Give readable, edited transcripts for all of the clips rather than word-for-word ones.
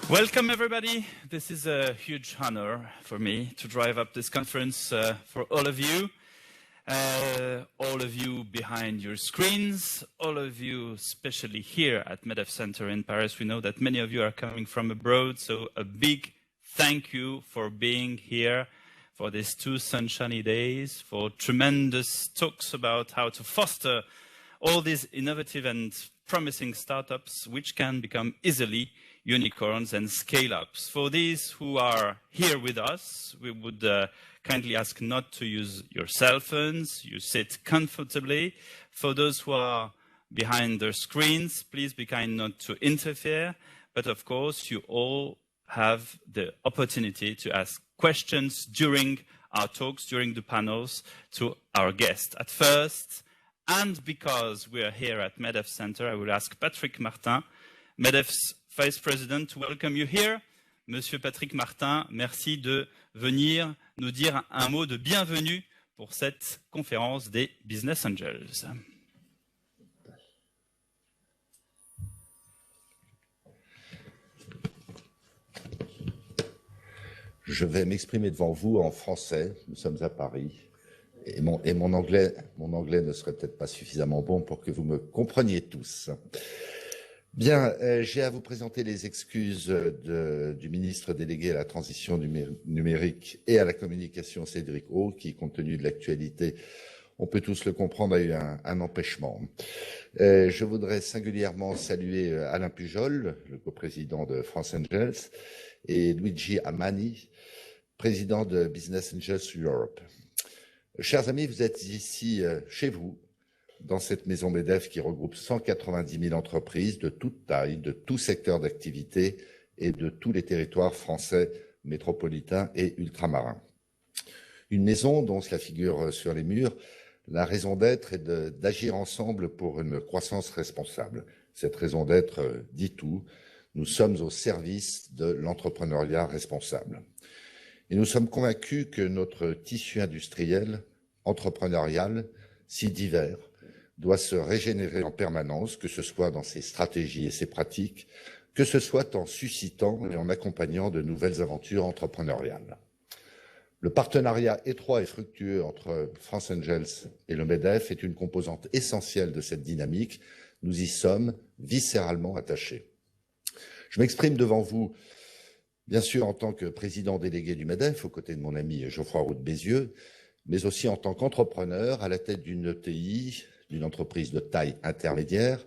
Welcome, everybody. This is a huge honor for me to drive up this conference for all of you behind your screens, all of you, especially here at MEDEF Center in Paris. We know that many of you are coming from abroad, so a big thank you for being here for these 2 sunshiny days, for tremendous talks about how to foster all these innovative and promising startups, which can become easily unicorns and scale-ups. For these who are here with us, we would kindly ask not to use your cell phones. You sit comfortably. For those who are behind their screens, please be kind not to interfere. But of course, you all have the opportunity to ask questions during our talks, during the panels, to our guests. At first, and because we are here at MEDEF Center, I will ask Patrick Martin, MEDEF's Vice President, to welcome you here. Monsieur Patrick Martin, merci de venir nous dire un mot de bienvenue pour cette conférence des Business Angels. Je vais m'exprimer devant vous en français. Nous sommes à Paris. Et mon anglais ne serait peut-être pas suffisamment bon pour que vous me compreniez tous. Bien, j'ai à vous présenter les excuses du ministre délégué à la transition numérique et à la communication, Cédric O, qui, compte tenu de l'actualité, on peut tous le comprendre, a eu un empêchement. Je voudrais singulièrement saluer Alain Pujol, le coprésident de France Angels, et Luigi Amani, président de Business Angels Europe. Chers amis, vous êtes ici chez vous, dans cette maison MEDEF qui regroupe 190 000 entreprises de toute taille, de tout secteur d'activité et de tous les territoires français, métropolitains et ultramarins. Une maison dont cela figure sur les murs, la raison d'être est d'agir ensemble pour une croissance responsable. Cette raison d'être dit tout, nous sommes au service de l'entrepreneuriat responsable. Et nous sommes convaincus que notre tissu industriel, entrepreneurial, si divers, doit se régénérer en permanence, que ce soit dans ses stratégies et ses pratiques, que ce soit en suscitant et en accompagnant de nouvelles aventures entrepreneuriales. Le partenariat étroit et fructueux entre France Angels et le MEDEF est une composante essentielle de cette dynamique. Nous y sommes viscéralement attachés. Je m'exprime devant vous, bien sûr, en tant que président délégué du MEDEF, aux côtés de mon ami Geoffroy Roux de Bézieux, mais aussi en tant qu'entrepreneur à la tête d'une ETI, d'une entreprise de taille intermédiaire,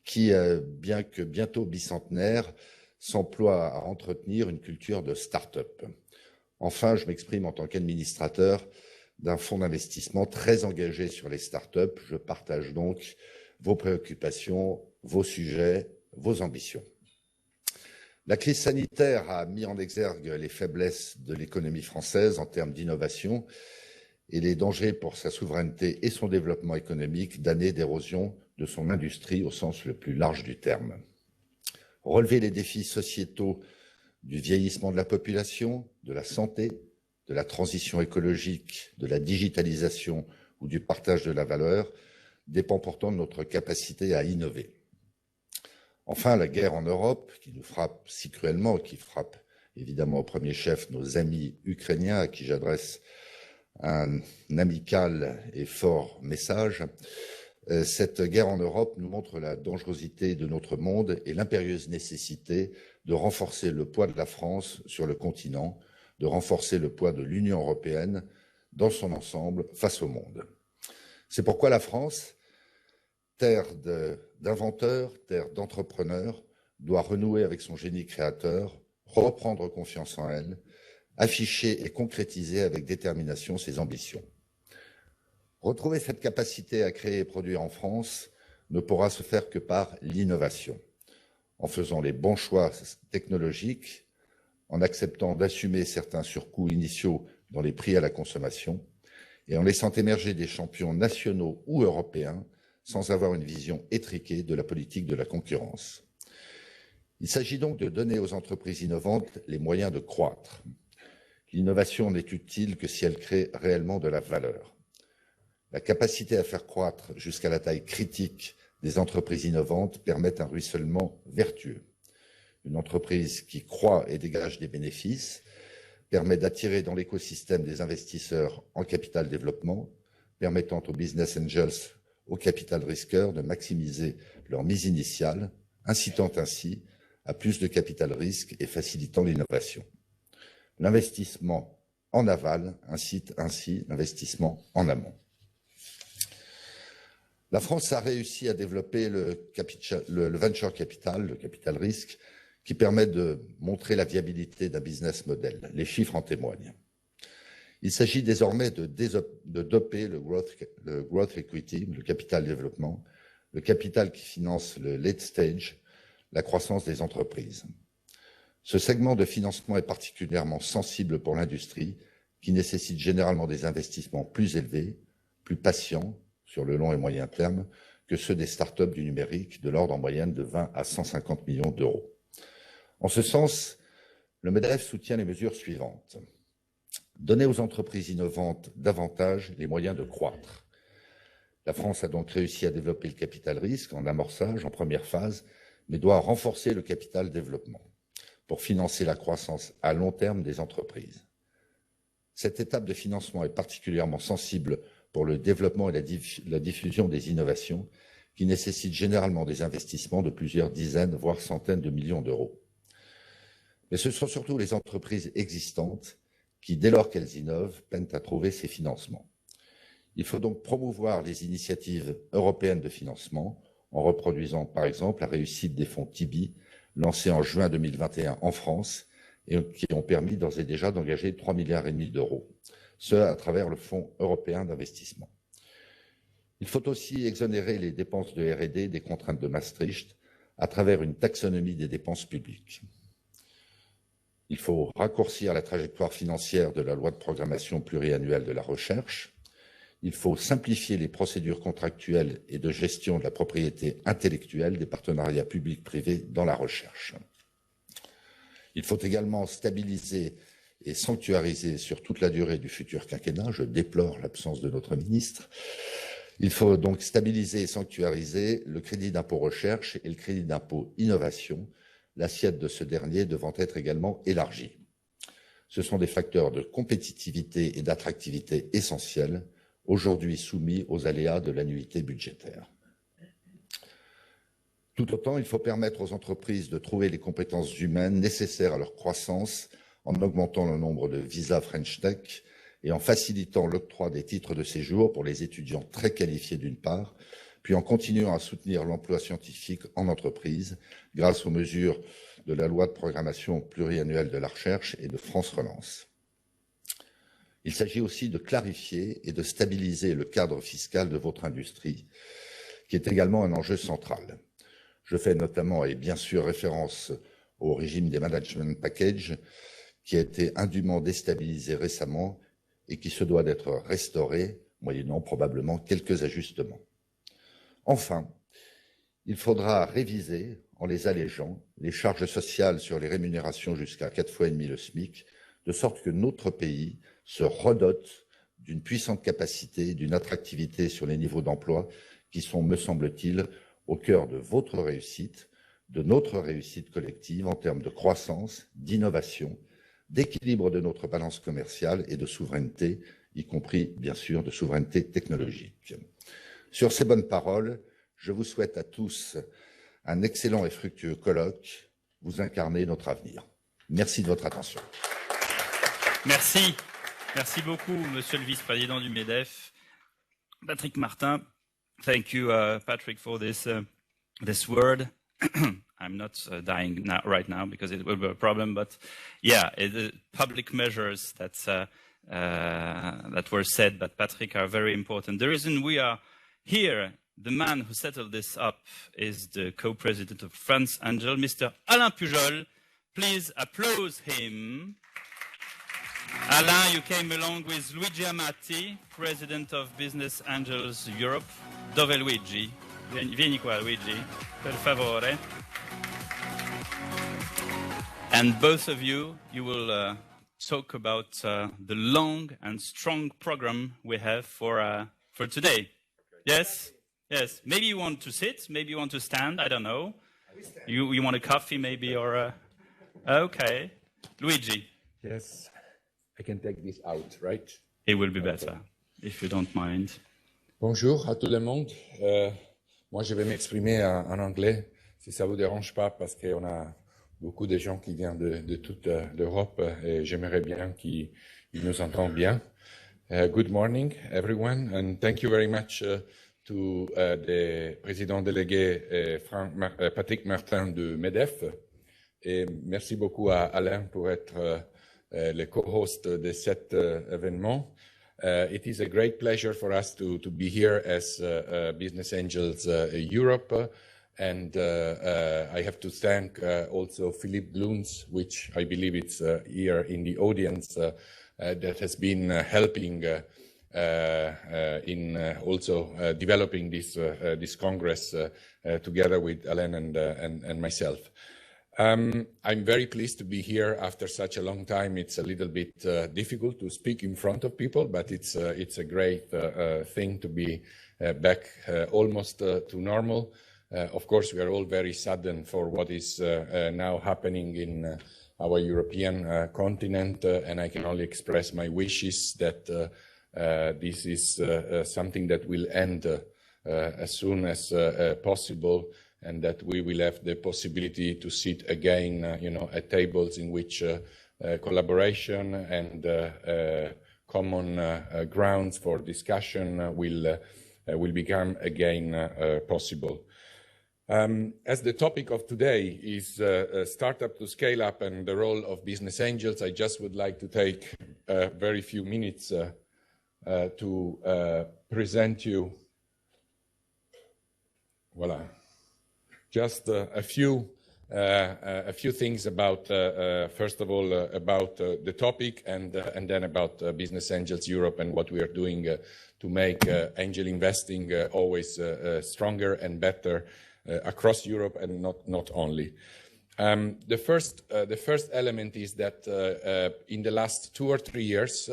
qui, bien que bientôt bicentenaire, s'emploie à entretenir une culture de start-up. Enfin, je m'exprime en tant qu'administrateur d'un fonds d'investissement très engagé sur les start-up. Je partage donc vos préoccupations, vos sujets, vos ambitions. La crise sanitaire a mis en exergue les faiblesses de l'économie française en termes d'innovation et les dangers pour sa souveraineté et son développement économique d'années d'érosion de son industrie au sens le plus large du terme. Relever les défis sociétaux du vieillissement de la population, de la santé, de la transition écologique, de la digitalisation ou du partage de la valeur dépend pourtant de notre capacité à innover. Enfin, la guerre en Europe, qui nous frappe si cruellement, qui frappe évidemment au premier chef nos amis ukrainiens, à qui j'adresse un amical et fort message. Cette guerre en Europe nous montre la dangerosité de notre monde et l'impérieuse nécessité de renforcer le poids de la France sur le continent, de renforcer le poids de l'Union européenne dans son ensemble face au monde. C'est pourquoi la France, terre d'inventeurs, terre d'entrepreneurs, doit renouer avec son génie créateur, reprendre confiance en elle, afficher et concrétiser avec détermination ses ambitions. Retrouver cette capacité à créer et produire en France ne pourra se faire que par l'innovation, en faisant les bons choix technologiques, en acceptant d'assumer certains surcoûts initiaux dans les prix à la consommation et en laissant émerger des champions nationaux ou européens sans avoir une vision étriquée de la politique de la concurrence. Il s'agit donc de donner aux entreprises innovantes les moyens de croître. L'innovation n'est utile que si elle crée réellement de la valeur. La capacité à faire croître jusqu'à la taille critique des entreprises innovantes permet un ruissellement vertueux. Une entreprise qui croît et dégage des bénéfices permet d'attirer dans l'écosystème des investisseurs en capital développement, permettant aux business angels, aux capital risqueurs de maximiser leur mise initiale, incitant ainsi à plus de capital risque et facilitant l'innovation. L'investissement en aval incite ainsi l'investissement en amont. La France a réussi à développer le venture capital, le capital risque, qui permet de montrer la viabilité d'un business model. Les chiffres en témoignent. Il s'agit désormais de doper le growth equity, le capital développement, le capital qui finance le late stage, la croissance des entreprises. Ce segment de financement est particulièrement sensible pour l'industrie, qui nécessite généralement des investissements plus élevés, plus patients sur le long et moyen terme que ceux des startups du numérique, de l'ordre en moyenne de 20 à 150 millions d'euros. En ce sens, le MEDEF soutient les mesures suivantes. Donner aux entreprises innovantes davantage les moyens de croître. La France a donc réussi à développer le capital risque en amorçage, en première phase, mais doit renforcer le capital développement pour financer la croissance à long terme des entreprises. Cette étape de financement est particulièrement sensible pour le développement et la diffusion des innovations qui nécessitent généralement des investissements de plusieurs dizaines, voire centaines de millions d'euros. Mais ce sont surtout les entreprises existantes qui, dès lors qu'elles innovent, peinent à trouver ces financements. Il faut donc promouvoir les initiatives européennes de financement en reproduisant par exemple la réussite des fonds TIBI lancés en juin 2021 en France et qui ont permis d'ores et déjà d'engager 3,5 milliards d'euros, ce à travers le Fonds européen d'investissement. Il faut aussi exonérer les dépenses de R&D des contraintes de Maastricht à travers une taxonomie des dépenses publiques. Il faut raccourcir la trajectoire financière de la loi de programmation pluriannuelle de la recherche. Il faut simplifier les procédures contractuelles et de gestion de la propriété intellectuelle des partenariats publics-privés dans la recherche. Il faut également stabiliser et sanctuariser sur toute la durée du futur quinquennat. Je déplore l'absence de notre ministre. Il faut donc stabiliser et sanctuariser le crédit d'impôt recherche et le crédit d'impôt innovation, l'assiette de ce dernier devant être également élargie. Ce sont des facteurs de compétitivité et d'attractivité essentiels, aujourd'hui soumis aux aléas de l'annuité budgétaire. Tout autant, il faut permettre aux entreprises de trouver les compétences humaines nécessaires à leur croissance en augmentant le nombre de visas French Tech et en facilitant l'octroi des titres de séjour pour les étudiants très qualifiés d'une part, puis en continuant à soutenir l'emploi scientifique en entreprise grâce aux mesures de la loi de programmation pluriannuelle de la recherche et de France Relance. Il s'agit aussi de clarifier et de stabiliser le cadre fiscal de votre industrie, qui est également un enjeu central. Je fais notamment et bien sûr référence au régime des management packages qui a été indûment déstabilisé récemment et qui se doit d'être restauré, moyennant probablement quelques ajustements. Enfin, il faudra réviser, en les allégeant, les charges sociales sur les rémunérations jusqu'à 4,5 fois le SMIC, de sorte que notre pays se redote d'une puissante capacité, d'une attractivité sur les niveaux d'emploi qui sont, me semble-t-il, au cœur de votre réussite, de notre réussite collective en termes de croissance, d'innovation, d'équilibre de notre balance commerciale et de souveraineté, y compris, bien sûr, de souveraineté technologique. Sur ces bonnes paroles, je vous souhaite à tous un excellent et fructueux colloque. Vous incarnez notre avenir. Merci de votre attention. Merci. Merci beaucoup, Monsieur le Vice-président du MEDEF. Patrick Martin, thank you, Patrick, for this word. I'm not dying right now because it will be a problem, but yeah, the public measures that were said by Patrick are very important. The reason we are here, the man who settled this up is the co-president of France Angel, Mr. Alain Pujol. Please applaud him. Alain, you came along with Luigi Amati, president of Business Angels Europe. Dove Luigi? Vieni qua, Luigi, per favore. And both of you will talk about the long and strong program we have for today. Yes? Yes. Maybe you want to sit, maybe you want to stand, I don't know. You want a coffee maybe or a... Okay. Luigi. Yes, I can take this out, right? It will be better, if you don't mind. Bonjour à tout le monde. Moi, je vais m'exprimer en anglais, si ça vous dérange pas, parce qu'on a beaucoup de gens qui viennent de toute l'Europe et j'aimerais bien qu'ils nous entendent bien. Good morning, everyone, and thank you very much to the président délégué Patrick Martin de MEDEF. Et merci beaucoup à Alain pour être le co-host de cet événement. It is a great pleasure for us to be here as Business Angels Europe. And I have to thank also Philippe Bluns, which I believe it's here in the audience, that has been helping in also developing this Congress together with Alain and myself. I'm very pleased to be here after such a long time. It's a little bit difficult to speak in front of people, but it's a great thing to be back almost to normal. Of course, we are all very saddened for what is now happening in our European continent, and I can only express my wishes that this is something that will end as soon as possible, and that we will have the possibility to sit again, at tables in which collaboration and common grounds for discussion will become again possible. As the topic of today is startup to scale up and the role of business angels, I just would like to take very few minutes to present you, voila, just a few things about, first of all, about the topic, and then about Business Angels Europe and what we are doing to make angel investing always stronger and better across Europe, and not only. The first element is that in the last 2 or 3 years,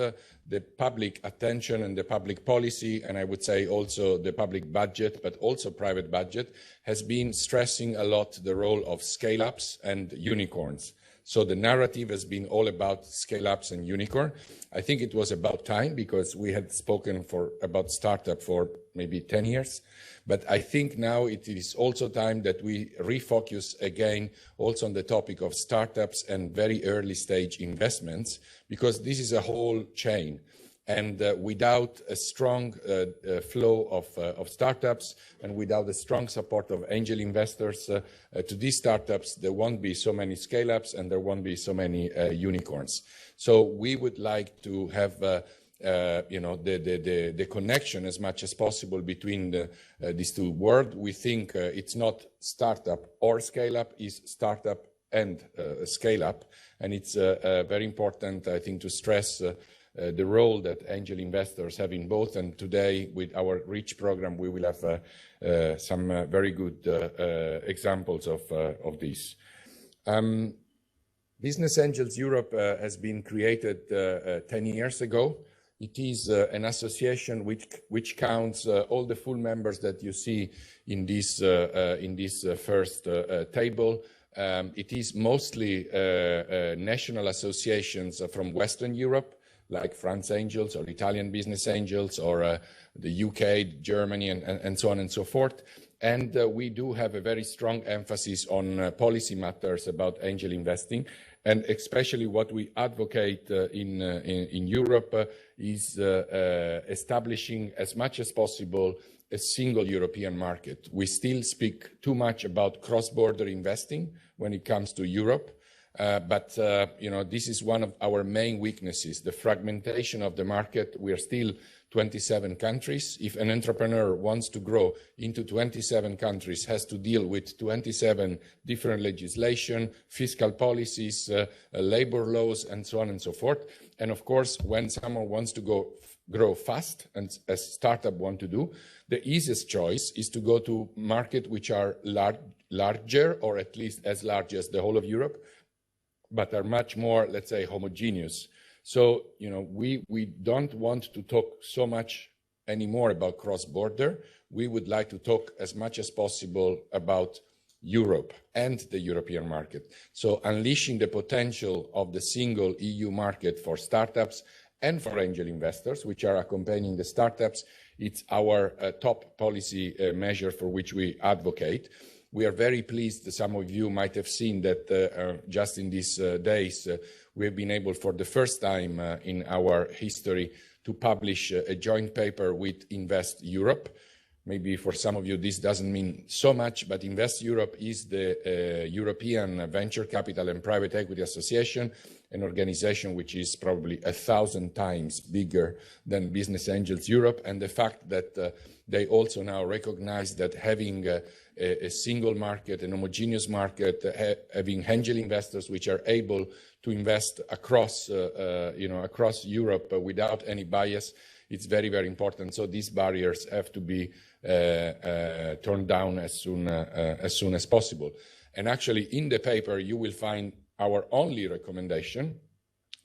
the public attention and the public policy, and I would say also the public budget, but also private budget, has been stressing a lot the role of scale-ups and unicorns. So the narrative has been all about scale-ups and unicorn. I think it was about time, because we had spoken about startup for maybe 10 years. But I think now it is also time that we refocus again also on the topic of startups and very early stage investments, because this is a whole chain. And without a strong flow of startups, and without the strong support of angel investors to these startups, there won't be so many scale-ups and there won't be so many unicorns. So we would like to have the connection as much as possible between these two words. We think it's not startup or scale-up, it's startup and scale-up. And it's very important, I think, to stress the role that angel investors have in both. And today, with our REACH program, we will have some very good examples of this. Business Angels Europe has been created 10 years ago. It is an association which counts all the full members that you see in this first table. It is mostly national associations from Western Europe, like France Angels or Italian Business Angels, or the UK, Germany, and so on and so forth. And we do have a very strong emphasis on policy matters about angel investing. And especially what we advocate in Europe is establishing as much as possible a single European market. We still speak too much about cross-border investing when it comes to Europe. But this is one of our main weaknesses, the fragmentation of the market. We are still 27 countries. If an entrepreneur wants to grow into 27 countries, has to deal with 27 different legislation, fiscal policies, labor laws, and so on and so forth. And of course, when someone wants to grow fast, and as startup want to do, the easiest choice is to go to markets which are larger, or at least as large as the whole of Europe, but are much more, let's say, homogeneous. So, we don't want to talk so much anymore about cross-border. We would like to talk as much as possible about Europe and the European market. So unleashing the potential of the single EU market for startups and for angel investors, which are accompanying the startups, it's our top policy measure for which we advocate. We are very pleased, some of you might have seen that just in these days, we have been able for the first time in our history to publish a joint paper with Invest Europe. Maybe for some of you this doesn't mean so much, but Invest Europe is the European Venture Capital and Private Equity Association, an organization which is probably 1,000 times bigger than Business Angels Europe. And the fact that they also now recognize that having a single market, an homogeneous market, having angel investors which are able to invest across, across Europe without any bias, it's very, very important. So these barriers have to be torn down as soon as possible. And actually, in the paper, you will find our only recommendation,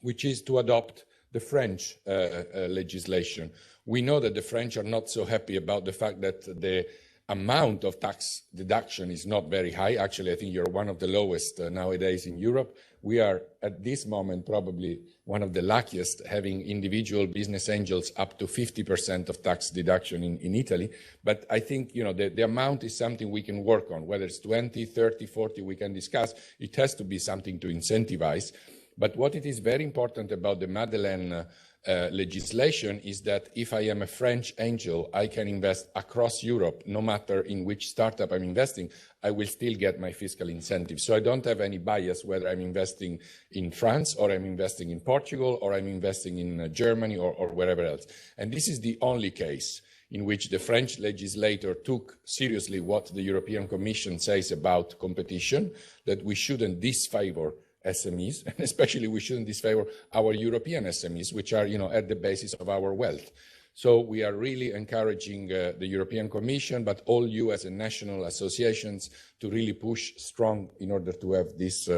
which is to adopt the French legislation. We know that the French are not so happy about the fact that the amount of tax deduction is not very high. Actually, I think you're one of the lowest nowadays in Europe. We are, at this moment, probably one of the luckiest, having individual business angels up to 50% of tax deduction in Italy. But I think, the amount is something we can work on. Whether it's 20, 30, 40, we can discuss. It has to be something to incentivize. But what it is very important about the Madeleine legislation is that if I am a French angel, I can invest across Europe, no matter in which startup I'm investing, I will still get my fiscal incentive. So I don't have any bias whether I'm investing in France or I'm investing in Portugal or I'm investing in Germany or wherever else. And this is the only case in which the French legislator took seriously what the European Commission says about competition, that we shouldn't disfavor SMEs, and especially we shouldn't disfavor our European SMEs, which are, at the basis of our wealth. So we are really encouraging the European Commission, but all you as national associations to really push strong in order to have this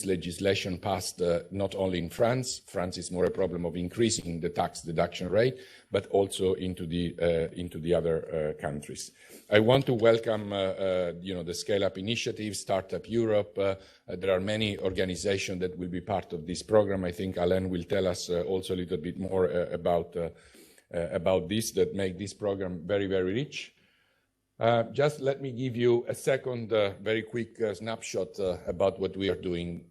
legislation passed not only in France. France is more a problem of increasing the tax deduction rate, but also into the other countries. I want to welcome the Scale Up Initiative, Startup Europe. There are many organizations that will be part of this program. I think Alain will tell us also a little bit more about this, that make this program very, very rich. Just let me give you a second, very quick snapshot about what we are doing.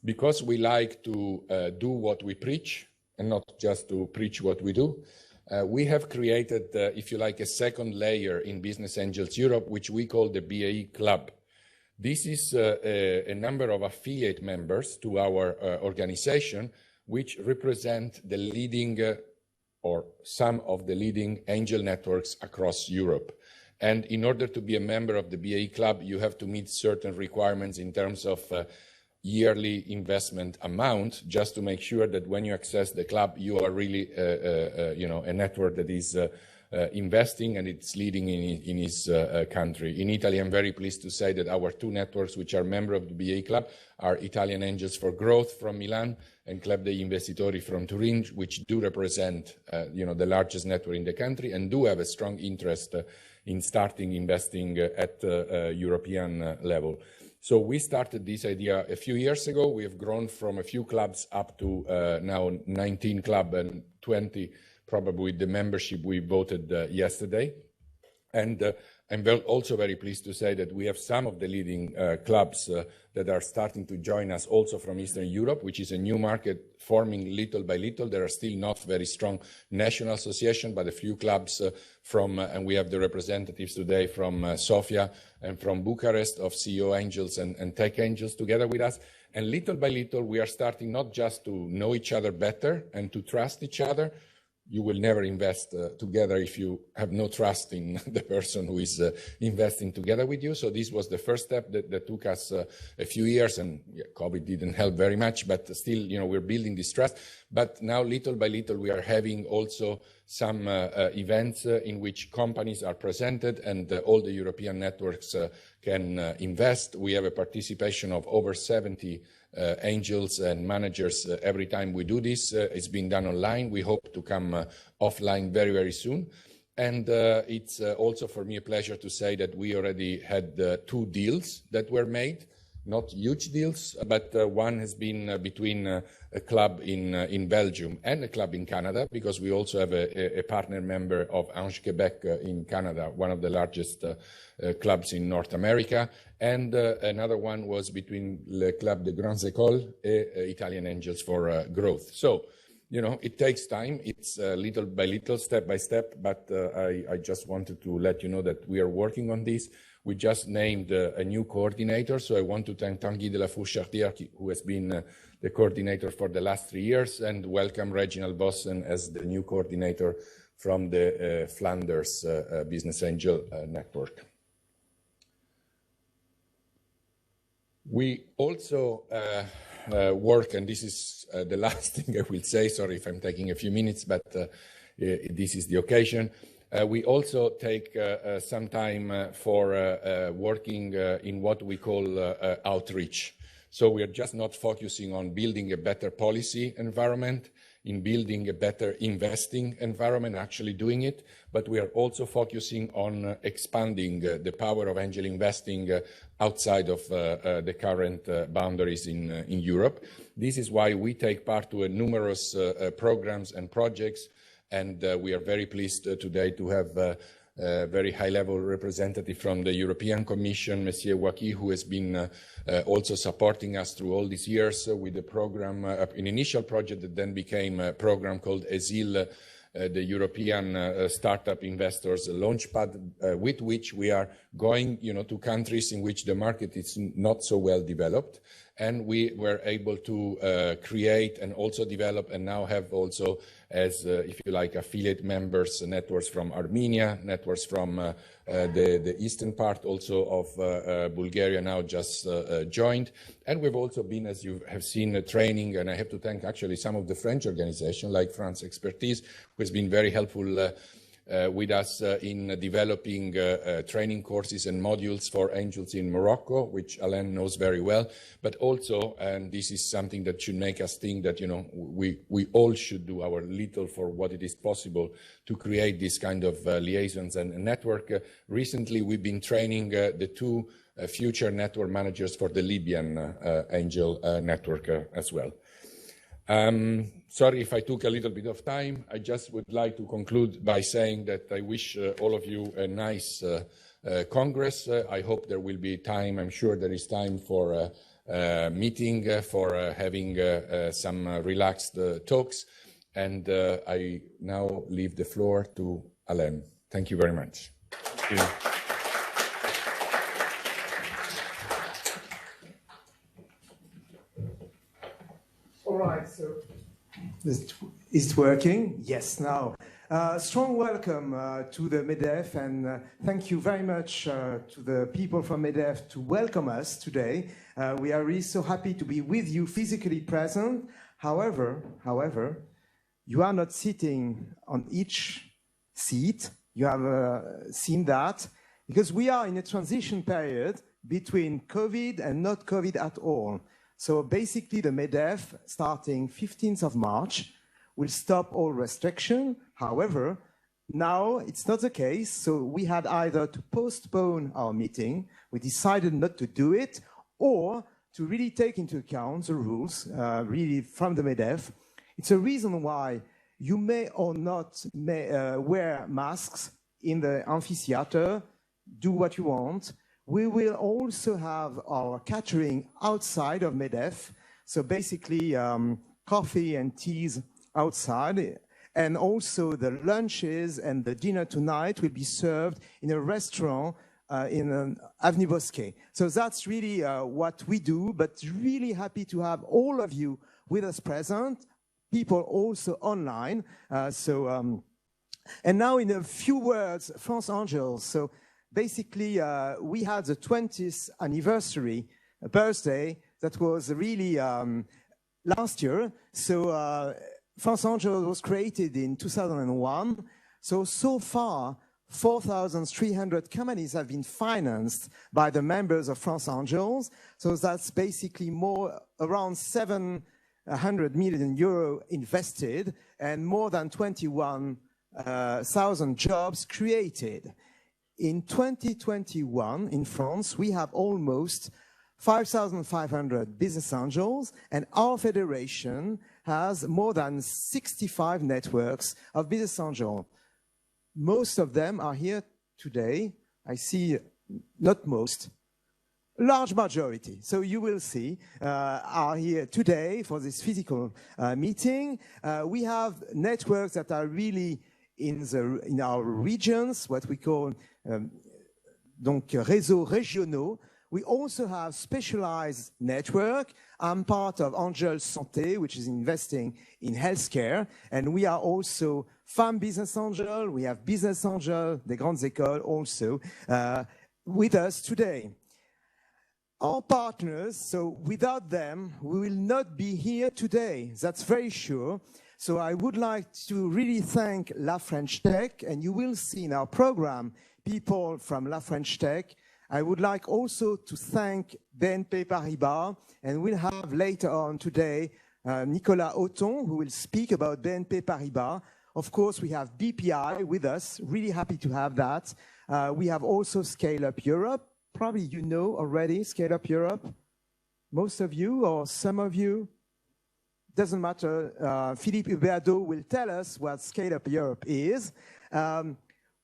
Because we like to do what we preach and not just to preach what we do, we have created, if you like, a second layer in Business Angels Europe, which we call the BAE Club. This is a number of affiliate members to our organization, which represent the leading or some of the leading angel networks across Europe. And in order to be a member of the BAE Club, you have to meet certain requirements in terms of yearly investment amount, just to make sure that when you access the club, you are really a network that is investing and it's leading in its country. In Italy, I'm very pleased to say that our two networks, which are member of the BAE Club, are Italian Angels for Growth from Milan and Club degli Investitori from Turin, which do represent the largest network in the country and do have a strong interest in starting investing at European level. So we started this idea a few years ago. We have grown from a few clubs up to now 19 clubs and 20 probably with the membership we voted yesterday. And I'm also very pleased to say that we have some of the leading clubs that are starting to join us also from Eastern Europe, which is a new market forming little by little. There are still not very strong national associations, but a few clubs and we have the representatives today from Sofia and from Bucharest of CEO Angels and Tech Angels together with us. And little by little, we are starting not just to know each other better and to trust each other. You will never invest together if you have no trust in the person who is investing together with you. So this was the first step that took us a few years, and COVID didn't help very much, but still, we're building this trust. But now, little by little, we are having also some events in which companies are presented and all the European networks can invest. We have a participation of over 70 angels and managers every time we do this. It's being done online. We hope to come offline very, very soon. And it's also for me a pleasure to say that we already had 2 deals that were made. Not huge deals, but one has been between a club in Belgium and a club in Canada, because we also have a partner member of Ange Quebec in Canada, one of the largest clubs in North America. And another one was between Le Club de Grandes Écoles et Italian Angels for Growth. So, you know, it takes time. It's little by little, step by step, but I just wanted to let you know that we are working on this. We just named a new coordinator, so I want to thank Tanguy de la Fourchardière, who has been the coordinator for the last 3 years, and welcome Reginald Bossen as the new coordinator from the Flanders Business Angel Network. We also work, and this is the last thing I will say, sorry if I'm taking a few minutes, but this is the occasion. We also take some time for working in what we call outreach. So we are just not focusing on building a better policy environment, in building a better investing environment, actually doing it, but we are also focusing on expanding the power of angel investing outside of the current boundaries in Europe. This is why we take part to numerous programs and projects. And we are very pleased today to have a very high-level representative from the European Commission, Monsieur Ouaki, who has been also supporting us through all these years with the program, an initial project that then became a program called ESIL, the European Startup Investors Launchpad, with which we are going, you know, to countries in which the market is not so well developed. And we were able to create and also develop, and now have also, as if you like, affiliate members, networks from Armenia, networks from the eastern part also of Bulgaria now just joined. And we've also been, as you have seen, training, and I have to thank actually some of the French organizations like France Expertise, who has been very helpful with us in developing training courses and modules for angels in Morocco, which Alain knows very well, but also, and this is something that should make us think that, you know, we all should do our little for what it is possible to create this kind of liaisons and network. Recently, we've been training the 2 future network managers for the Libyan angel network as well. Sorry if I took a little bit of time. I just would like to conclude by saying that I wish all of you a nice Congress. I hope there will be time, I'm sure there is time for a meeting, for having some relaxed talks. And I now leave the floor to Alain. Thank you very much. Thank you. All right, so is it working? Yes, now. Strong welcome to the MEDEF, and thank you very much to the people from MEDEF to welcome us today. We are really so happy to be with you physically present. However, you are not sitting on each seat. You have seen that, because we are in a transition period between COVID and not COVID at all. So basically, the MEDEF, starting 15th of March, will stop all restriction. However, now it's not the case. So we had either to postpone our meeting, we decided not to do it, or to really take into account the rules, really from the MEDEF. It's a reason why you may or not wear masks in the amphitheater, do what you want. We will also have our catering outside of MEDEF. So basically coffee and teas outside. And also the lunches and the dinner tonight will be served in a restaurant in Avenue Bosquet. So that's really what we do, but really happy to have all of you with us present, people also online. And now in a few words, France Angels. So basically, we had the 20th anniversary birthday that was really last year. So France Angels was created in 2001. So far, 4,300 companies have been financed by the members of France Angels. So that's basically around 700 million euro invested, and more than 21 thousand jobs created. In 2021, in France, we have almost 5,500 business angels, and our federation has more than 65 networks of business angels. Most of them are here today. I see, not most, large majority. So you will see, are here today for this physical meeting. We have networks that are really in our regions, what we call donc réseaux régionaux. We also have specialized network. I'm part of Angel Santé, which is investing in healthcare, and we are also Femmes Business Angel. We have Business Angel, des grandes écoles also with us today. Our partners, so without them, we will not be here today. That's very sure. So I would like to really thank La French Tech, and you will see in our program people from La French Tech. I would like also to thank BNP Paribas, and we'll have later on today Nicolas Otton, who will speak about BNP Paribas. Of course, we have BPI with us, really happy to have that. We have also Scale Up Europe. Probably you know already Scale Up Europe. Most of you or some of you. Doesn't matter. Philippe Huberdeau will tell us what Scale Up Europe is.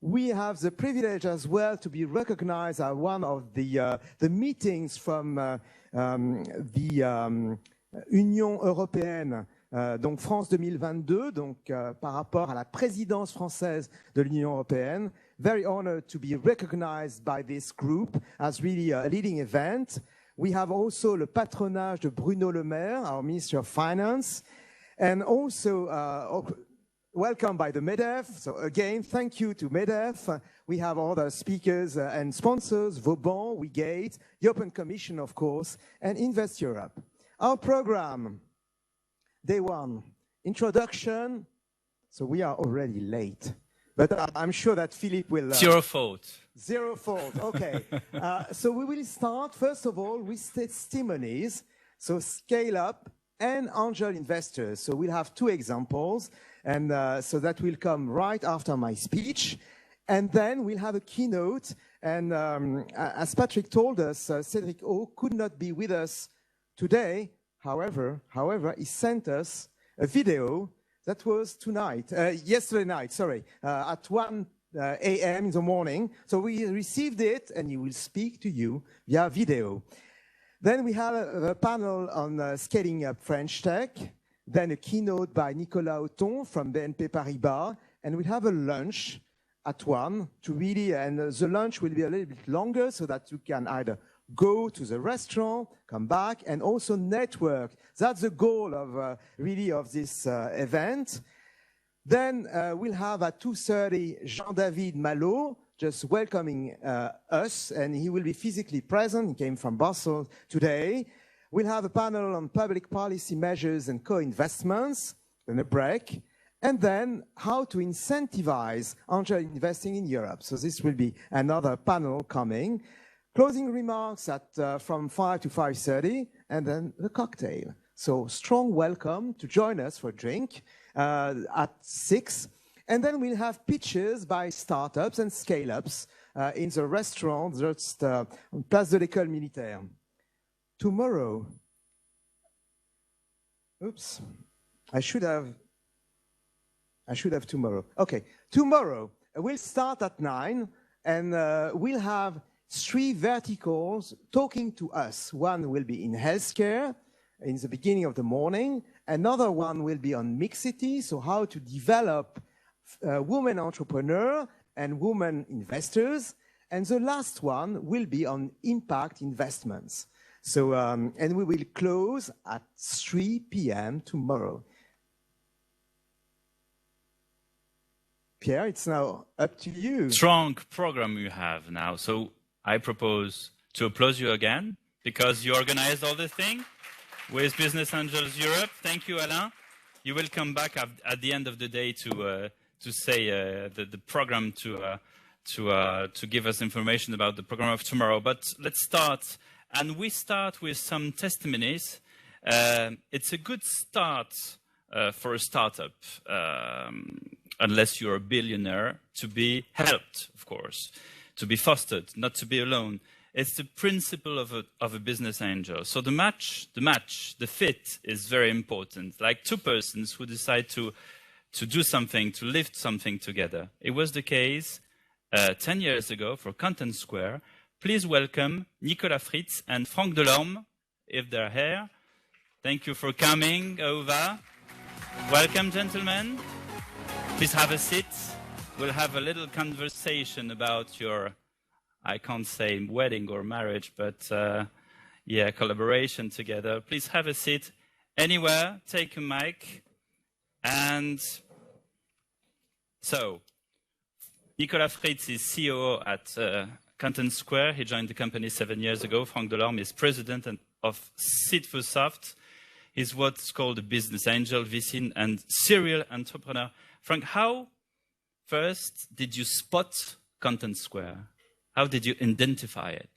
We have the privilege as well to be recognized at one of the meetings from the Union européenne, donc France 2022, donc par rapport à la présidence française de l'Union européenne. Very honored to be recognized by this group as really a leading event. We have also le patronage de Bruno Le Maire, our Minister of Finance, and also welcome by the MEDEF. So again, thank you to MEDEF. We have other speakers and sponsors, Vauban, WEgate, the Open Commission, of course, and Invest Europe. Our program, day one, introduction. So we are already late, but I'm sure that Philippe will... Zero fault. Zero fault, okay. So we will start, first of all, with testimonies. So scale up and angel investors. So we'll have two examples, and so that will come right after my speech. And then we'll have a keynote. And as Patrick told us, Cédric O could not be with us today. However, he sent us a video that was yesterday night, sorry, at 1 a.m. in the morning. So we received it, and he will speak to you via video. Then we have a panel on scaling up French tech, then a keynote by Nicolas Otton from BNP Paribas, and we have a lunch at 1 to really, and the lunch will be a little bit longer so that you can either go to the restaurant, come back, and also network. That's the goal of really of this event. Then we'll have at 2:30 Jean-David Malo just welcoming us, and he will be physically present. He came from Brussels today. We'll have a panel on public policy measures and co-investments, then a break, and then how to incentivize angel investing in Europe. So this will be another panel coming. Closing remarks at from 5 to 5:30, and then the cocktail. So strong welcome to join us for a drink at 6. And then we'll have pitches by startups and scale-ups in the restaurant just on Place de l'École Militaire. Tomorrow, oops, I should have tomorrow. Okay, tomorrow we'll start at 9, and we'll have 3 verticals talking to us. One will be in healthcare in the beginning of the morning. Another one will be on Mixity, so how to develop women entrepreneurs and women investors. And the last one will be on impact investments. So, and we will close at 3 p.m. tomorrow. Pierre, it's now up to you. Strong program you have now. So I propose to applaud you again because you organized all the thing with Business Angels Europe. Thank you, Alain. You will come back at the end of the day to say the program to give us information about the program of tomorrow. But let's start, and we start with some testimonies. It's a good start for a startup. unless you're a billionaire, to be helped, of course, to be fostered, not to be alone. It's the principle of a business angel. So the fit is very important. Like two persons who decide to do something, to lift something together. It was the case 10 years ago for Content Square. Please welcome Nicolas Fritz and Franck Delorme, if they're here. Thank you for coming over. Welcome, gentlemen. Please have a seat. We'll have a little conversation about your, I can't say wedding or marriage, but yeah, collaboration together. Please have a seat anywhere, take a mic. And so, Nicolas Fritz is COO at Content Square. He joined the company 7 years ago. Franck Delorme is president of Seed for Soft. He's what's called a business angel, VC, and serial entrepreneur. Franck, how first did you spot Content Square? How did you identify it?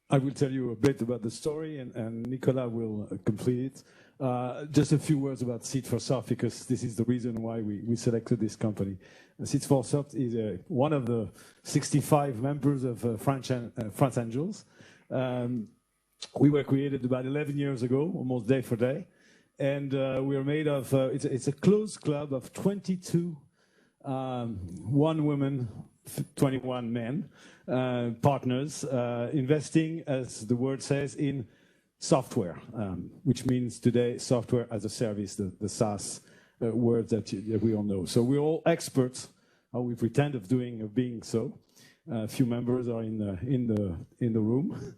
I will tell you a bit about the story, and Nicolas will complete it. Just a few words about Seed for Soft, because this is the reason why we selected this company. Seed for Soft is one of the 65 members of France Angels. We were created about 11 years ago, almost day for day. And we are made of, it's a closed club of 22 one woman, 21 men, partners, investing, as the word says, in software, which means today software as a service, the SaaS word that we all know. So we're all experts, or we pretend of being so. A few members are in the room.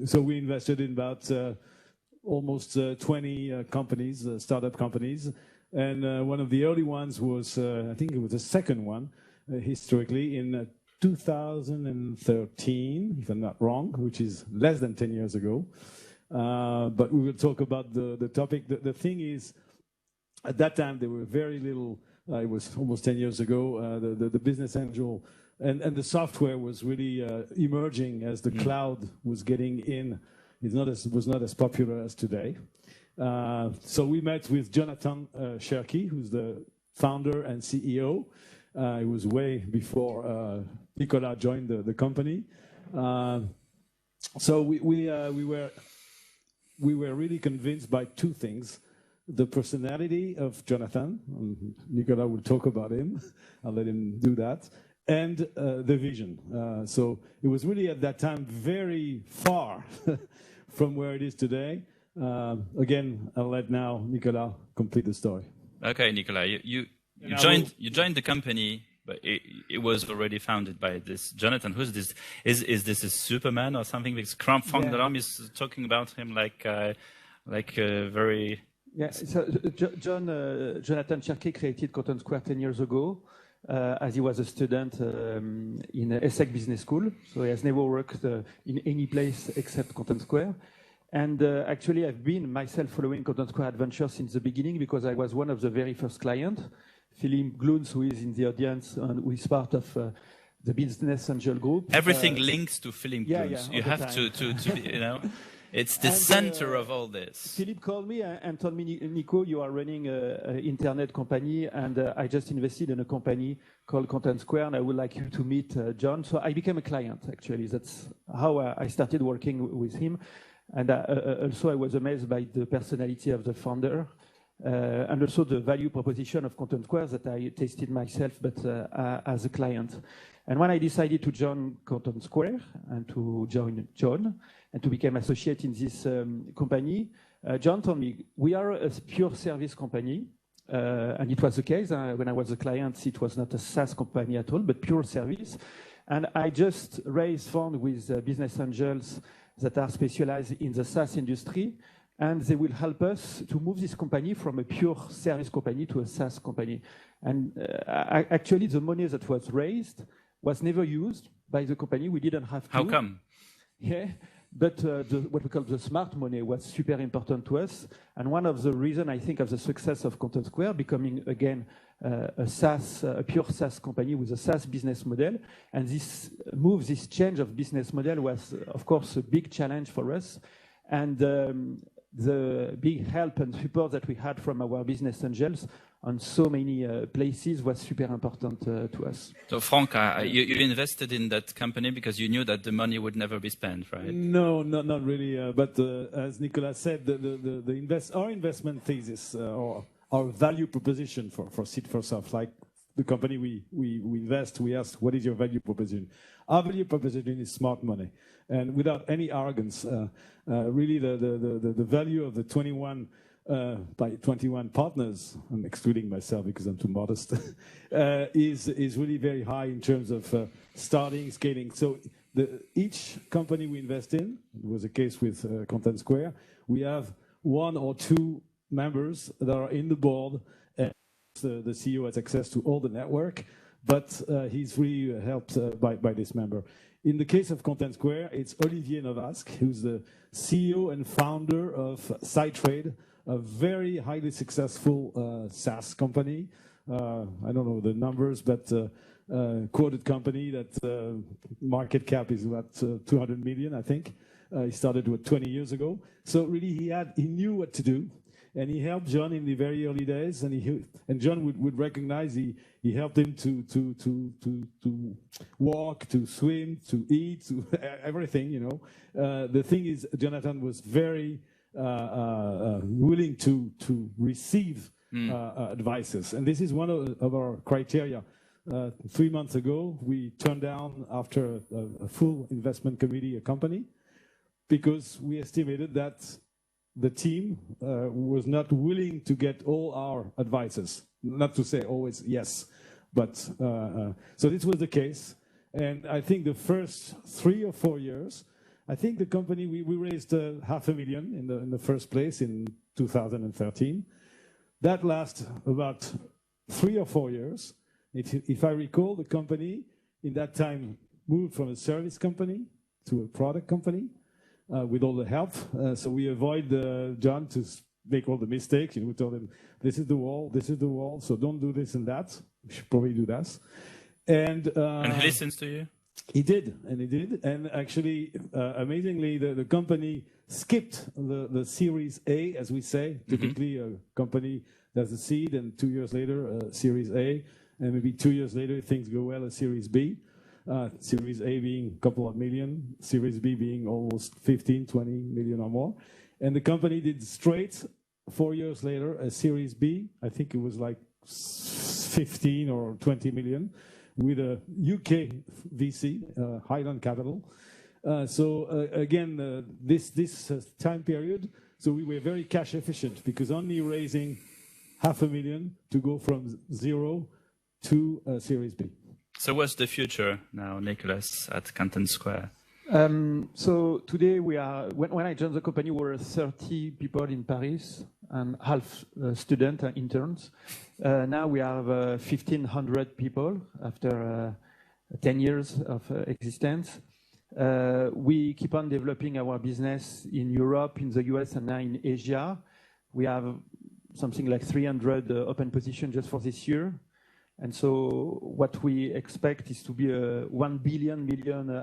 So we invested in about almost 20 companies, startup companies. And one of the early ones was, I think it was the second one, historically, in 2013, if I'm not wrong, which is less than 10 years ago. But we will talk about the topic. The thing is, at that time, there were very little, it was almost 10 years ago, the business angel and the software was really emerging as the cloud was getting in. It was not as popular as today. So we met with Jonathan Cherki, who's the founder and CEO. It was way before Nicolas joined the company. So we were really convinced by two things: the personality of Jonathan. Nicolas will talk about him. I'll let him do that. And the vision. So it was really at that time very far from where it is today. Again, I'll let now Nicolas complete the story. Okay, Nicolas, you joined the company, but it was already founded by this Jonathan. Who's this? Is this a Superman or something? Because Franck Delorme is talking about him like very. Yeah, so Jonathan Cherki created Content Square 10 years ago. As he was a student in ESSEC Business School, so he has never worked in any place except Content Square. And actually, I've been myself following Content Square Adventure since the beginning because I was one of the very first clients. Philippe Gluns, who is in the audience and who is part of the Business Angel Group. Everything links to Philippe Gluns. You have to you know. It's the center of all this. Philippe called me and told me, Nico, you are running an internet company, and I just invested in a company called Content Square, and I would like you to meet John. So I became a client, actually. That's how I started working with him. And also I was amazed by the personality of the founder, and also the value proposition of Content Square that I tasted myself, but as a client. And when I decided to join Content Square and to join John and to become associate in this company, John told me, we are a pure service company. And it was the case. When I was a client, it was not a SaaS company at all, but pure service. And I just raised funds with business angels that are specialized in the SaaS industry. And they will help us to move this company from a pure service company to a SaaS company. And actually, the money that was raised was never used by the company. We didn't have to. How come? Yeah, but what we call the smart money was super important to us. And one of the reasons, I think, of the success of Content Square becoming, again, a pure SaaS company with a SaaS business model. And this change of business model was, of course, a big challenge for us. And the big help and support that we had from our business angels on so many places was super important to us. So Frank, you invested in that company because you knew that the money would never be spent, right? No, not really. But as Nicolas said, our investment thesis or our value proposition for Seed4Soft, like the company we invest, we ask, what is your value proposition? Our value proposition is smart money. And without any arrogance, really the value of the 21 partners, I'm excluding myself because I'm too modest, is really very high in terms of starting, scaling. So each company we invest in, it was the case with Content Square, we have 1 or 2 members that are in the board, and the CEO has access to all the network, but he's really helped by this member. In the case of Content Square, it's Olivier Novasque, who's the CEO and founder of SideTrade, a very highly successful SaaS company. I don't know the numbers, but quoted company that market cap is about 200 million, I think. He started 20 years ago. So really he knew what to do. And he helped John in the very early days, and John would recognize he helped him to walk, to swim, to eat, to everything, you know. The thing is, Jonathan was very willing to receive advices, and this is one of our criteria. 3 months ago, we turned down after a full investment committee a company because we estimated that the team was not willing to get all our advices. Not to say always yes, but so this was the case. And I think the first 3 or 4 years, I think the company, we raised $500,000 in the first place in 2013. That lasted about 3 or 4 years. If I recall, the company in that time moved from a service company to a product company. With all the help, so we avoid John to make all the mistakes. You know, we told him, this is the wall, so don't do this and that. We should probably do that. And he listens to you? He did. And actually, amazingly, the company skipped the Series A, as we say. Typically, a company does a seed, and 2 years later, Series A, and maybe 2 years later, things go well, a Series B. Series A being a couple of million, Series B being almost 15, 20 million or more. And the company did straight 4 years later a Series B. I think it was like 15 or 20 million with a UK VC, Highland Capital. Again, this time period, so we were very cash efficient because only raising $500,000 to go from 0 to Series B. So what's the future now, Nicolas, at Content Square? So today we are, when I joined the company, we were 30 people in Paris and half students and interns. Now we have 1,500 people after 10 years of existence. We keep on developing our business in Europe, in the US, and now in Asia. We have something like 300 open positions just for this year. And so what we expect is to be a 1 billion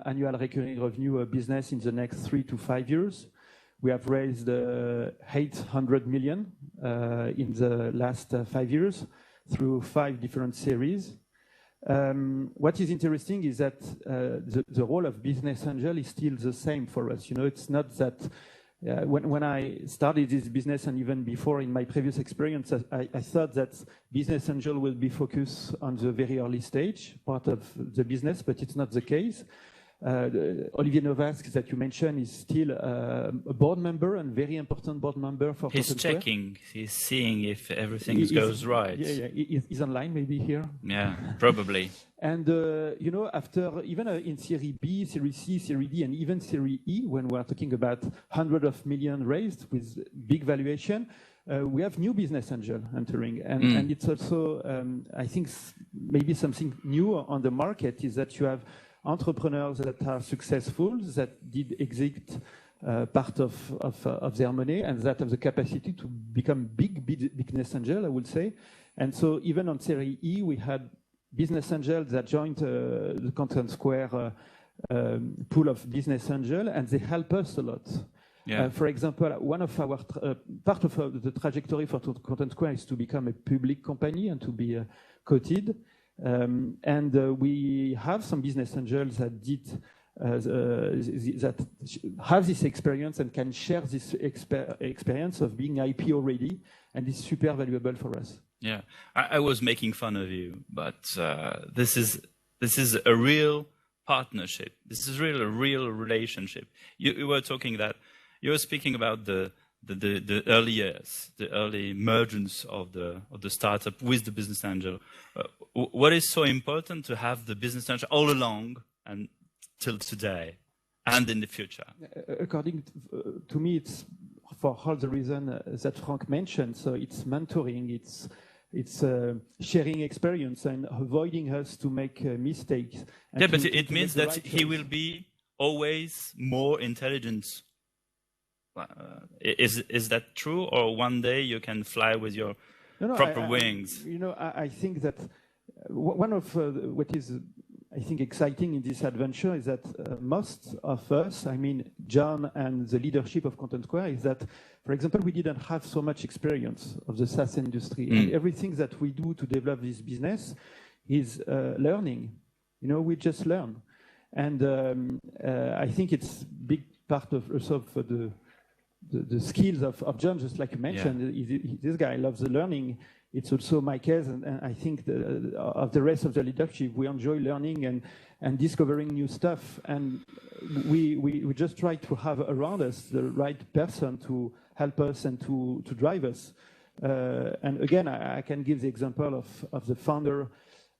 annual recurring revenue business in the next 3 to 5 years. We have raised 800 million in the last 5 years through 5 different series. What is interesting is that the role of business angel is still the same for us. You know, it's not that when I started this business, and even before in my previous experience, I thought that business angel will be focused on the very early stage part of the business, but it's not the case. Olivier Novasque, that you mentioned, is still a board member and very important board member for He's checking, he's seeing if everything goes right. Yeah, he's online maybe here. Yeah, probably. And, you know, after even in Series B, Series C, Series D, and even Series E, when we're talking about hundreds of millions raised with big valuation, we have new business angel entering. And it's also, I think, maybe something new on the market is that you have entrepreneurs that are successful, that did exit part of their money, and that have the capacity to become big business angel, I would say. And so even on Series E, we had business angels that joined the Content Square pool of business angel, and they help us a lot. Yeah. For example, one of our part of the trajectory for Content Square is to become a public company and to be quoted. And we have some business angels that did that have this experience and can share this experience of being IPO ready, and it's super valuable for us. Yeah, I was making fun of you, but this is a real partnership. This is a real relationship. You were talking that you were speaking about the early years, the early emergence of the startup with the business angel. What is so important to have the business angel all along and till today and in the future? According to me, it's for all the reasons that Frank mentioned. So it's mentoring, it's sharing experience and avoiding us to make mistakes. Yeah, but it means that he will be always more intelligent. Is that true? Or one day you can fly with your proper wings? I think that one of what is, I think, exciting in this adventure is that most of us, I mean, John and the leadership of Content Square, is that, for example, we didn't have so much experience of the SaaS industry. And everything that we do to develop this business is learning. We just learn. And I think it's a big part of also for the skills of John, just like you mentioned. Yeah. This guy loves the learning. It's also my case, and I think of the rest of the leadership, we enjoy learning and discovering new stuff. And we just try to have around us the right person to help us and to drive us. And again, I can give the example of the founder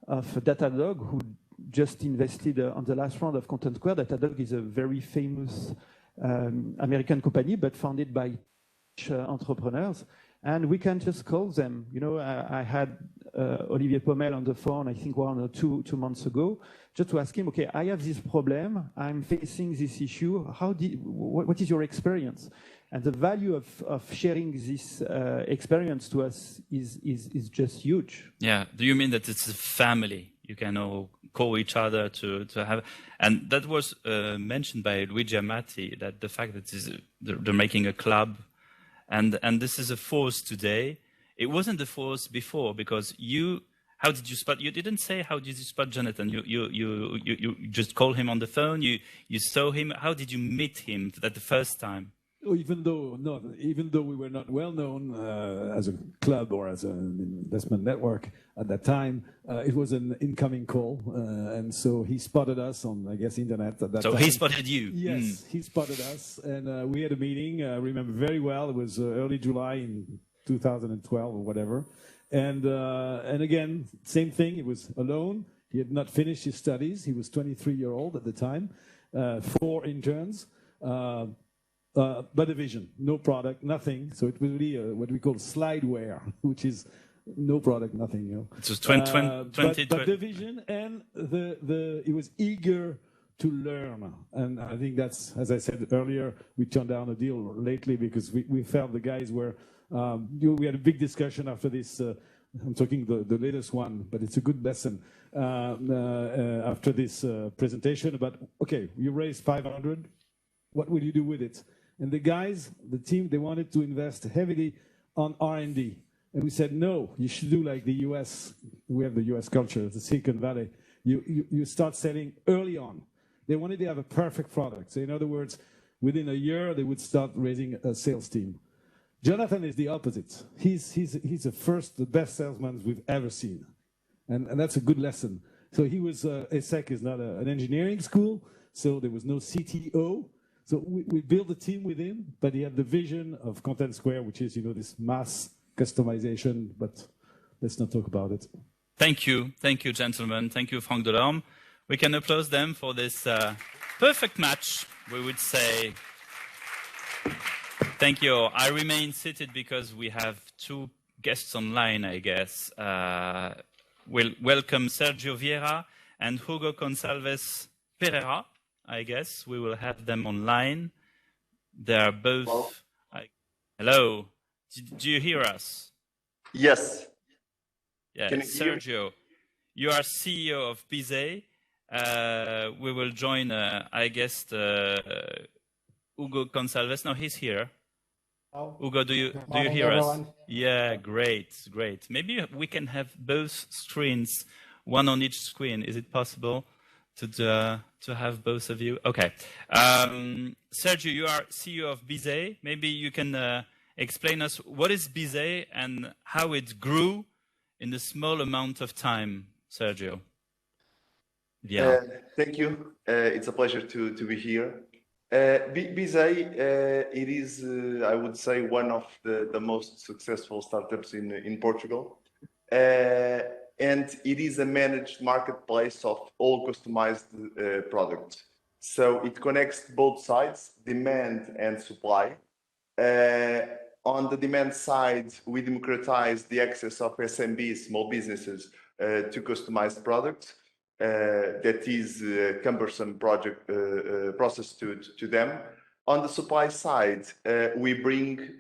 of Datadog, who just invested on the last round of Content Square. Datadog is a very famous American company, but founded by entrepreneurs. And we can just call them. I had Olivier Pommel on the phone, I think 1 or 2 months ago, just to ask him, okay, I have this problem, I'm facing this issue, what is your experience? And the value of sharing this experience to us is just huge. Yeah, do you mean that it's a family? You can all call each other to have, and that was mentioned by Luigi Amati, that the fact that they're making a club. And this is a force today. It wasn't the force before, because how did you spot? You didn't say how did you spot Jonathan. You just called him on the phone. You saw him. How did you meet him that the first time? Even though we were not well known as a club or as an investment network at that time, it was an incoming call, and so he spotted us on, I guess, internet at that time. So he spotted you. Yes, he spotted us, and we had a meeting. I remember very well. It was early July in 2012 or whatever, and again, same thing. He was alone. He had not finished his studies. He was 23-year-old at the time. 4 interns. But a vision, no product, nothing. So it was really what we call slideware, which is no product, nothing. It was 2020. But the vision, and he was eager to learn. And I think that's, as I said earlier, we turned down a deal lately because we felt the guys were. We had a big discussion after this. I'm talking the latest one, but it's a good lesson after this presentation about, okay, you raised 500. What will you do with it? And the guys, the team, they wanted to invest heavily on R&D. And we said, no, you should do like the US. We have the US culture, the Silicon Valley. You start selling early on. They wanted to have a perfect product. So in other words, within a year, they would start raising a sales team. Jonathan is the opposite. He's the best salesman we've ever seen. And that's a good lesson. So he was, ESSEC is not an engineering school, so there was no CTO. So we built a team with him, but he had the vision of Content Square, which is, this mass customization, but let's not talk about it. Thank you, gentlemen. Thank you, Frank Delorme. We can applaud them for this perfect match, we would say. Thank you. I remain seated because we have 2 guests online, I guess. We'll welcome Sergio Vieira and Hugo Gonçalves Pereira. I guess we will have them online. They are both. Hello. Do you hear us? Yes. Yeah, Sergio, you are CEO of Bizet. We will join, I guess, Hugo Gonçalves. No, he's here. Oh, Hugo, do you hear us? Yeah, great. Maybe we can have both screens, one on each screen. Is it possible to have both of you? Okay. Sergio, you are CEO of Bizet. Maybe you can explain us what is Bizet and how it grew in a small amount of time, Sergio. Yeah. Thank you. It's a pleasure to be here. Bizet, it is, I would say, one of the most successful startups in Portugal. And it is a managed marketplace of all customized products. So it connects both sides, demand and supply. On the demand side, we democratize the access of SMBs, small businesses, to customized products. That is a cumbersome process to them. On the supply side, we bring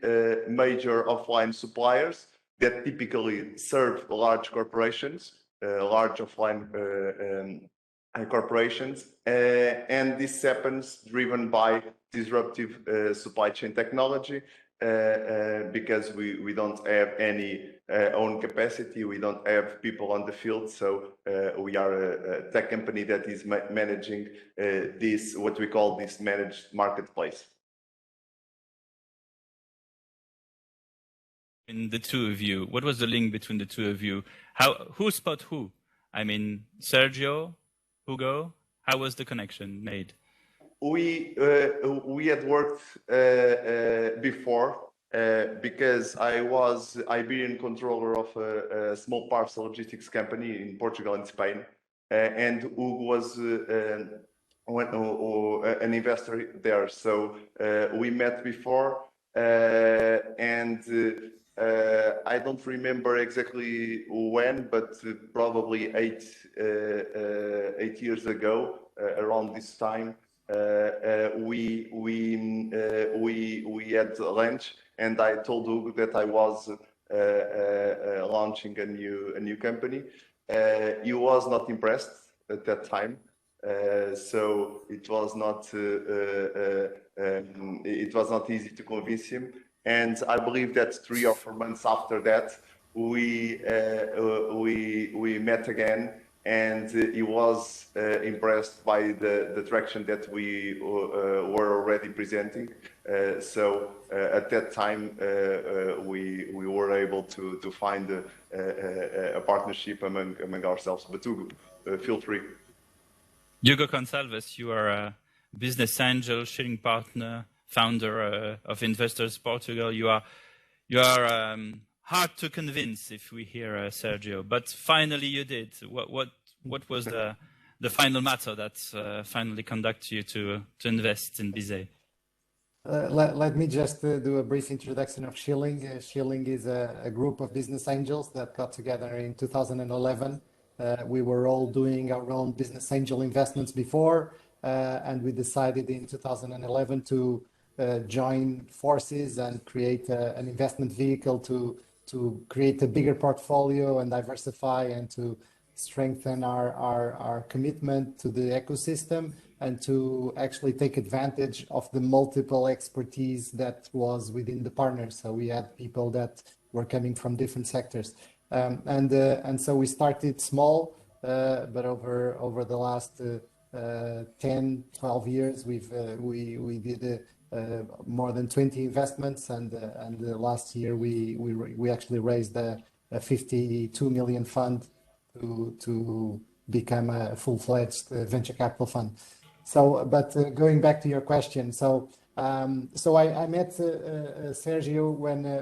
major offline suppliers that typically serve large corporations, large offline corporations, and this happens driven by disruptive supply chain technology, because we don't have any own capacity, we don't have people on the field, so we are a tech company that is managing this, what we call this managed marketplace. In the two of you, what was the link between the two of you? Who spot who? I mean, Sergio, Hugo, how was the connection made? We had worked before because I was Iberian controller of a small parcel logistics company in Portugal and Spain, and Hugo was an investor there. So we met before, and I don't remember exactly when, but probably eight years ago, around this time. We had lunch, and I told Hugo that I was launching a new company. He was not impressed at that time, so it was not easy to convince him. And I believe that 3 or 4 months after that, we met again. And he was impressed by the traction that we were already presenting. So at that time, we were able to find a partnership among ourselves. But Hugo, feel free. Hugo Gonçalves, you are a business angel, sharing partner, founder of Investors Portugal. You are hard to convince if we hear Sergio, but finally you did. What was the final matter that finally conducted you to invest in Bizet? Let me just do a brief introduction of Shilling. Shilling is a group of business angels that got together in 2011. We were all doing our own business angel investments before, and we decided in 2011 to join forces and create an investment vehicle to create a bigger portfolio and diversify and to strengthen our commitment to the ecosystem and to actually take advantage of the multiple expertise that was within the partners. So we had people that were coming from different sectors. And so we started small, but over the last 10, 12 years, we did more than 20 investments, and last year we actually raised a 52 million fund to become a full-fledged venture capital fund. So, but going back to your question, so I met Sergio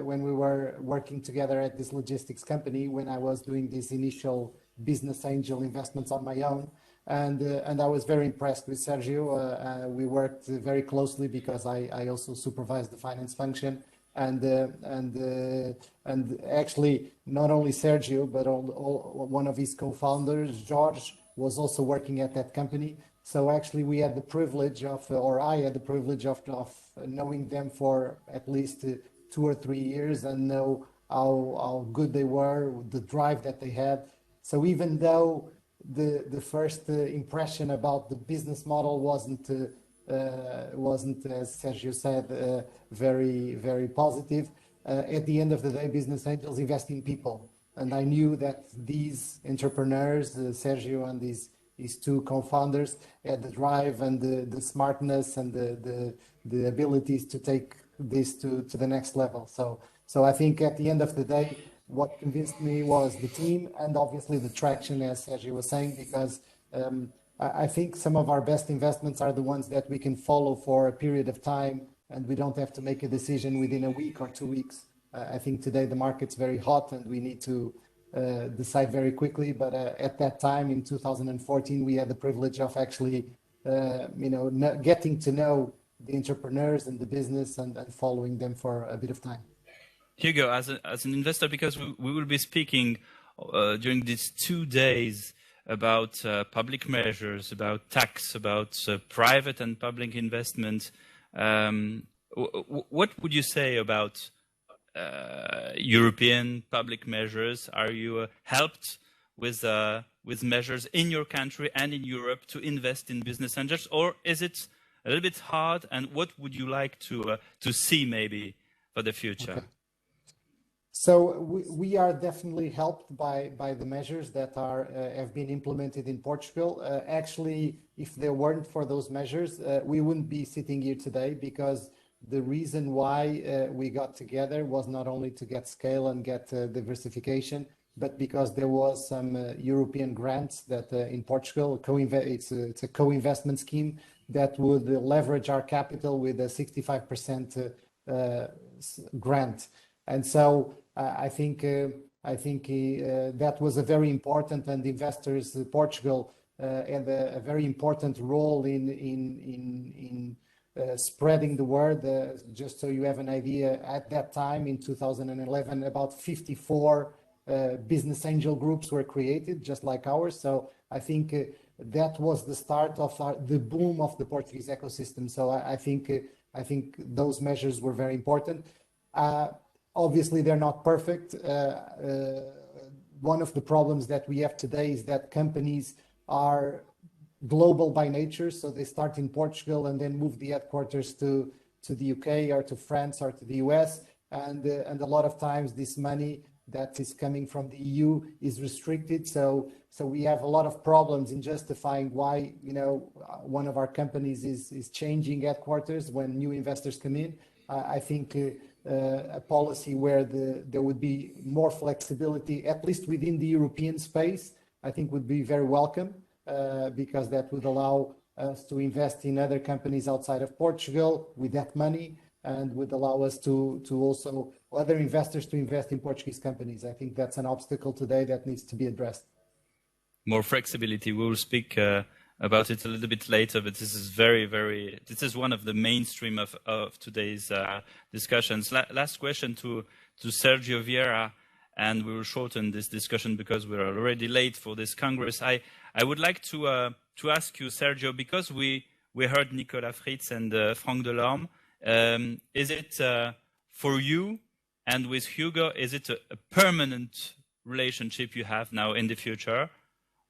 when we were working together at this logistics company, when I was doing these initial business angel investments on my own. And I was very impressed with Sergio. We worked very closely because I also supervised the finance function. And actually, not only Sergio, but one of his co-founders, George, was also working at that company. So actually, we had the privilege of, or I had the privilege of knowing them for at least 2 or 3 years and know how good they were, the drive that they had. So even though the first impression about the business model wasn't wasn't, as Sergio said, very, very positive. At the end of the day, business angels invest in people. And I knew that these entrepreneurs, Sergio and his two co-founders, had the drive and the smartness and the abilities to take this to the next level. So I think at the end of the day, what convinced me was the team and obviously the traction, as Sergio was saying, because I think some of our best investments are the ones that we can follow for a period of time and we don't have to make a decision within a week or 2 weeks. I think today the market's very hot and we need to decide very quickly. But at that time in 2014, we had the privilege of actually, getting to know the entrepreneurs and the business and following them for a bit of time. Hugo, as an investor, because we will be speaking during these 2 days about public measures, about tax, about private and public investment. What would you say about European public measures? Are you helped with measures in your country and in Europe to invest in business angels, or is it a little bit hard? And what would you like to see maybe for the future? Okay. So we are definitely helped by the measures that have been implemented in Portugal. Actually, if there weren't for those measures, we wouldn't be sitting here today, because the reason why we got together was not only to get scale and get diversification, but because there was some European grants that in Portugal, it's a co-investment scheme that would leverage our capital with a 65% grant. And so I think that was a very important, and investors, Portugal had a very important role in spreading the word. Just so you have an idea, at that time in 2011, about 54 business angel groups were created, just like ours. So I think that was the start of the boom of the Portuguese ecosystem. So I think those measures were very important. Obviously, they're not perfect. One of the problems that we have today is that companies are global by nature. So they start in Portugal and then move the headquarters to the UK or to France or to the US. And a lot of times this money that is coming from the EU is restricted. So we have a lot of problems in justifying why, one of our companies is changing headquarters when new investors come in. I think a policy where there would be more flexibility, at least within the European space, I think would be very welcome, because that would allow us to invest in other companies outside of Portugal with that money, and would allow us to also other investors to invest in Portuguese companies. I think that's an obstacle today that needs to be addressed. More flexibility. We will speak about it a little bit later, but this is this is one of the mainstream of today's discussions. Last question to Sergio Vieira, and we will shorten this discussion because we're already late for this Congress. I would like to ask you, Sergio, because we heard Nicolas Fritz and Franck Delorme. Is it for you and with Hugo, is it a permanent relationship you have now in the future,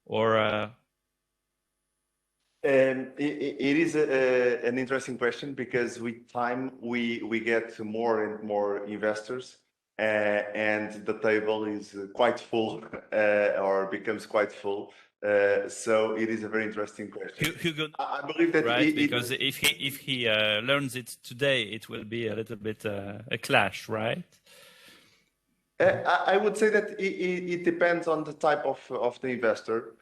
or? It is an interesting question, because with time we get more and more investors, and the table is quite full, or becomes quite full. So it is a very interesting question. Hugo, I believe that because if he learns it today, it will be a little bit a clash, right? I would say that it depends on the type of the investor.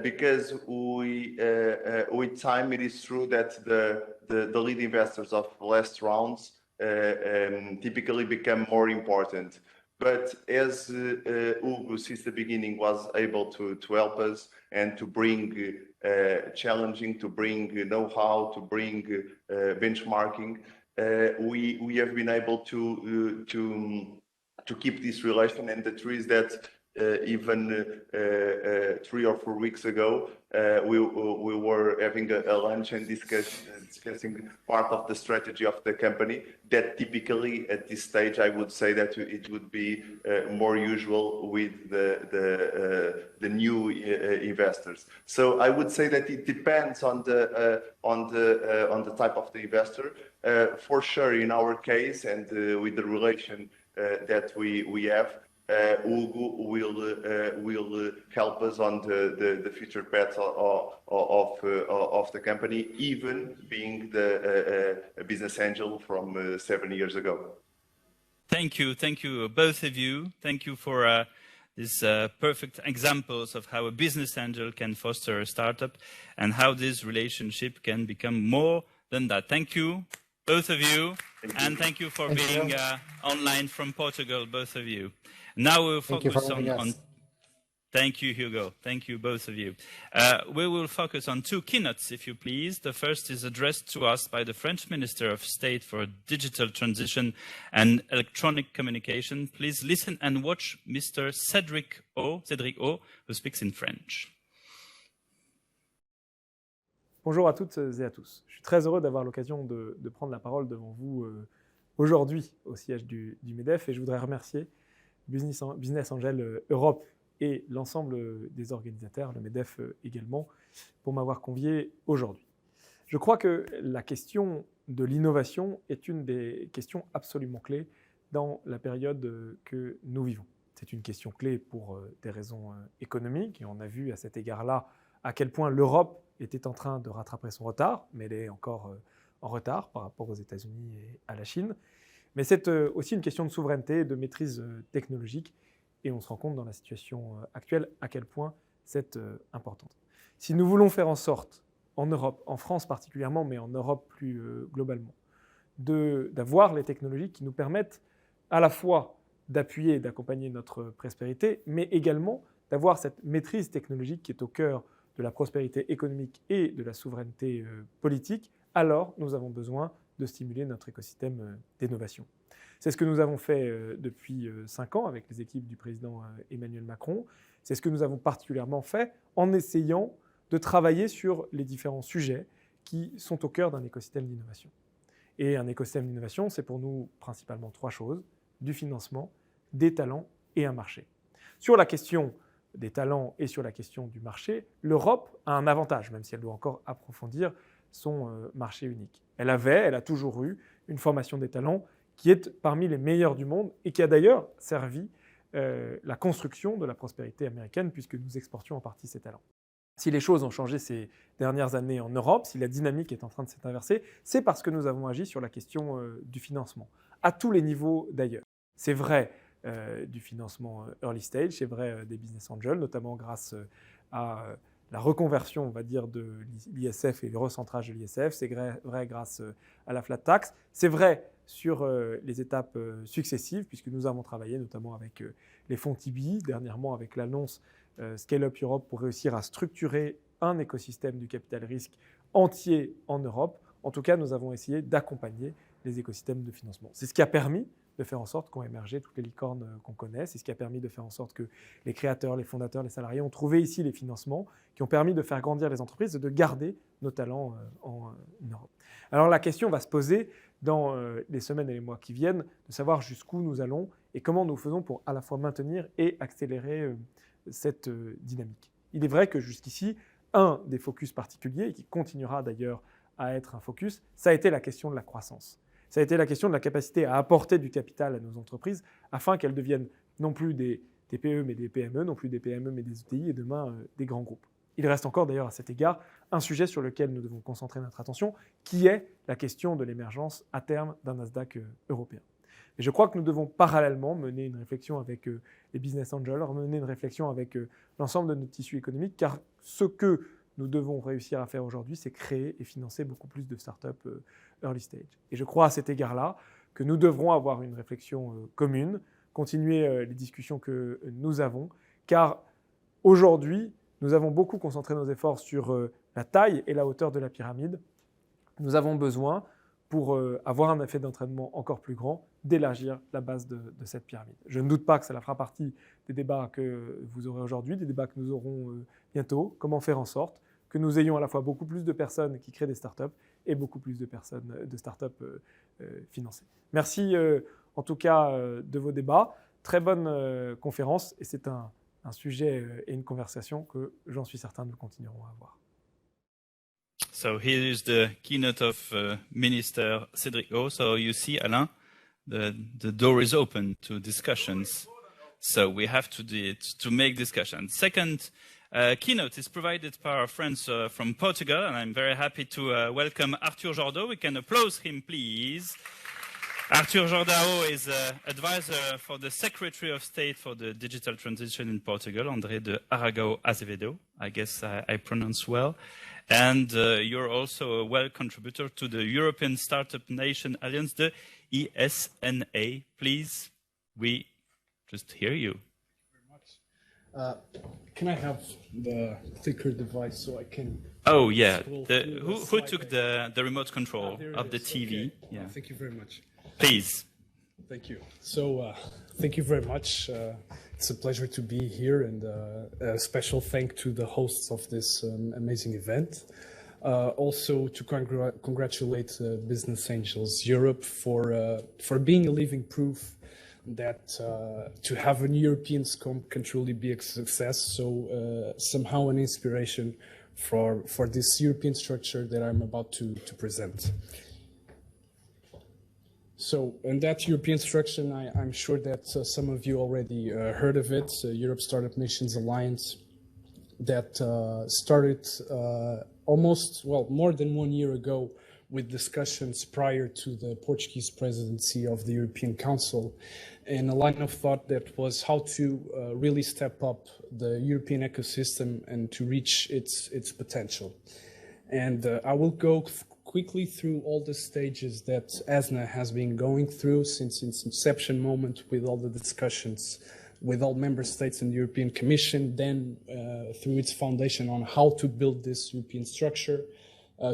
Because with time, it is true that the lead investors of last rounds typically become more important. But as Hugo, since the beginning, was able to help us and to bring challenging, to bring know-how, to bring benchmarking, we have been able to keep this relation. And the truth is that even 3 or 4 weeks ago, we were having a lunch and discussing part of the strategy of the company that typically at this stage, I would say that it would be more usual with the new investors. So I would say that it depends on the type of the investor. For sure, in our case, and with the relation that we have, Hugo will help us on the future path of the company, even being a business angel from 7 years ago. Thank you, both of you. Thank you for these perfect examples of how a business angel can foster a startup and how this relationship can become more than that. Thank you, both of you, and thank you for being online from Portugal, both of you. Now we'll focus on thank you, Hugo. Thank you, both of you. We will focus on 2 keynotes, if you please. The first is addressed to us by the French Minister of State for Digital Transition and Electronic Communication. Please listen and watch Mr. Cédric O, who speaks in French. Bonjour à toutes et à tous. Je suis très heureux d'avoir l'occasion de prendre la parole devant vous aujourd'hui au siège du MEDEF, et je voudrais remercier Business Angel Europe et l'ensemble des organisateurs, le MEDEF également, pour m'avoir convié aujourd'hui. Je crois que la question de l'innovation est une des questions absolument clés dans la période que nous vivons. C'est une question clé pour des raisons économiques, et on a vu à cet égard-là à quel point l'Europe était en train de rattraper son retard, mais elle est encore en retard par rapport aux États-Unis et à la Chine. Mais c'est aussi une question de souveraineté et de maîtrise technologique, et on se rend compte dans la situation actuelle à quel point c'est important. Si nous voulons faire en sorte, en Europe, en France particulièrement, mais en Europe plus globalement, d'avoir les technologies qui nous permettent à la fois d'appuyer et d'accompagner notre prospérité, mais également d'avoir cette maîtrise technologique qui est au cœur de la prospérité économique et de la souveraineté politique, alors nous avons besoin de stimuler notre écosystème d'innovation. C'est ce que nous avons fait depuis 5 ans avec les équipes du président Emmanuel Macron. C'est ce que nous avons particulièrement fait en essayant de travailler sur les différents sujets qui sont au cœur d'un écosystème d'innovation. Et un écosystème d'innovation, c'est pour nous principalement 3 choses: du financement, des talents et un marché. Sur la question des talents et sur la question du marché, l'Europe a un avantage, même si elle doit encore approfondir son marché unique. Elle a toujours eu une formation des talents qui est parmi les meilleures du monde et qui a d'ailleurs servi la construction de la prospérité américaine, puisque nous exportions en partie ces talents. Si les choses ont changé ces dernières années en Europe, si la dynamique est en train de s'inverser, c'est parce que nous avons agi sur la question du financement, à tous les niveaux d'ailleurs. C'est vrai du financement early stage, c'est vrai des business angels, notamment grâce à la reconversion, on va dire, de l'ISF et le recentrage de l'ISF, c'est vrai grâce à la flat tax, c'est vrai sur les étapes successives, puisque nous avons travaillé notamment avec les fonds TBI, dernièrement avec l'annonce Scale-up Europe pour réussir à structurer un écosystème du capital risque entier en Europe. En tout cas, nous avons essayé d'accompagner les écosystèmes de financement. C'est ce qui a permis de faire en sorte qu'ont émergé toutes les licornes qu'on connaît. C'est ce qui a permis de faire en sorte que les créateurs, les fondateurs, les salariés ont trouvé ici les financements qui ont permis de faire grandir les entreprises et de garder nos talents en Europe. Alors la question va se poser dans les semaines et les mois qui viennent de savoir jusqu'où nous allons et comment nous faisons pour à la fois maintenir et accélérer cette dynamique. Il est vrai que jusqu'ici, un des focus particuliers, et qui continuera d'ailleurs à être un focus, ça a été la question de la croissance. Ça a été la question de la capacité à apporter du capital à nos entreprises afin qu'elles deviennent non plus des TPE mais des PME, non plus des PME mais des ETI et demain des grands groupes. Il reste encore d'ailleurs à cet égard un sujet sur lequel nous devons concentrer notre attention, qui est la question de l'émergence à terme d'un Nasdaq européen. Et je crois que nous devons parallèlement mener une réflexion avec les business angels, mener une réflexion avec l'ensemble de notre tissu économique, car ce que nous devons réussir à faire aujourd'hui, c'est créer et financer beaucoup plus de startups early stage. Et je crois à cet égard-là que nous devrons avoir une réflexion commune, continuer les discussions que nous avons, car aujourd'hui, nous avons beaucoup concentré nos efforts sur la taille et la hauteur de la pyramide. Nous avons besoin, pour avoir un effet d'entraînement encore plus grand, d'élargir la base de cette pyramide. Je ne doute pas que cela fera partie des débats que vous aurez aujourd'hui, des débats que nous aurons bientôt. Comment faire en sorte que nous ayons à la fois beaucoup plus de personnes qui créent des startups et beaucoup plus de personnes de startups financées. Merci en tout cas de vos débats. Très bonne conférence et c'est un sujet et une conversation que j'en suis certain nous continuerons à avoir. So here is the keynote of Minister Cédric O. So you see, Alain, the door is open to discussions. So we have to make discussions. Second keynote is provided by our friends from Portugal, and I'm very happy to welcome Arthur Jordão. We can applause him, please. Arthur Jordão is advisor for the Secretary of State for the Digital Transition in Portugal, André de Aragão Azevedo. I guess I pronounce well. And you're also a well contributor to the European Startup Nation Alliance, the ESNA. Please, we just hear you. Can I have the clicker device so I can... Oh, yeah. Who took the remote control of the TV? Okay. Yeah. Thank you very much. Please. Thank you. So, thank you very much. It's a pleasure to be here, and a special thank to the hosts of this amazing event. Also to congratulate Business Angels Europe for being a living proof that to have a European scope can truly be a success. So somehow an inspiration for this European structure that I'm about to present. So, in that European structure, I'm sure that some of you already heard of it, Europe Startup Nations Alliance, that started more than 1 year ago with discussions prior to the Portuguese presidency of the European Council, and a line of thought that was how to really step up the European ecosystem and to reach its potential. And I will go quickly through all the stages that ESNA has been going through since its inception moment, with all the discussions with all member states and the European Commission, then through its foundation on how to build this European structure,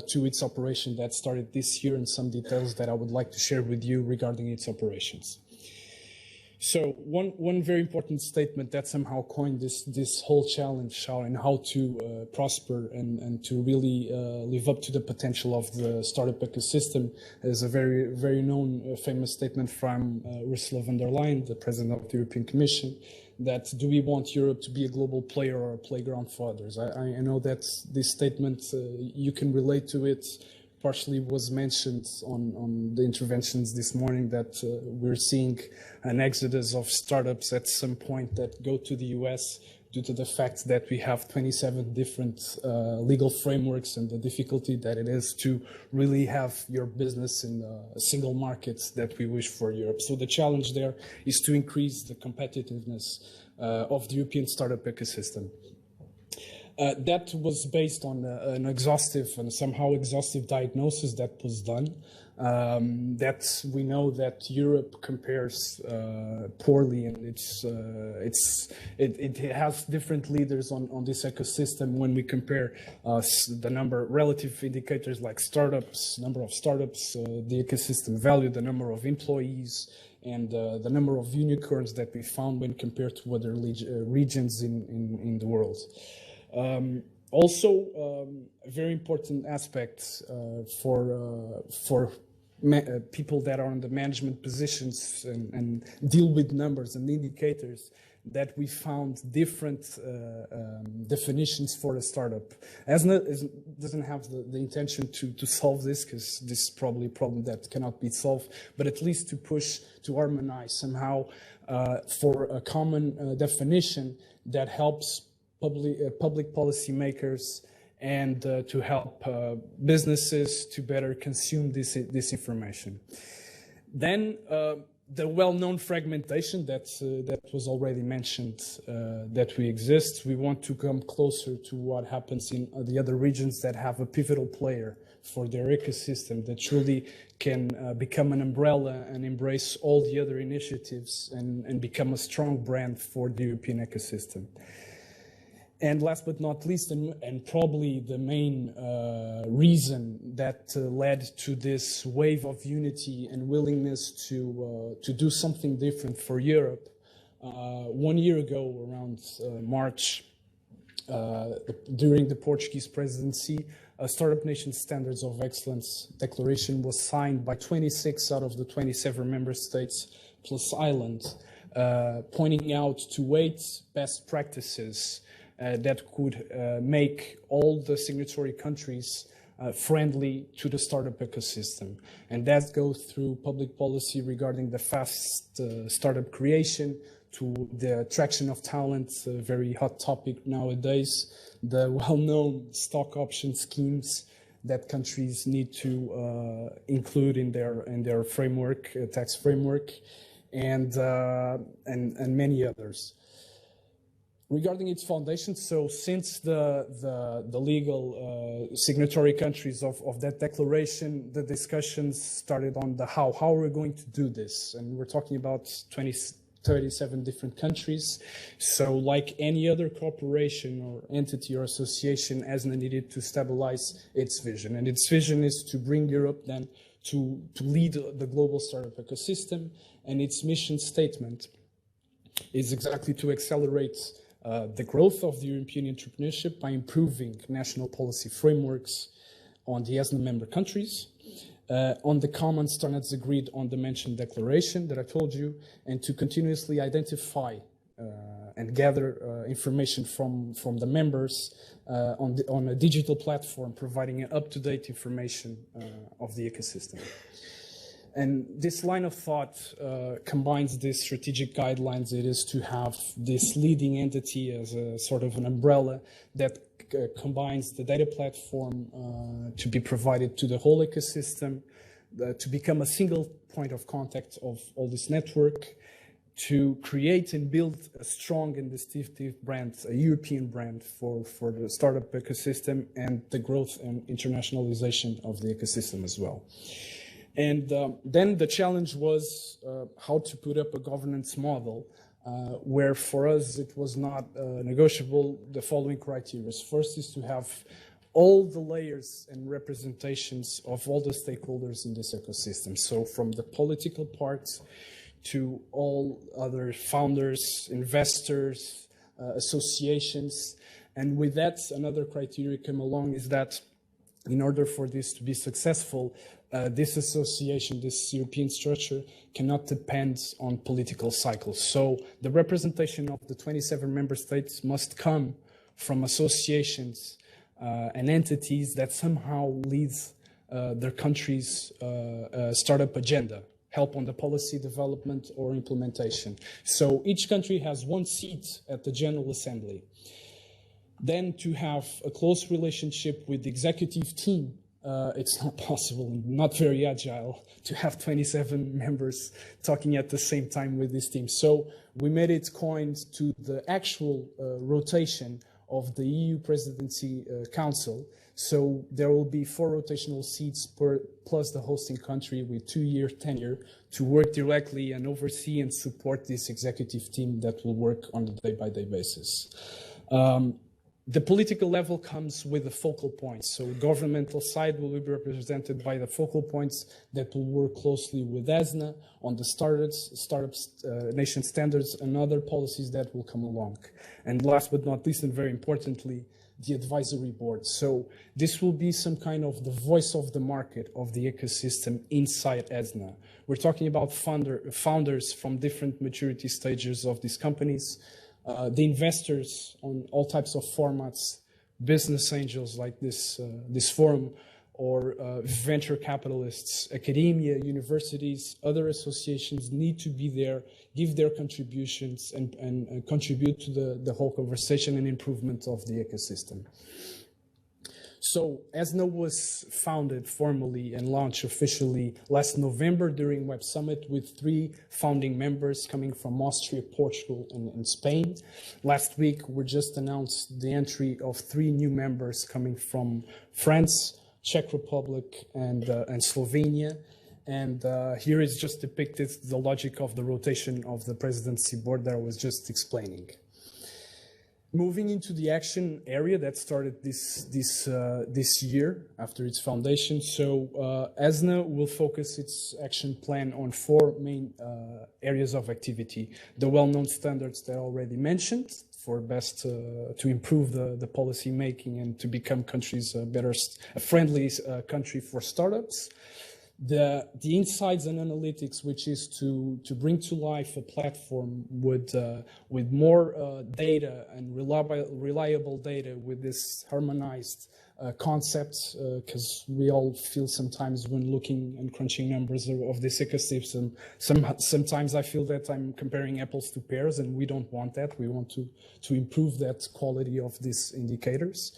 to its operation that started this year, and some details that I would like to share with you regarding its operations. So one very important statement that somehow coined this whole challenge and how to prosper and to really live up to the potential of the startup ecosystem is a very known famous statement from Ursula von der Leyen, the President of the European Commission, that do we want Europe to be a global player or a playground for others? I know that this statement, you can relate to it. Partially was mentioned on the interventions this morning that we're seeing an exodus of startups at some point that go to the US due to the fact that we have 27 different legal frameworks and the difficulty that it is to really have your business in a single market that we wish for Europe. So the challenge there is to increase the competitiveness of the European startup ecosystem. That was based on an exhaustive and somehow exhaustive diagnosis that was done. That we know that Europe compares poorly, and it has different leaders on this ecosystem when we compare the relative indicators like startups, number of startups, the ecosystem value, the number of employees, and the number of unicorns that we found when compared to other regions in the world. Also, a very important aspect for people that are in the management positions and deal with numbers and indicators, that we found different definitions for a startup. ESNA doesn't have the intention to solve this, because this is probably a problem that cannot be solved, but at least to push, to harmonize somehow for a common definition that helps public policy makers and to help businesses to better consume this information. Then the well-known fragmentation that was already mentioned, that we exist. We want to come closer to what happens in the other regions that have a pivotal player for their ecosystem that truly can become an umbrella and embrace all the other initiatives and become a strong brand for the European ecosystem. And last but not least, and probably the main reason that led to this wave of unity and willingness to do something different for Europe, 1 year ago, around March, during the Portuguese presidency, a Startup Nation Standards of Excellence declaration was signed by 26 out of the 27 member states plus Ireland, pointing out to 8 best practices that could make all the signatory countries friendly to the startup ecosystem. And that goes through public policy regarding the fast startup creation, to the attraction of talent, a very hot topic nowadays, the well-known stock option schemes that countries need to include in their framework, tax framework, and many others. Regarding its foundation, so since the legal signatory countries of that declaration, the discussions started on the how are we going to do this? And we're talking about 37 different countries. So like any other corporation or entity or association, ESNA needed to stabilize its vision. And its vision is to bring Europe then to lead the global startup ecosystem. And its mission statement is exactly to accelerate the growth of the European entrepreneurship by improving national policy frameworks on the ESNA member countries, on the common standards agreed on the mentioned declaration that I told you, and to continuously identify and gather information from the members on a digital platform, providing up-to-date information of the ecosystem. And this line of thought combines these strategic guidelines. It is to have this leading entity as a sort of an umbrella that combines the data platform to be provided to the whole ecosystem, to become a single point of contact of all this network, to create and build a strong and distinctive brand, a European brand for the startup ecosystem and the growth and internationalization of the ecosystem as well. And then the challenge was how to put up a governance model where for us it was not negotiable the following criteria. First is to have all the layers and representations of all the stakeholders in this ecosystem. So from the political part to all other founders, investors, associations. And with that, another criteria came along is that in order for this to be successful, this association, this European structure cannot depend on political cycles. So the representation of the 27 member states must come from associations and entities that somehow lead their country's startup agenda, help on the policy development or implementation. So each country has 1 seat at the General Assembly. Then to have a close relationship with the executive team, it's not possible, not very agile to have 27 members talking at the same time with this team. So we made it coined to the actual rotation of the EU Presidency Council. So there will be 4 rotational seats plus the hosting country with 2-year tenure to work directly and oversee and support this executive team that will work on a day-by-day basis. The political level comes with the focal points. So governmental side will be represented by the focal points that will work closely with ESNA on the startups nation standards and other policies that will come along. And last but not least, and very importantly, the advisory board. So this will be some kind of the voice of the market of the ecosystem inside ESNA. We're talking about founders from different maturity stages of these companies, the investors on all types of formats, business angels like this forum, or venture capitalists, academia, universities, other associations need to be there, give their contributions, and contribute to the whole conversation and improvement of the ecosystem. So ESNA was founded formally and launched officially last November during Web Summit with 3 founding members coming from Austria, Portugal, and Spain. Last week, we just announced the entry of 3 new members coming from France, Czech Republic, and Slovenia. And here is just depicted the logic of the rotation of the presidency board that I was just explaining. moving into the action area that started this year after its foundation. So ESNA will focus its action plan on 4 main areas of activity. The well-known standards that I already mentioned, for best to improve the policy making and to become countries a friendly country for startups. The insights and analytics, which is to bring to life a platform with more data and reliable data with this harmonized concepts, because we all feel sometimes when looking and crunching numbers of this ecosystem, sometimes I feel that I'm comparing apples to pears, and we don't want that. We want to improve that quality of these indicators.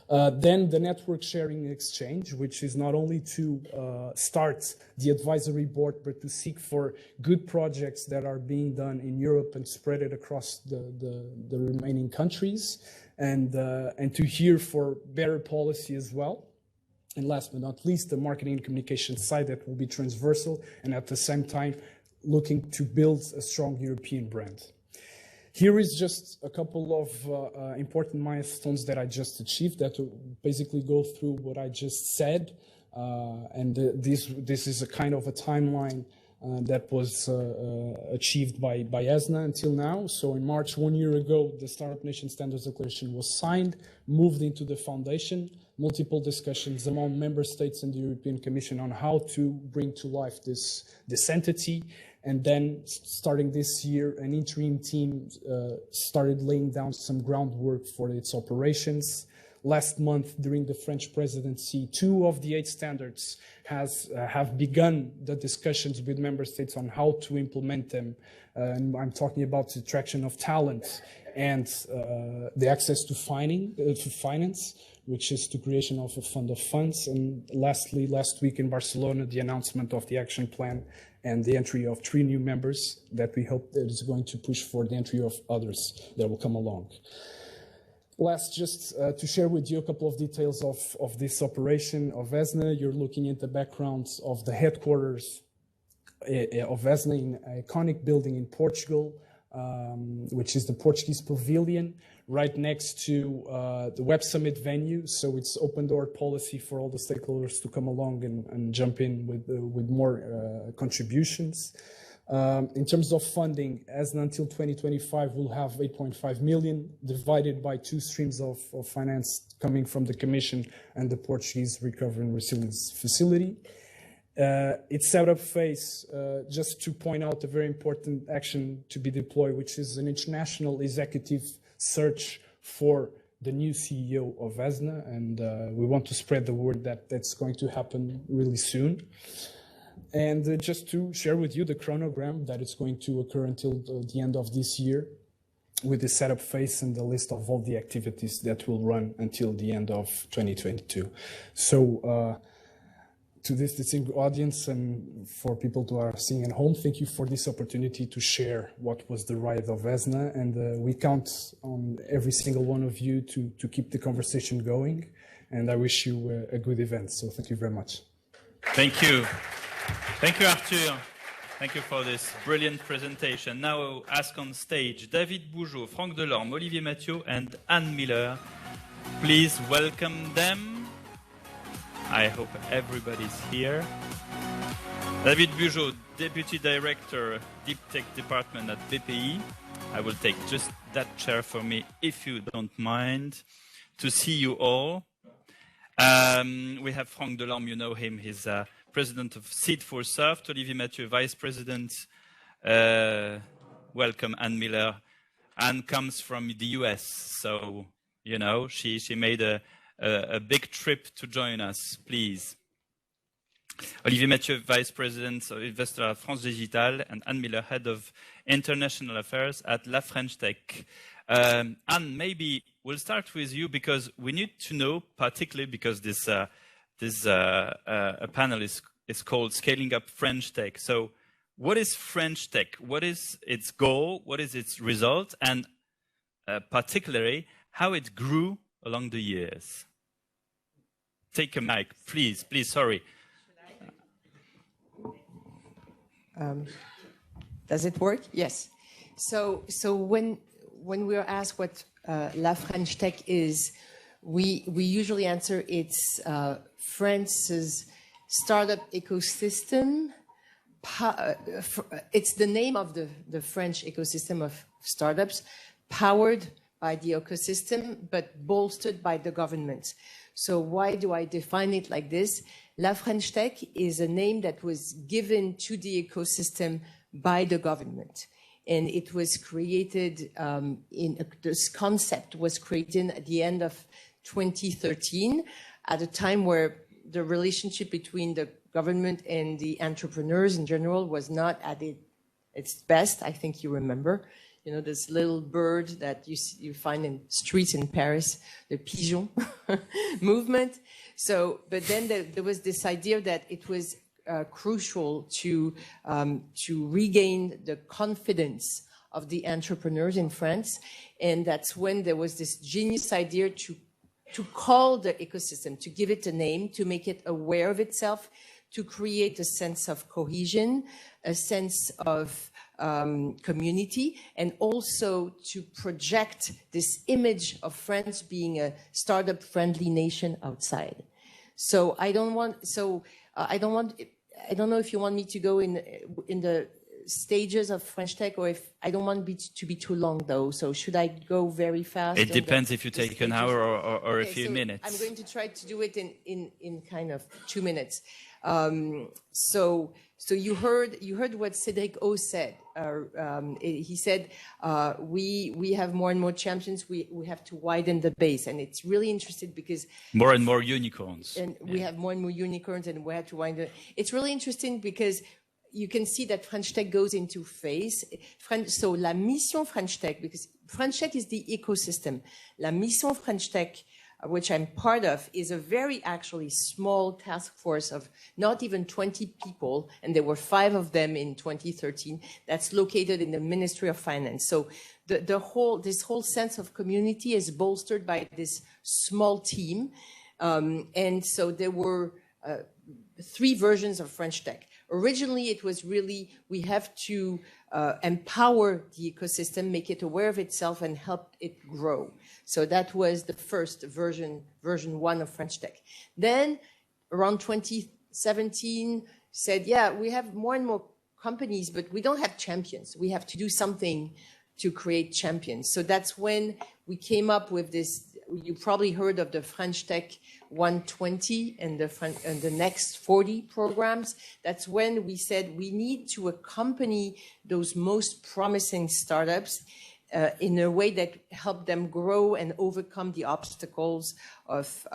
Then the network sharing exchange, which is not only to start the advisory board, but to seek for good projects that are being done in Europe and spread it across the remaining countries. And to hear for better policy as well. And last but not least, the marketing and communication side that will be transversal and at the same time looking to build a strong European brand. Here is just a couple of important milestones that I just achieved that will basically go through what I just said. This is a kind of a timeline that was achieved by ESNA until now. So in March, 1 year ago, the Startup Nation Standards Declaration was signed, moved into the foundation, multiple discussions among member states and the European Commission on how to bring to life this entity. And then starting this year, an interim team started laying down some groundwork for its operations. Last month, during the French presidency, 2 of the 8 standards have begun the discussions with member states on how to implement them. And I'm talking about the attraction of talent and the access to finance, which is the creation of a fund of funds. And lastly, last week in Barcelona, the announcement of the action plan and the entry of 3 new members that we hope that is going to push for the entry of others that will come along. Last, just to share with you a couple of details of this operation of ESNA. You're looking at the backgrounds of the headquarters of ESNA in an iconic building in Portugal, which is the Portuguese Pavilion, right next to the Web Summit venue. So it's open door policy for all the stakeholders to come along and jump in with more contributions. In terms of funding, ESNA until 2025 will have 8.5 million divided by 2 streams of finance coming from the Commission and the Portuguese Recovery and Resilience Facility. Its setup phase, just to point out a very important action to be deployed, which is an international executive search for the new CEO of ESNA, and we want to spread the word that that's going to happen really soon. And just to share with you the chronogram that is going to occur until the end of this year with the setup phase and the list of all the activities that will run until the end of 2022. So to this distinct audience and for people who are seeing at home, thank you for this opportunity to share what was the ride of ESNA. And we count on every single one of you to keep the conversation going. And I wish you a good event. So thank you very much. Thank you. Thank you, Arthur. Thank you for this brilliant presentation. Now I'll ask on stage David Bougeot, Franck Delorme, Olivier Mathieu, and Anne Miller. Please welcome them. I hope everybody's here. David Bougeot, Deputy Director, Deep Tech Department at BPI. I will take just that chair for me, if you don't mind, to see you all. We have Franck Delorme, you know him, he's President of Seed for Soft. Olivier Mathieu, Vice President. Welcome, Anne Miller. Anne comes from the US, so, you know, she made a big trip to join us, please. Olivier Mathieu, Vice President of Investor at France Digital, and Anne Miller, Head of International Affairs at La French Tech. Anne, maybe we'll start with you because we need to know, particularly because this panel is called Scaling Up French Tech. So what is French Tech? What is its goal? What is its result? And particularly, how it grew along the years? Take a mic, please, sorry. Does it work? Yes. So when we were asked what La French Tech is, we usually answer it's France's startup ecosystem. It's the name of the French ecosystem of startups, powered by the ecosystem, but bolstered by the government. So why do I define it like this? La French Tech is a name that was given to the ecosystem by the government. And it was created, this concept was created at the end of 2013, at a time where the relationship between the government and the entrepreneurs in general was not at its best. I think you remember, you know, this little bird that you find in streets in Paris, the pigeon movement. So, but then there was this idea that it was crucial to regain the confidence of the entrepreneurs in France. And that's when there was this genius idea to call the ecosystem, to give it a name, to make it aware of itself, to create a sense of cohesion, a sense of community, and also to project this image of France being a startup-friendly nation outside. So I don't know if you want me to go in the stages of French Tech, or if I don't want to be too long though. So should I go very fast? It depends if you take an hour or a few minutes. I'm going to try to do it in kind of 2 minutes. So you heard what Cédric O said. He said we have more and more champions. We have to widen the base, and it's really interesting because more and more unicorns. And we have more and more unicorns, and we have to widen. It's really interesting because you can see that French Tech goes into phase. So la mission French Tech, because French Tech is the ecosystem. La mission French Tech, which I'm part of, is a very actually small task force of not even 20 people, and there were 5 of them in 2013, that's located in the Ministry of Finance. So this whole sense of community is bolstered by this small team. And so there were 3 versions of French Tech. Originally, it was really, we have to empower the ecosystem, make it aware of itself, and help it grow. So that was the first version 1 of French Tech. Then, around 2017, said, yeah, we have more and more companies, but we don't have champions. We have to do something to create champions. So that's when we came up with this. You probably heard of the French Tech 120 and the next 40 programs. That's when we said we need to accompany those most promising startups in a way that help them grow and overcome the obstacles of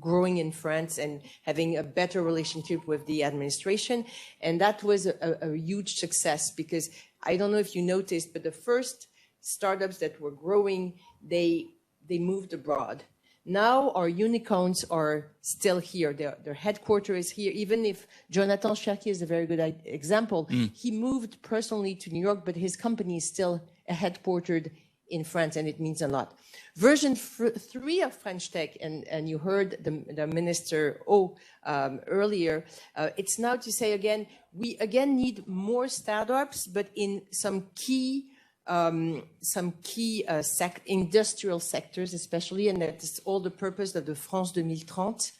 growing in France and having a better relationship with the administration. And that was a huge success, because I don't know if you noticed, but the first startups that were growing, they moved abroad. Now our unicorns are still here. Their headquarters is here. Even if Jonathan Cherki is a very good example, he moved personally to New York, but his company is still headquartered in France, and it means a lot. Version 3 of French Tech, and you heard the Minister O earlier, it's now to say again, we again need more startups, but in some key industrial sectors especially, and that's all the purpose of the France 2030,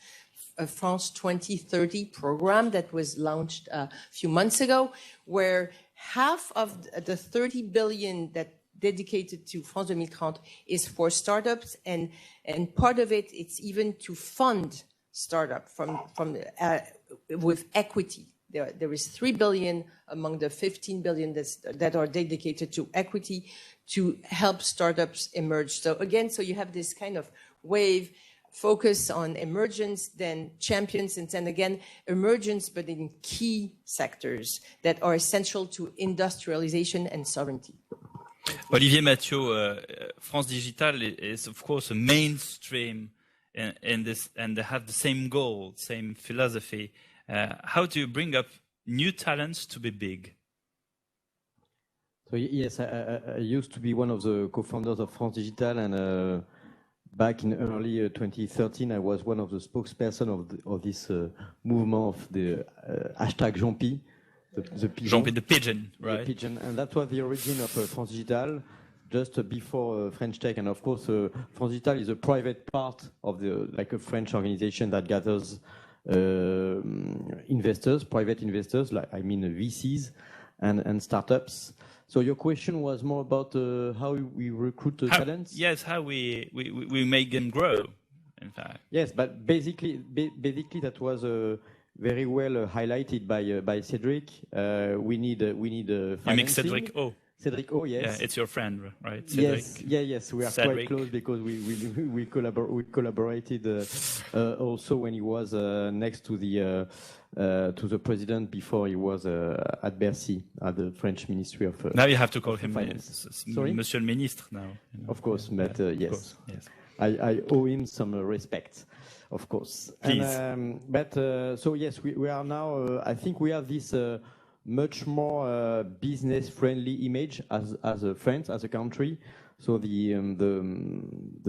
France 2030 program that was launched a few months ago, where half of the 30 billion that dedicated to France 2030 is for startups, and part of it, it's even to fund startup with equity. There is 3 billion among the 15 billion that are dedicated to equity to help startups emerge. So again, so you have this kind of wave, focus on emergence, then champions, and then again, emergence, but in key sectors that are essential to industrialization and sovereignty. Olivier Mathieu, France Digital is of course a mainstream in this, and they have the same goal, same philosophy. How do you bring up new talents to be big? So yes, I used to be one of the co-founders of France Digital, and back in early 2013, I was one of the spokespersons of this movement of the hashtag Jean-Pi, the pigeon. Jean-Pi, the pigeon, right? The pigeon, and that was the origin of France Digital. just before French Tech, and of course, France Digital is a private part of a French organization that gathers investors, private investors, VCs and startups. So your question was more about how we recruit talents? Yes, how we make them grow, in fact. Yes, but basically that was very well highlighted by Cédric. We need financing. You make Cédric O. Cédric O, yes. Yeah, it's your friend, right? Cédric. Yes. We are Cédric. quite close because we collaborated also when he was next to the president before he was at Bercy, at the French Ministry of now you have to call him Sorry? Monsieur le Ministre now. Of course, but yes. Of course, yes. I owe him some respect, of course. Please. So yes, we are now. I think we have this much more business-friendly image as a France, as a country. So the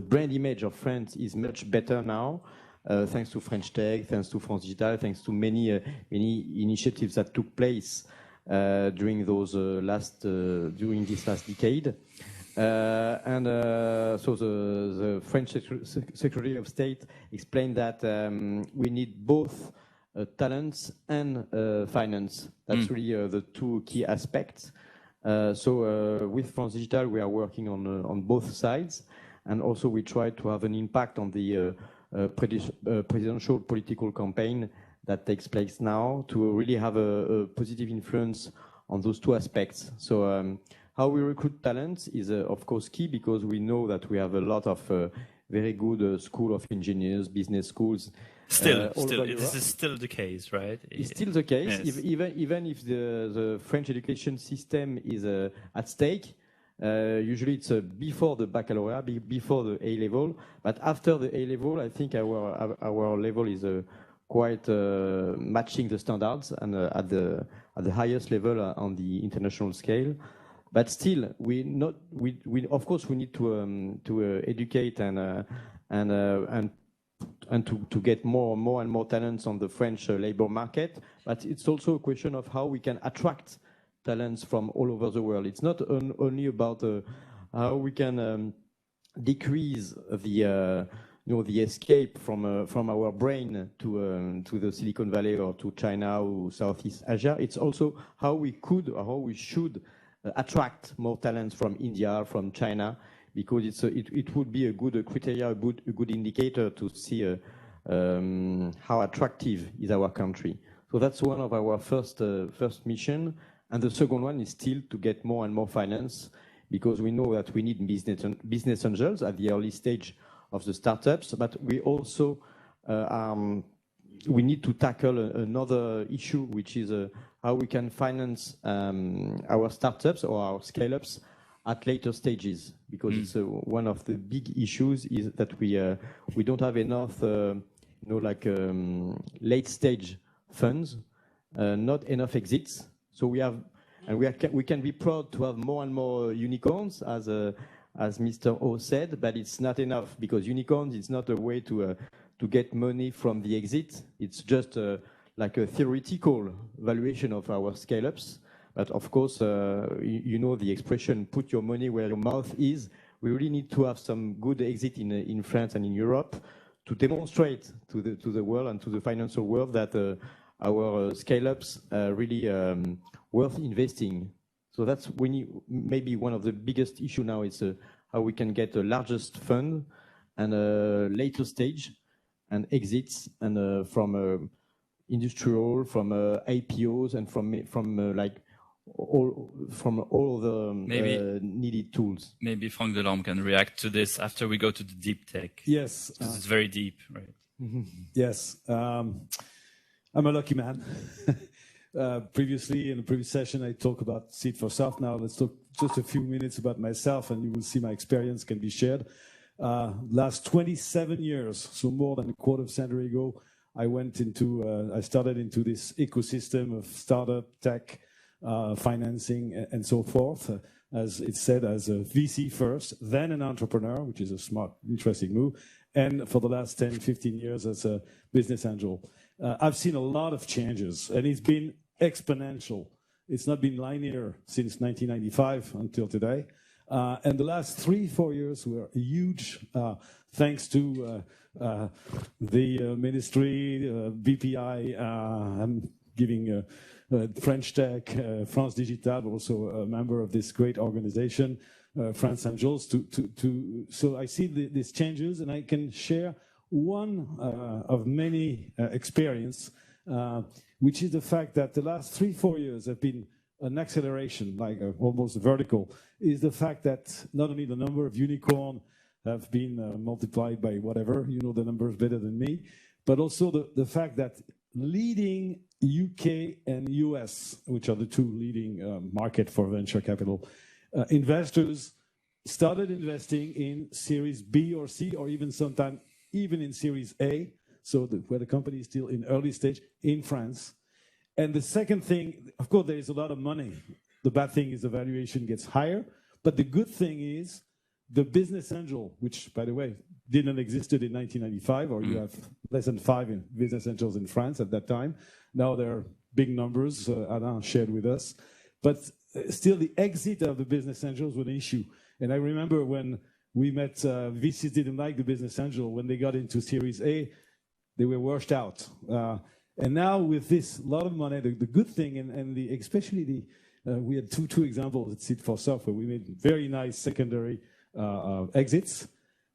brand image of France is much better now, thanks to French Tech, thanks to France Digital, thanks to many initiatives that took place during this last decade. So the French Secretary of State explained that we need both talents and finance. That's really the two key aspects. So with France Digital, we are working on both sides, and also we try to have an impact on the presidential political campaign that takes place now to really have a positive influence on those two aspects. So how we recruit talents is, of course, key, because we know that we have a lot of very good school of engineers, business schools. Still, this is still the case, right? It's still the case, yes. even if the French education system is at stake. Usually it's before the baccalaureate, before the A level, but after the A level, I think our level is quite matching the standards and at the highest level on the international scale. But still, we of course we need to educate and to get more and more talents on the French labor market. But it's also a question of how we can attract talents from all over the world. It's not only about how we can decrease the the escape from our brain to the Silicon Valley or to China or Southeast Asia. It's also how we could or how we should attract more talents from India, from China, because it would be a good criteria, a good indicator to see how attractive is our country. So that's one of our first mission, and the second one is still to get more and more finance, because we know that we need business angels at the early stage of the startups, but we also we need to tackle another issue, which is how we can finance our startups or our scale-ups at later stages, because it's one of the big issues is that we don't have enough late stage funds, not enough exits. So we can be proud to have more and more unicorns, as Mr. O said, but it's not enough, because unicorns is not a way to get money from the exit. It's just like a theoretical valuation of our scale-ups. But of course, you know the expression, put your money where your mouth is. We really need to have some good exit in France and in Europe to demonstrate to the world and to the financial world that our scale-ups are really worth investing. So that's maybe one of the biggest issue now is how we can get the largest fund and a later stage and exits and from industrial, from IPOs, and from all the needed tools. Maybe Franck Delorme can react to this after we go to the deep tech. Yes. Because it's very deep, right? Yes. I'm a lucky man. Previously, in the previous session, I talked about Seed for South. Now let's talk just a few minutes about myself, and you will see my experience can be shared. Last 27 years, so more than a quarter of a century ago, I started into this ecosystem of startup tech, financing, and so forth. As it said, as a VC first, then an entrepreneur, which is a smart, interesting move, and for the last 10, 15 years as a business angel. I've seen a lot of changes, and it's been exponential. It's not been linear since 1995 until today. And the last 3-4 years were huge, thanks to the ministry, BPI, I'm giving French Tech, France Digital, also a member of this great organization, France Angels. So I see these changes, and I can share one of many experience, which is the fact that the last 3-4 years have been an acceleration, like almost vertical, is the fact that not only the number of unicorn have been multiplied by whatever, you know the numbers better than me, but also the fact that leading UK and US, which are the two leading market for venture capital, investors started investing in Series B or C, or even sometimes even in Series A, so where the company is still in early stage in France. And the second thing, of course, there is a lot of money. The bad thing is the valuation gets higher, but the good thing is the business angel, which, by the way, didn't exist in 1995, or you have less than 5 business angels in France at that time. Now there are big numbers, Alain shared with us. But still, the exit of the business angels was an issue. And I remember when we met, VCs didn't like the business angel. When they got into Series A, they were washed out. And now with this lot of money, the good thing, and especially we had two examples at Seed for Software. We made very nice secondary exits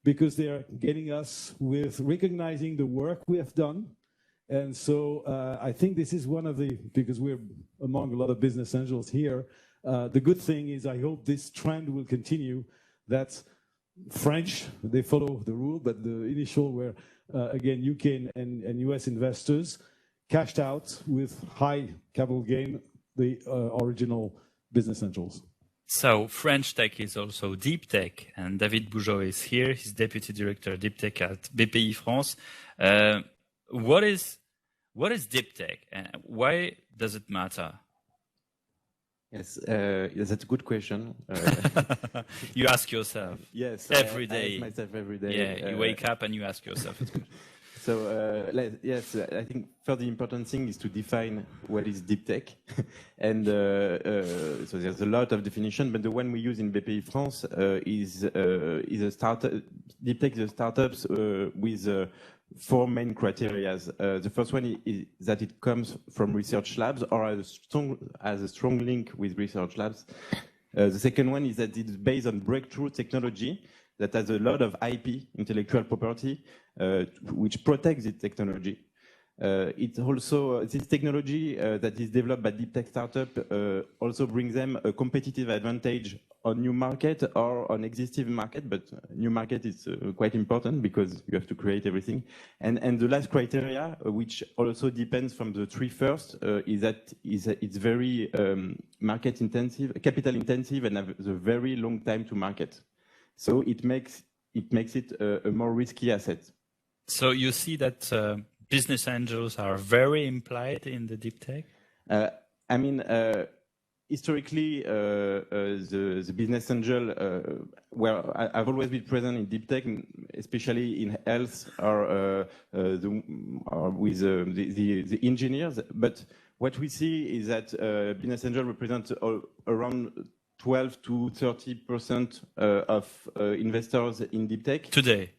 because they are getting us with recognizing the work we have done. And so I think this is one of because we're among a lot of business angels here, the good thing is I hope this trend will continue, that French, they follow the rule, but the initial were, again, UK and US investors cashed out with high capital gain, the original business angels. So French Tech is also Deep Tech, and David Bougeot is here. He's Deputy Director Deep Tech at BPI France. What is Deep Tech, and why does it matter? Yes, that's a good question. You ask yourself. Yes, every day. I ask myself every day. Yeah, you wake up and you ask yourself. So yes, I think first the important thing is to define what is deep tech, and so there's a lot of definition, but the one we use in BPI France is a startup. Deep tech is startups with 4 main criteria. The first one is that it comes from research labs or has a strong link with research labs. The second one is that it's based on breakthrough technology that has a lot of IP, intellectual property, which protects the technology. It's also, this technology that is developed by deep tech startup also brings them a competitive advantage on new market or on existing market, but new market is quite important because you have to create everything. And the last criteria, which also depends from the 3 first, is that it's very market intensive, capital intensive, and have a very long time to market. So it makes it a more risky asset. So you see that business angels are very implied in the deep tech? I mean, historically, the business angel, I've always been present in deep tech, especially in health or with the engineers. But what we see is that business angel represents around 12 to 30% of investors in deep tech today.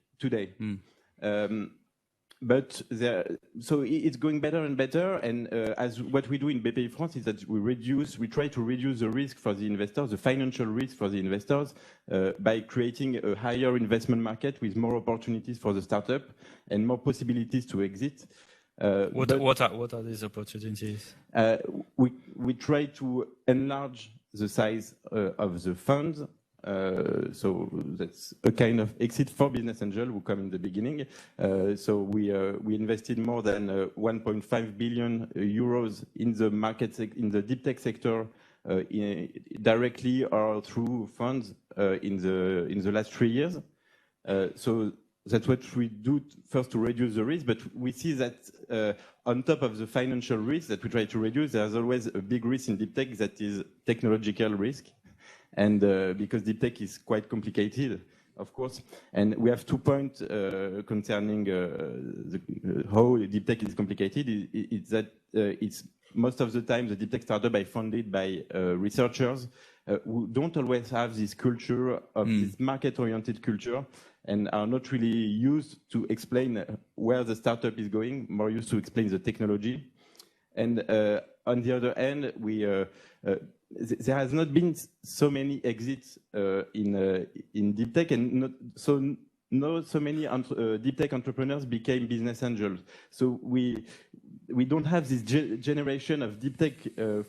But so it's going better and better. And as what we do in BPI France is that we try to reduce the risk for the investors, the financial risk for the investors, by creating a higher investment market with more opportunities for the startup and more possibilities to exit. What are these opportunities? We try to enlarge the size of the funds. So that's a kind of exit for business angel who come in the beginning. So we invested more than 1.5 billion euros in the market in the deep tech sector, directly or through funds in the last 3 years. So that's what we do first to reduce the risk, but we see that on top of the financial risk that we try to reduce, there's always a big risk in deep tech that is technological risk. And because deep tech is quite complicated, of course, and we have 2 points concerning how deep tech is complicated. It's that it's most of the time the deep tech startup are funded by researchers who don't always have this culture of this market-oriented culture, and are not really used to explain where the startup is going, more used to explain the technology. And on the other hand, there has not been so many exits in deep tech, and so many deep tech entrepreneurs became business angels. So we don't have this generation of deep tech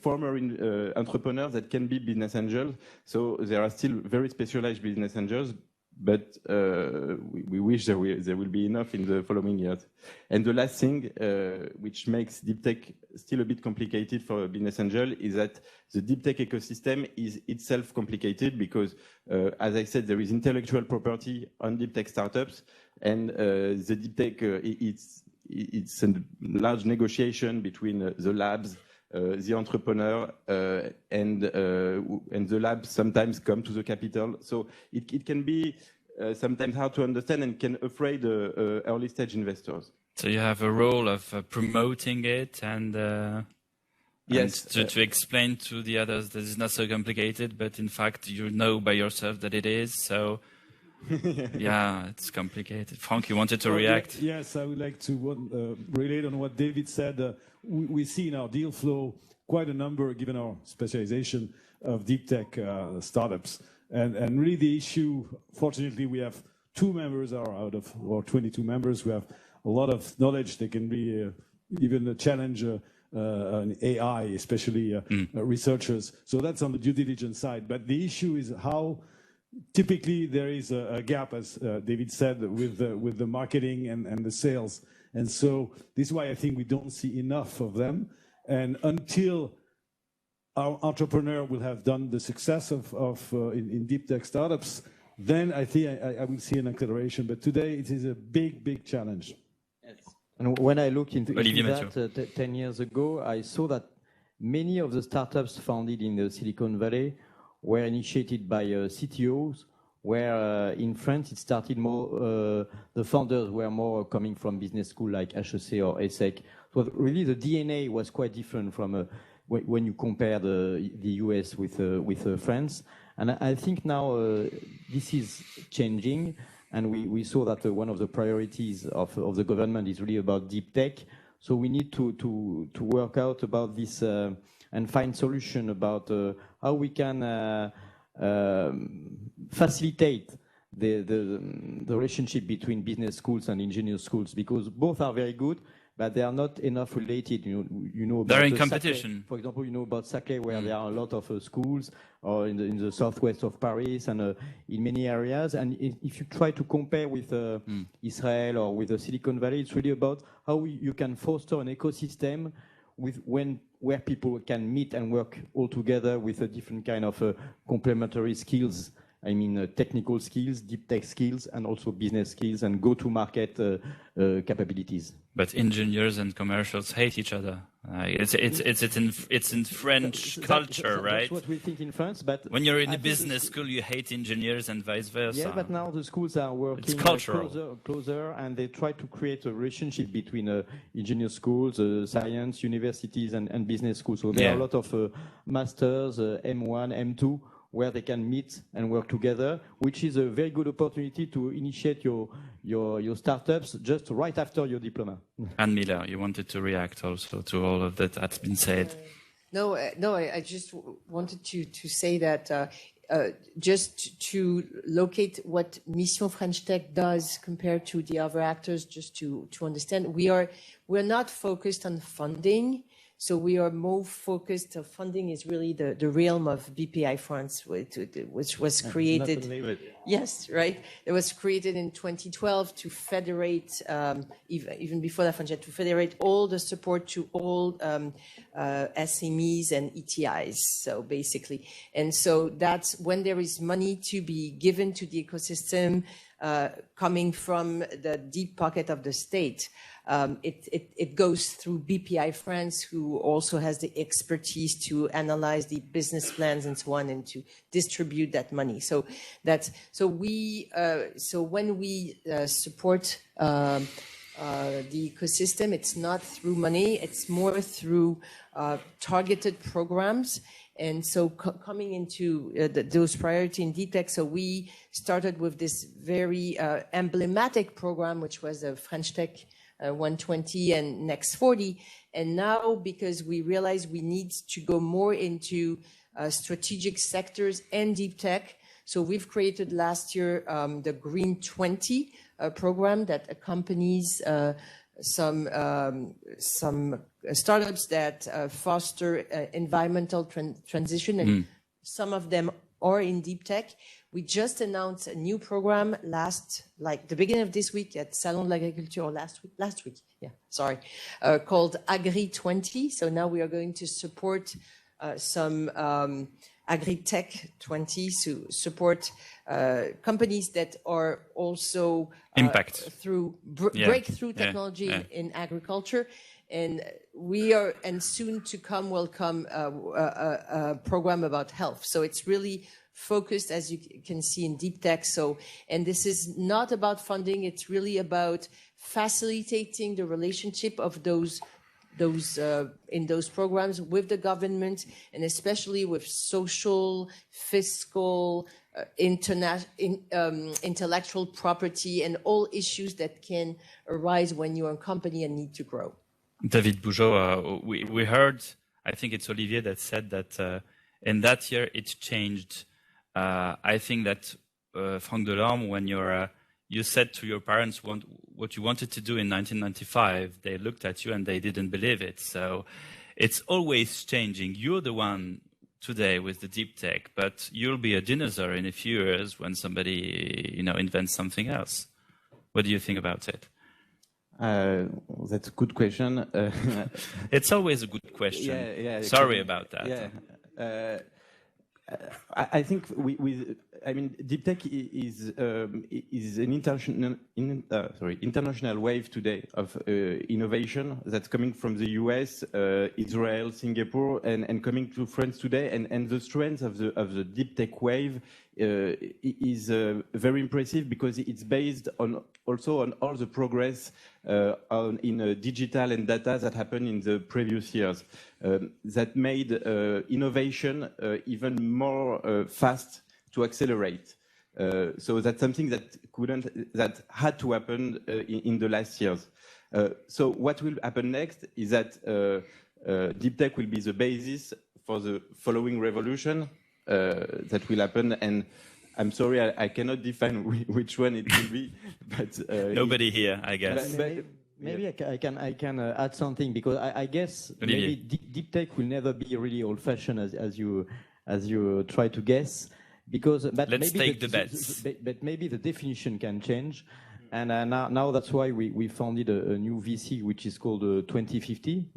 former entrepreneurs that can be business angels. So there are still very specialized business angels, but we wish there will be enough in the following years. And the last thing, which makes deep tech still a bit complicated for a business angel, is that the deep tech ecosystem is itself complicated because, as I said, there is intellectual property on deep tech startups, and the deep tech, it's a large negotiation between the labs, the entrepreneur, and the labs sometimes come to the capital. So it can be sometimes hard to understand and can afraid early stage investors. So you have a role of promoting it and yes, to explain to the others that it's not so complicated, but in fact you know by yourself that it is. So yeah, it's complicated. Frank, you wanted to react? Yes, I would like to relate on what David said. We see in our deal flow quite a number, given our specialization, of deep tech startups. And really the issue, fortunately, we have 2 members out of our 22 members who have a lot of knowledge. They can be even challenge an AI, especially researchers. So that's on the due diligence side. But the issue is how typically there is a gap, as David said, with the marketing and the sales. And so this is why I think we don't see enough of them. And until our entrepreneur will have done the success in deep tech startups, then I think I will see an acceleration. But today it is a big challenge. Yes. And when I look into that 10 years ago, I saw that many of the startups founded in the Silicon Valley were initiated by CTOs, where in France it started more, the founders were more coming from business school like HEC or ESSEC. So really the DNA was quite different from when you compare the US with France. And I think now this is changing, and we saw that one of the priorities of the government is really about deep tech. So we need to work out about this and find solution about how we can facilitate the relationship between business schools and engineering schools, because both are very good, but they are not enough related. You know about they're in competition. Saclay, for example, you know about Saclay, where there are a lot of schools, or in the southwest of Paris and in many areas. And if you try to compare with Israel or with the Silicon Valley, it's really about how you can foster an ecosystem where people can meet and work all together with a different kind of complementary skills. I mean, technical skills, deep tech skills, and also business skills and go-to-market capabilities. But engineers and commercials hate each other. It's in French culture, right? That's what we think in France. But when you're in a business school, you hate engineers and vice versa. Yeah, but now the schools are working closer, and they try to create a relationship between engineering schools, science, universities, and business schools. So there are a lot of masters, M1, M2, where they can meet and work together, which is a very good opportunity to initiate your startups just right after your diploma. Anne Miller, you wanted to react also to all of that's been said. No, I just wanted to say that just to locate what Mission French Tech does compared to the other actors, just to understand, we're not focused on funding. So we are more focused. Funding is really the realm of BPI France, which was created. Yes, right. It was created in 2012 to federate, even before that, to federate all the support to all SMEs and ETIs. So basically, and so that's when there is money to be given to the ecosystem coming from the deep pocket of the state. It goes through BPI France, who also has the expertise to analyze the business plans and so on, and to distribute that money. So when we support the ecosystem, it's not through money; it's more through targeted programs. And so coming into those priorities in deep tech, so we started with this very emblematic program, which was a French Tech 120 and Next 40. And now, because we realize we need to go more into strategic sectors and deep tech, so we've created last year the Green 20 program that accompanies some startups that foster environmental transition, and some of them are in deep tech. We just announced a new program the beginning of this week at Salon de l'Agriculture, or last week, called Agri 20. So now we are going to support some Agri-Tech 20 to support companies that are also impact through breakthrough technology in agriculture. And and soon to come will come a program about health. So it's really focused, as you can see, in deep tech. So, and this is not about funding, it's really about facilitating the relationship of those in those programs with the government, and especially with social, fiscal, intellectual property, and all issues that can arise when you're a company and need to grow. David Bougeot, we heard, I think it's Olivier that said that in that year it changed. I think that Franck Delorme, when you said to your parents what you wanted to do in 1995, they looked at you and they didn't believe it. So it's always changing. You're the one today with the deep tech, but you'll be a dinosaur in a few years when somebody, invents something else. What do you think about it? That's a good question. It's always a good question. Yeah. Sorry about that. Yeah. I think deep tech is an international wave today of innovation that's coming from the US, Israel, Singapore, and coming to France today. And the strength of the deep tech wave is very impressive, because it's based also on all the progress in digital and data that happened in the previous years, that made innovation even more fast to accelerate. So that's something that had to happen in the last years. So what will happen next is that deep tech will be the basis for the following revolution that will happen. And I'm sorry, I cannot define which one it will be, but nobody here, I guess. Maybe I can add something, because I guess maybe deep tech will never be really old-fashioned as you try to guess, because let's take the bets. But maybe the definition can change, and now that's why we founded a new VC which is called 2050.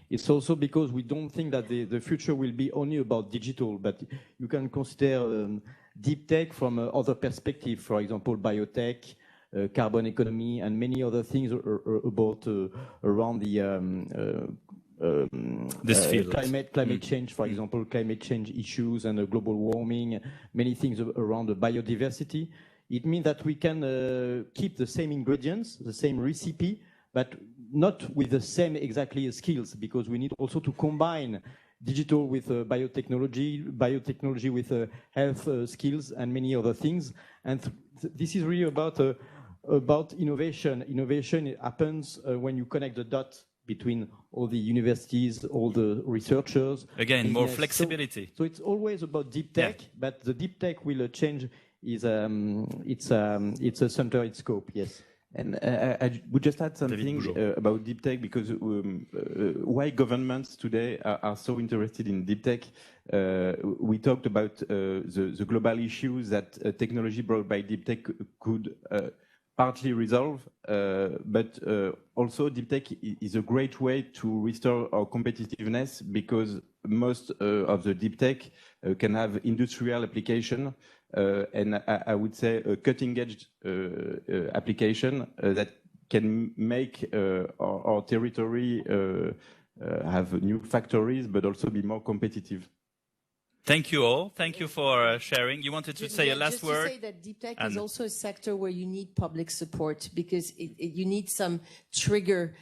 It's also because we don't think that the future will be only about digital, but you can consider deep tech from other perspectives, for example, biotech, carbon economy, and many other things about around the this field. Climate change, for example, climate change issues and global warming, many things around the biodiversity. It means that we can keep the same ingredients, the same recipe, but not with the same exactly skills, because we need also to combine digital with biotechnology with health skills and many other things. And this is really about innovation. Innovation happens when you connect the dots between all the universities, all the researchers. Again, more flexibility. So it's always about deep tech, but the deep tech will change. It's a center, its scope. Yes. And I would just add something about deep tech, because why governments today are so interested in deep tech. We talked about the global issues that technology brought by deep tech could partly resolve, but also deep tech is a great way to restore our competitiveness, because most of the deep tech can have industrial application, and I would say a cutting-edge application that can make our territory have new factories, but also be more competitive. Thank you all. Thank you for sharing. You wanted to say a last word? Just to say that deep tech is also a sector where you need public support because you need some trigger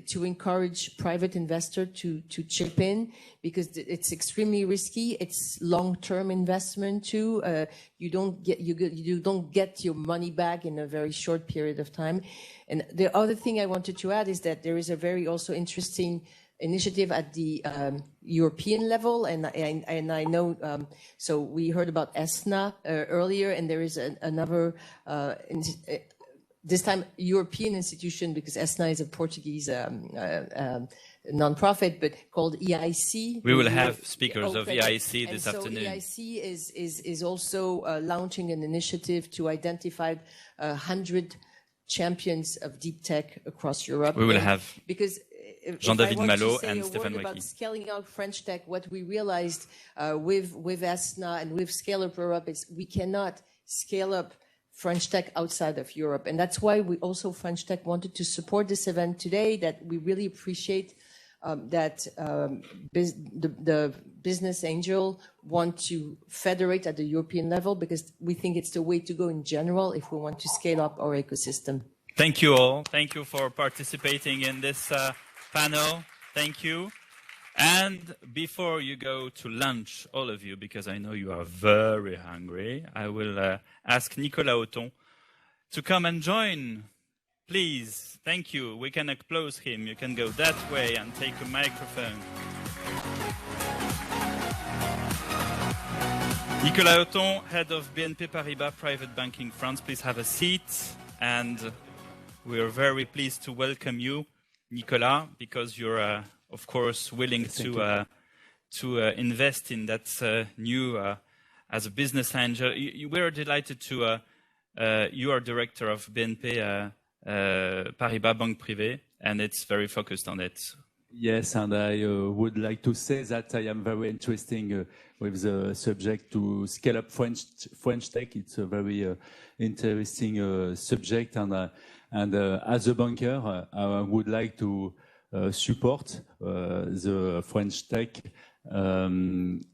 to encourage private investor to chip in because it's extremely risky. It's long-term investment too. You don't get your money back in a very short period of time. And the other thing I wanted to add is that there is a very also interesting initiative at the European level, and I know. So we heard about ESNA earlier, and there is another. This time, European institution, because ESNA is a Portuguese non-profit, but called EIC. We will have speakers of EIC this afternoon. EIC is also launching an initiative to identify 100 champions of deep tech across Europe. We will have because. Jean-David Malo and Stéphane Ouaki. About scaling out French tech, what we realized with ESNA and with Scale Up Europe is we cannot scale up French tech outside of Europe. And that's why we also, French tech, wanted to support this event today, that we really appreciate that the business angel want to federate at the European level because we think it's the way to go in general if we want to scale up our ecosystem. Thank you all. Thank you for participating in this panel. Thank you. And before you go to lunch, all of you, because I know you are very hungry, I will ask Nicolas Otton to come and join. Please. Thank you. We can applause him. You can go that way and take a microphone. Nicolas Otton, head of BNP Paribas Private Banking France. Please have a seat. And we are very pleased to welcome you, Nicolas, because you're, of course, willing to invest in that new as a business angel. We are delighted to. You are director of BNP Paribas Banque Privée, and it's very focused on it. Yes, and I would like to say that I am very interested with the subject to scale up French tech. It's a very interesting subject, and as a banker, I would like to support the French tech. And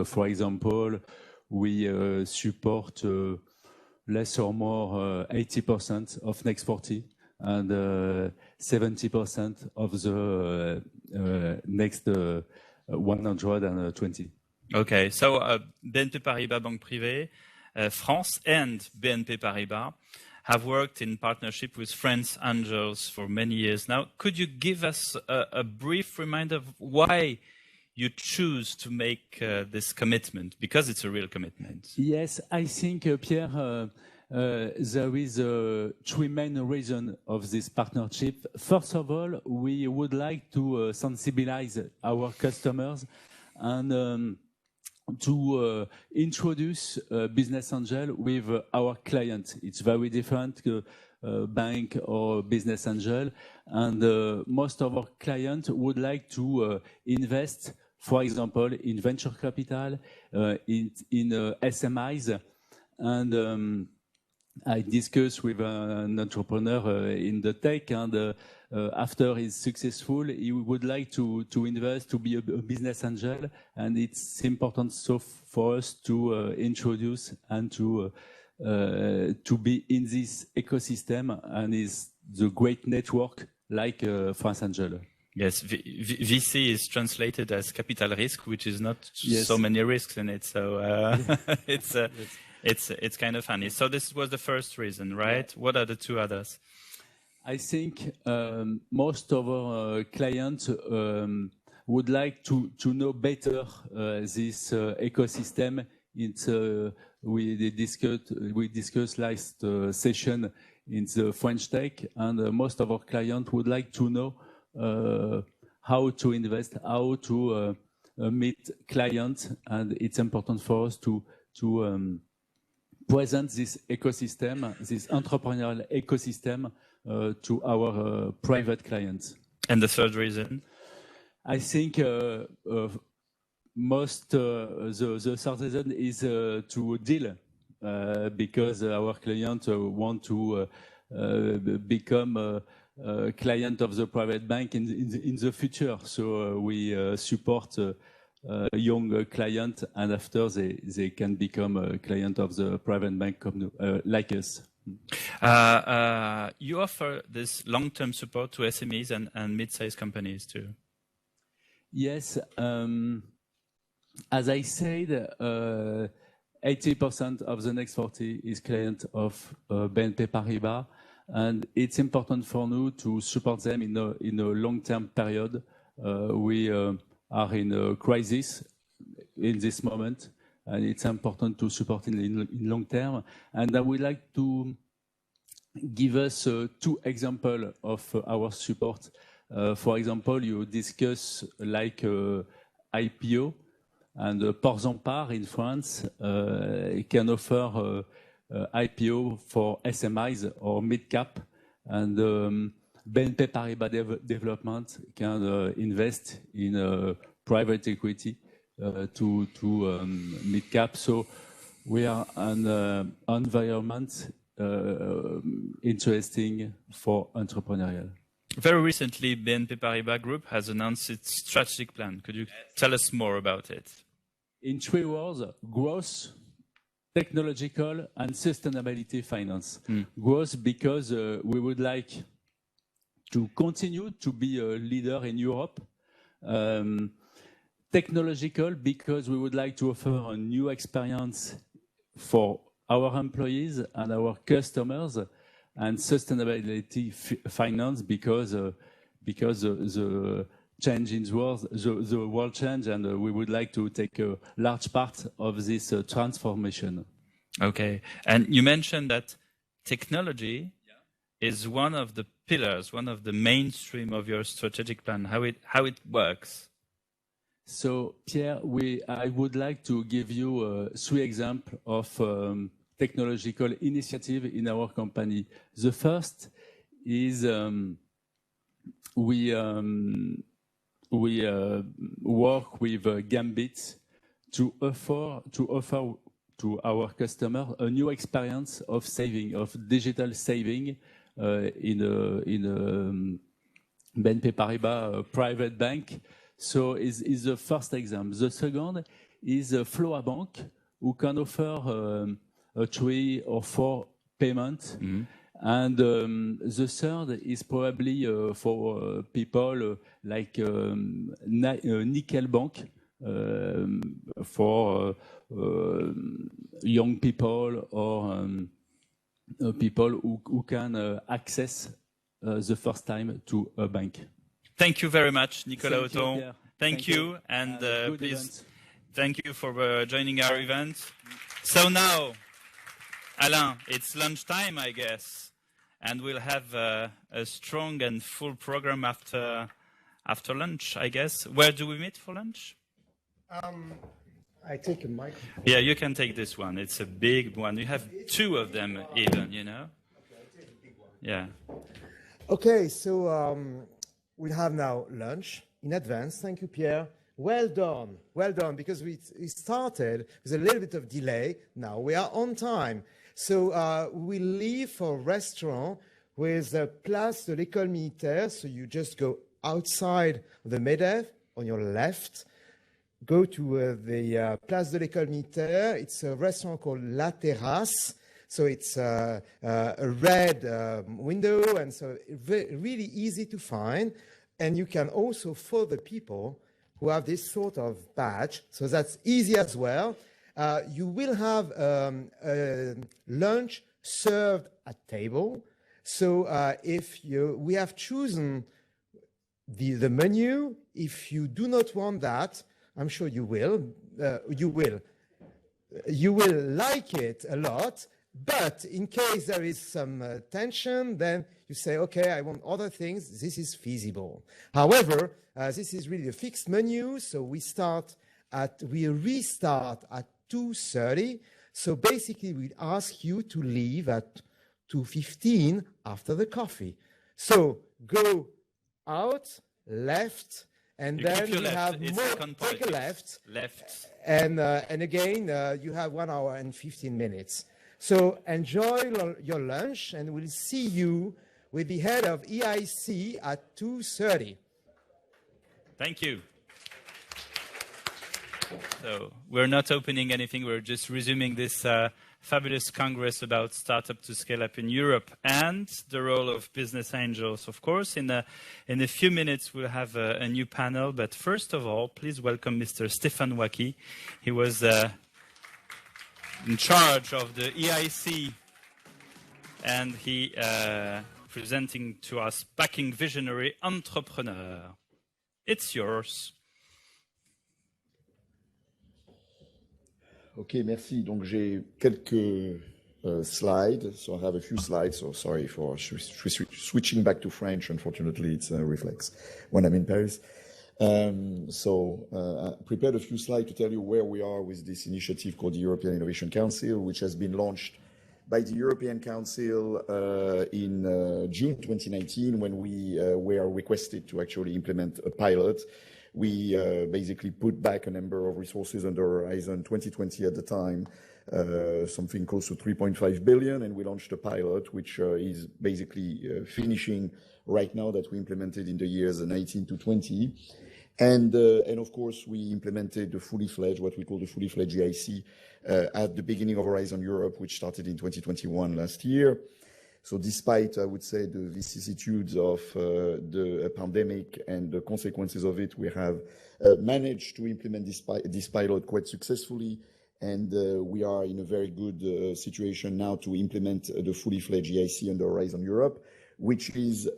for example, we support less or more 80% of Next 40 and 70% of the next 120. Okay, so BNP Paribas Banque Privée, France and BNP Paribas have worked in partnership with French Angels for many years now. Could you give us a brief reminder of why you choose to make this commitment? Because it's a real commitment. Yes, I think, Pierre, there is three main reasons of this partnership. First of all, we would like to sensibilize our customers and to introduce business angel with our clients. It's very different bank or business angel, and most of our clients would like to invest, for example, in venture capital, in SMIs, and I discussed with an entrepreneur in the tech, and after he's successful, he would like to invest, to be a business angel, and it's important so for us to introduce and to be in this ecosystem, and is the great network like France Angel. Yes, VC is translated as capital risk, which is not so many risks in it. So it's kind of funny. So this was the first reason, right? Yeah. What are the two others? I think most of our clients would like to know better this ecosystem. It's we discussed last session in the French tech, and most of our clients would like to know how to invest, how to meet clients, and it's important for us to present this ecosystem, this entrepreneurial ecosystem, to our private clients. And the third reason? I think most the third reason is to deal because our clients want to become a client of the private bank in the future. So we support young client, and after they can become a client of the private bank like us. You offer this long-term support to SMEs and mid-sized companies too. Yes, as I said, 80% of the next 40 is client of BNP Paribas, and it's important for nous to support them in a long-term period. We are in a crisis in this moment, and it's important to support in long term. And I would like to give us 2 examples of our support. For example, you discuss like IPO, and Porzampar in France can offer IPO for SMIs or mid-cap, and BNP Paribas Development can invest in private equity to mid-cap. So we are an environment interesting for entrepreneurial. Very recently, BNP Paribas Group has announced its strategic plan. Could you tell us more about it? In 3 words, growth, technological, and sustainability finance. Growth because we would like to continue to be a leader in Europe. Technological because we would like to offer a new experience for our employees and our customers, and sustainability finance because the change in the world change, and we would like to take a large part of this transformation. Okay, and you mentioned that technology is one of the pillars, one of the mainstream of your strategic plan. How it works? So, Pierre, I would like to give you 3 examples of technological initiative in our company. The first is we work with Gambit to offer to our customer a new experience of saving, of digital saving in a BNP Paribas private bank. So is the first example. The second is Floa Bank, who can offer 3 or 4 payments. And the third is probably for people like Nickel Bank, for young people or people who can access the first time to a bank. Thank you very much, Nicolas Otton. Thank you, you. and please, event. thank you for joining our event. So now, Alain, it's lunchtime, I guess, and we'll have a strong and full program after lunch, I guess. Where do we meet for lunch? I take a microphone. Yeah, you can take this one. It's a big one. You have 2 of them even, you know? Okay, I take the big one. Yeah. Okay, so we'll have now lunch in advance. Thank you, Pierre. Well done, because we started with a little bit of delay. Now we are on time. So we leave for restaurant with Place de l'École Militaire. So you just go outside the MEDEF on your left. Go to the Place de l'École Militaire. It's a restaurant called La Terrasse. So it's a red window, and so really easy to find. And you can also follow people who have this sort of badge. So that's easy as well. You will have lunch served at table. So we have chosen the menu. If you do not want that, I'm sure you will. You will like it a lot. But in case there is some tension, then you say, okay, I want other things. This is feasible. However, this is really a fixed menu. So we restart at 2:30. So basically, we ask you to leave at 2:15 after the coffee. So go out, left, and then you have more. Take a left. And again, you have 1 hour and 15 minutes. So enjoy your lunch, and we'll see you with the head of EIC at 2:30. Thank you. So we're not opening anything. We're just resuming this fabulous congress about startup to scale up in Europe and the role of business angels. Of course, in a few minutes, we'll have a new panel. But first of all, please welcome Mr. Stéphane Ouaki. He was in charge of the EIC, and he presenting to us backing visionary entrepreneur. It's yours. Ok, merci. Donc j'ai quelques slides. So I have a few slides. So sorry for switching back to French. Unfortunately, it's a reflex when I'm in Paris. I prepared a few slides to tell you where we are with this initiative called the European Innovation Council, which has been launched by the European Council in June 2019 when we were requested to actually implement a pilot. We basically put back a number of resources under Horizon 2020 at the time, something close to 3.5 billion, and we launched a pilot, which is basically finishing right now, that we implemented in the years 19 to 20. And of course, we implemented the fully fledged, what we call the fully fledged GIC, at the beginning of Horizon Europe, which started in 2021 last year. So despite, I would say, the vicissitudes of the pandemic and the consequences of it, we have managed to implement this pilot quite successfully. And we are in a very good situation now to implement the fully fledged GIC under Horizon Europe, which is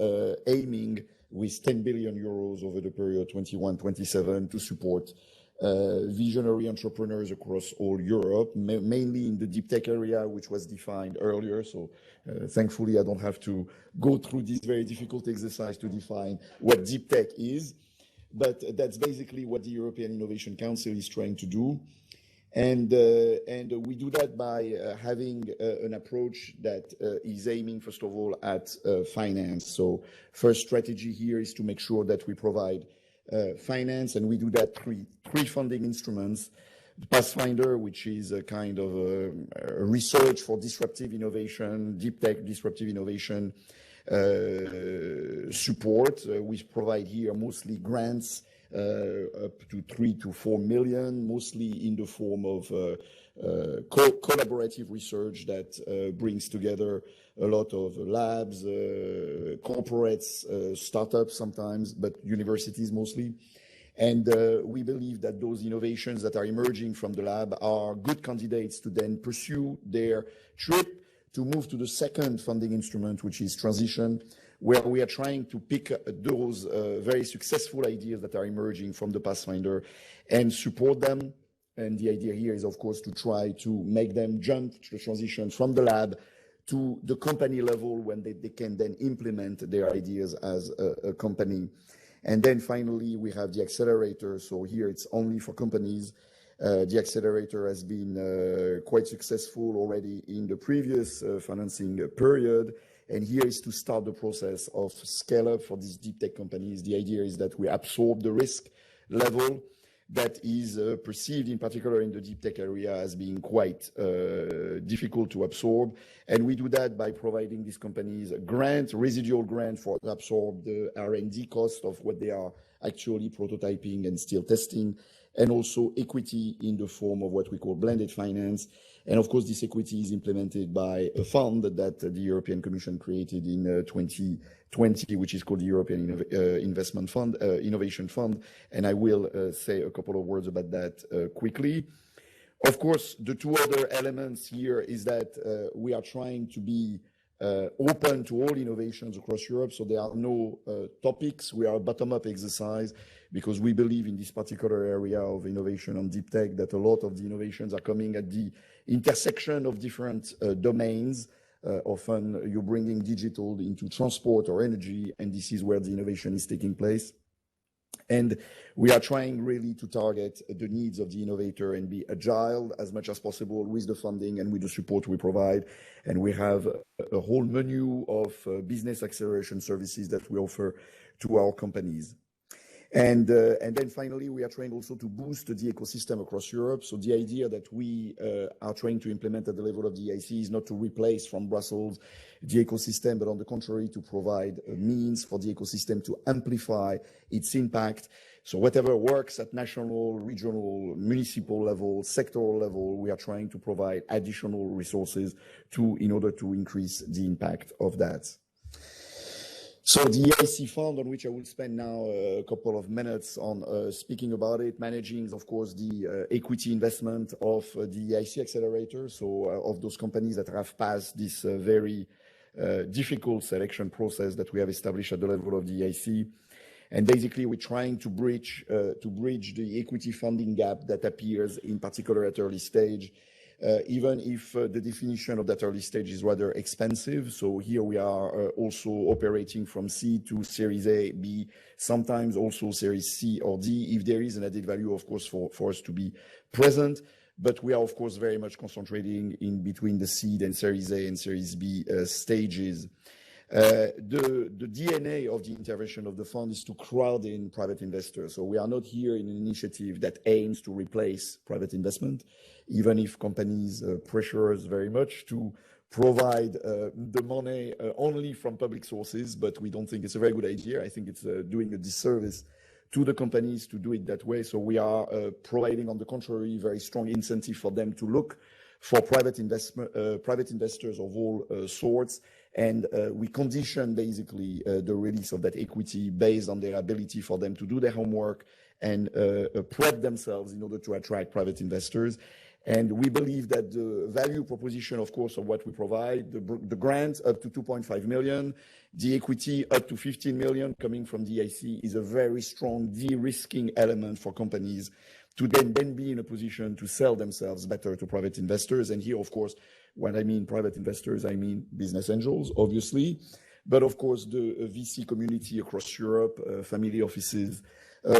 aiming with 10 billion euros over the period 21-27 to support visionary entrepreneurs across all Europe, mainly in the deep tech area, which was defined earlier. So thankfully, I don't have to go through this very difficult exercise to define what deep tech is. But that's basically what the European Innovation Council is trying to do. And we do that by having an approach that is aiming, first of all, at finance. So first strategy here is to make sure that we provide finance, and we do that through three funding instruments. The Pathfinder, which is a kind of a research for disruptive innovation, deep tech disruptive innovation support. We provide here mostly grants up to 3 to 4 million, mostly in the form of collaborative research that brings together a lot of labs, corporates, startups sometimes, but universities mostly. And we believe that those innovations that are emerging from the lab are good candidates to then pursue their trip to move to the second funding instrument, which is transition, where we are trying to pick those very successful ideas that are emerging from the Pathfinder and support them. And the idea here is, of course, to try to make them jump to the transition from the lab to the company level when they can then implement their ideas as a company. And then finally, we have the accelerator. So here it's only for companies. The accelerator has been quite successful already in the previous financing period. And here is to start the process of scale up for these deep tech companies. The idea is that we absorb the risk level that is perceived, in particular in the deep tech area, as being quite difficult to absorb. And we do that by providing these companies a grant, residual grant, for to absorb the R&D cost of what they are actually prototyping and still testing, and also equity in the form of what we call blended finance. And of course, this equity is implemented by a fund that the European Commission created in 2020, which is called the European Investment Fund, Innovation Fund. And I will say a couple of words about that quickly. Of course, the two other elements here is that we are trying to be open to all innovations across Europe. So there are no topics. We are a bottom-up exercise because we believe in this particular area of innovation on deep tech that a lot of the innovations are coming at the intersection of different domains. Often you're bringing digital into transport or energy, and this is where the innovation is taking place. And we are trying really to target the needs of the innovator and be agile as much as possible with the funding and with the support we provide. And we have a whole menu of business acceleration services that we offer to our companies. And then finally, we are trying also to boost the ecosystem across Europe. So the idea that we are trying to implement at the level of the EIC is not to replace from Brussels the ecosystem, but on the contrary, to provide a means for the ecosystem to amplify its impact. So whatever works at national, regional, municipal level, sectoral level, we are trying to provide additional resources in order to increase the impact of that. So the EIC fund, on which I will spend now a couple of minutes on speaking about it, managing, of course, the equity investment of the EIC accelerator, so of those companies that have passed this very difficult selection process that we have established at the level of the EIC. And basically, we're trying to bridge the equity funding gap that appears in particular at early stage, even if the definition of that early stage is rather expensive. So here we are also operating from C to Series A, B, sometimes also Series C or D, if there is an added value, of course, for us to be present. But we are, of course, very much concentrating in between the seed and Series A and Series B stages. The DNA of the intervention of the fund is to crowd in private investors. So we are not here in an initiative that aims to replace private investment, even if companies pressure us very much to provide the money only from public sources, but we don't think it's a very good idea. I think it's doing a disservice to the companies to do it that way. So we are providing, on the contrary, very strong incentive for them to look for private investors of all sorts. And we condition basically the release of that equity based on their ability for them to do their homework and prep themselves in order to attract private investors. And we believe that the value proposition, of course, of what we provide, the grant up to 2.5 million, the equity up to 15 million coming from the EIC is a very strong de-risking element for companies to then be in a position to sell themselves better to private investors. And here, of course, when I mean private investors, I mean business angels, obviously, but of course the VC community across Europe, family offices,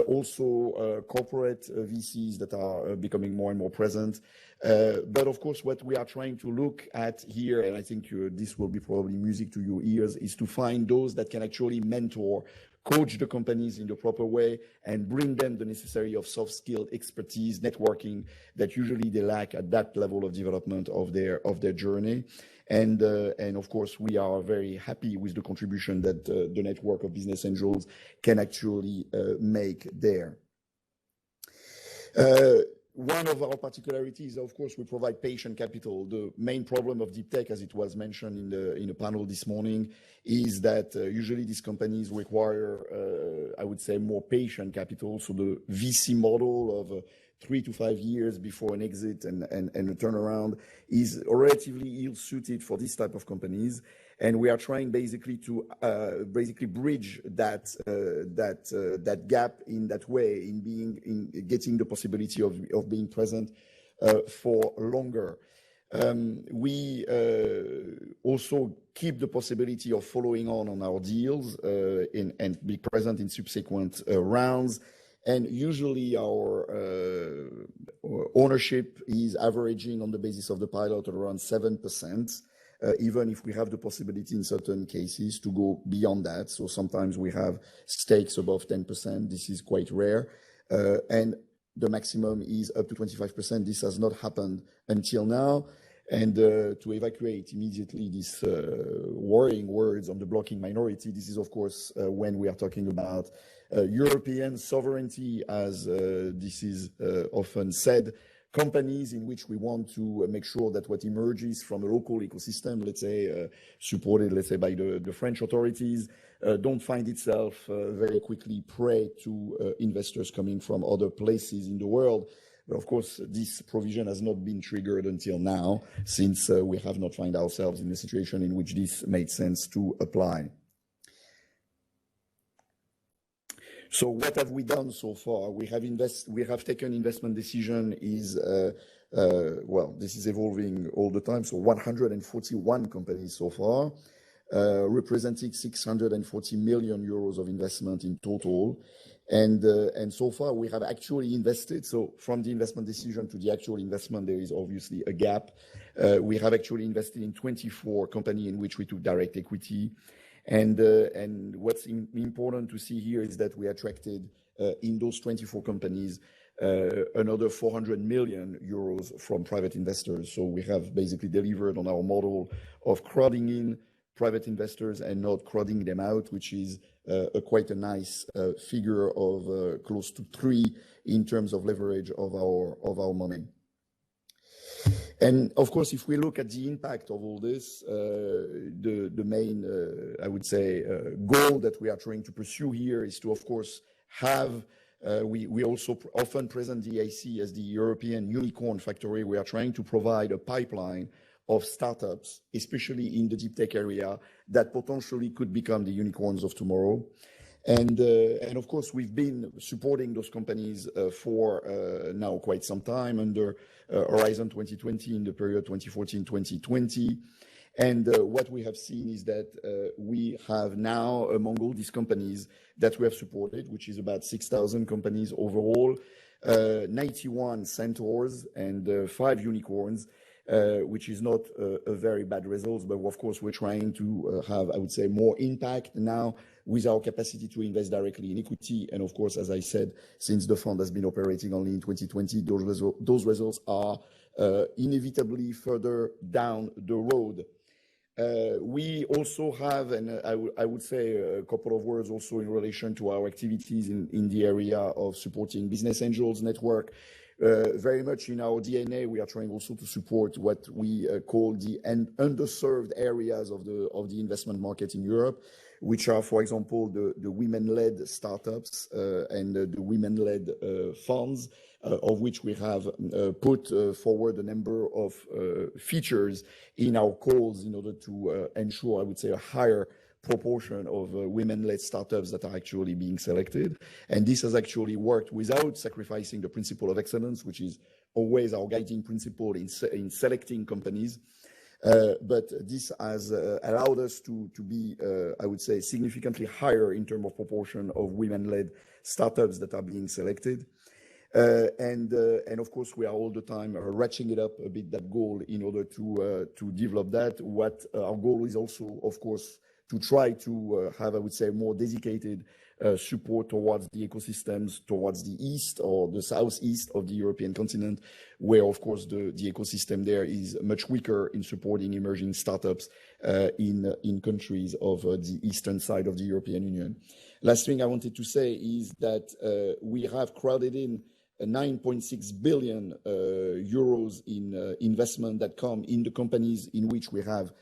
also corporate VCs that are becoming more and more present. But of course, what we are trying to look at here, and I think this will be probably music to your ears, is to find those that can actually mentor, coach the companies in the proper way, and bring them the necessary of soft skill, expertise, networking that usually they lack at that level of development of their journey. And of course, we are very happy with the contribution that the network of business angels can actually make there. One of our particularities, of course, we provide patient capital. The main problem of deep tech, as it was mentioned in a panel this morning, is that usually these companies require, I would say, more patient capital. So the VC model of 3 to 5 years before an exit and a turnaround is relatively ill-suited for this type of companies. And we are trying basically to bridge that gap in that way, in getting the possibility of being present for longer. We also keep the possibility of following on our deals and be present in subsequent rounds. And usually our ownership is averaging on the basis of the pilot at around 7%. Even if we have the possibility in certain cases to go beyond that. So sometimes we have stakes above 10%. This is quite rare. And the maximum is up to 25%. This has not happened until now. And to evacuate immediately these worrying words on the blocking minority, this is, of course, when we are talking about European sovereignty, as this is often said, companies in which we want to make sure that what emerges from a local ecosystem, let's say, supported, let's say, by the French authorities, don't find itself very quickly prey to investors coming from other places in the world. But of course, this provision has not been triggered until now, since we have not found ourselves in a situation in which this made sense to apply. So what have we done so far? We have taken investment decision well, this is evolving all the time. So 141 companies so far, representing 640 million euros of investment in total. And so far we have actually invested. So from the investment decision to the actual investment, there is obviously a gap. We have actually invested in 24 companies in which we took direct equity. And what's important to see here is that we attracted in those 24 companies, another 400 million euros from private investors. So we have basically delivered on our model of crowding in private investors and not crowding them out, which is quite a nice figure of close to 3 in terms of leverage of our money. And of course, if we look at the impact of all this, the main, I would say, goal that we are trying to pursue here is to, of course, have, we also often present the EIC as the European unicorn factory. We are trying to provide a pipeline of startups, especially in the deep tech area, that potentially could become the unicorns of tomorrow. And of course, we've been supporting those companies for now quite some time under Horizon 2020 in the period 2014-2020. And what we have seen is that we have now, among all these companies that we have supported, which is about 6,000 companies overall, 91 centaurs and 5 unicorns, which is not a very bad result, but of course we're trying to have, I would say, more impact now with our capacity to invest directly in equity. And of course, as I said, since the fund has been operating only in 2020, those results are inevitably further down the road. We also have, and I would say a couple of words also in relation to our activities in the area of supporting business angels network. Very much in our DNA, we are trying also to support what we call the underserved areas of the investment market in Europe, which are, for example, the women-led startups and the women-led funds, of which we have put forward a number of features in our calls in order to ensure, I would say, a higher proportion of women-led startups that are actually being selected. And this has actually worked without sacrificing the principle of excellence, which is always our guiding principle in selecting companies. But this has allowed us to be, I would say, significantly higher in terms of proportion of women-led startups that are being selected. And of course, we are all the time ratcheting it up a bit, that goal, in order to develop that. What our goal is also, of course, to try to have, I would say, more dedicated support towards the ecosystems towards the east or the southeast of the European continent, where, of course, the ecosystem there is much weaker in supporting emerging startups in countries of the eastern side of the European Union. Last thing I wanted to say is that we have crowded in 9.6 billion euros in investment that come in the companies in which we have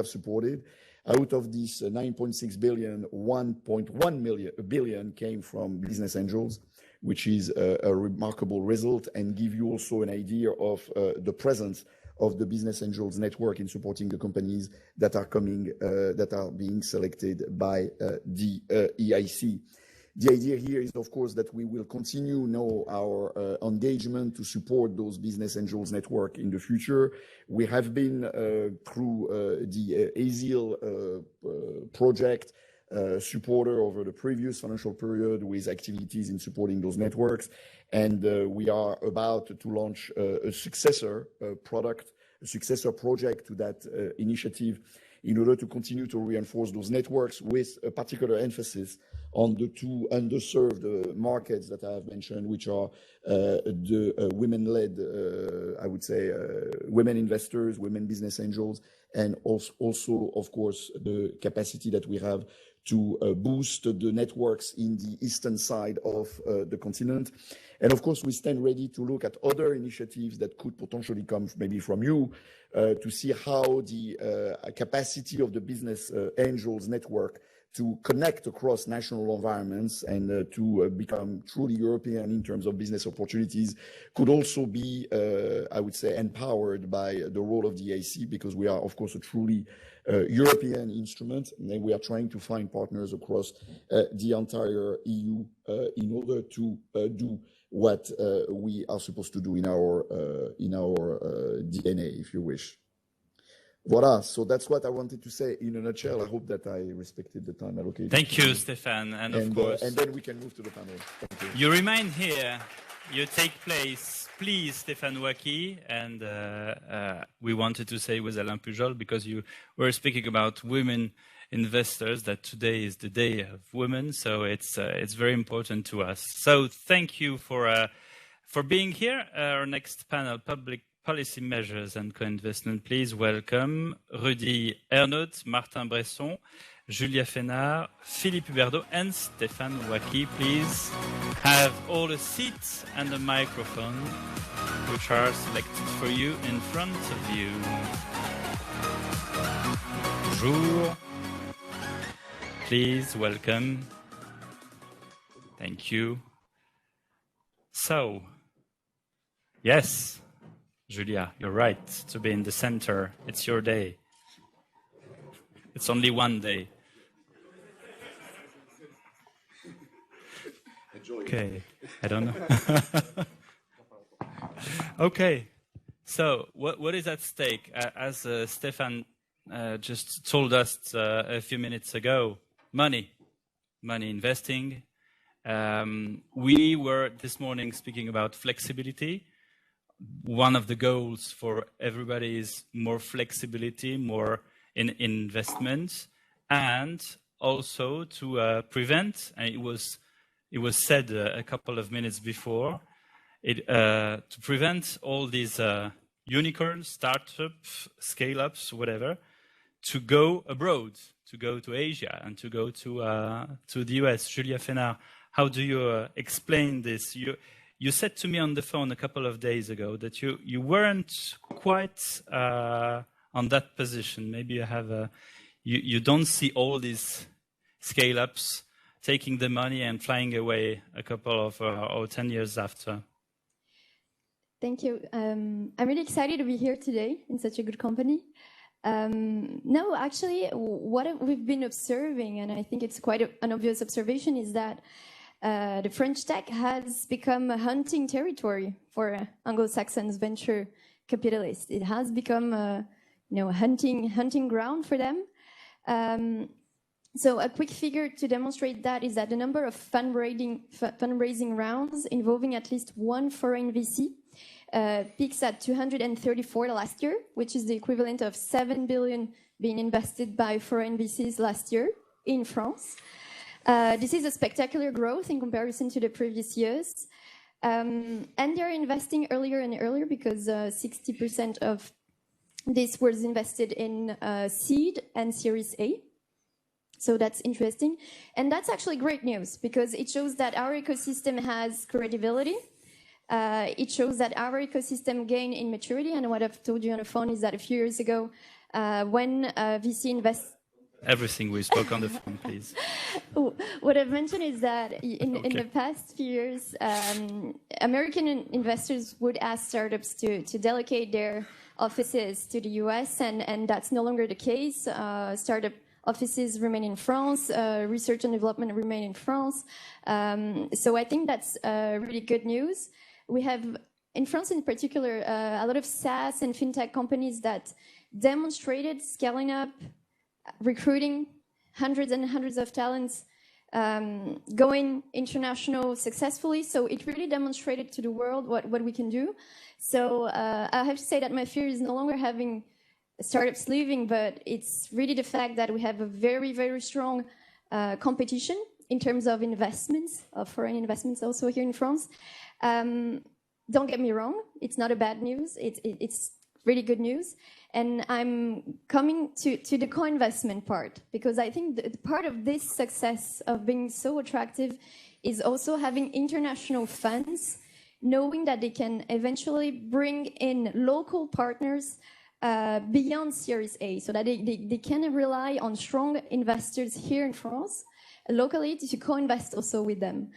supported. Out of this 9.6 billion, 1.1 billion came from business angels, which is a remarkable result, and give you also an idea of the presence of the business angels network in supporting the companies that are coming, that are being selected by the EIC. The idea here is, of course, that we will continue now our engagement to support those business angels network in the future. We have been through the ASIL project supporter over the previous financial period with activities in supporting those networks. And we are about to launch a successor project to that initiative in order to continue to reinforce those networks with a particular emphasis on the 2 underserved markets that I have mentioned, which are the women-led, I would say, women investors, women business angels, and also, of course, the capacity that we have to boost the networks in the eastern side of the continent. And of course, we stand ready to look at other initiatives that could potentially come maybe from you to see how the capacity of the business angels network to connect across national environments and to become truly European in terms of business opportunities could also be, I would say, empowered by the role of the EIC, because we are, of course, a truly European instrument, and we are trying to find partners across the entire EU in order to do what we are supposed to do in our DNA, if you wish. Voilà, so that's what I wanted to say in a nutshell. I hope that I respected the time allocated. Thank you, Stéphane, and of course. And then we can move to the panel. Thank you. You remain here. You take place, please, Stéphane Ouaki. And we wanted to say with Alain Pujol, because you were speaking about women investors that today is the Day of Women, so it's very important to us. So thank you for being here. Our next panel, Public Policy Measures and Co-Investment. Please welcome Rudy Ernaud, Martin Bresson, Julia Fénard, Philippe Huberdeau, and Stéphane Ouaki. Please have all the seats and the microphone which are selected for you in front of you. Bonjour. Please welcome. Thank you. So, yes, Julia, you're right to be in the center. It's your day. It's only one day. Okay, I don't know. Okay, so what is at stake? As Stéphane just told us a few minutes ago, money investing. We were this morning speaking about flexibility. One of the goals for everybody is more flexibility, more in investments, and also to prevent, and it was said a couple of minutes before, to prevent all these unicorns, startups, scale-ups, whatever, to go abroad, to go to Asia and to go to the US. Julia Fénard, how do you explain this? You said to me on the phone a couple of days ago that you weren't quite on that position. Maybe you have you don't see all these scale-ups taking the money and flying away a couple of or 10 years after. Thank you. I'm really excited to be here today in such a good company. No, actually, what we've been observing, and I think it's quite an obvious observation, is that the French tech has become a hunting territory for Anglo-Saxon venture capitalists. It has become a hunting ground for them. So a quick figure to demonstrate that is that the number of fundraising rounds involving at least one foreign VC peaks at 234 last year, which is the equivalent of 7 billion being invested by foreign VCs last year in France. This is a spectacular growth in comparison to the previous years. And they're investing earlier and earlier because 60% of this was invested in seed and Series A. So that's interesting. And that's actually great news because it shows that our ecosystem has credibility. It shows that our ecosystem gained in maturity. And what I've told you on the phone is that a few years ago, when VC invests... Everything we spoke on the phone, please. What I've mentioned is that in the past few years, American investors would ask startups to delegate their offices to the US, and that's no longer the case. Startup offices remain in France, research and development remain in France. So I think that's really good news. We have, in France in particular, a lot of SaaS and fintech companies that demonstrated scaling up, recruiting hundreds and hundreds of talents, going international successfully. So it really demonstrated to the world what we can do. So I have to say that my fear is no longer having startups leaving, but it's really the fact that we have a very, very strong competition in terms of investments, of foreign investments also here in France. Don't get me wrong, it's not a bad news. It's really good news. And I'm coming to the co-investment part, because I think the part of this success of being so attractive is also having international funds, knowing that they can eventually bring in local partners beyond Series A, so that they can rely on strong investors here in France, locally, to co-invest also with them.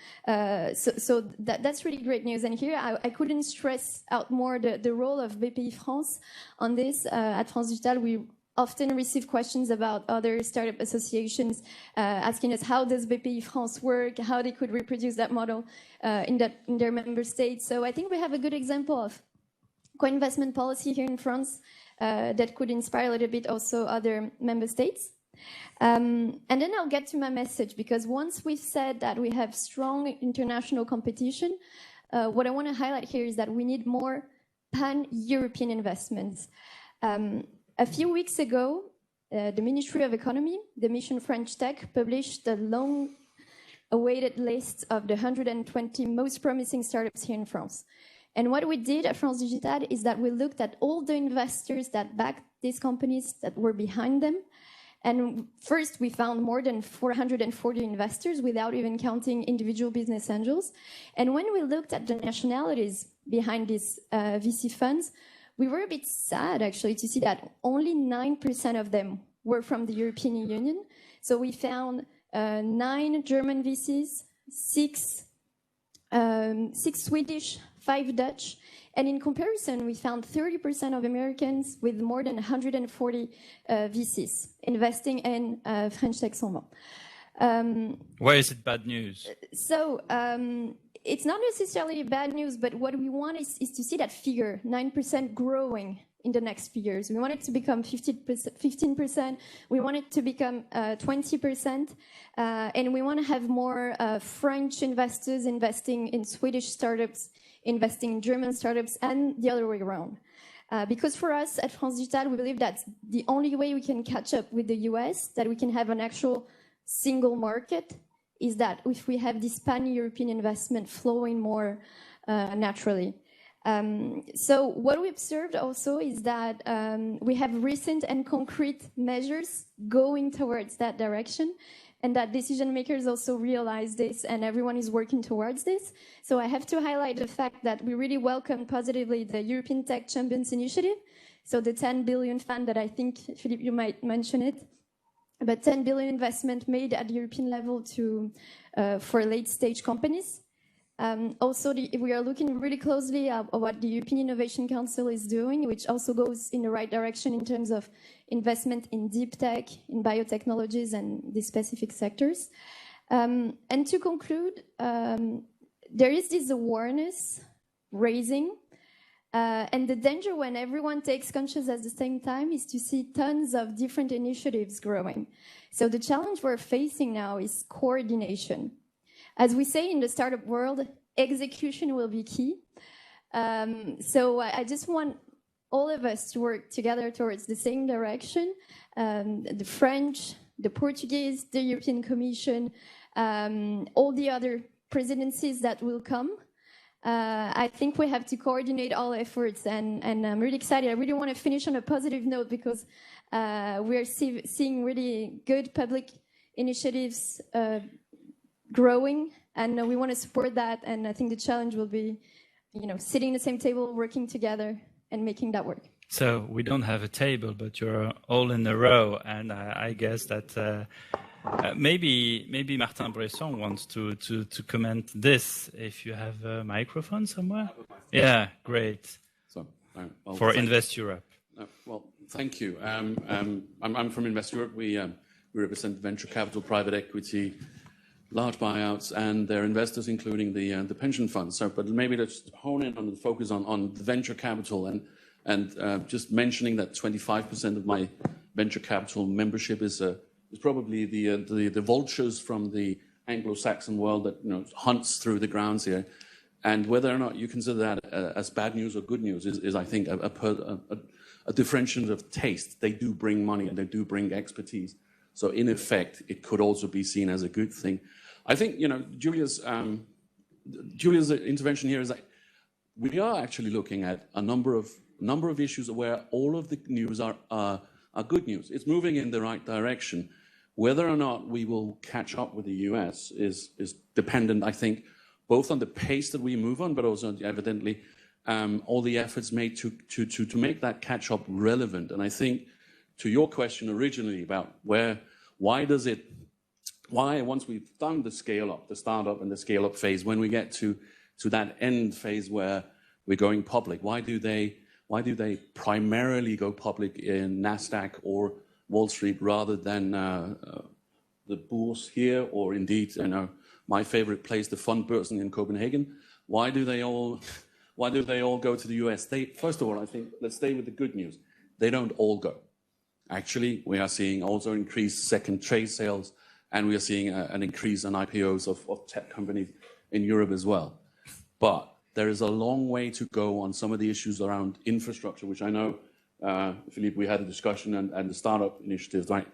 So that's really great news. And here I couldn't stress out more the role of BPI France on this. At France Digital, we often receive questions about other startup associations asking us how does BPI France work, how they could reproduce that model in their member states. So I think we have a good example of co-investment policy here in France that could inspire a little bit also other member states. And then I'll get to my message, because once we've said that we have strong international competition, what I want to highlight here is that we need more pan-European investments. A few weeks ago, the Ministry of Economy, the Mission French Tech, published the long-awaited list of the 120 most promising startups here in France. And what we did at France Digital is that we looked at all the investors that backed these companies that were behind them. And first, we found more than 440 investors without even counting individual business angels. And when we looked at the nationalities behind these VC funds, we were a bit sad, actually, to see that only 9% of them were from the European Union. So we found 9 German VCs, 6 Swedish, 5 Dutch, and in comparison, we found 30% of Americans with more than 140 VCs investing in French tech ensemble. Why is it bad news? So it's not necessarily bad news, but what we want is to see that figure, 9% growing in the next few years. We want it to become 15%. We want it to become 20%. And we want to have more French investors investing in Swedish startups, investing in German startups, and the other way around. Because for us at France Digital, we believe that's the only way we can catch up with the US, that we can have an actual single market, is that if we have this pan-European investment flowing more naturally. So what we observed also is that we have recent and concrete measures going towards that direction, and that decision makers also realize this, and everyone is working towards this. So I have to highlight the fact that we really welcome positively the European Tech Champions Initiative, so the 10 billion fund that I think, Philippe, you might mention it, but 10 billion investment made at the European level for late-stage companies. Also, we are looking really closely at what the European Innovation Council is doing, which also goes in the right direction in terms of investment in deep tech, in biotechnologies, and these specific sectors. And to conclude, there is this awareness raising, and the danger when everyone takes conscious at the same time is to see tons of different initiatives growing. So the challenge we're facing now is coordination. As we say in the startup world, execution will be key. So I just want all of us to work together towards the same direction. The French, the Portuguese, the European Commission, all the other presidencies that will come. I think we have to coordinate all efforts, and I'm really excited. I really want to finish on a positive note because we're seeing really good public initiatives growing, and we want to support that. And I think the challenge will be, sitting at the same table, working together, and making that work. So we don't have a table, but you're all in a row, and I guess that maybe Martin Bresson wants to comment this. If you have a microphone somewhere, yeah, great. So well, for Invest Europe. Well, thank you. I'm from Invest Europe. We represent venture capital, private equity, large buyouts, and their investors, including the pension funds. So, but maybe let's hone in on the focus on the venture capital, and just mentioning that 25% of my venture capital membership is probably the vultures from the Anglo-Saxon world that hunts through the grounds here, and whether or not you consider that as bad news or good news is I think a differentiation of taste. They do bring money and they do bring expertise. So in effect, it could also be seen as a good thing. I think, Julia's intervention here is that we are actually looking at a number of issues where all of the news are good news. It's moving in the right direction. Whether or not we will catch up with the US is dependent, I think, both on the pace that we move on, but also evidently all the efforts made to make that catch up relevant. And I think to your question originally about why once we've done the scale up, the startup and the scale up phase, when we get to that end phase where we're going public, why do they primarily go public in NASDAQ or Wall Street rather than the Bourse here, or indeed, my favorite place, the Fundbörsen in Copenhagen? Why do they all go to the US? First of all, I think let's stay with the good news. They don't all go. Actually, we are seeing also increased second trade sales, and we are seeing an increase in IPOs of tech companies in Europe as well. But there is a long way to go on some of the issues around infrastructure, which I know Philippe, we had a discussion and the startup initiatives, right?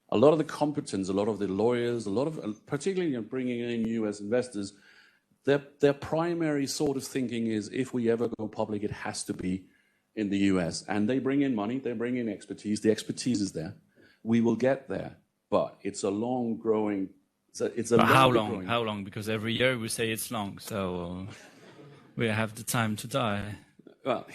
A lot of the competence, a lot of the lawyers, a lot of, particularly bringing in US investors, their primary sort of thinking is if we ever go public, it has to be in the US. And they bring in money, they bring in expertise. The expertise is there. We will get there, but it's a long growing. It's a but how long? Growing. How long? Because every year we say it's long, so we have the time to die. Well,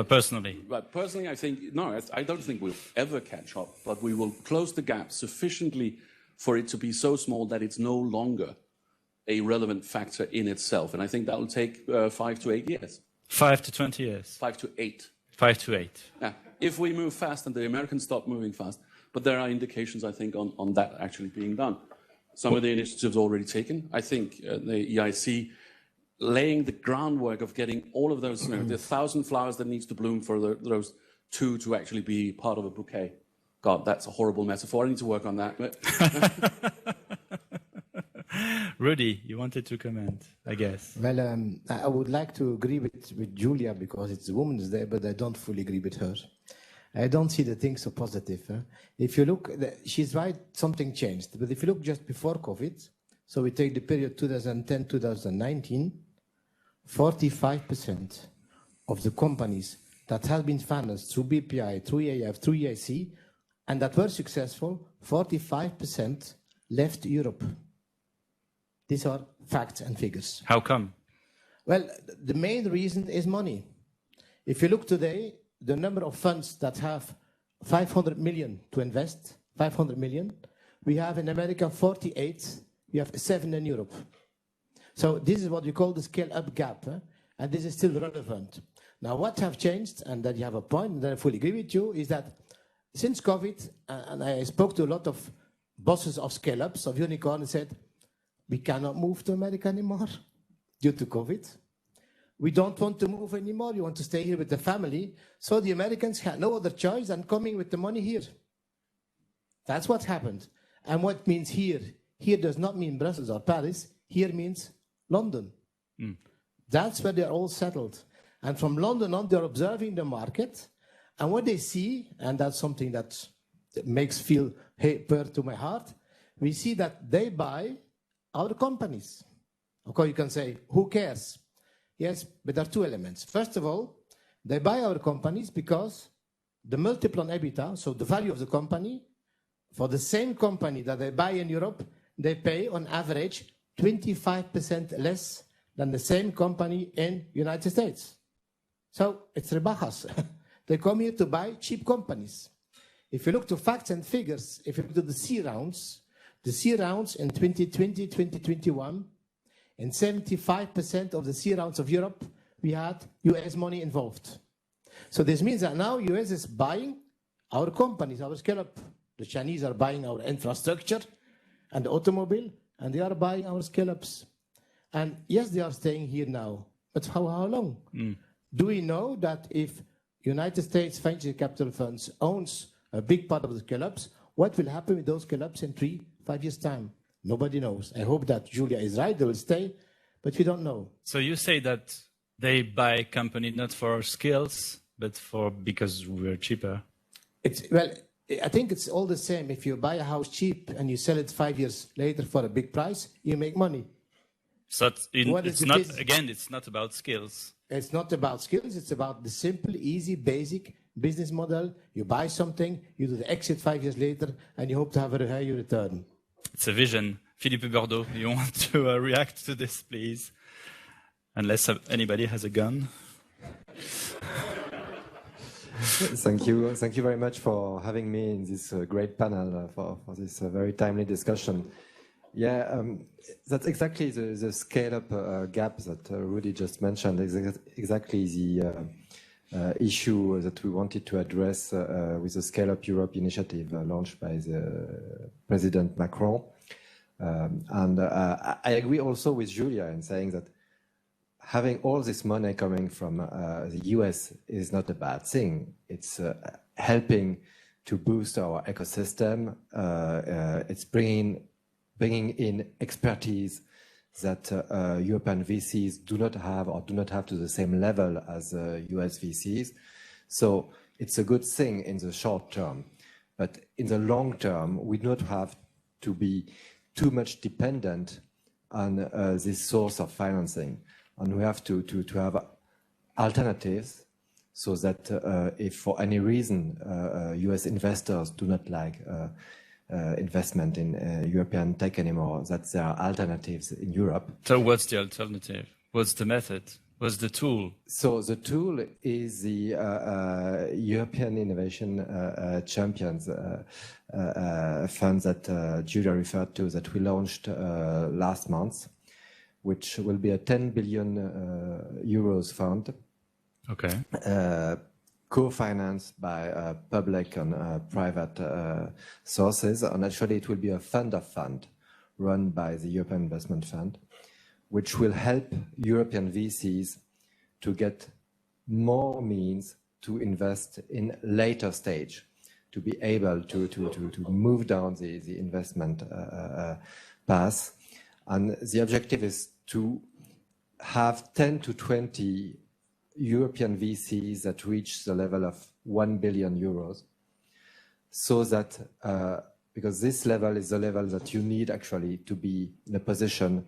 personally. But personally, I think, no, I don't think we'll ever catch up, but we will close the gap sufficiently for it to be so small that it's no longer a relevant factor in itself. And I think that will take 5 to 8 years. 5 to 20 years. 5 to 8. 5 to 8. Yeah. If we move fast and the Americans stop moving fast, but there are indications, I think, on that actually being done. Some of the initiatives already taken. I think the EIC laying the groundwork of getting all of those, the 1,000 flowers that needs to bloom for those 2 to actually be part of a bouquet. God, that's a horrible metaphor. I need to work on that. Rudy, you wanted to comment, I guess. Well, I would like to agree with Julia because it's Women's Day, but I don't fully agree with her. I don't see the thing so positive. If you look, she's right, something changed. But if you look just before COVID, so we take the period 2010-2019, 45% of the companies that have been financed through BPI, through EAF, through EIC, and that were successful, 45% left Europe. These are facts and figures. How come? Well, the main reason is money. If you look today, the number of funds that have 500 million to invest, 500 million, we have in America 48, we have 7 in Europe. So this is what we call the scale-up gap, and this is still relevant. Now, what have changed, and that you have a point, and I fully agree with you, is that since COVID, and I spoke to a lot of bosses of scale-ups, of unicorn, and said, we cannot move to America anymore due to COVID. We don't want to move anymore. We want to stay here with the family. So the Americans had no other choice than coming with the money here. That's what happened. And what means here? Here does not mean Brussels or Paris. Here means London. Mm. That's where they're all settled. And from London on, they're observing the market. And what they see, and that's something that makes feel purr to my heart, we see that they buy our companies. Of course, you can say, who cares? Yes, but there are 2 elements. First of all, they buy our companies because the multiple on EBITDA, so the value of the company, for the same company that they buy in Europe, they pay on average 25% less than the same company in the United States. So it's rebajas. They come here to buy cheap companies. If you look to facts and figures, if you look to the C rounds in 2020, 2021, in 75% of the C rounds of Europe, we had US money involved. So this means that now US is buying our companies, our scale-up. The Chinese are buying our infrastructure and the automobile, and they are buying our scale-ups. And yes, they are staying here now, but how long? Mm. Do we know that if United States venture capital funds owns a big part of the scale-ups, what will happen with those scale-ups in 3-5 years' time? Nobody knows. I hope that Julia is right, they will stay, but we don't know. So you say that they buy company not for our skills, but because we're cheaper? Well, I think it's all the same. If you buy a house cheap and you sell it 5 years later for a big price, you make money. So it's not about skills. It's not about skills. It's about the simple, easy, basic business model. You buy something, you do the exit 5 years later, and you hope to have a higher return. It's a vision. Philippe Bordeaux, you want to react to this, please? Unless anybody has a gun. Thank you. Thank you very much for having me in this great panel for this very timely discussion. Yeah, that's exactly the scale-up gap that Rudy just mentioned. Exactly the issue that we wanted to address with the Scale Up Europe initiative launched by the President Macron. And I agree also with Julia in saying that having all this money coming from the US is not a bad thing. It's helping to boost our ecosystem. It's bringing in expertise that European VCs do not have or do not have to the same level as US VCs. So it's a good thing in the short term, but in the long term, we do not have to be too much dependent on this source of financing, and we have to have alternatives so that if for any reason US investors do not like investment in European tech anymore, that there are alternatives in Europe. So what's the alternative? What's the method? What's the tool? So the tool is the European Innovation Champions fund that Julia referred to, that we launched last month, which will be a 10 billion euros fund. Okay. Co-financed by public and private sources, and actually it will be a fund of fund run by the European Investment Fund, which will help European VCs to get more means to invest in later stage, to be able to move down the investment path. And the objective is to have 10 to 20 European VCs that reach the level of 1 billion euros, so that, because this level is the level that you need actually to be in a position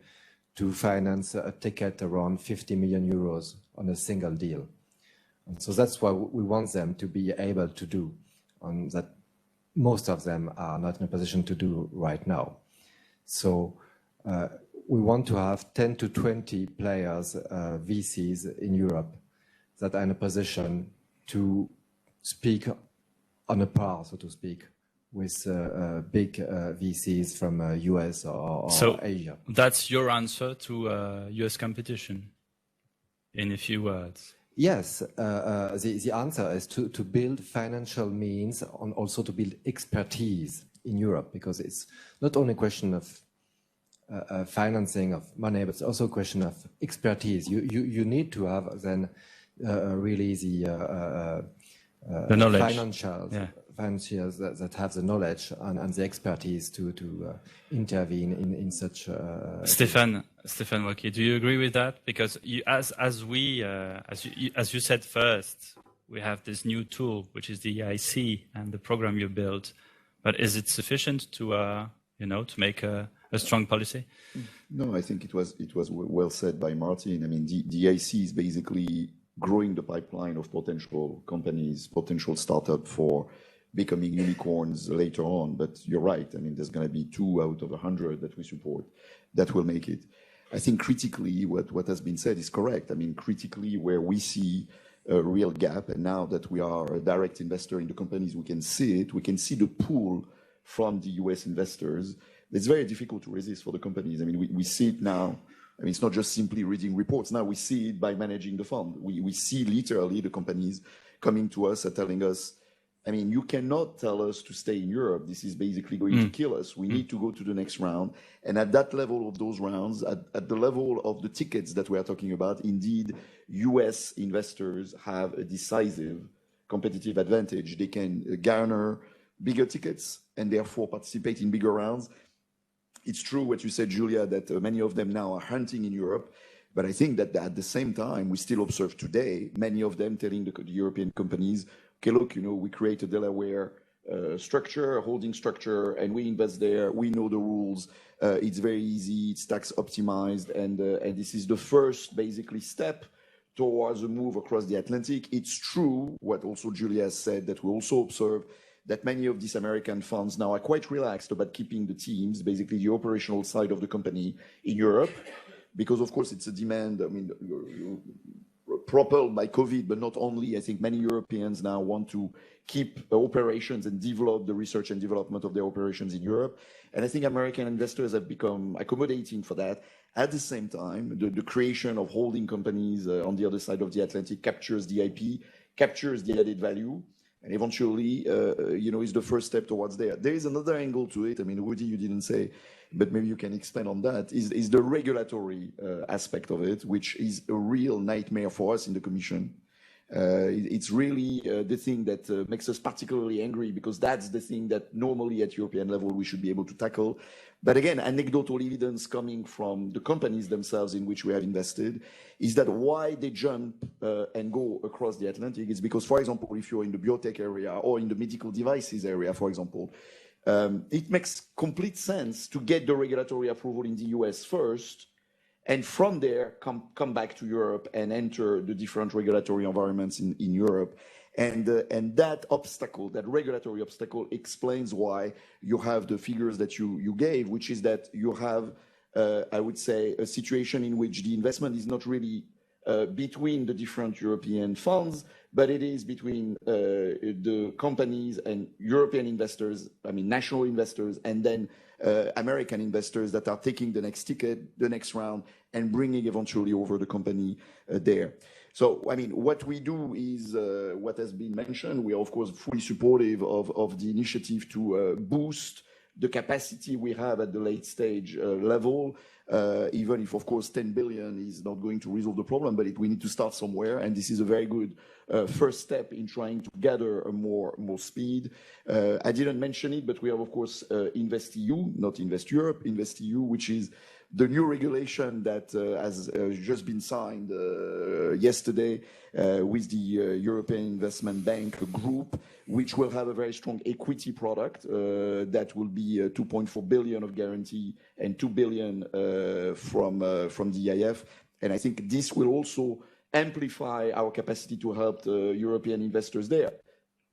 to finance a ticket around 50 million euros on a single deal. And so that's what we want them to be able to do, and that most of them are not in a position to do right now. So we want to have 10 to 20 players, VCs in Europe, that are in a position to speak on a par, so to speak, with big VCs from US or Asia. That's your answer to US competition, in a few words. Yes, the answer is to build financial means and also to build expertise in Europe, because it's not only a question of financing of money, but it's also a question of expertise. You need to have then really the knowledge. Financiers that have the knowledge and the expertise to intervene in such. Stéphane Ouaki, do you agree with that? Because as you said first, we have this new tool, which is the EIC and the program you built. But is it sufficient to to make a strong policy? No, I think it was well said by Martin. I mean, the EIC is basically growing the pipeline of potential companies, potential startup for becoming unicorns later on. But you're right. I mean, there's going to be 2 out of 100 that we support that will make it. I think critically, what has been said is correct. I mean, critically, where we see a real gap, and now that we are a direct investor in the companies, we can see it. We can see the pool from the US investors. It's very difficult to resist for the companies. I mean, we see it now. I mean, it's not just simply reading reports. Now we see it by managing the fund. We see literally the companies coming to us and telling us, I mean, you cannot tell us to stay in Europe. This is basically going to kill us. We need to go to the next round. And at that level of those rounds, at the level of the tickets that we are talking about, indeed, US investors have a decisive competitive advantage. They can garner bigger tickets and therefore participate in bigger rounds. It's true what you said, Julia, that many of them now are hunting in Europe. But I think that at the same time, we still observe today many of them telling the European companies, okay, look, we create a Delaware structure, a holding structure, and we invest there. We know the rules. It's very easy. It's tax optimized. And this is the first, basically, step towards a move across the Atlantic. It's true what also Julia said, that we also observe that many of these American funds now are quite relaxed about keeping the teams, basically the operational side of the company in Europe, because of course it's a demand, I mean, propelled by COVID, but not only. I think many Europeans now want to keep operations and develop the research and development of their operations in Europe. And I think American investors have become accommodating for that. At the same time, the creation of holding companies on the other side of the Atlantic captures the IP, captures the added value, and eventually, is the first step towards there. There is another angle to it. I mean, Rudy, you didn't say, but maybe you can expand on that, is the regulatory aspect of it, which is a real nightmare for us in the Commission. It's really the thing that makes us particularly angry, because that's the thing that normally at European level we should be able to tackle. But again, anecdotal evidence coming from the companies themselves in which we have invested is that why they jump and go across the Atlantic is because, for example, if you're in the biotech area or in the medical devices area, for example, it makes complete sense to get the regulatory approval in the US first, and from there come back to Europe and enter the different regulatory environments in Europe. And that obstacle, that regulatory obstacle, explains why you have the figures that you gave, which is that you have, I would say, a situation in which the investment is not really between the different European funds, but it is between the companies and European investors, I mean, national investors, and then American investors that are taking the next ticket, the next round, and bringing eventually over the company there. So, I mean, what we do is what has been mentioned. We are, of course, fully supportive of the initiative to boost the capacity we have at the late stage level, even if, of course, 10 billion is not going to resolve the problem, but we need to start somewhere. And this is a very good first step in trying to gather more speed. I didn't mention it, but we have, of course, InvestEU, not Invest Europe, InvestEU, which is the new regulation that has just been signed yesterday with the European Investment Bank group, which will have a very strong equity product that will be 2.4 billion of guarantee and 2 billion from the EIF. And I think this will also amplify our capacity to help the European investors there.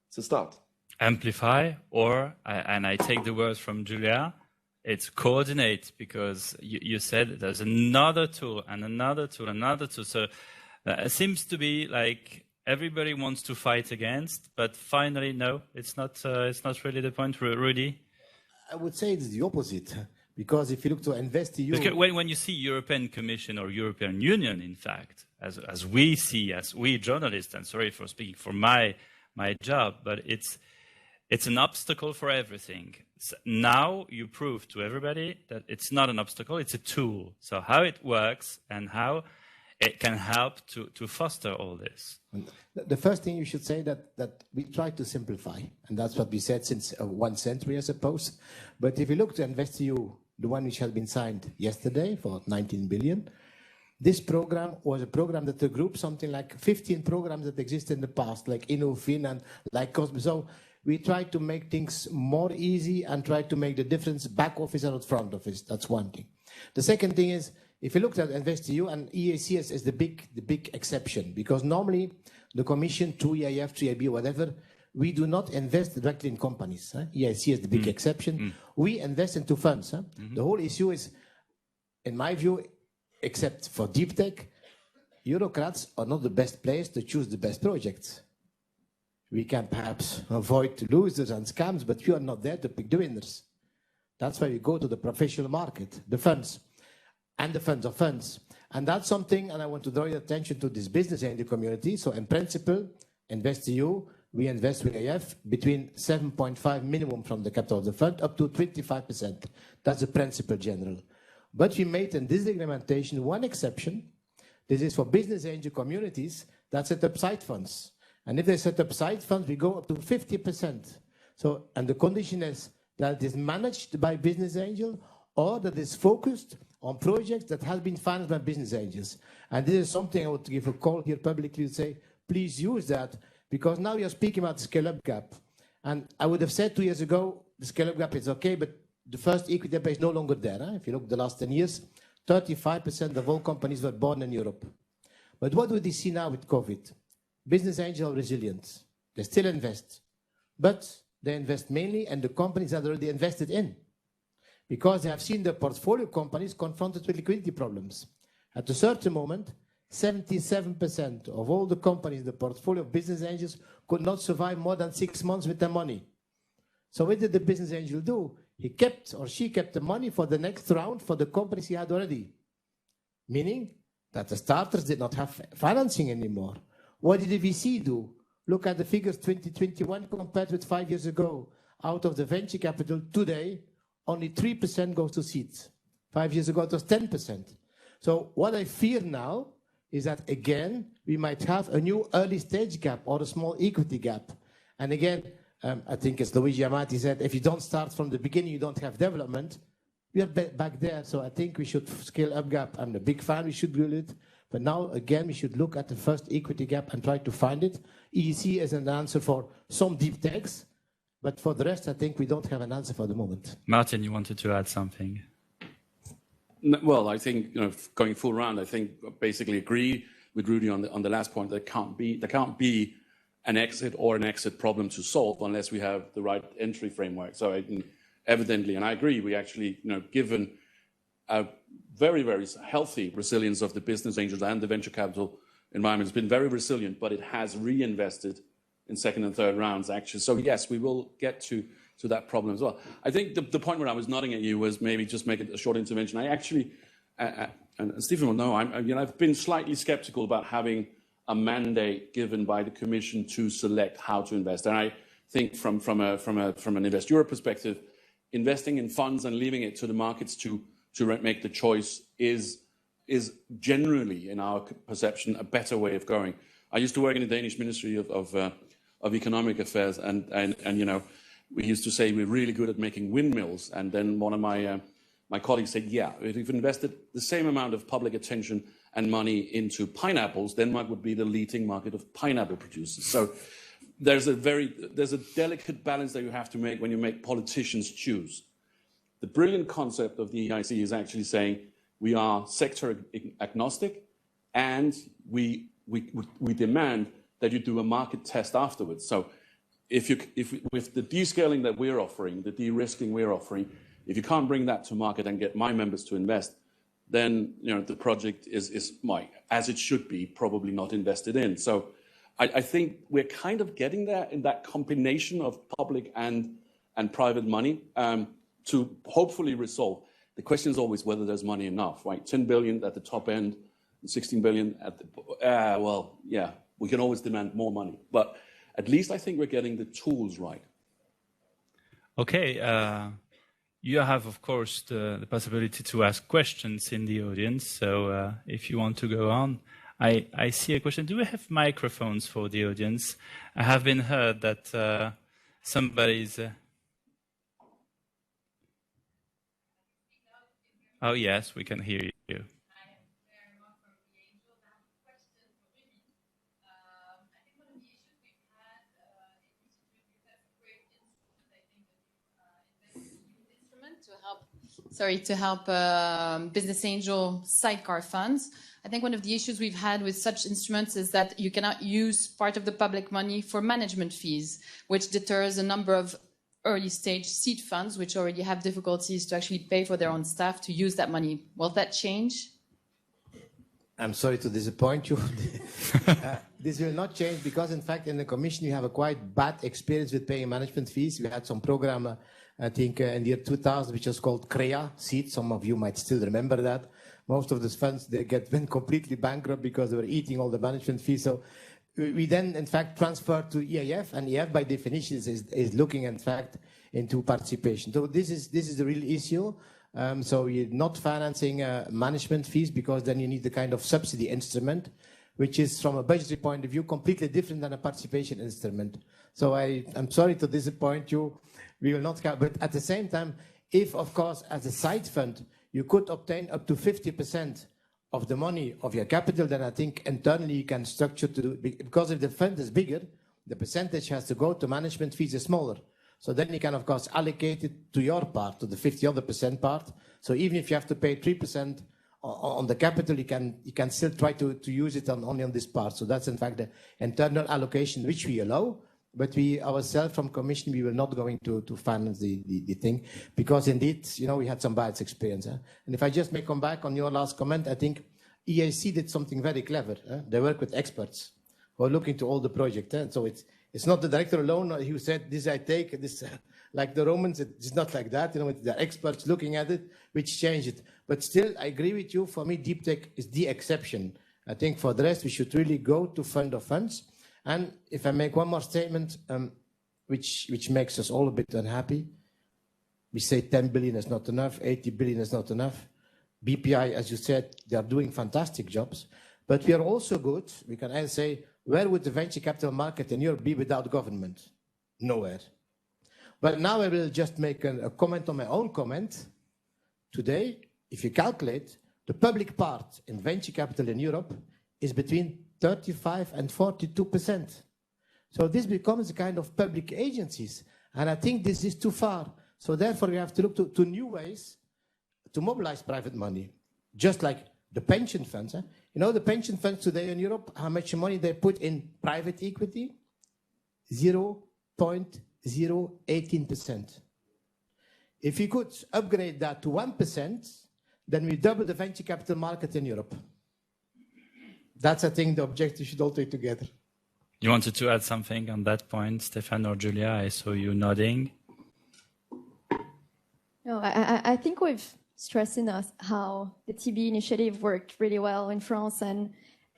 It's a start. Amplify, or, and I take the words from Julia, it's coordinate, because you said there's another tool and another tool, another tool. So it seems to be like everybody wants to fight against, but finally, no, it's not really the point, Rudy. I would say it's the opposite, because if you look to InvestEU... Because when you see European Commission or European Union, in fact, as we see, as we journalists, and sorry for speaking for my job, but it's an obstacle for everything. So now you prove to everybody that it's not an obstacle, it's a tool. So how it works and how it can help to foster all this. The first thing you should say that we try to simplify, and that's what we said since 1 century, I suppose. But if you look to InvestEU, the one which has been signed yesterday for 19 billion, this program was a program that grouped something like 15 programs that existed in the past, like Innofin and like Cosme. So we try to make things more easy and try to make the difference back office and not front office. That's one thing. The second thing is, if you look at InvestEU, and EACS is the big exception, because normally the Commission, through EIF, through EIB, whatever, we do not invest directly in companies. EIC is the big exception. We invest into funds. The whole issue is, in my view, except for deep tech, Eurocrats are not the best place to choose the best projects. We can perhaps avoid losers and scams, but we are not there to pick the winners. That's why we go to the professional market, the funds, and the funds of funds. And that's something, and I want to draw your attention to this business angel community. So in principle, InvestEU, we invest with EIF between 7.5 minimum from the capital of the fund up to 25%. That's the principle general. But we made in this reglementation one exception. This is for business angel communities that set up side funds. And if they set up side funds, we go up to 50%. So, and the condition is that it is managed by business angel or that is focused on projects that have been financed by business angels. And this is something I would give a call here publicly to say, please use that, because now you're speaking about the scale-up gap. And I would have said 2 years ago, the scale-up gap is okay, but the first equity gap is no longer there. If you look at the last 10 years, 35% of all companies were born in Europe. But what do we see now with COVID? Business angel resilience. They still invest, but they invest mainly in the companies that already invested in, because they have seen the portfolio companies confronted with liquidity problems. At a certain moment, 77% of all the companies in the portfolio of business angels could not survive more than 6 months with their money. So what did the business angel do? He kept or she kept the money for the next round for the companies he had already, meaning that the starters did not have financing anymore. What did the VC do? Look at the figures 2021 compared with 5 years ago. Out of the venture capital today, only 3% goes to seeds. 5 years ago, it was 10%. So what I fear now is that, again, we might have a new early stage gap or a small equity gap. And again, I think as Luigi Amati said, if you don't start from the beginning, you don't have development. We are back there. So I think we should scale up gap. I'm a big fan. We should build it. But now, again, we should look at the first equity gap and try to find it. EEC is an answer for some deep techs. But for the rest, I think we don't have an answer for the moment. Martin, you wanted to add something? Well, I think, going full round, I think basically agree with Rudy on the last point. There can't be an exit or an exit problem to solve unless we have the right entry framework. So evidently, and I agree, we actually, given a very, very healthy resilience of the business angels and the venture capital environment, has been very resilient, but it has reinvested in second and third rounds, actually. So yes, we will get to that problem as well. I think the point where I was nodding at you was maybe just make it a short intervention. I actually, and Stephen will know, I've been slightly skeptical about having a mandate given by the Commission to select how to invest. And I think from an Invest Europe perspective, investing in funds and leaving it to the markets to make the choice is generally, in our perception, a better way of going. I used to work in the Danish Ministry of Economic Affairs, and we used to say we're really good at making windmills. And then one of my colleagues said, yeah, if we've invested the same amount of public attention and money into pineapples, Denmark would be the leading market of pineapple producers. So there's a delicate balance that you have to make when you make politicians choose. The brilliant concept of the EIC is actually saying we are sector agnostic, and we demand that you do a market test afterwards. So if with the descaling that we're offering, the de-risking we're offering, if you can't bring that to market and get my members to invest, then the project is as it should be, probably not invested in. So I think we're kind of getting there in that combination of public and private money to hopefully resolve. The question is always whether there's money enough, right? 10 billion at the top end, 16 billion at the, well, yeah, we can always demand more money. But at least I think we're getting the tools right. Okay. You have, of course, the possibility to ask questions in the audience. So if you want to go on, I see a question. Do we have microphones for the audience? I have been heard that somebody's... Oh, yes, we can hear you. To help business angel sidecar funds. I think one of the issues we've had with such instruments is that you cannot use part of the public money for management fees, which deters a number of early stage seed funds, which already have difficulties to actually pay for their own staff to use that money. Will that change? I'm sorry to disappoint you. This will not change because, in fact, in the Commission, you have a quite bad experience with paying management fees. We had some program, I think, in the year 2000, which was called CREA, seed. Some of you might still remember that. Most of these funds, they went completely bankrupt because they were eating all the management fees. So we then, in fact, transferred to EIF, and EIF, by definition, is looking, in fact, into participation. So this is the real issue. So you're not financing management fees because then you need the kind of subsidy instrument, which is, from a budgetary point of view, completely different than a participation instrument. So I'm sorry to disappoint you. We will not have, but at the same time, if, of course, as a side fund, you could obtain up to 50% of the money of your capital, then I think internally you can structure to do, because if the fund is bigger, the percentage has to go to management fees is smaller. So then you can, of course, allocate it to your part, to the 50% part. So even if you have to pay 3% on the capital, you can still try to use it only on this part. So that's, in fact, the internal allocation which we allow. But we ourselves from Commission, we were not going to finance the thing because indeed, we had some bad experience. And if I just may come back on your last comment, I think EIC did something very clever. They work with experts who are looking to all the projects. So it's not the director alone who said, this I take, this like the Romans, it's not like that. The experts looking at it, which changed it. But still, I agree with you. For me, deep tech is the exception. I think for the rest, we should really go to fund of funds. And if I make one more statement, which makes us all a bit unhappy, we say 10 billion is not enough, 80 billion is not enough. BPI, as you said, they are doing fantastic jobs. But we are also good, we can say, where would the venture capital market in Europe be without government? Nowhere. But now I will just make a comment on my own comment. Today, if you calculate, the public part in venture capital in Europe is between 35 and 42%. So this becomes a kind of public agencies. And I think this is too far. So therefore, we have to look to new ways to mobilize private money, just like the pension funds. You know, the pension funds today in Europe, how much money they put in private equity? 0.018%. If you could upgrade that to 1%, then we double the venture capital market in Europe. That's, I think, the objective should all take together. You wanted to add something on that point, Stéphane or Julia? I saw you nodding. No, I think we've stressed enough how the TB initiative worked really well in France and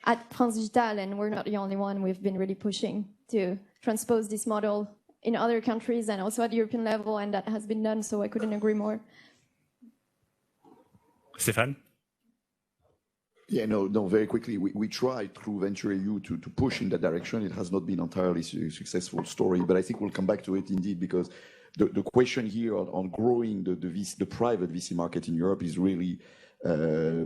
at France Digital, and we're not the only one. We've been really pushing to transpose this model in other countries and also at the European level, and that has been done, so I couldn't agree more. Stéphane? Yeah, no, very quickly. We tried through Venture EU to push in that direction. It has not been entirely a successful story, but I think we'll come back to it indeed, because the question here on growing the private VC market in Europe is really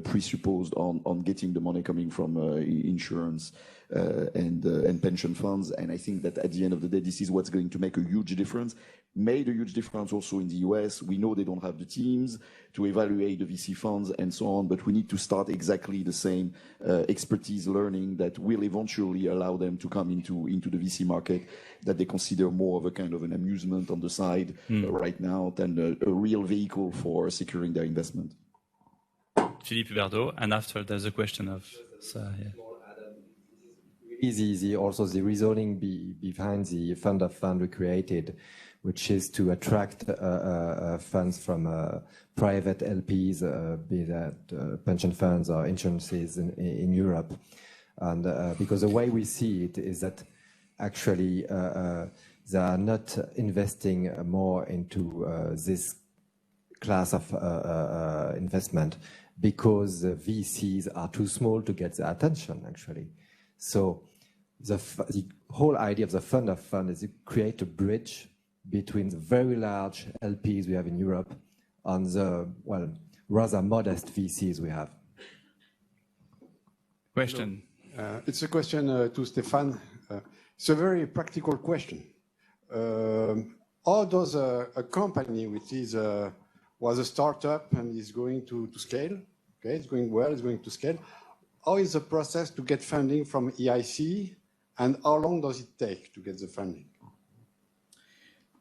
presupposed on getting the money coming from insurance and pension funds. And I think that at the end of the day, this is what's going to make a huge difference. Made a huge difference also in the US. We know they don't have the teams to evaluate the VC funds and so on, but we need to start exactly the same expertise learning that will eventually allow them to come into the VC market that they consider more of a kind of an amusement on the side right now than a real vehicle for securing their investment. Philippe Huberdeau, and after there's a question of... Easy, also the reasoning behind the fund of fund we created, which is to attract funds from private LPs, be that pension funds or insurances in Europe. And because the way we see it is that actually they are not investing more into this class of investment because the VCs are too small to get the attention, actually. So the whole idea of the fund of fund is to create a bridge between the very large LPs we have in Europe and the, well, rather modest VCs we have. Question. It's a question to Stéphane. It's a very practical question. How does a company which was a startup and is going to scale, okay, it's going well, it's going to scale, how is the process to get funding from EIC, and how long does it take to get the funding?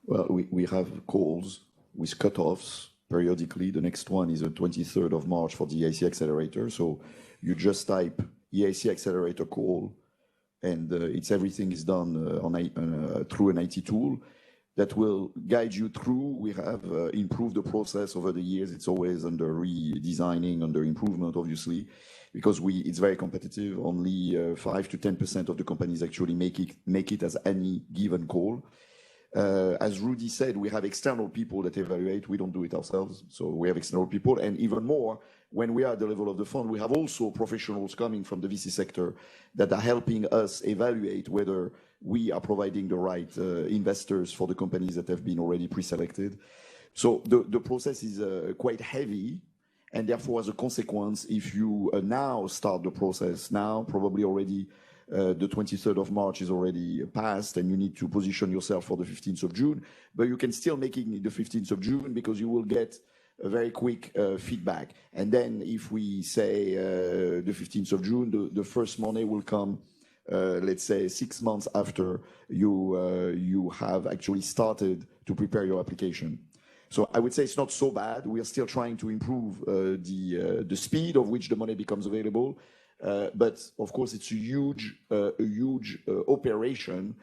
Well, we have calls with cutoffs periodically. The next one is the 23rd of March for the EIC Accelerator. So you just type EIC Accelerator call, and everything is done through an IT tool that will guide you through. We have improved the process over the years. It's always under redesigning, under improvement, obviously, because it's very competitive. Only 5 to 10% of the companies actually make it as any given call. As Rudy said, we have external people that evaluate. We don't do it ourselves. So we have external people. And even more, when we are at the level of the fund, we have also professionals coming from the VC sector that are helping us evaluate whether we are providing the right investors for the companies that have been already pre-selected. So the process is quite heavy. And therefore, as a consequence, if you now start the process now, probably already the 23rd of March is already passed, and you need to position yourself for the 15th of June. But you can still make it the 15th of June because you will get a very quick feedback. And then if we say the 15th of June, the first money will come, let's say, 6 months after you have actually started to prepare your application. So I would say it's not so bad. We are still trying to improve the speed of which the money becomes available. But of course, it's a huge operation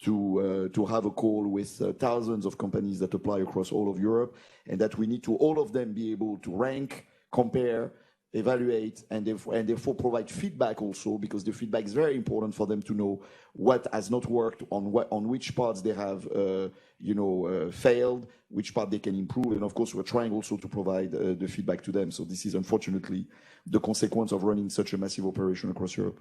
to have a call with thousands of companies that apply across all of Europe, and that we need to all of them be able to rank, compare, evaluate, and therefore provide feedback also, because the feedback is very important for them to know what has not worked, on which parts they have failed, which part they can improve, and of course we're trying also to provide the feedback to them. So this is unfortunately the consequence of running such a massive operation across Europe.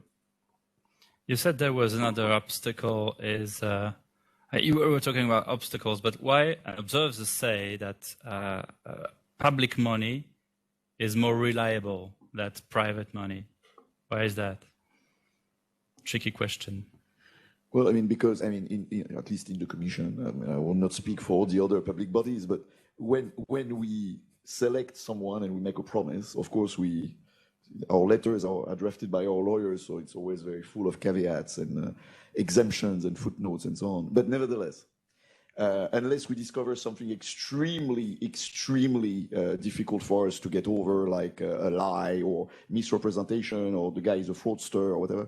You said there was another obstacle. You were talking about obstacles, but why observers say that public money is more reliable than private money? Why is that? Tricky question. Well, because at least in the Commission, I will not speak for all the other public bodies, but when we select someone and we make a promise, of course our letters are drafted by our lawyers, so it's always very full of caveats and exemptions and footnotes and so on. But nevertheless, unless we discover something extremely difficult for us to get over, like a lie or misrepresentation, or the guy is a fraudster or whatever,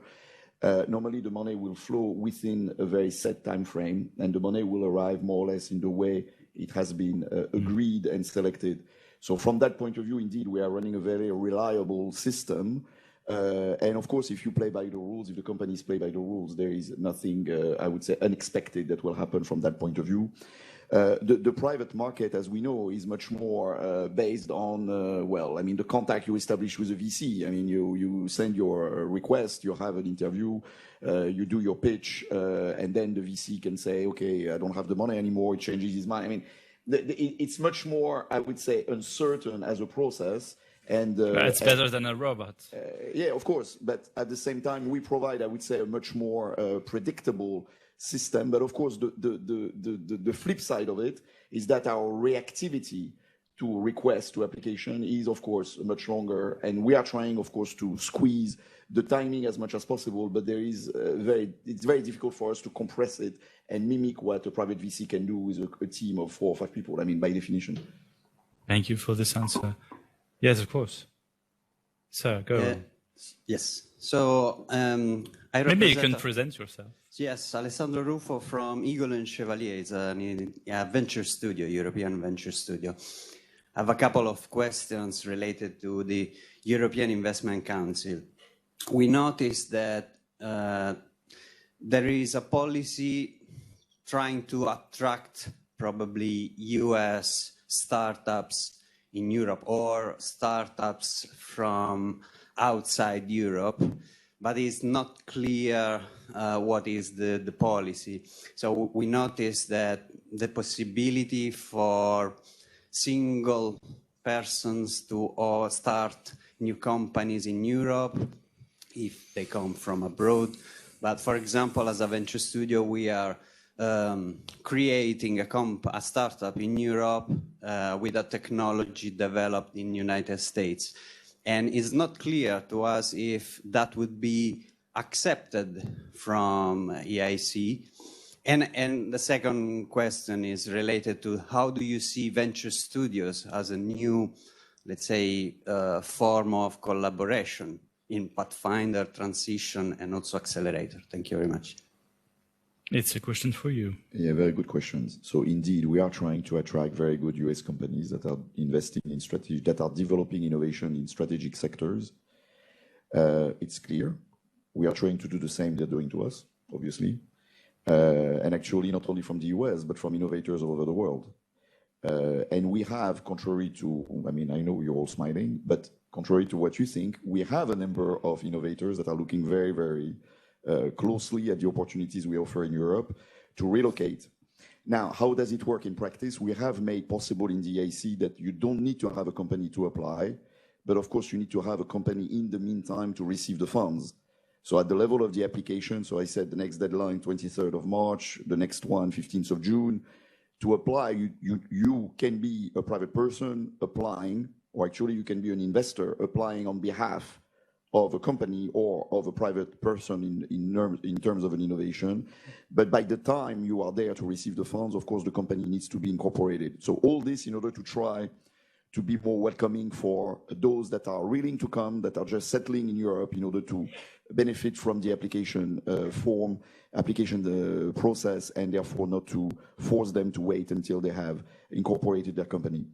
normally the money will flow within a very set time frame, and the money will arrive more or less in the way it has been agreed and selected. So from that point of view, indeed, we are running a very reliable system. And of course, if you play by the rules, if the companies play by the rules, there is nothing, I would say, unexpected that will happen from that point of view. The private market, as we know, is much more based on, the contact you establish with a VC. You send your request, you have an interview, you do your pitch, and then the VC can say, okay, I don't have the money anymore, it changes his mind. It's much more, I would say, uncertain as a process. And it's better than a robot. Yeah, of course. But at the same time, we provide, I would say, a much more predictable system. But of course, the flip side of it is that our reactivity to request, to application is, of course, much longer. And we are trying, of course, to squeeze the timing as much as possible. But it's very difficult for us to compress it and mimic what a private VC can do with a team of 4 or 5 people, by definition. Thank you for this answer. Yes, of course. Sir, go on. Yes. So maybe you can present yourself. Yes, Alessandro Ruffo from Eagle and Chevalier. It's a venture studio, European venture studio. I have a couple of questions related to the European Investment Council. We noticed that there is a policy trying to attract probably US startups in Europe or startups from outside Europe, but it's not clear what is the policy. So we noticed that the possibility for single persons to start new companies in Europe if they come from abroad. But for example, as a venture studio, we are creating a startup in Europe with a technology developed in the United States. And it's not clear to us if that would be accepted from EIC. And the second question is related to how do you see venture studios as a new, let's say, form of collaboration in Pathfinder, Transition, and also Accelerator? Thank you very much. It's a question for you. Yeah, very good questions. So indeed, we are trying to attract very good US companies that are investing in strategy, that are developing innovation in strategic sectors. It's clear. We are trying to do the same they're doing to us, obviously. And actually, not only from the US, but from innovators all over the world. And we have, contrary to, I know you're all smiling, but contrary to what you think, we have a number of innovators that are looking very, very closely at the opportunities we offer in Europe to relocate. Now, how does it work in practice? We have made possible in the EIC that you don't need to have a company to apply, but of course you need to have a company in the meantime to receive the funds. So at the level of the application, so I said the next deadline, 23rd of March, the next one, 15th of June. To apply, you can be a private person applying, or actually you can be an investor applying on behalf of a company or of a private person in terms of an innovation. But by the time you are there to receive the funds, of course, the company needs to be incorporated. So all this in order to try to be more welcoming for those that are willing to come, that are just settling in Europe in order to benefit from the application process, and therefore not to force them to wait until they have incorporated their company.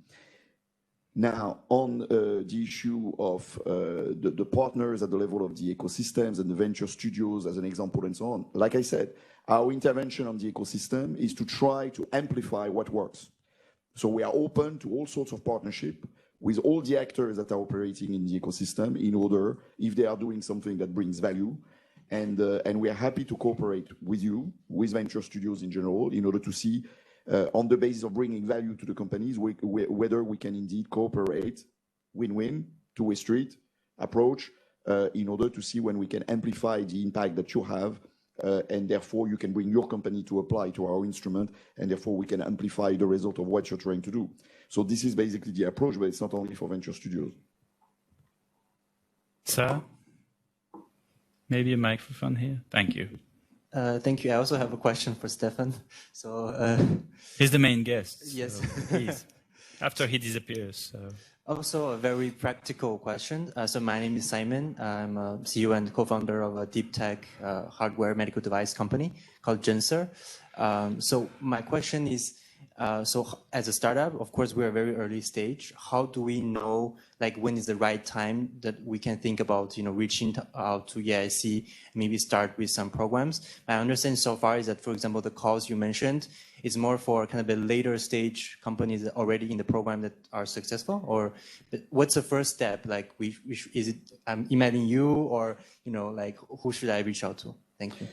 Now, on the issue of the partners at the level of the ecosystems and the venture studios, as an example, and so on, like I said, our intervention on the ecosystem is to try to amplify what works. So we are open to all sorts of partnership with all the actors that are operating in the ecosystem in order, if they are doing something that brings value, and we are happy to cooperate with you, with venture studios in general, in order to see, on the basis of bringing value to the companies, whether we can indeed cooperate, win-win, two-way street approach, in order to see when we can amplify the impact that you have, and therefore you can bring your company to apply to our instrument, and therefore we can amplify the result of what you're trying to do. So this is basically the approach, but it's not only for venture studios. Sir, maybe a microphone here. Thank you. Thank you. I also have a question for Stéphane. So he's the main guest. Yes. So please, after he disappears. So. Also a very practical question. So my name is Simon. I'm a CEO and co-founder of a deep tech hardware medical device company called Genser. So my question is, so as a startup, of course, we're a very early stage. How do we know, like, when is the right time that we can think about, reaching out to EIC, maybe start with some programs? My understanding so far is that, for example, the calls you mentioned is more for kind of the later stage companies that already in the program that are successful, or what's the first step? Like, is it emailing you, or, like, who should I reach out to? Thank you.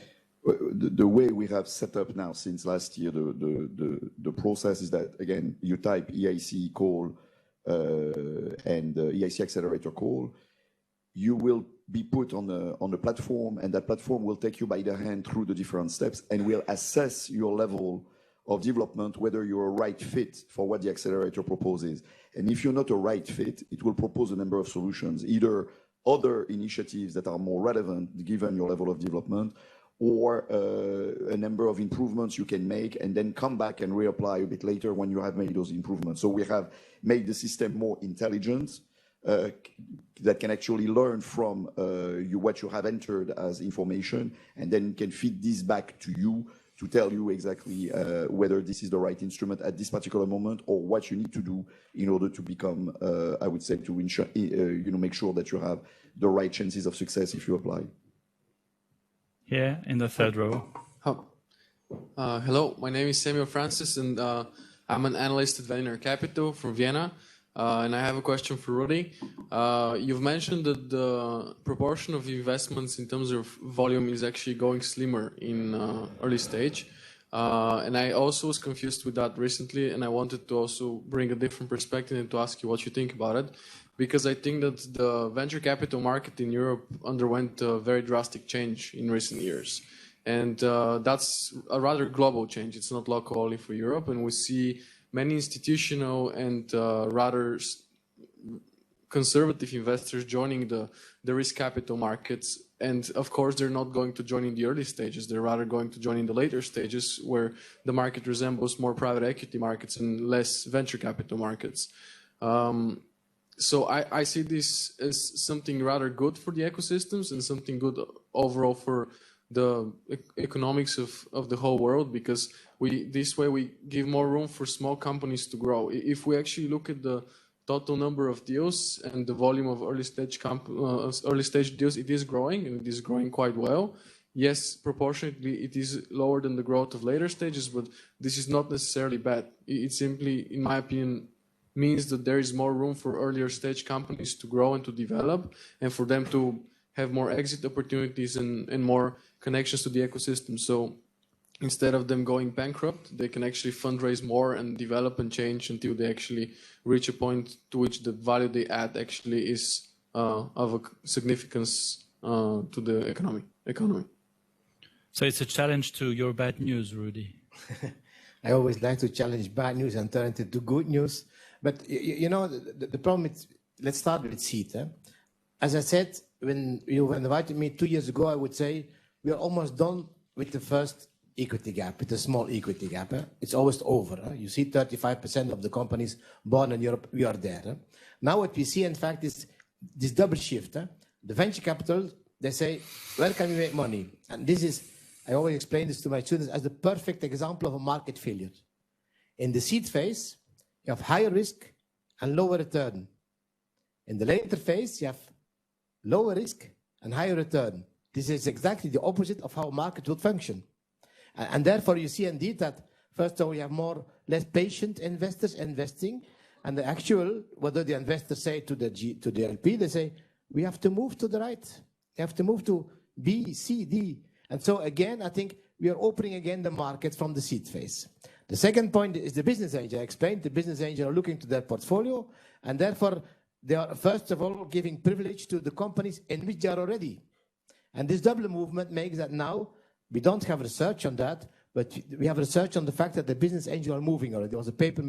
The way we have set up now since last year, the process is that, again, you type EIC call and EIC accelerator call. You will be put on a platform, and that platform will take you by the hand through the different steps and will assess your level of development, whether you're a right fit for what the accelerator proposes. And if you're not a right fit, it will propose a number of solutions, either other initiatives that are more relevant given your level of development, or a number of improvements you can make and then come back and reapply a bit later when you have made those improvements. So we have made the system more intelligent, that can actually learn from what you have entered as information, and then can feed this back to you to tell you exactly whether this is the right instrument at this particular moment, or what you need to do in order to become, I would say, to ensure, make sure that you have the right chances of success if you apply. Here in the third row. Hello, my name is Samuel Francis, and I'm an analyst at Venture Capital from Vienna. And I have a question for Rudy. You've mentioned that the proportion of investments in terms of volume is actually going slimmer in early stage. And I also was confused with that recently, and I wanted to also bring a different perspective and to ask you what you think about it. Because I think that the venture capital market in Europe underwent a very drastic change in recent years. And that's a rather global change. It's not local only for Europe. And we see many institutional and rather conservative investors joining the risk capital markets. And of course, they're not going to join in the early stages. They're rather going to join in the later stages, where the market resembles more private equity markets and less venture capital markets. So I see this as something rather good for the ecosystems and something good overall for the economics of the whole world, because this way we give more room for small companies to grow. If we actually look at the total number of deals and the volume of early stage deals, it is growing, and it is growing quite well. Yes, proportionately it is lower than the growth of later stages, but this is not necessarily bad. It simply, in my opinion, means that there is more room for earlier stage companies to grow and to develop, and for them to have more exit opportunities and more connections to the ecosystem. So instead of them going bankrupt, they can actually fundraise more and develop and change until they actually reach a point to which the value they add actually is of a significance to the economy. So it's a challenge to your bad news, Rudy. I always like to challenge bad news and turn it into good news. But the problem is, let's start with seed. As I said, when you invited me 2 years ago, I would say we are almost done with the first equity gap, with the small equity gap. It's almost over. You see 35% of the companies born in Europe, we are there. Now what we see, in fact, is this double shift. The venture capital, they say, where can we make money? And this is, I always explain this to my students as the perfect example of a market failure. In the seed phase, you have higher risk, and lower return. In the later phase, you have lower risk and higher return. This is exactly the opposite of how a market would function. And therefore, you see indeed that, first of all, you have less patient investors investing, and the actual, whether the investors say to the LP, they say, we have to move to the right. You have to move to B, C, D. And so again, I think we are opening again the market from the seed phase. The second point is the business angel. I explained the business angel are looking to their portfolio, and therefore they are, first of all, giving privilege to the companies in which they are already. And this double movement makes that now we don't have research on that, but we have research on the fact that the business angels are moving already. There was a paper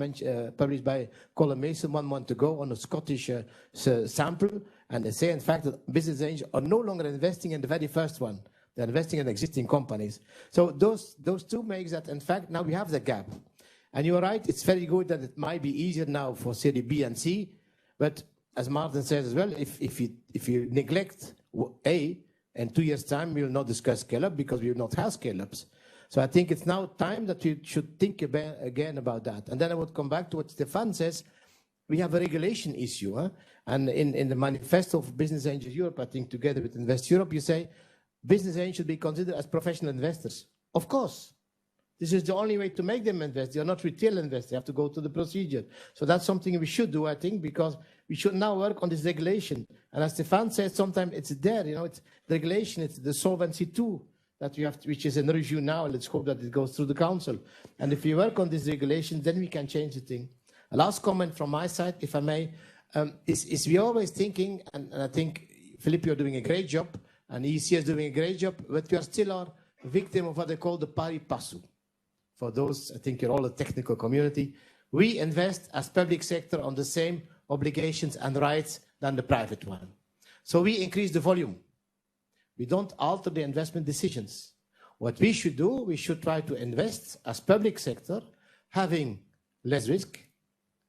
published by Colin Mason 1 month ago on a Scottish sample, and they say, in fact, that business angels are no longer investing in the very first one. They're investing in existing companies. So those two makes that, in fact, now we have the gap. And you're right, it's very good that it might be easier now for Series B and C, but as Martin says as well, if you neglect A, in 2 years' time, we will not discuss scale-up because we will not have scale-ups. So I think it's now time that we should think again about that. And then I would come back to what Stéphane says. We have a regulation issue. And in the manifesto of Business Angels Europe, I think together with Invest Europe, you say business angels should be considered as professional investors. Of course. This is the only way to make them invest. They are not retail investors. They have to go through the procedure. So that's something we should do, I think, because we should now work on this regulation. And as Stéphane said, sometimes it's there, it's the regulation, it's the Solvency II that we have, which is in review now. Let's hope that it goes through the council. And if we work on this regulation, then we can change the thing. A last comment from my side, if I may, is we always thinking, and I think, Philippe, you're doing a great job, and EC is doing a great job, but we are still a victim of what they call the pari passu. For those, I think you're all a technical community. We invest as public sector on the same obligations and rights than the private one. So we increase the volume. We don't alter the investment decisions. What we should do, we should try to invest as public sector, having less risk,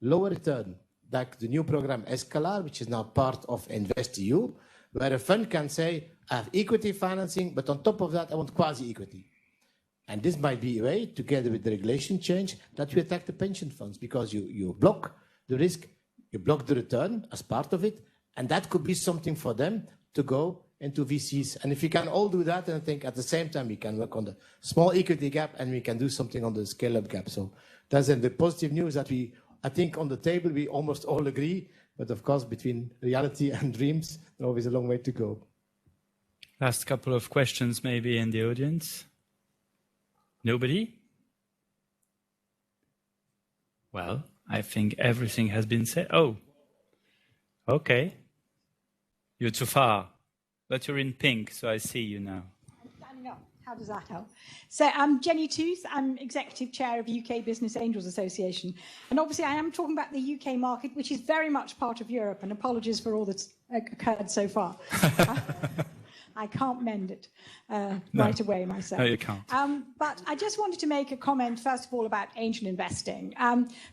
lower return, like the new program Escalar, which is now part of InvestEU, where a fund can say, I have equity financing, but on top of that, I want quasi-equity. And this might be a way, together with the regulation change, that we attack the pension funds, because you block the risk, you block the return as part of it, and that could be something for them to go into VCs. And if we can all do that, and I think at the same time we can work on the small equity gap and we can do something on the scale-up gap. So that's the positive news that I think on the table we almost all agree, but of course between reality and dreams, there's always a long way to go. Last couple of questions maybe in the audience. Nobody? Well, I think everything has been said. Oh, okay. You're too far, but you're in pink, so I see you now. I'm standing up. How does that help? So I'm Jenny Tooth. I'm Executive Chair of UK Business Angels Association. And obviously I am talking about the UK market, which is very much part of Europe, and apologies for all that's occurred so far. I can't mend it right away myself. No, you can't. But I just wanted to make a comment, first of all, about angel investing.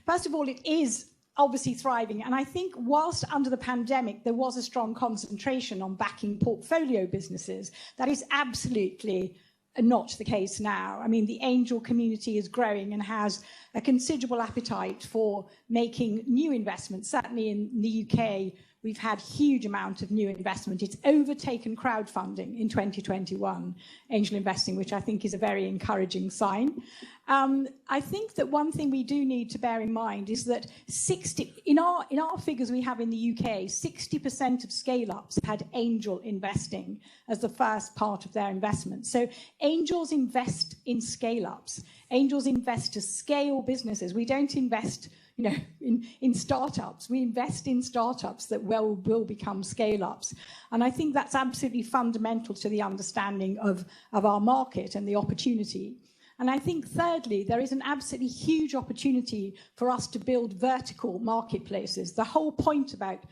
First of all, it is obviously thriving. And I think whilst under the pandemic, there was a strong concentration on backing portfolio businesses, that is absolutely not the case now. I mean, the angel community is growing and has a considerable appetite for making new investments. Certainly in the UK, we've had huge amount of new investment. It's overtaken crowdfunding in 2021, angel investing, which I think is a very encouraging sign. I think that one thing we do need to bear in mind is that in our figures we have in the UK, 60% of scale-ups had angel investing as the first part of their investment. So angels invest in scale-ups. Angels invest to scale businesses. We don't invest in startups. We invest in startups that will become scale-ups. And I think that's absolutely fundamental to the understanding of our market and the opportunity. And I think thirdly, there is an absolutely huge opportunity for us to build vertical marketplaces. The whole point about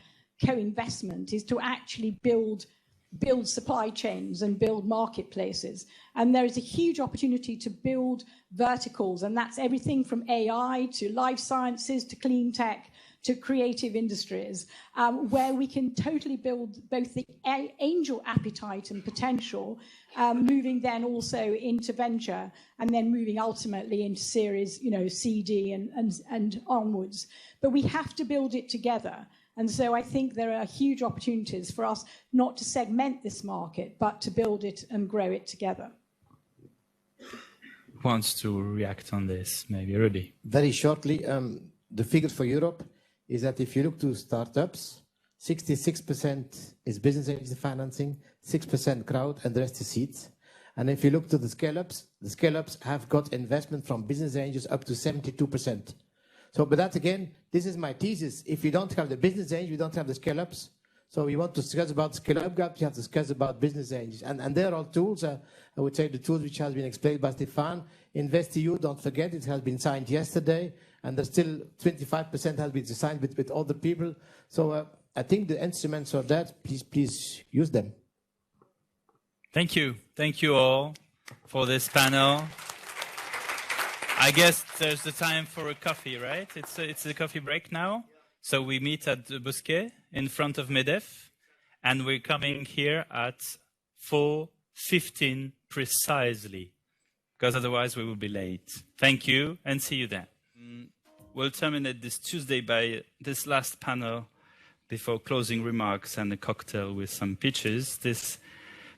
co-investment is to actually build supply chains and build marketplaces. And there is a huge opportunity to build verticals, and that's everything from AI to life sciences to clean tech to creative industries, where we can totally build both the angel appetite and potential, moving then also into venture, and then moving ultimately into series, C, D, and onwards. But we have to build it together. And so I think there are huge opportunities for us not to segment this market, but to build it and grow it together. Who wants to react on this? Maybe Rudy. Very shortly, the figure for Europe is that if you look to startups, 66% is business angel financing, 6% crowd, and the rest is seeds. And if you look to the scale-ups have got investment from business angels up to 72%. So, but that again, this is my thesis. If you don't have the business angels, you don't have the scale-ups. So you want to discuss about scale-up gap, you have to discuss about business angels. And they're all tools, I would say the tools which has been explained by Stéphane. InvestEU, don't forget, it has been signed yesterday, and there's still 25% has been signed with other people. So I think the instruments are there, please use them. Thank you. Thank you all for this panel. I guess there's the time for a coffee, right? It's a coffee break now. So we meet at the Bosquet in front of MEDEF, and we're coming here at 4:15 precisely, because otherwise we will be late. Thank you, and see you then. We'll terminate this Tuesday by this last panel before closing remarks and a cocktail with some pitches. This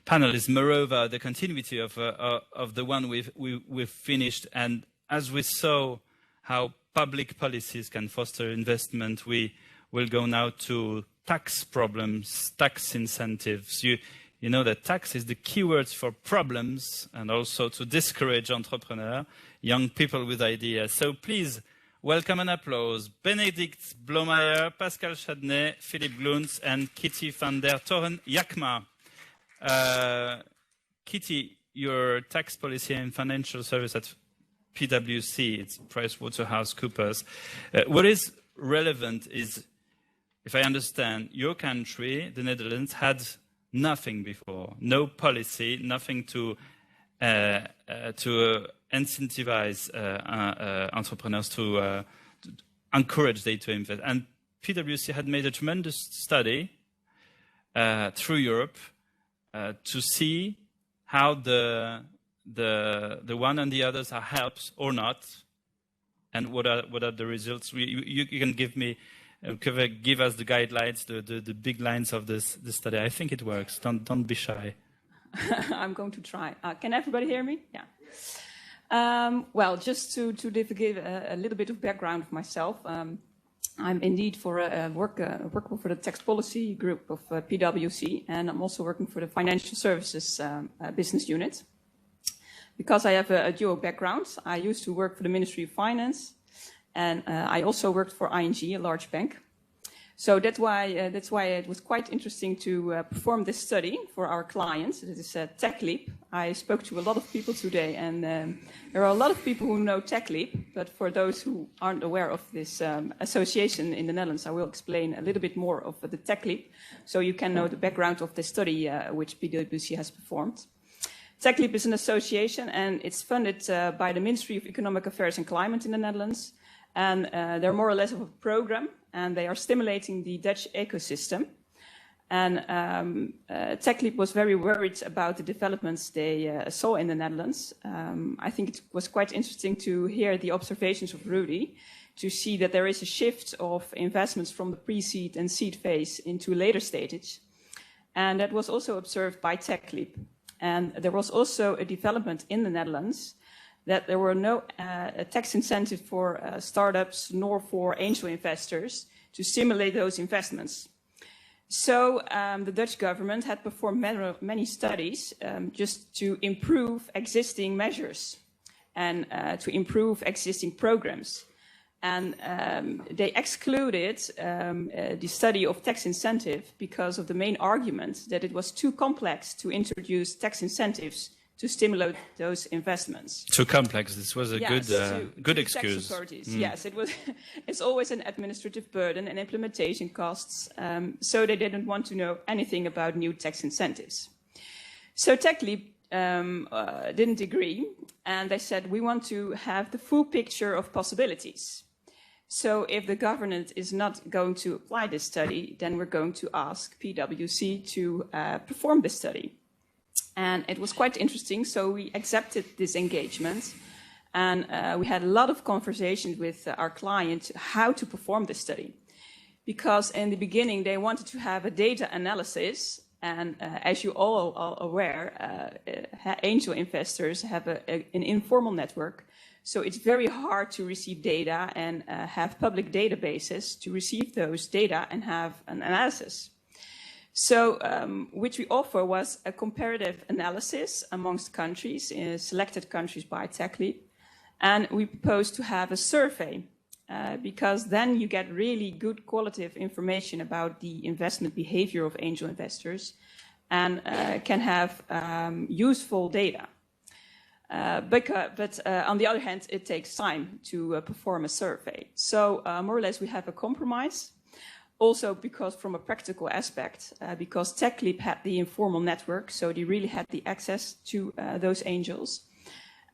panel is moreover the continuity of the one we've finished, and as we saw how public policies can foster investment, we will go now to tax problems, tax incentives. You know that tax is the keyword for problems and also to discourage entrepreneurs, young people with ideas. So please welcome and applause Benedict Blomeyer, Pascal Chadnet, Philippe Gluntz, and Kitty van der Toren-Jakma. Kitty, your tax policy and financial service at PwC, it's PricewaterhouseCoopers. What is relevant is, if I understand, your country, the Netherlands, had nothing before, no policy, nothing to incentivize entrepreneurs to encourage them to invest. And PwC had made a tremendous study through Europe to see how the one and the others are helps or not, and what are the results. You can give us the guidelines, the big lines of this study. I think it works. Don't be shy. I'm going to try. Can everybody hear me? Yeah. Well, just to give a little bit of background of myself. I'm indeed working for the tax policy group of PwC, and I'm also working for the financial services business unit. Because I have a dual background, I used to work for the Ministry of Finance, and I also worked for ING, a large bank. So that's why it was quite interesting to perform this study for our clients. It is TechLeap. I spoke to a lot of people today, and there are a lot of people who know TechLeap. But for those who aren't aware of this association in the Netherlands, I will explain a little bit more of the TechLeap, so you can know the background of the study which PwC has performed. TechLeap is an association, and it's funded by the Ministry of Economic Affairs and Climate in the Netherlands. And they're more or less of a program, and they are stimulating the Dutch ecosystem. And TechLeap was very worried about the developments they saw in the Netherlands. I think it was quite interesting to hear the observations of Rudy, to see that there is a shift of investments from the pre-seed and seed phase into later stages. And that was also observed by TechLeap. And there was also a development in the Netherlands that there were no tax incentives for startups nor for angel investors to stimulate those investments. So the Dutch government had performed many studies just to improve existing measures and to improve existing programs. And they excluded the study of tax incentive because of the main argument that it was too complex to introduce tax incentives to stimulate those investments. Too complex. This was a good excuse. Tax authorities. Yes, it was. It's always an administrative burden and implementation costs. So they didn't want to know anything about new tax incentives. So TechLeap didn't agree, and they said we want to have the full picture of possibilities. So if the government is not going to apply this study, then we're going to ask PwC to perform this study. And it was quite interesting, so we accepted this engagement. And we had a lot of conversations with our client how to perform this study. Because in the beginning, they wanted to have a data analysis. And as you all are aware, angel investors have an informal network. So it's very hard to receive data and have public databases to receive those data and have an analysis. So which we offer was a comparative analysis amongst countries, selected countries by TechLeap. And we propose to have a survey because then you get really good qualitative information about the investment behavior of angel investors and can have useful data. But on the other hand, it takes time to perform a survey. So more or less we have a compromise. Also because from a practical aspect, because TechLeap had the informal network, so they really had the access to those angels.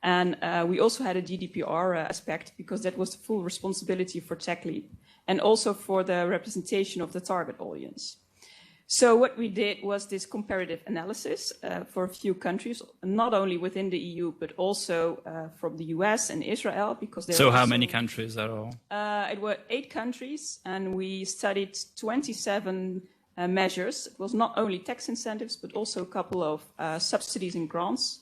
And we also had a GDPR aspect because that was the full responsibility for TechLeap and also for the representation of the target audience. So what we did was this comparative analysis for a few countries, not only within the EU, but also from the US and Israel. Because so how many countries are all? It were 8 countries, and we studied 27 measures. It was not only tax incentives, but also a couple of subsidies and grants.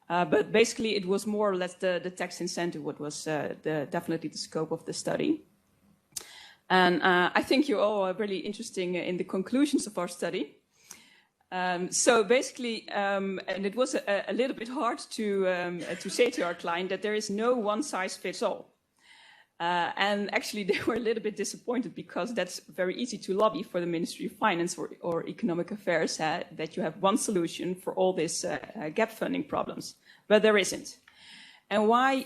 But basically, it was more or less the tax incentive what was definitely the scope of the study. And I think you all are really interesting in the conclusions of our study. So basically, and it was a little bit hard to say to our client that there is no one size fits all. And actually, they were a little bit disappointed because that's very easy to lobby for the Ministry of Finance or Economic Affairs that you have one solution for all these gap funding problems, but there isn't. And why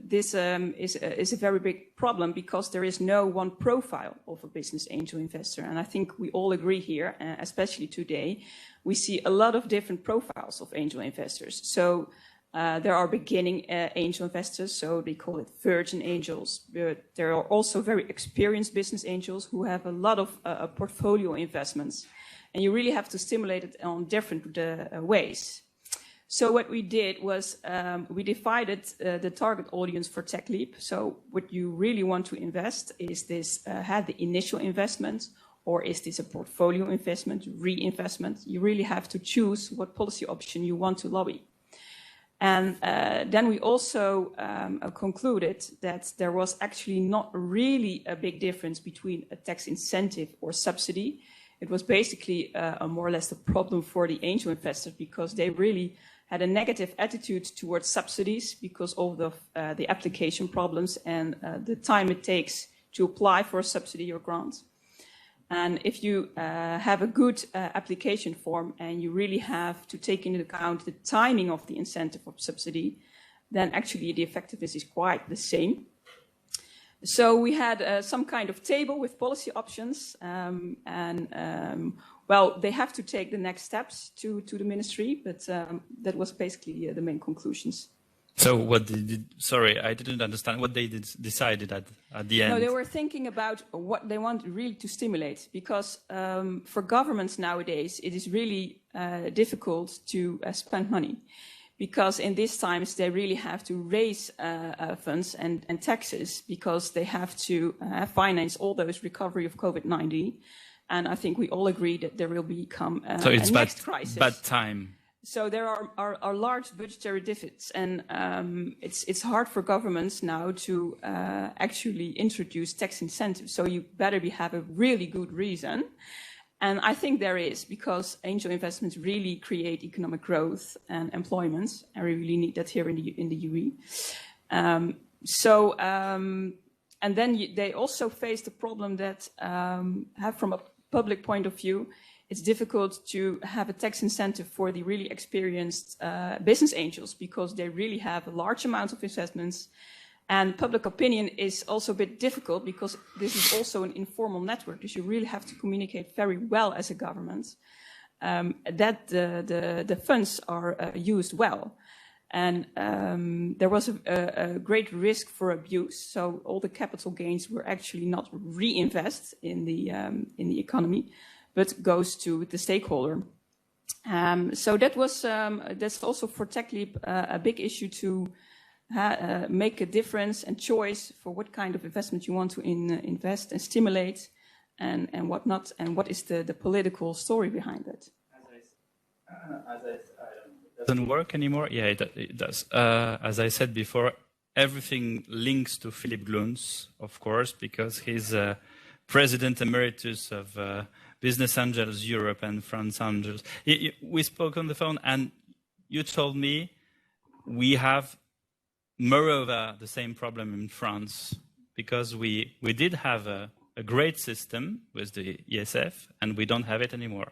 this is a very big problem, because there is no one profile of a business angel investor. And I think we all agree here, especially today, we see a lot of different profiles of angel investors. So there are beginning angel investors, so they call it virgin angels. But there are also very experienced business angels who have a lot of portfolio investments. And you really have to stimulate it on different ways. So what we did was we divided the target audience for TechLeap. So what you really want to invest, is this had the initial investment, or is this a portfolio investment, reinvestment? You really have to choose what policy option you want to lobby. And then we also concluded that there was actually not really a big difference between a tax incentive or subsidy. It was basically more or less the problem for the angel investors, because they really had a negative attitude towards subsidies because of the application problems and the time it takes to apply for a subsidy or grant. And if you have a good application form and you really have to take into account the timing of the incentive of subsidy, then actually the effectiveness is quite the same. So we had some kind of table with policy options, well, they have to take the next steps to the ministry, but that was basically the main conclusions. So what sorry, I didn't understand what they decided at the end. No, they were thinking about what they want really to stimulate, because for governments nowadays, it is really difficult to spend money, because in these times they really have to raise funds and taxes, because they have to finance all those recovery of COVID-19. And I think we all agree that there will become so it's a next crisis. Bad time. So there are large budgetary deficits, and it's hard for governments now to actually introduce tax incentives. So you better have a really good reason. And I think there is, because angel investments really create economic growth and employment, and we really need that here in the UE. And then they also face the problem that from a public point of view, it's difficult to have a tax incentive for the really experienced business angels, because they really have a large amount of investments. And public opinion is also a bit difficult, because this is also an informal network. So you really have to communicate very well as a government that the funds are used well. And there was a great risk for abuse. So all the capital gains were actually not reinvest in the economy, but goes to the stakeholder. So that was that's also for TechLeap a big issue to make a difference and choice for what kind of investment you want to invest and stimulate, and what not, and what is the political story behind it. Doesn't work anymore? Yeah, it does. As I said before, everything links to Philip Glunz, of course, because he's President Emeritus of Business Angels Europe and France Angels. We spoke on the phone, and you told me we have, moreover, the same problem in France, because we did have a great system with the ESF, and we don't have it anymore.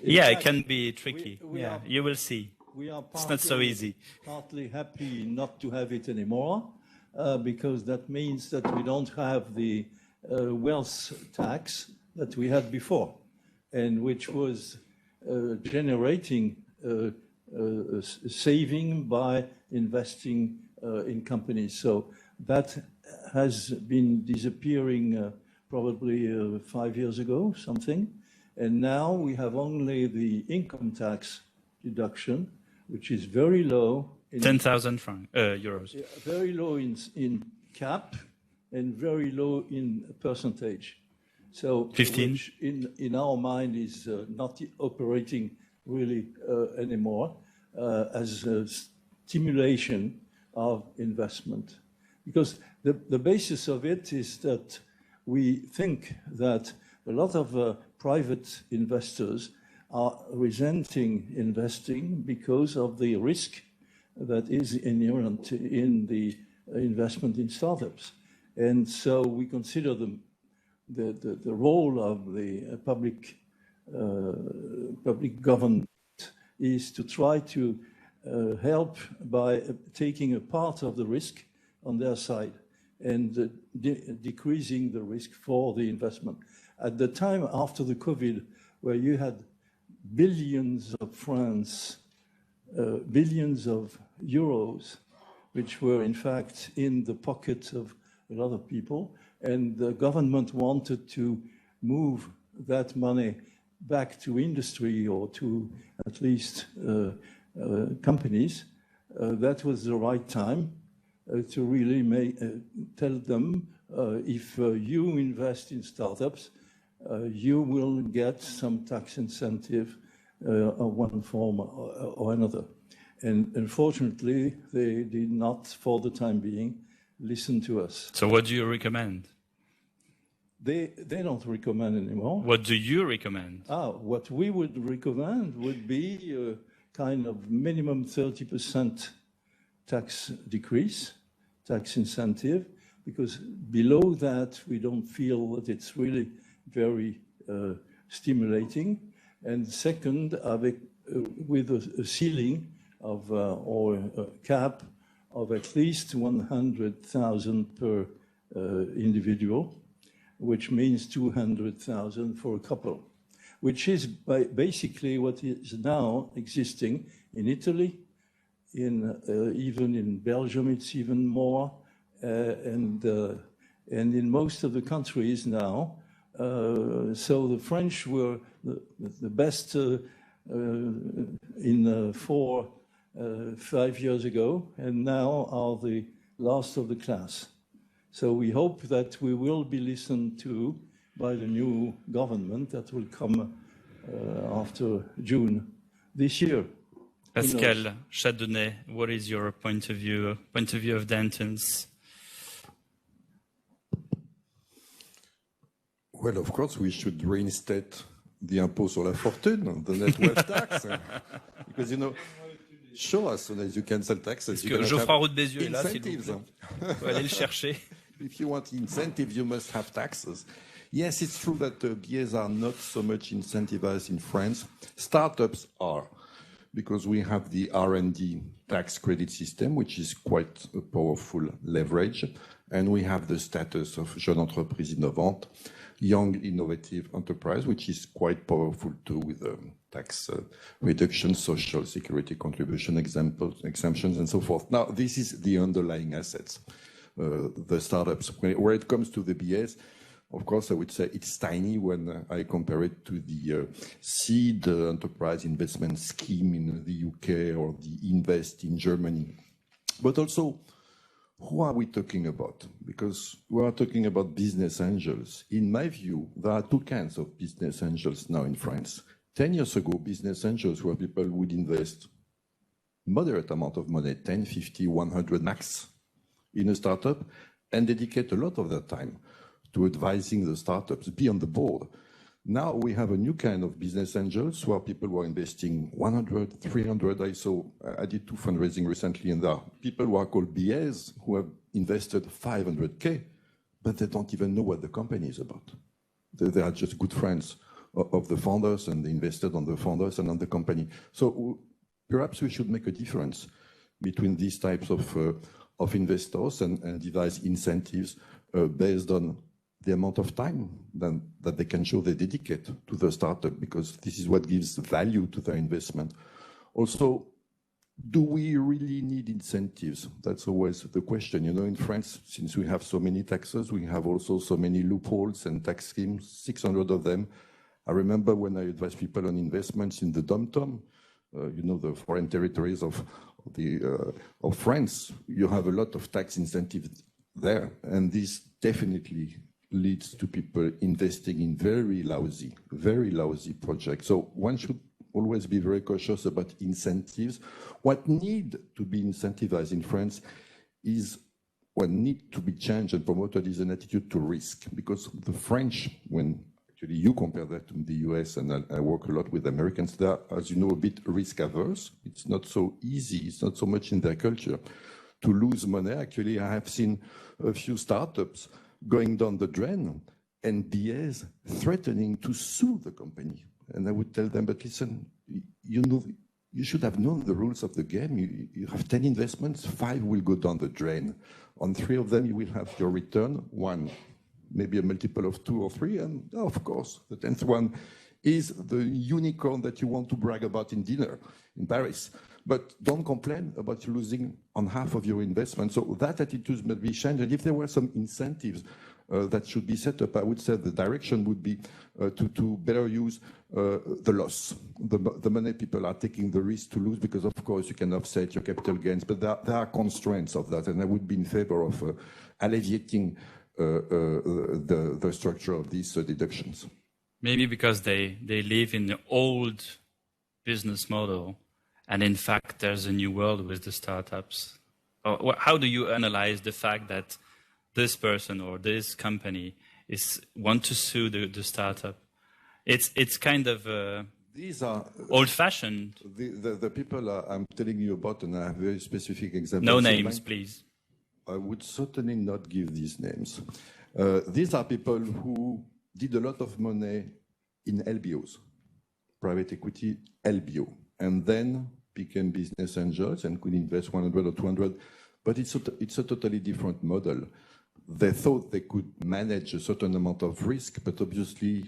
Yeah, it can be tricky. You will see. It's not so easy. Partly happy not to have it anymore, because that means that we don't have the wealth tax that we had before, and which was generating saving by investing in companies. So that has been disappearing probably 5 years ago, something. And now we have only the income tax deduction, which is very low. 10,000 euros. Very low in cap and very low in percentage. So 15. Which in our mind is not operating really anymore as a stimulation of investment. Because the basis of it is that we think that a lot of private investors are resenting investing because of the risk that is inherent in the investment in startups. And so we consider the role of the public government is to try to help by taking a part of the risk on their side and decreasing the risk for the investment. At the time after the COVID, where you had billions of francs, billions of euros, which were in fact in the pockets of a lot of people, and the government wanted to move that money back to industry or to at least companies, that was the right time to really tell them, if you invest in startups, you will get some tax incentive of one form or another. And unfortunately, they did not, for the time being, listen to us. So what do you recommend? They don't recommend anymore. What do you recommend? What we would recommend would be a kind of minimum 30% tax decrease, tax incentive, because below that, we don't feel that it's really very stimulating. And second, with a ceiling of or a cap of at least 100,000 per individual, which means 200,000 for a couple, which is basically what is now existing in Italy, even in Belgium, it's even more, and in most of the countries now. So the French were the best in 5 years ago, and now are the last of the class. So we hope that we will be listened to by the new government that will come after June this year. Pascal Chardonnay, what is your point of view of Dantons? Well, of course, we should reinstate the impôt sur la fortune, the net wealth tax, because, you know, sure, as soon as you cancel taxes, you Geoffroy Roux de Bézieux est là, incentives. Faut aller le chercher. If you want incentives, you must have taxes. Yes, it's true that BAs are not so much incentivized in France. Startups are, because we have the R&D tax credit system, which is quite a powerful leverage, and we have the status of jeune entreprise innovante. young, innovative enterprise, which is quite powerful too with tax reduction, social security contribution exemptions, and so forth. Now, this is the underlying assets, the startups. Where it comes to the BAs, of course, I would say it's tiny when I compare it to the seed enterprise investment scheme in the UK or the Invest in Germany. But also, who are we talking about? Because we are talking about business angels. In my view, there are two kinds of business angels now in France. 10 years ago, business angels were people who would invest moderate amount of money, 10, 50, 100 max, in a startup, and dedicate a lot of their time to advising the startups, be on the board. Now we have a new kind of business angels who are people who are investing 100, 300. I did 2 fundraising recently, and there are people who are called BAs who have invested 500K, but they don't even know what the company is about. They are just good friends of the founders, and they invested on the founders and on the company. So perhaps we should make a difference between these types of investors and devise incentives based on the amount of time that they can show they dedicate to the startup, because this is what gives value to their investment. Also, do we really need incentives? That's always the question. You know, in France, since we have so many taxes, we have also so many loopholes and tax schemes, 600 of them. I remember when I advised people on investments in the dom-tom, you know, the foreign territories of France, you have a lot of tax incentives there, and this definitely leads to people investing in very lousy projects. So one should always be very cautious about incentives. What need to be incentivized in France is what need to be changed and promoted is an attitude to risk, because the French, when actually you compare that to the US, and I work a lot with Americans, they are, as you know, a bit risk averse. It's not so easy, it's not so much in their culture to lose money. Actually, I have seen a few startups going down the drain and BAs threatening to sue the company. And I would tell them, but listen, you know, you should have known the rules of the game. You have 10 investments, 5 will go down the drain. On 3 of them, you will have your return, 1, maybe a multiple of 2 or 3, and of course, the 10th one is the unicorn that you want to brag about in dinner in Paris. But don't complain about losing on half of your investment. So that attitude must be changed. And if there were some incentives that should be set up, I would say the direction would be to better use the loss, the money people are taking the risk to lose, because of course you can offset your capital gains, but there are constraints of that. And I would be in favor of alleviating the structure of these deductions. Maybe because they live in the old business model. And in fact, there's a new world with the startups. How do you analyze the fact that this person or this company want to sue the startup? It's kind of these are old-fashioned. The people I'm telling you about, and I have very specific examples. No names, please. I would certainly not give these names. These are people who did a lot of money in LBOs, private equity LBO, and then became business angels and could invest 100 or 200. But it's a totally different model. They thought they could manage a certain amount of risk, but obviously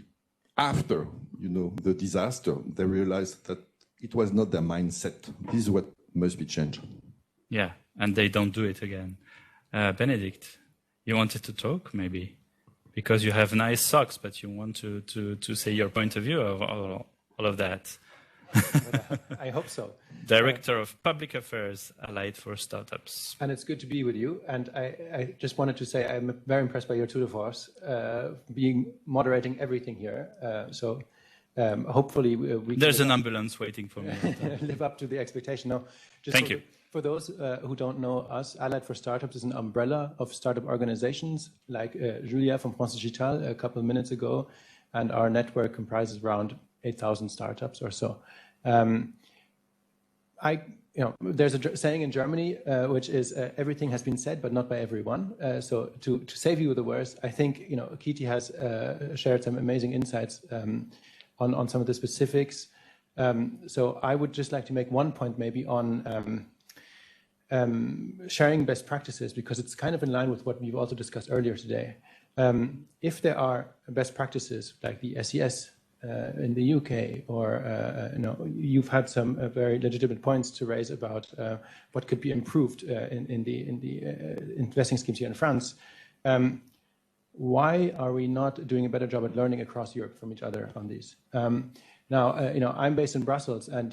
after, you know, the disaster, they realized that it was not their mindset. This is what must be changed. Yeah, and they don't do it again. Benedict, you wanted to talk, maybe? Because you have nice socks, but you want to say your point of view of all of that. I hope so. Director of Public Affairs, Allied for Startups. And it's good to be with you. And I just wanted to say I'm very impressed by your tour de force, moderating everything here. So hopefully we There's an ambulance waiting for me. live up to the expectation. No, just Thank you. For those who don't know us, Allied for Startups is an umbrella of startup organizations like Julia from France Digital a couple of minutes ago. And our network comprises around 8,000 startups or so. There's a saying in Germany, which is everything has been said, but not by everyone. So to save you the words, I think Kitty has shared some amazing insights on some of the specifics. So I would just like to make one point maybe on sharing best practices, because it's kind of in line with what we've also discussed earlier today. If there are best practices like the SES in the UK, or you've had some very legitimate points to raise about what could be improved in the investing schemes here in France. Why are we not doing a better job at learning across Europe from each other on these? Now, I'm based in Brussels, and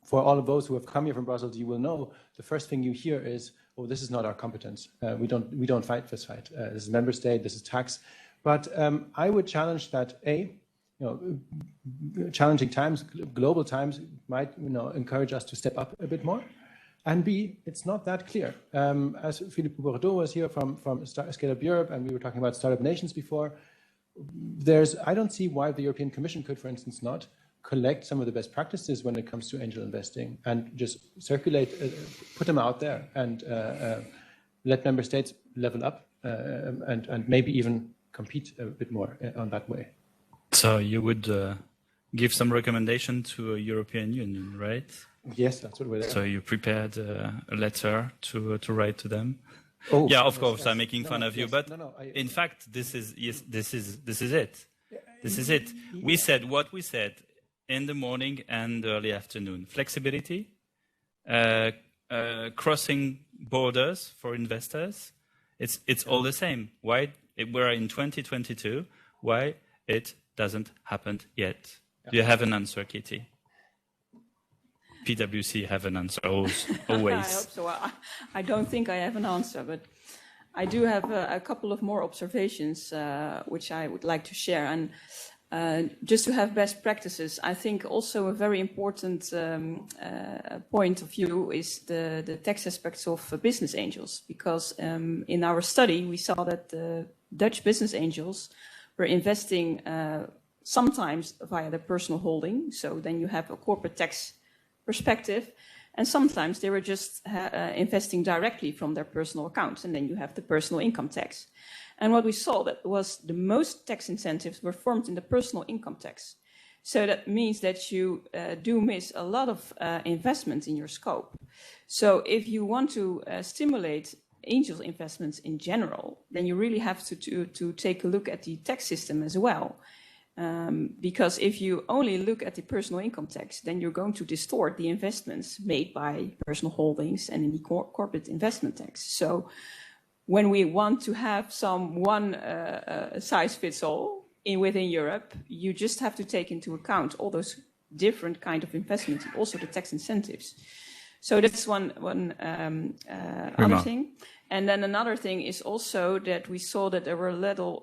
for all of those who have come here from Brussels, you will know the first thing you hear is, "Oh, this is not our competence. We don't fight this fight. This is member state. This is tax." But I would challenge that challenging times, global times, might encourage us to step up a bit more. And B, it's not that clear. As Philippe Bourdeau was here from Scale Up Europe, and we were talking about startup nations before, I don't see why the European Commission could, for instance, not collect some of the best practices when it comes to angel investing and just circulate, put them out there, and let member states level up and maybe even compete a bit more on that way. So you would give some recommendation to a European Union, right? Yes, that's what we're there. So you prepared a letter to write to them. Oh, yeah, of yes, course, yes. I'm making fun of you, but in fact, this is it. This is it. We said what we said in the morning and early afternoon. Flexibility, crossing borders for investors. It's all the same. Why we're in 2022? Why it doesn't happen yet? Do you have an answer, Kitty? PwC have an answer always. I hope so. I don't think I have an answer, but I do have a couple of more observations which I would like to share. And just to have best practices, I think also a very important point of view is the tax aspects of business angels, because in our study we saw that the Dutch business angels were investing sometimes via their personal holding, so then you have a corporate tax perspective, and sometimes they were just investing directly from their personal accounts, and then you have the personal income tax. And what we saw that was the most tax incentives were formed in the personal income tax. So that means that you do miss a lot of investment in your scope. So if you want to stimulate angel investments in general, then you really have to take a look at the tax system as well. Because if you only look at the personal income tax, then you're going to distort the investments made by personal holdings and in the corporate investment tax. So when we want to have some one size fits all within Europe, you just have to take into account all those different kind of investments, and also the tax incentives. So that's one other thing. And then another thing is also that we saw that there were little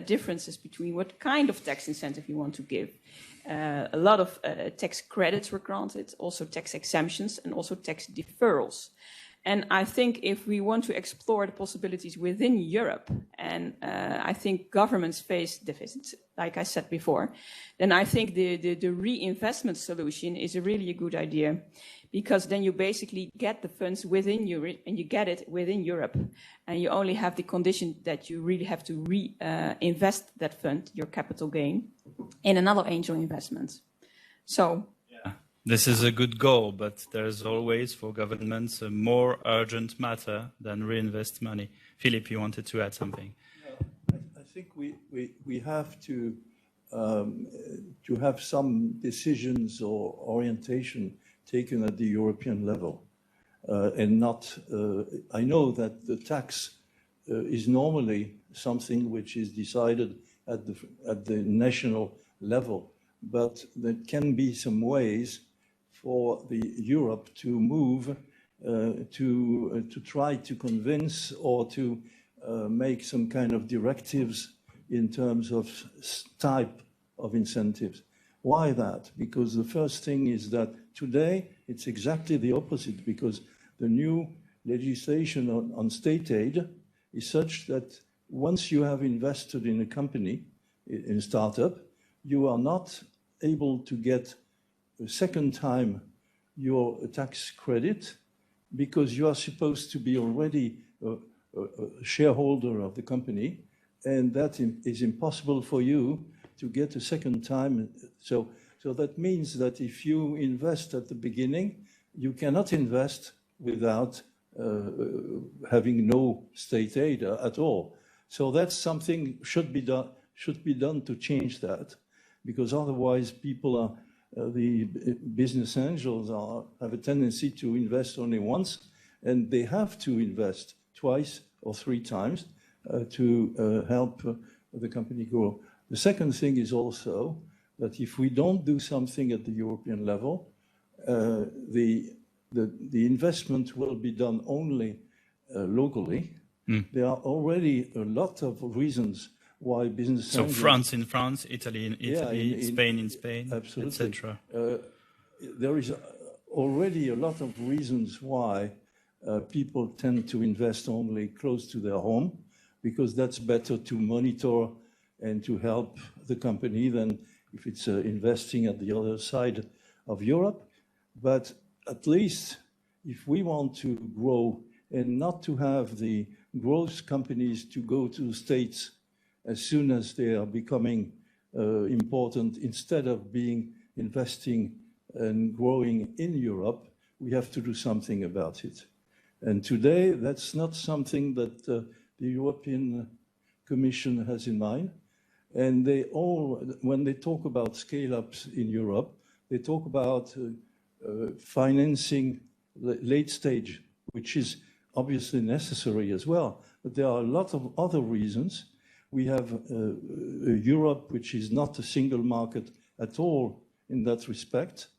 differences between what kind of tax incentive you want to give. A lot of tax credits were granted, also tax exemptions, and also tax deferrals. And I think if we want to explore the possibilities within Europe, and I think governments face deficits, like I said before, then I think the reinvestment solution is a really good idea, because then you basically get the funds within Europe, and you get it within Europe, and you only have the condition that you really have to reinvest that fund, your capital gain, in another angel investment. So. This is a good goal, but there's always for governments a more urgent matter than reinvest money. Philippe, you wanted to add something. I think we have to have some decisions or orientation taken at the European level, and not. I know that the tax is normally something which is decided at the national level, but there can be some ways for the Europe to move to try to convince or to make some kind of directives in terms of type of incentives. Why that? Because the first thing is that today it's exactly the opposite, because the new legislation on state aid is such that once you have invested in a company, in a startup, you are not able to get a second time your tax credit, because you are supposed to be already a shareholder of the company, and that is impossible for you to get a second time. So that means that if you invest at the beginning, you cannot invest without having no state aid at all. So that's something should be done to change that, because otherwise people are, the business angels have a tendency to invest only once, and they have to invest twice or three times to help the company grow. The second thing is also that if we don't do something at the European level, the investment will be done only locally. There are already a lot of reasons why business. So France in France, Italy in Italy, Spain in Spain, etc. There is already a lot of reasons why people tend to invest only close to their home, because that's better to monitor and to help the company than if it's investing at the other side of Europe. But at least if we want to grow and not to have the growth companies to go to the States as soon as they are becoming important, instead of investing and growing in Europe, we have to do something about it. And today, that's not something that the European Commission has in mind. And they all, when they talk about scale-ups in Europe, they talk about financing late stage, which is obviously necessary as well. But there are a lot of other reasons. We have Europe, which is not a single market at all in that respect,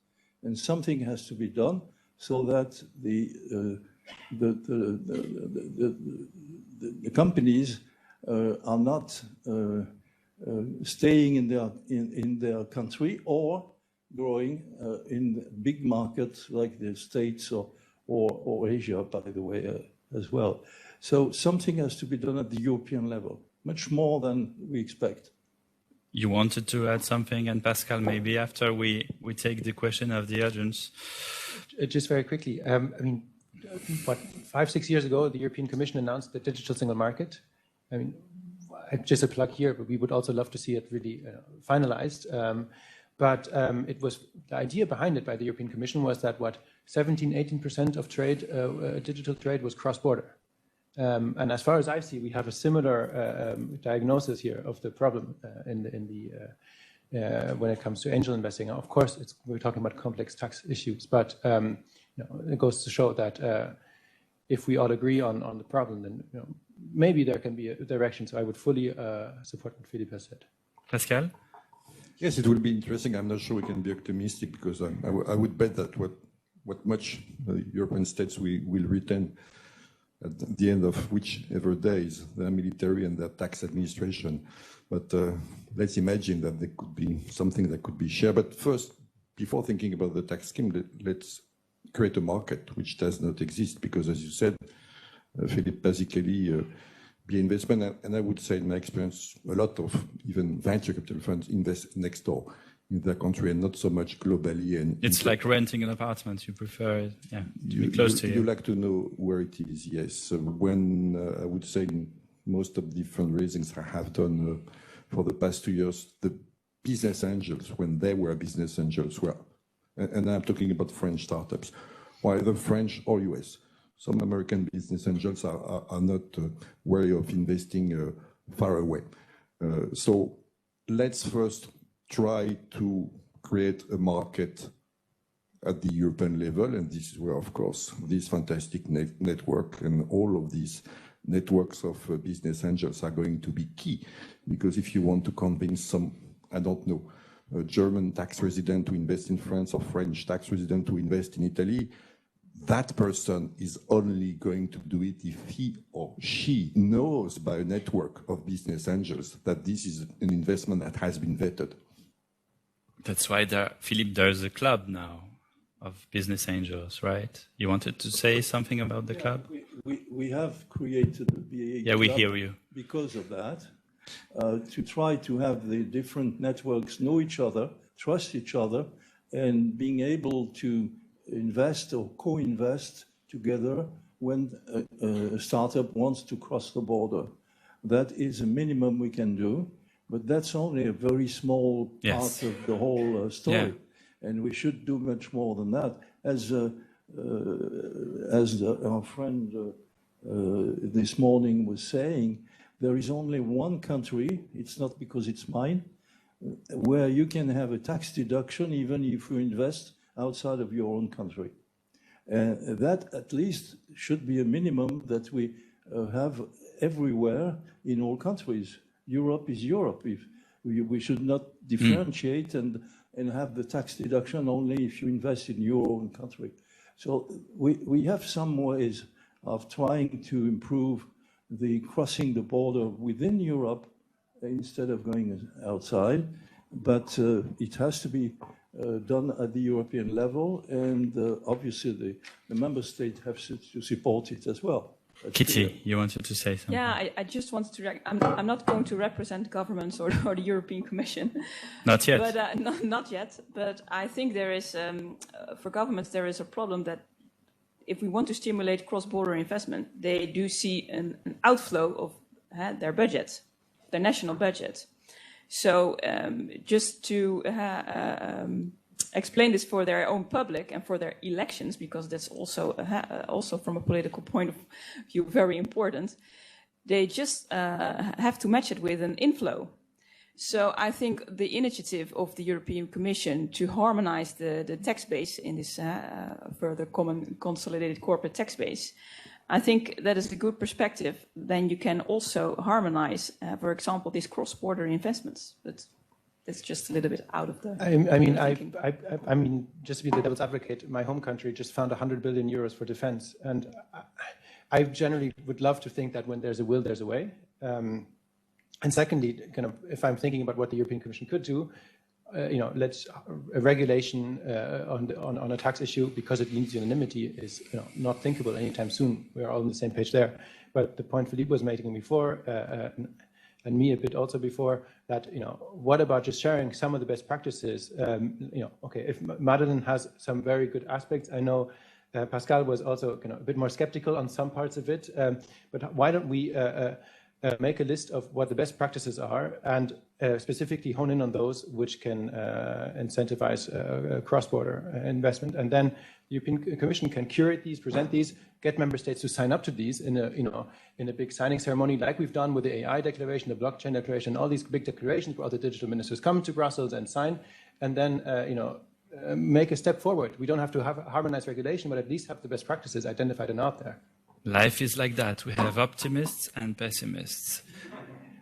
and something has to be done so that the companies are not staying in their country or growing in big markets like the States or Asia, by the way, as well. So something has to be done at the European level, much more than we expect. You wanted to add something, and Pascal, maybe after we take the question of the audience. Just very quickly, I mean, what, 5-6 years ago, the European Commission announced the digital single market. I mean, just a plug here, but we would also love to see it really finalized. But it was, the idea behind it by the European Commission was that 17-18% of trade, digital trade, was cross-border. And as far as I see, we have a similar diagnosis here of the problem when it comes to angel investing. Of course, we're talking about complex tax issues, but it goes to show that if we all agree on the problem, then maybe there can be a direction. So I would fully support what Philippe has said. Pascal? Yes, it will be interesting. I'm not sure we can be optimistic, because I would bet that what much European states will retain at the end of whichever days, their military and their tax administration. But let's imagine that there could be something that could be shared. But first, before thinking about the tax scheme, let's create a market which does not exist, because as you said, Philippe, basically be investment, and I would say in my experience, a lot of even venture capital funds invest next door in their country and not so much globally. And it's like renting an apartment. You prefer it, to be close to you. You like to know where it is, yes. So when I would say most of the fundraisings I have done for the past 2 years, the business angels, when they were business angels, were, and I'm talking about French startups, either French or US. Some American business angels are not wary of investing far away. So let's first try to create a market at the European level, and this is where, of course, this fantastic network and all of these networks of business angels are going to be key. Because if you want to convince some, I don't know, a German tax resident to invest in France or French tax resident to invest in Italy, that person is only going to do it if he or she knows by a network of business angels that this is an investment that has been vetted. That's why, Philippe, there's a club now of business angels, right? You wanted to say something about the club? We have created the BA club, we hear you. Because of that, to try to have the different networks know each other, trust each other, and being able to invest or co-invest together when a startup wants to cross the border. That is a minimum we can do, but that's only a very small part of the whole story. Yeah. And we should do much more than that. As our friend this morning was saying, there is only one country, it's not because it's mine, where you can have a tax deduction even if you invest outside of your own country. That at least should be a minimum that we have everywhere in all countries. Europe is Europe. If we should not differentiate and have the tax deduction only if you invest in your own country. So we have some ways of trying to improve the crossing the border within Europe instead of going outside, but it has to be done at the European level, and obviously the member states have to support it as well. Kitty, you wanted to say something? Yeah, I just wanted to. I'm not going to represent governments or the European Commission. Not yet. But not yet. But I think there is, for governments, there is a problem that if we want to stimulate cross-border investment, they do see an outflow of their budget, their national budget. So just to explain this for their own public and for their elections, because that's also from a political point of view very important, they just have to match it with an inflow. So I think the initiative of the European Commission to harmonize the tax base in this further common consolidated corporate tax base, I think that is a good perspective. Then you can also harmonize, for example, these cross-border investments. But that's just a little bit out of the. I mean, just to be the devil's advocate, my home country just found 100 billion euros for defense, and I generally would love to think that when there's a will, there's a way. And secondly, kind of, if I'm thinking about what the European Commission could do, let's a regulation on a tax issue because it needs unanimity is not thinkable anytime soon. We're all on the same page there. But the point Philippe was making before, and me a bit also before, that what about just sharing some of the best practices? Okay, if Madeleine has some very good aspects, I know Pascal was also a bit more skeptical on some parts of it. But why don't we make a list of what the best practices are and specifically hone in on those which can incentivize cross-border investment, and then the European Commission can curate these, present these, get member states to sign up to these in a big signing ceremony, like we've done with the AI declaration, the blockchain declaration, all these big declarations where all the digital ministers come to Brussels and sign, and then make a step forward. We don't have to have harmonized regulation, but at least have the best practices identified and out there. Life is like that. We have optimists and pessimists.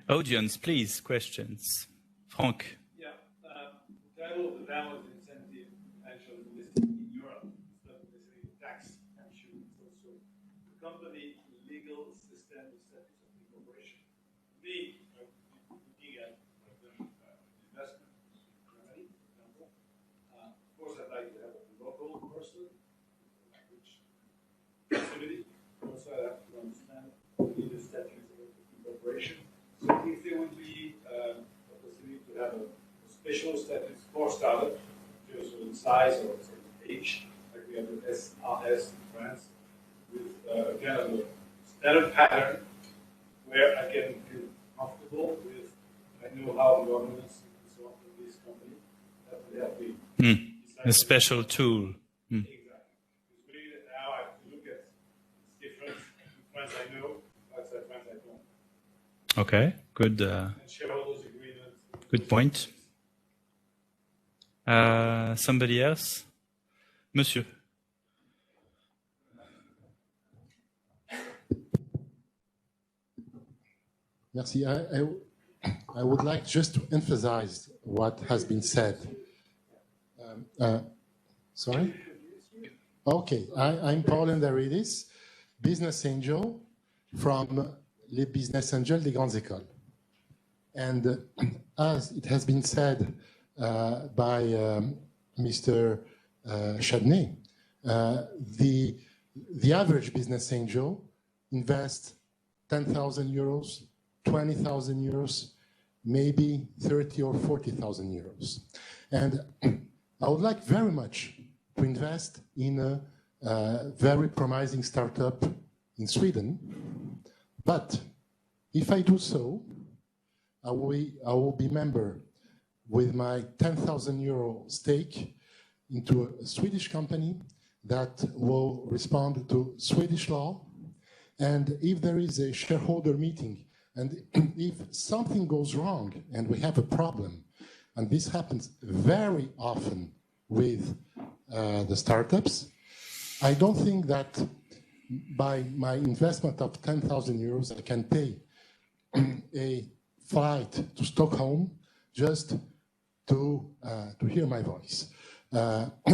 Audience, please, questions. Frank. Yeah, the title of the panel is Incentive Actually Listed in Europe. It's not necessarily a tax issue, it's also the company legal system, the status of the corporation. Me, looking at investment in Germany, for example, of course I'd like to have a local person, which facility. Also, I have to understand the legal statutes of the corporation. So if there would be a possibility to have a special status for startup, to a certain size or a certain age, like we have the SRS in France, with kind of a standard pattern where I can feel comfortable with, I know how governments and so on in this company, that would help me. A special tool. Exactly. Because really now I have to look at it's different. In France I know, outside France I don't. Okay, good. Good point. Somebody else? Monsieur. Merci. I would like just to emphasize what has been said. Sorry? Okay, I'm Paul Endaridis, business angel from Les Business Angels des Grandes Écoles. And as it has been said by Mr. Chadney, the average business angel invests 10,000 euros, 20,000 euros, maybe 30 or 40,000 euros. And I would like very much to invest in a very promising startup in Sweden. But if I do so, I will be member with my 10,000 euro stake into a Swedish company that will respond to Swedish law. And if there is a shareholder meeting And if something goes wrong and we have a problem, and this happens very often with the startups, I don't think that by my investment of 10,000 euros, I can pay a flight to Stockholm just to hear my voice.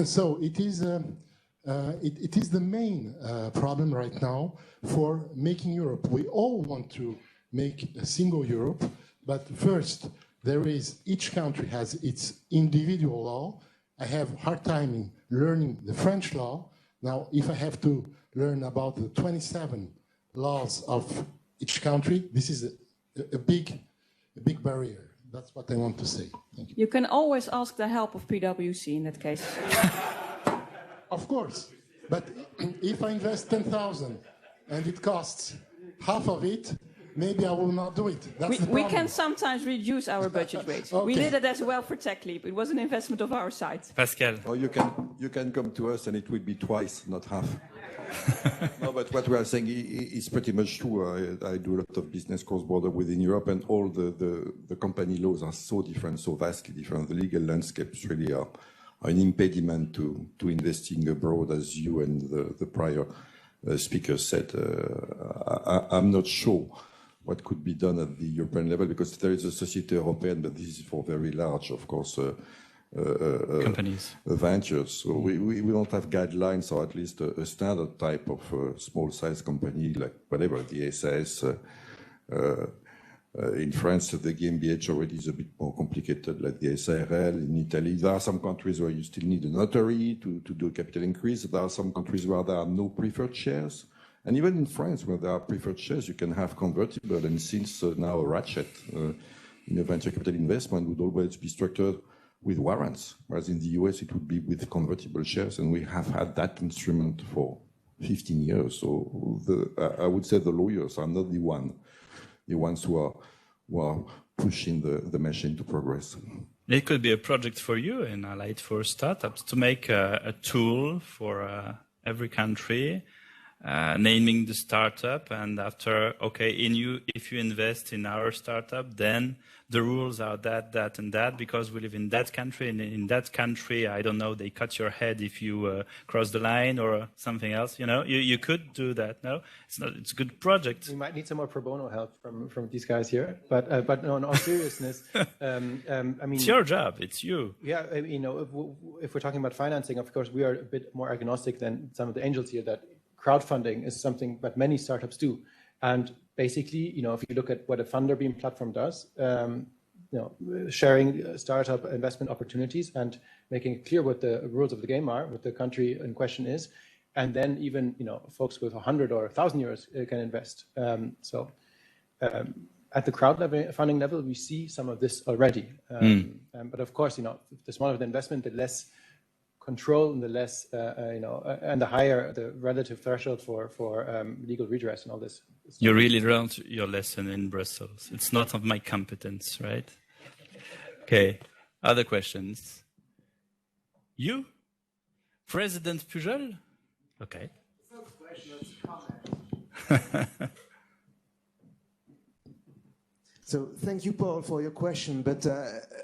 So it is the main problem right now for making Europe. We all want to make a single Europe, but first, each country has its individual law. I have a hard time in learning the French law. Now, if I have to learn about the 27 laws of each country, this is a big barrier. That's what I want to say. Thank you. You can always ask the help of PwC in that case. Of course. But if I invest 10,000 and it costs half of it, maybe I will not do it. That's the problem. We can sometimes reduce our budget rate. Okay. We did it as well for Tech Leap. It was an investment of our side. Pascal. Or you can come to us and it will be twice, not half. No, but what we are saying is pretty much true. I do a lot of business cross-border within Europe, and all the company laws are so different, so vastly different. The legal landscapes really are an impediment to investing abroad, as you and the prior speaker said. I'm not sure what could be done at the European level, because there is a Société Européenne, but this is for very large, of course, companies, ventures. So we don't have guidelines, or at least a standard type of small-size company, like whatever, the SAS. In France, the GmbH already is a bit more complicated, like the SARL. In Italy, there are some countries where you still need a notary to do a capital increase. There are some countries where there are no preferred shares. And even in France, where there are preferred shares, you can have convertible. And since now a ratchet in a venture capital investment would always be structured with warrants, whereas in the US it would be with convertible shares. And we have had that instrument for 15 years. So I would say the lawyers are not the ones who are pushing the machine to progress. It could be a project for you in Allied for Startups to make a tool for every country, naming the startup, and after, okay, if you invest in our startup, then the rules are that, and that, because we live in that country, and in that country, I don't know, they cut your head if you cross the line or something else. You could do that. No, it's a good project. We might need some more pro bono help from these guys here, but no, in all seriousness, I mean, it's your job. It's you. Yeah, if we're talking about financing, of course, we are a bit more agnostic than some of the angels here. That crowdfunding is something that many startups do. And basically, if you look at what a Funderbeam platform does, sharing startup investment opportunities and making it clear what the rules of the game are, what the country in question is, and then even, folks with 100 or 1,000 euros can invest. So at the crowdfunding level, we see some of this already. But of course, the smaller the investment, the less control and the less, and the higher the relative threshold for legal redress and all this. You really learned your lesson in Brussels. It's not of my competence, right? Okay. Other questions? You? President Pujol? Okay. So thank you, Paul, for your question. But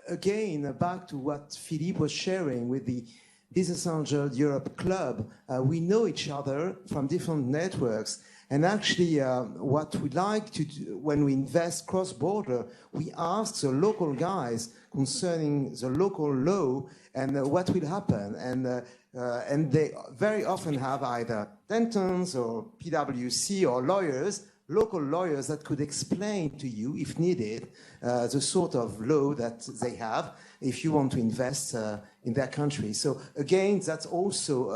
again, back to what Philippe was sharing with the Business Angel Europe Club, we know each other from different networks. And actually, what we like to do when we invest cross-border, we ask the local guys concerning the local law and what will happen. And they very often have either dentons or PwC or lawyers, local lawyers that could explain to you, if needed, the sort of law that they have if you want to invest in their country. So again, that's also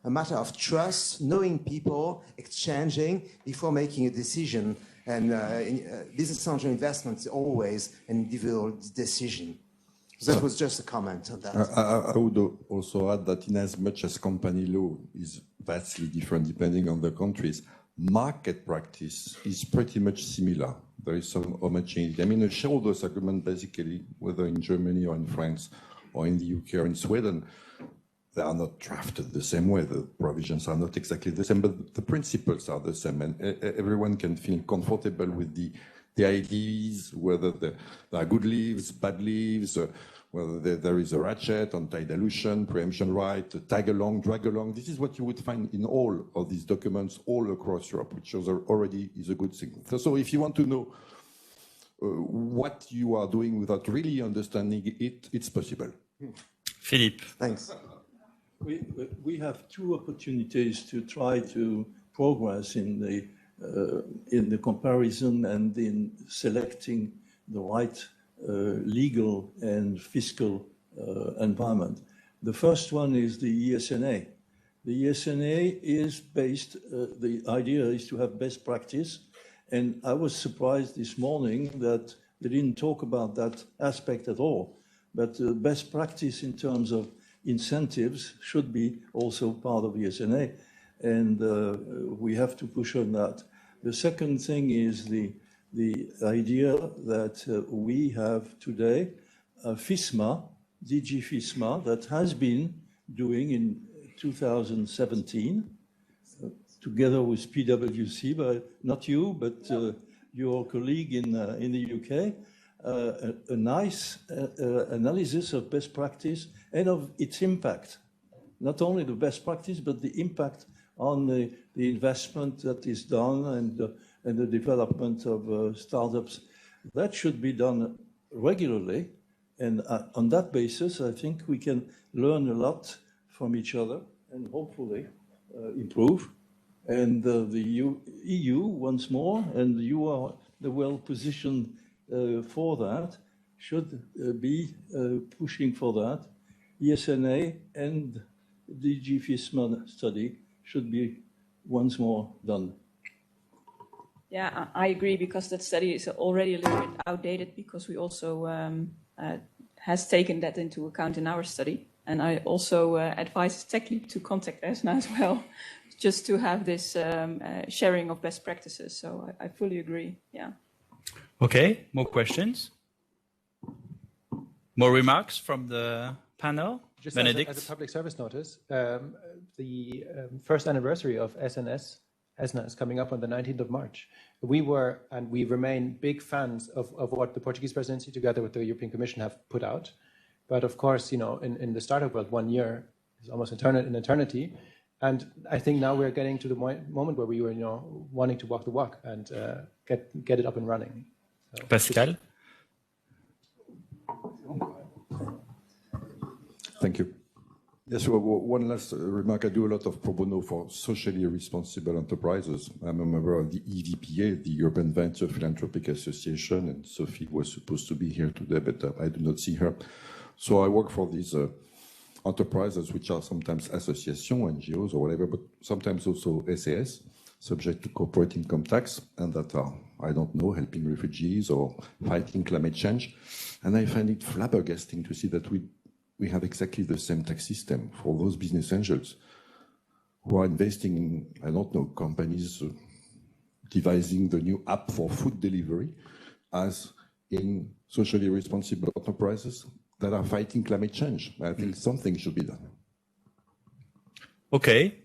a matter of trust, knowing people, exchanging before making a decision. And business angel investment is always an individual decision. So that was just a comment on that. I would also add that in as much as company law is vastly different depending on the countries, market practice is pretty much similar. There is some homogeneity. I mean, a shareholders agreement, basically, whether in Germany or in France or in the UK or in Sweden, they are not drafted the same way. The provisions are not exactly the same, but the principles are the same, and everyone can feel comfortable with the the ideas, whether there are good leaves, bad leaves, whether there is a ratchet, anti-dilution, preemption right, tag along, drag along. This is what you would find in all of these documents all across Europe, which already is a good thing. So if you want to know what you are doing without really understanding it, it's possible. Philippe. Thanks. We have two opportunities to try to progress in the comparison and in selecting the right legal and fiscal environment. The first one is the ESNA. The ESNA is based, the idea is to have best practice. And I was surprised this morning that they didn't talk about that aspect at all. But best practice in terms of incentives should be also part of ESNA. And we have to push on that. The second thing is the idea that we have today FISMA, DG FISMA, that has been doing in 2017, together with PwC, but not you, but your colleague in the UK, a nice analysis of best practice and of its impact. Not only the best practice, but the impact on the investment that is done and the development of startups. That should be done regularly. And on that basis, I think we can learn a lot from each other and hopefully improve. And the EU, once more, and you are the well-positioned for that, should be pushing for that. ESNA and DG FISMA study should be once more done. Yeah, I agree, because that study is already a little bit outdated, because we also has taken that into account in our study. And I also advise Tech Lead to contact ESNA as well, just to have this sharing of best practices. So I fully agree, yeah. Okay, more questions? More remarks from the panel? Just Benedict? as a public service notice, the first anniversary of ESNA is coming up on the 19th of March. We were, and we remain, big fans of what the Portuguese presidency together with the European Commission have put out. But of course, you know, in the startup world, 1 year is almost an eternity. And I think now we're getting to the moment where we were, you know, wanting to walk the walk and get it up and running. So, Pascal? Thank you. Yes, well, one last remark. I do a lot of pro bono for socially responsible enterprises. I'm a member of the EVPA, the European Venture Philanthropic Association, and Sophie was supposed to be here today, but I do not see her. So I work for these enterprises, which are sometimes associations, NGOs or whatever, but sometimes also SAS, subject to corporate income tax, and that are, I don't know, helping refugees or fighting climate change. And I find it flabbergasting to see that we have exactly the same tax system for those business angels who are investing in, I don't know, companies devising the new app for food delivery, as in socially responsible enterprises that are fighting climate change. I think something should be done. Okay.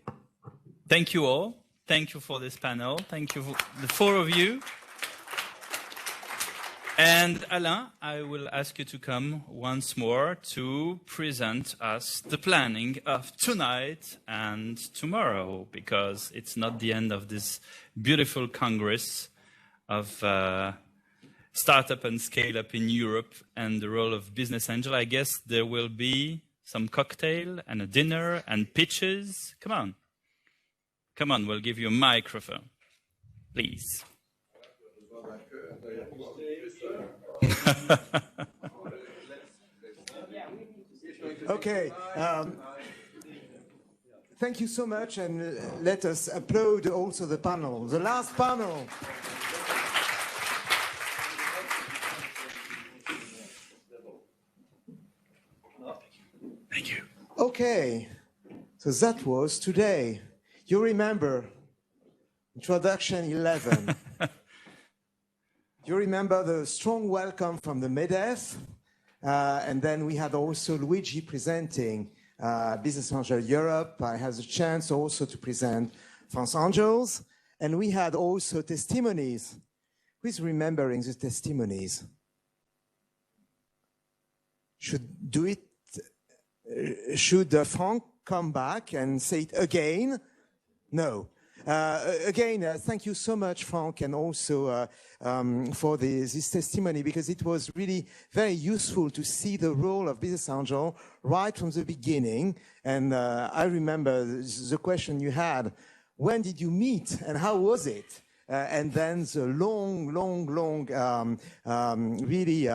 Thank you all. Thank you for this panel. Thank you, the four of you. And Alain, I will ask you to come once more to present us the planning of tonight and tomorrow, because it's not the end of this beautiful Congress of startup and scale up in Europe and the role of business angel. I guess there will be some cocktail and a dinner and pitches. Come on. Come on, we'll give you a microphone. Please. Okay. Thank you so much, and let us applaud also the panel. The last panel. Thank you. Okay. So that was today. You remember introduction 11. You remember the strong welcome from the MEDEF, and then we had also Luigi presenting Business Angel Europe. I had the chance also to present France Angels, and we had also Testimonies Who is remembering the testimonies? Should do it? Should Frank come back and say it again? No. Again, thank you so much, Frank, and also for this testimony, because it was really very useful to see the role of business angel right from the beginning. And I remember the question you had, when did you meet and how was it? And then the long really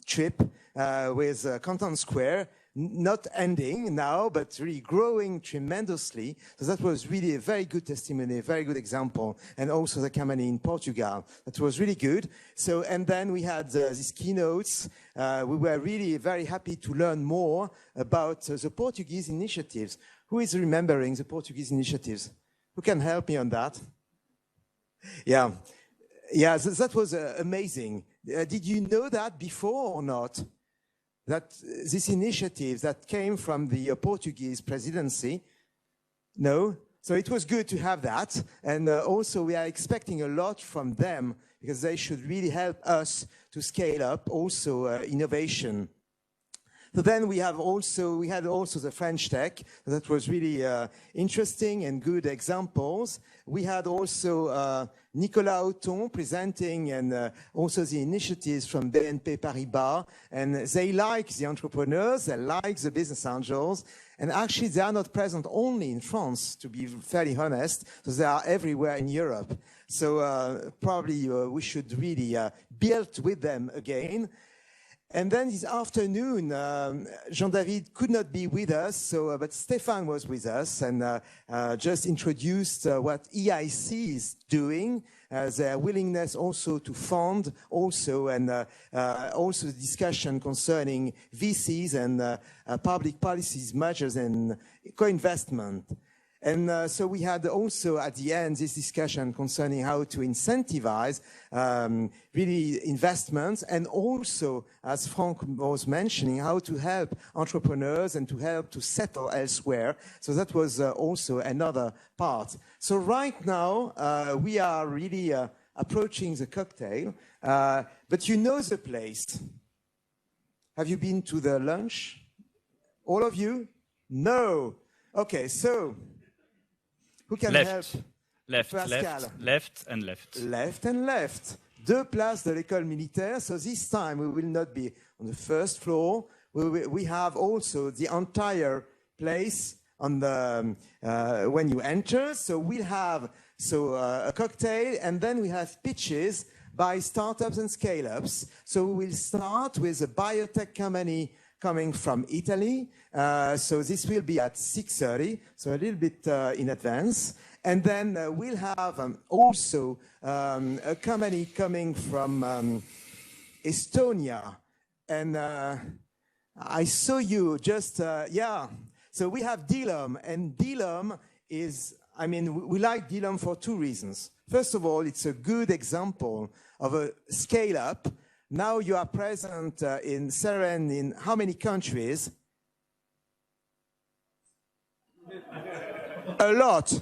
trip with Content Square, not ending now, but really growing tremendously. So that was really a very good testimony, a very good example. And also the company in Portugal. That was really good. So, and then we had these keynotes. We were really very happy to learn more about the Portuguese initiatives. Who is remembering the Portuguese initiatives? Who can help me on that? Yeah. Yeah, that was amazing. Did you know that before or not? That this initiative that came from the Portuguese presidency? No? So it was good to have that. And also we are expecting a lot from them because they should really help us to scale up also innovation. So then we had also the French Tech. That was really interesting and good examples. We had also Nicolas Otton presenting and also the initiatives from BNP Paribas. And they like the entrepreneurs, they like the business angels. And actually, they are not present only in France, to be fairly honest. So they are everywhere in Europe. So probably we should really build with them again. And then this afternoon, Jean-David could not be with us, but Stéphane was with us and just introduced what EIC is doing, their willingness also to fund also, and also the discussion concerning VCs and public policies, measures and co-investment. And so we had also at the end this discussion concerning how to incentivize really investments, and also, as Frank was mentioning, how to help entrepreneurs and to help to settle elsewhere. So that was also another part. So right now we are really approaching the cocktail, but you know the place. Have you been to the lunch? All of you? No. Okay, so who can help? Left, left, and left. Left and left. Deux places de l'école militaire. So this time we will not be on the first floor. We have also the entire place on the when you enter. So we'll have a cocktail, and then we have pitches by startups and scale-ups. So we will start with a biotech company coming from Italy. So this will be at 6:30, so a little bit in advance. And then we'll have also a company coming from Estonia. And I saw you just, yeah. So we have Dilum, and Dilum is, I mean, we like Dilum for two reasons. First of all, it's a good example of a scale-up. Now you are present in CERN in how many countries? A lot,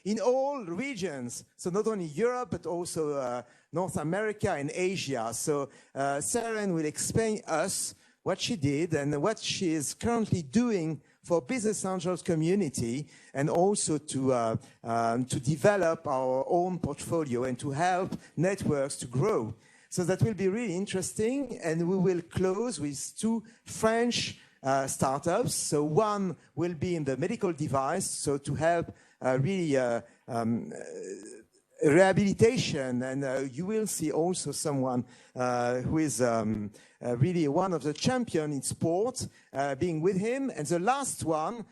in all regions. So not only Europe, but also North America and Asia. So CERN will explain us what she did and what she is currently doing for Business Angels community, and also to develop our own portfolio and to help networks to grow. So that will be really interesting, and we will close with two French startups. So one will be in the medical device, so to help really rehabilitation, and you will see also someone who is really one of the champions in sport being with him. And the last one,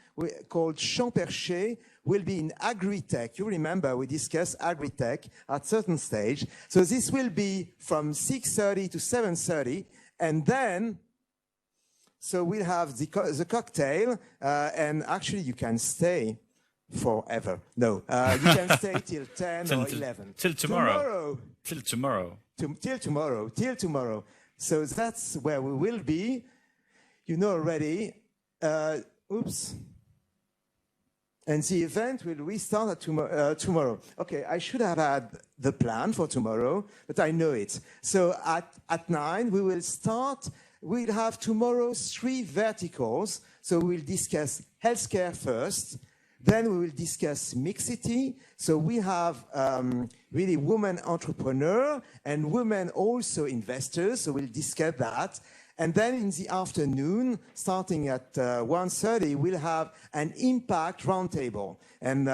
called Champerché, will be in agri-tech. You remember we discussed agri-tech at certain stage. So this will be from 6:30 to 7:30, and then so we'll have the cocktail, and actually you can stay forever. No, you can stay till 10 or 11. Till tomorrow. Till tomorrow. Till tomorrow. So that's where we will be. You know already. Oops. And the event will restart tomorrow. Okay, I should have had the plan for tomorrow, but I know it. So at 9, we will start. We'll have tomorrow 3 verticals. So we'll discuss healthcare first. Then we will discuss Mixity. So we have really women entrepreneurs and women also investors. So we'll discuss that. And then in the afternoon, starting at 1:30, we'll have an impact roundtable. And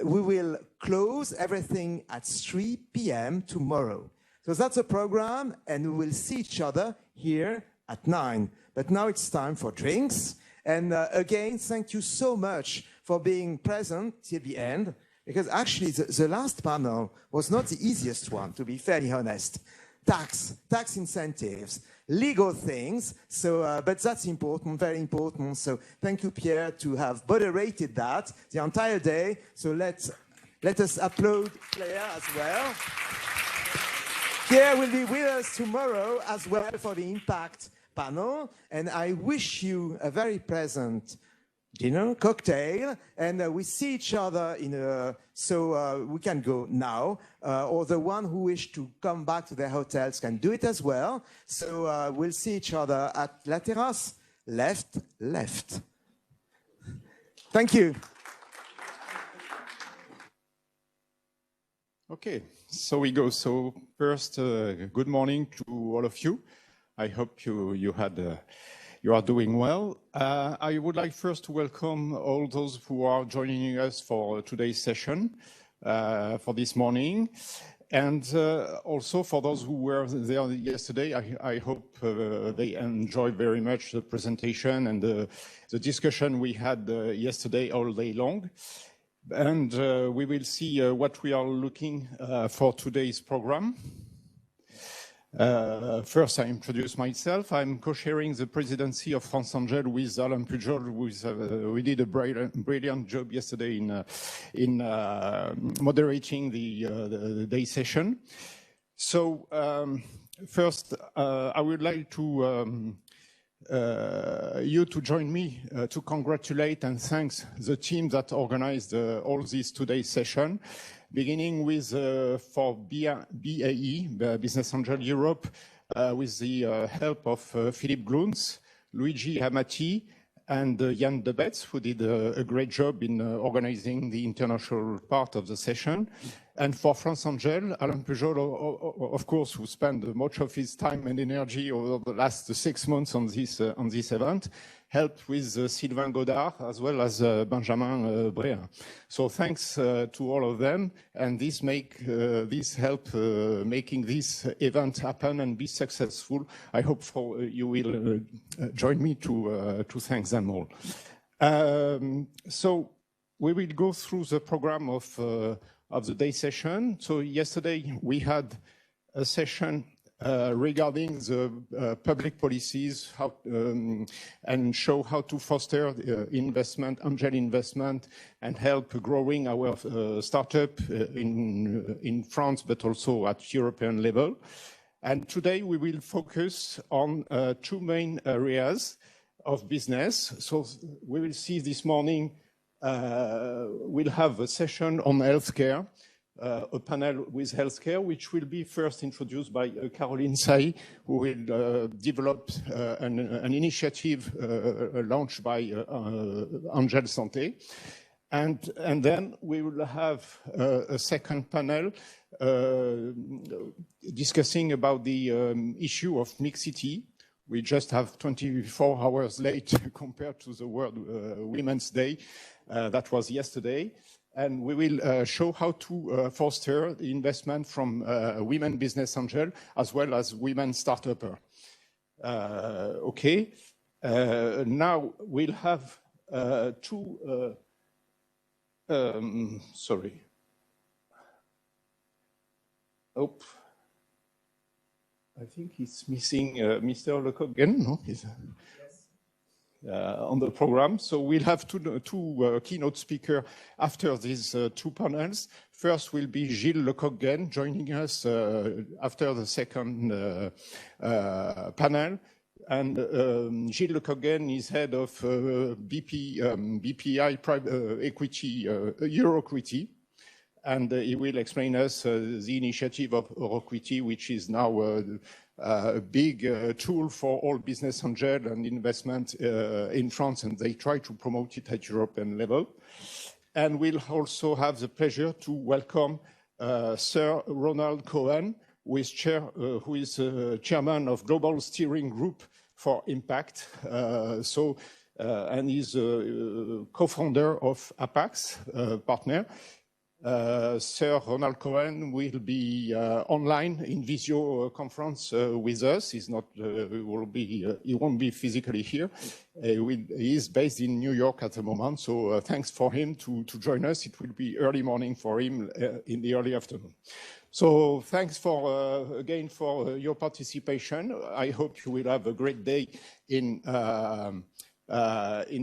we will close everything at 3 p.m. tomorrow. So that's the program, and we will see each other here at 9. But now it's time for drinks. And again, thank you so much for being present till the end, because actually the last panel was not the easiest one, to be fairly honest. Tax incentives, legal things. So, but that's important, very important. So thank you, Pierre, to have moderated that the entire day. So let us applaud Claire as well. Pierre will be with us tomorrow as well for the impact panel. And I wish you a very pleasant dinner, cocktail, and we see each other so we can go now, or the one who wish to come back to their hotels can do it as well. So we'll see each other at La Terrasse, left. Thank you. Okay, so we go. So first, good morning to all of you. I hope you are doing well. I would like first to welcome all those who are joining us for today's session, for this morning. And also for those who were there yesterday, I hope they enjoyed very much the presentation and the discussion we had yesterday all day long. And we will see what we are looking for today's program. First, I introduce myself. I'm co-chairing the presidency of France Angel with Alain Pujol. We did a brilliant job yesterday in moderating the day session. So first, I would like to you to join me to congratulate and thank the team that organized all this today's session. Beginning with for BAE, Business Angel Europe, with the help of Philippe Gluns, Luigi Amati, and Jan Debetz, who did a great job in organizing the international part of the session. And for France Angel, Alain Pujol, of course, who spent much of his time and energy over the last 6 months on this event, helped with Sylvain Godard as well as Benjamin Bréa. So thanks to all of them, and this help making this event happen and be successful. I hope you will join me to thank them all. So we will go through the program of the day session. So yesterday we had a session regarding the public policies, and show how to foster investment, angel investment, and help growing our startup in France, but also at European level. And today we will focus on 2 main areas of business. So we will see this morning, we'll have a session on healthcare, a panel with healthcare, which will be first introduced by Caroline Sailly, who will develop an initiative launched by Angel Santé. And then we will have a second panel discussing about the issue of Mixity. We just have 24 hours late compared to the World Women's Day. That was yesterday. And we will show how to foster the investment from women business angel as well as women start-upper. Okay. Now we'll have sorry. Oh, I think he's missing Mr. Cocguen, no? On the program. So we'll have two keynote speakers after these 2 panels. First will be Gilles Cocguen joining us after the second panel. And Gilles Cocguen is head of BPI private equity, Euro-equity. And he will explain us the initiative of Ouaki, which is now a big tool for all business angel and investment in France, and they try to promote it at European level. And we'll also have the pleasure to welcome Sir Ronald Cohen, who is chairman of Global Steering Group for Impact. And he's a co-founder of Apax partner. Sir Ronald Cohen will be online in video conference with us. He's not, he won't be physically here. He is based in New York at the moment, so thanks for him to join us. It will be early morning for him in the early afternoon. So thanks again for your participation. I hope you will have a great day in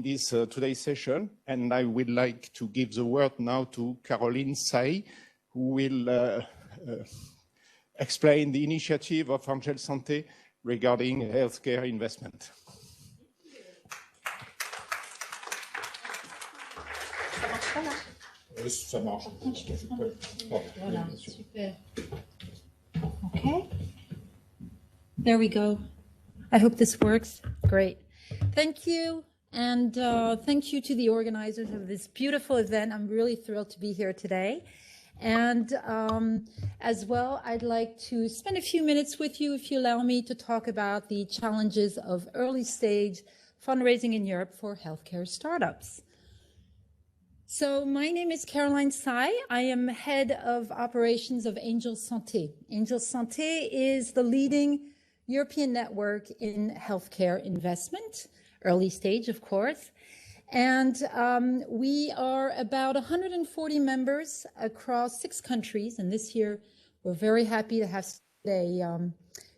this today's session, and I would like to give the word now to Caroline Say, who will explain the initiative of Angel Santé regarding healthcare investment. Ça marche. Voilà, super. Okay. There we go. I hope this works. Great. Thank you, and thank you to the organizers of this beautiful event. I'm really thrilled to be here today. And as well, I'd like to spend a few minutes with you, if you allow me, to talk about the challenges of early stage fundraising in Europe for healthcare startups. So my name is Caroline Say. I am head of operations of Angel Santé. Angel Santé is the leading European network in healthcare investment, early stage, of course. And we are about 140 members across 6 countries. And this year, we're very happy to have a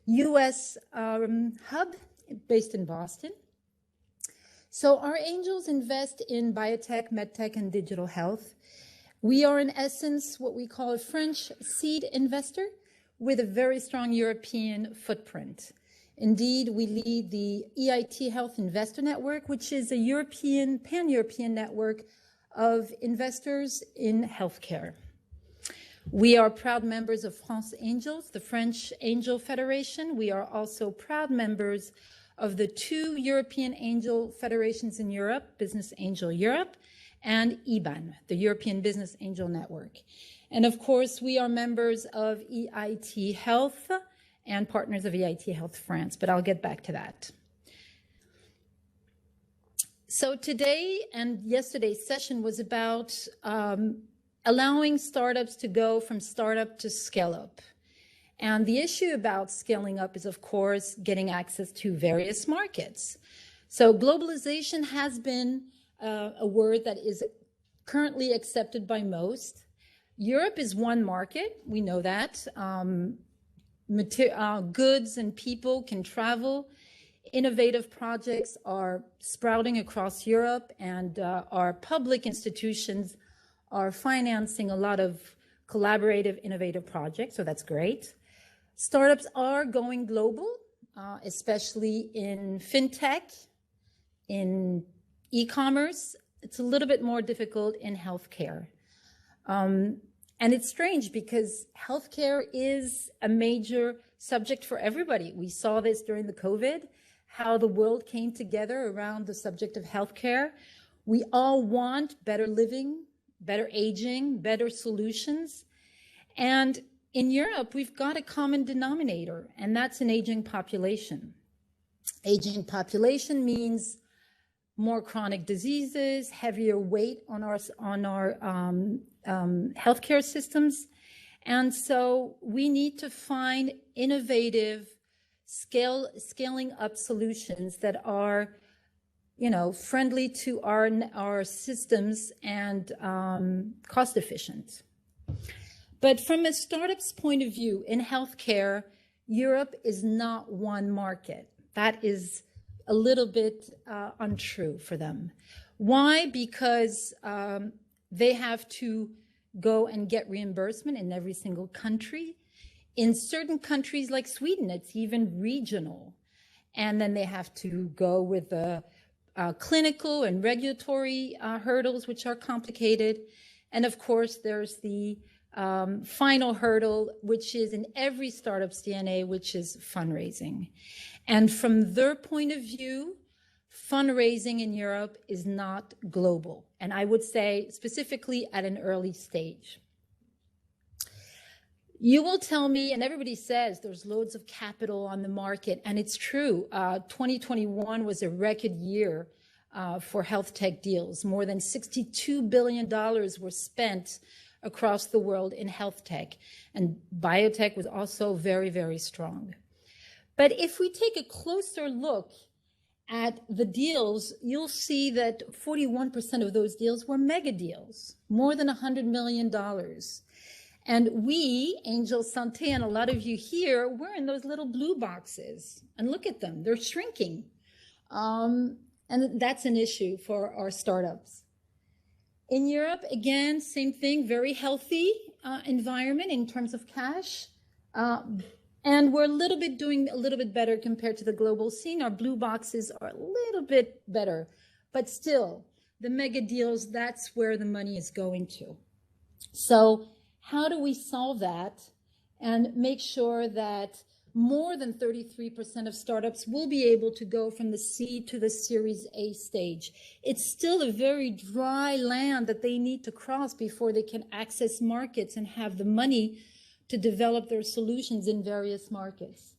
US hub based in Boston. So our angels invest in biotech, medtech, and digital health. We are in essence what we call a French seed investor with a very strong European footprint. Indeed, we lead the EIT Health Investor Network, which is a European, pan-European network of investors in healthcare. We are proud members of France Angels, the French Angel Federation. We are also proud members of the 2 European angel federations in Europe, Business Angel Europe and IBAN, the European Business Angel Network. And of course, we are members of EIT Health and partners of EIT Health France, but I'll get back to that. So today and yesterday's session was about allowing startups to go from startup to scale up. And the issue about scaling up is, of course, getting access to various markets. So globalization has been a word that is currently accepted by most. Europe is one market, we know that. Goods and people can travel. Innovative projects are sprouting across Europe, and our public institutions are financing a lot of collaborative, innovative projects, so that's great. Startups are going global, especially in fintech, in e-commerce. It's a little bit more difficult in healthcare. And it's strange because healthcare is a major subject for everybody. We saw this during the COVID, how the world came together around the subject of healthcare. We all want better living, better aging, better solutions. And in Europe, we've got a common denominator, and that's an aging population. Aging population means more chronic diseases, heavier weight on our healthcare systems. And so we need to find innovative scaling up solutions that are, friendly to our systems and cost efficient. But from a startup's point of view in healthcare, Europe is not one market. That is a little bit untrue for them. Why? Because they have to go and get reimbursement in every single country. In certain countries like Sweden, it's even regional. and then they have to go with the clinical and regulatory hurdles, which are complicated. And of course, there's the final hurdle, which is in every startup's DNA, which is fundraising. And from their point of view, fundraising in Europe is not global. And I would say specifically at an early stage. You will tell me, and everybody says there's loads of capital on the market, and it's true. 2021 was a record year for health tech deals. More than $62 billion were spent across the world in health tech, and biotech was also very, very strong. But if we take a closer look at the deals, you'll see that 41% of those deals were mega deals, more than $100 million. And we, Angel Santé, and a lot of you here, we're in those little blue boxes. And look at them, they're shrinking. And that's an issue for our startups. In Europe, again, same thing, very healthy environment in terms of cash. And we're doing a little bit better compared to the global scene. Our blue boxes are a little bit better, but still, the mega deals, that's where the money is going to. So how do we solve that and make sure that more than 33% of startups will be able to go from the seed to the Series A stage? It's still a very dry land that they need to cross before they can access markets and have the money to develop their solutions in various markets.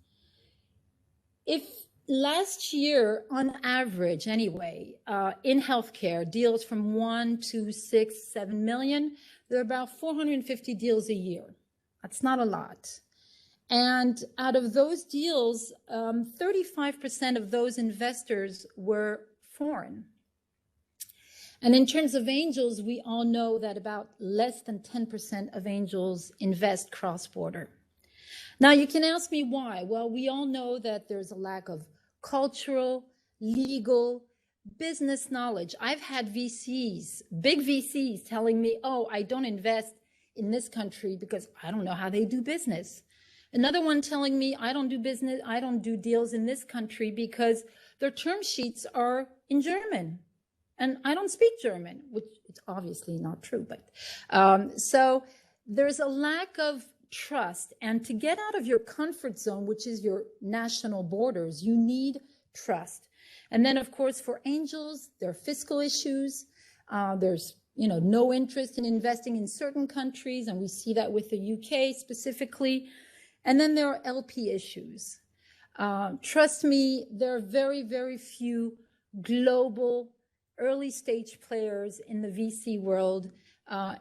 If last year, on average anyway, in healthcare, deals from 1 to 6, 7 million, there are about 450 deals a year. That's not a lot. And out of those deals, 35% of those investors were foreign. And in terms of angels, we all know that about less than 10% of angels invest cross-border. Now, you can ask me why. Well, we all know that there's a lack of cultural, legal, business knowledge. I've had VCs, big VCs, telling me, oh, I don't invest in this country because I don't know how they do business. Another one telling me I don't do deals in this country because their term sheets are in German. And I don't speak German, which is obviously not true. But so there's a lack of trust. And to get out of your comfort zone, which is your national borders, you need trust. And then, of course, for angels, there are fiscal issues. There's no interest in investing in certain countries, and we see that with the UK specifically. And then there are LP issues. Trust me, there are very, very few global early stage players in the VC world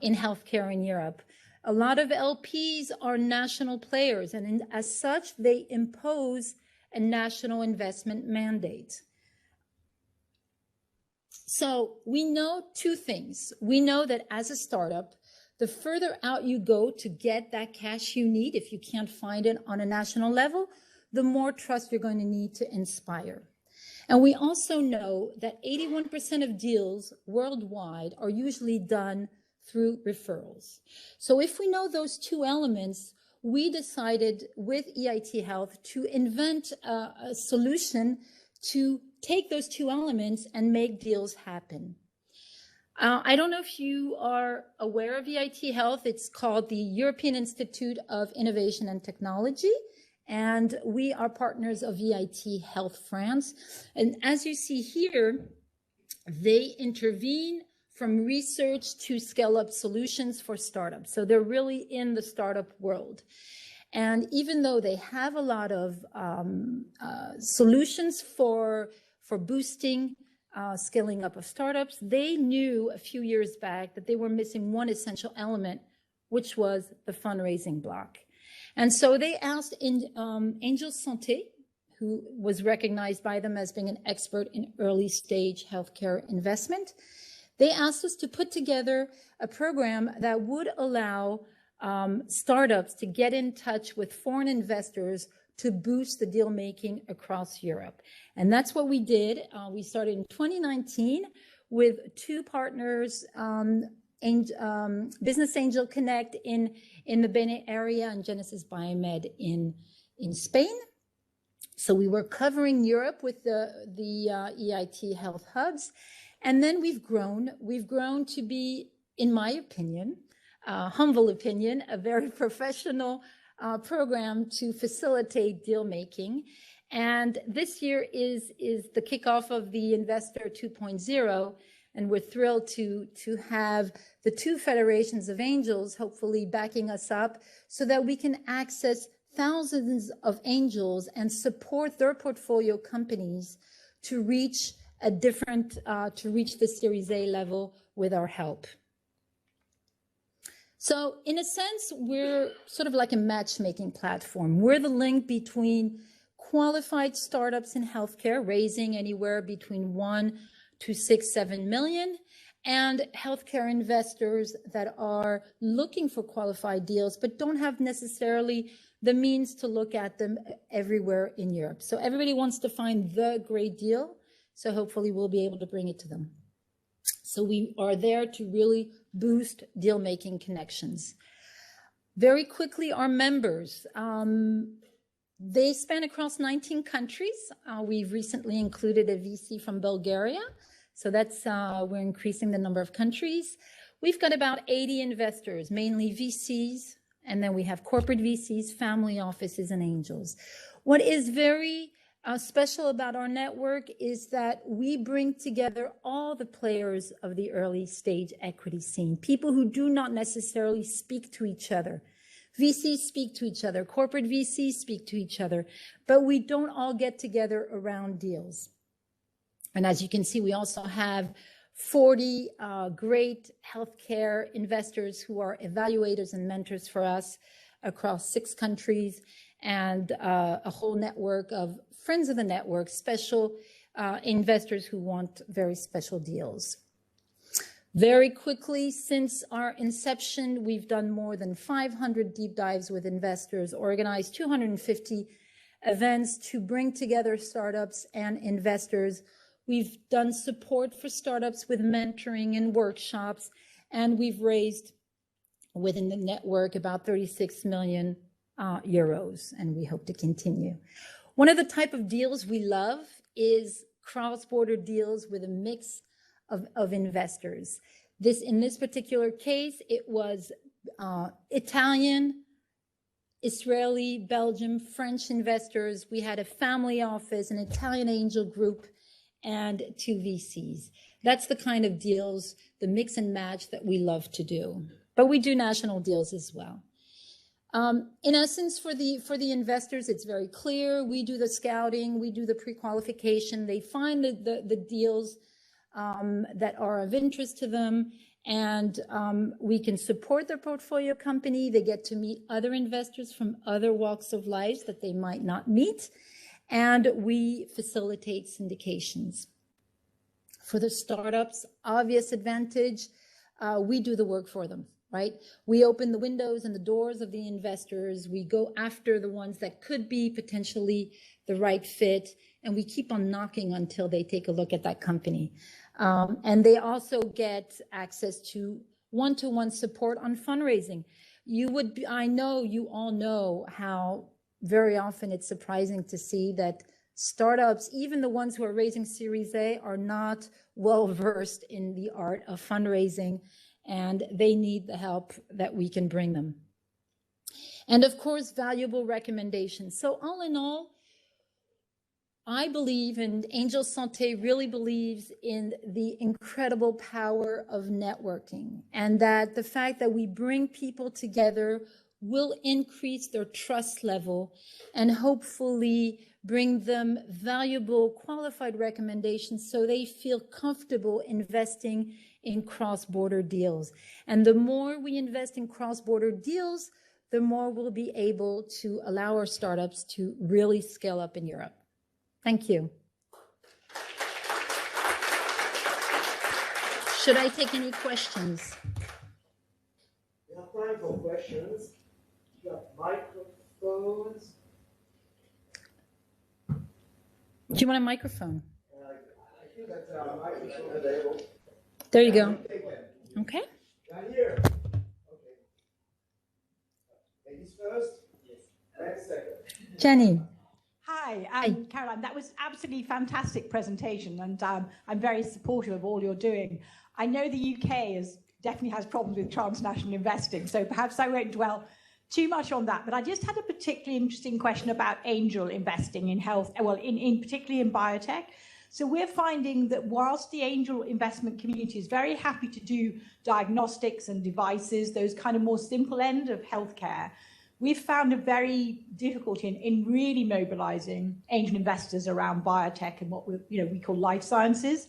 in healthcare in Europe. A lot of LPs are national players, and as such, they impose a national investment mandate. So we know two things. We know that as a startup, the further out you go to get that cash you need, if you can't find it on a national level, the more trust you're going to need to inspire. And we also know that 81% of deals worldwide are usually done through referrals. So if we know those two elements, we decided with EIT Health to invent a solution to take those two elements and make deals happen. I don't know if you are aware of EIT Health. It's called the European Institute of Innovation and Technology, and we are partners of EIT Health France. And as you see here, they intervene from research to scale-up solutions for startups. So they're really in the startup world. And even though they have a lot of solutions for boosting scaling up of startups, they knew a few years back that they were missing one essential element, which was the fundraising block. And so they asked Angel Santé, who was recognized by them as being an expert in early stage healthcare investment. They asked us to put together a program that would allow startups to get in touch with foreign investors to boost the deal making across Europe. And that's what we did. We started in 2019 with two partners, Business Angel Connect in the Bene area and Genesis Biomed in Spain. So we were covering Europe with the EIT health hubs. And then we've grown to be, in my opinion, humble opinion, a very professional program to facilitate deal making. And this year is the kickoff of the Investor 2.0. And we're thrilled to have the two federations of angels hopefully backing us up so that we can access thousands of angels and support their portfolio companies to reach the Series A level with our help. So in a sense, we're sort of like a matchmaking platform. We're the link between qualified startups in healthcare, raising anywhere between 1 to 6-7 million, and healthcare investors that are looking for qualified deals, but don't have necessarily the means to look at them everywhere in Europe. So everybody wants to find the great deal. So hopefully we'll be able to bring it to them. So we are there to really boost deal-making connections. Very quickly, our members, they span across 19 countries. We've recently included a VC from Bulgaria. So that's, we're increasing the number of countries. We've got about 80 investors, mainly VCs, and then we have corporate VCs, family offices, and angels. What is very special about our network is that we bring together all the players of the early stage equity scene, people who do not necessarily speak to each other. VCs speak to each other, corporate VCs speak to each other, but we don't all get together around deals. And as you can see, we also have 40 great healthcare investors who are evaluators and mentors for us across 6 countries, and a whole network of friends of the network, special investors who want very special deals. Very quickly, since our inception, we've done more than 500 deep dives with investors, organized 250 events to bring together startups and investors. We've done support for startups with mentoring and workshops, and we've raised within the network about 36 million euros, and we hope to continue. One of the type of deals we love is cross-border deals with a mix of investors. In this particular case, it was Italian, Israeli, Belgium, French investors. We had a family office, an Italian angel group, and 2 VCs. That's the kind of deals, the mix and match that we love to do. But we do national deals as well. In essence, for the investors, it's very clear. We do the scouting, we do the pre-qualification. They find the deals that are of interest to them, and we can support their portfolio company. They get to meet other investors from other walks of life that they might not meet, and we facilitate syndications. For the startups, obvious advantage, we do the work for them. Right? We open the windows and the doors of the investors. We go after the ones that could be potentially the right fit, and we keep on knocking until they take a look at that company. And they also get access to one-to-one support on fundraising. I know you all know how very often it's surprising to see that startups, even the ones who are raising Series A, are not well versed in the art of fundraising, and they need the help that we can bring them. And of course, valuable recommendations. So all in all, I believe, and Angel Santé really believes in the incredible power of networking, and that the fact that we bring people together will increase their trust level and hopefully bring them valuable, qualified recommendations so they feel comfortable investing in cross-border deals. And the more we invest in cross-border deals, the more we'll be able to allow our startups to really scale up in Europe. Thank you. Should I take any questions? We have time for questions. You have microphones. Do you want a microphone? I think that's a microphone available. There you go. Okay. Down here. Okay. Ladies first. Yes. Next second. Jenny. Hi, Caroline. That was absolutely fantastic presentation, and I'm very supportive of all you're doing. I know the UK definitely has problems with transnational investing, so perhaps I won't dwell too much on that. But I just had a particularly interesting question about angel investing in health, well, particularly in biotech. So we're finding that whilst the angel investment community is very happy to do diagnostics and devices, those kind of more simple end of healthcare, we've found a very difficulty in really mobilizing angel investors around biotech and what we call life sciences.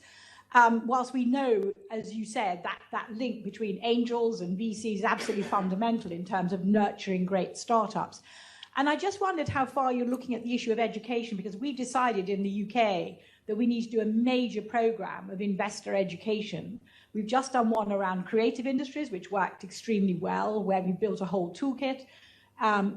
Whilst we know, as you said, that link between angels and VCs is absolutely fundamental in terms of nurturing great startups. And I just wondered how far you're looking at the issue of education, because we've decided in the UK that we need to do a major program of investor education. We've just done one around creative industries, which worked extremely well, where we built a whole toolkit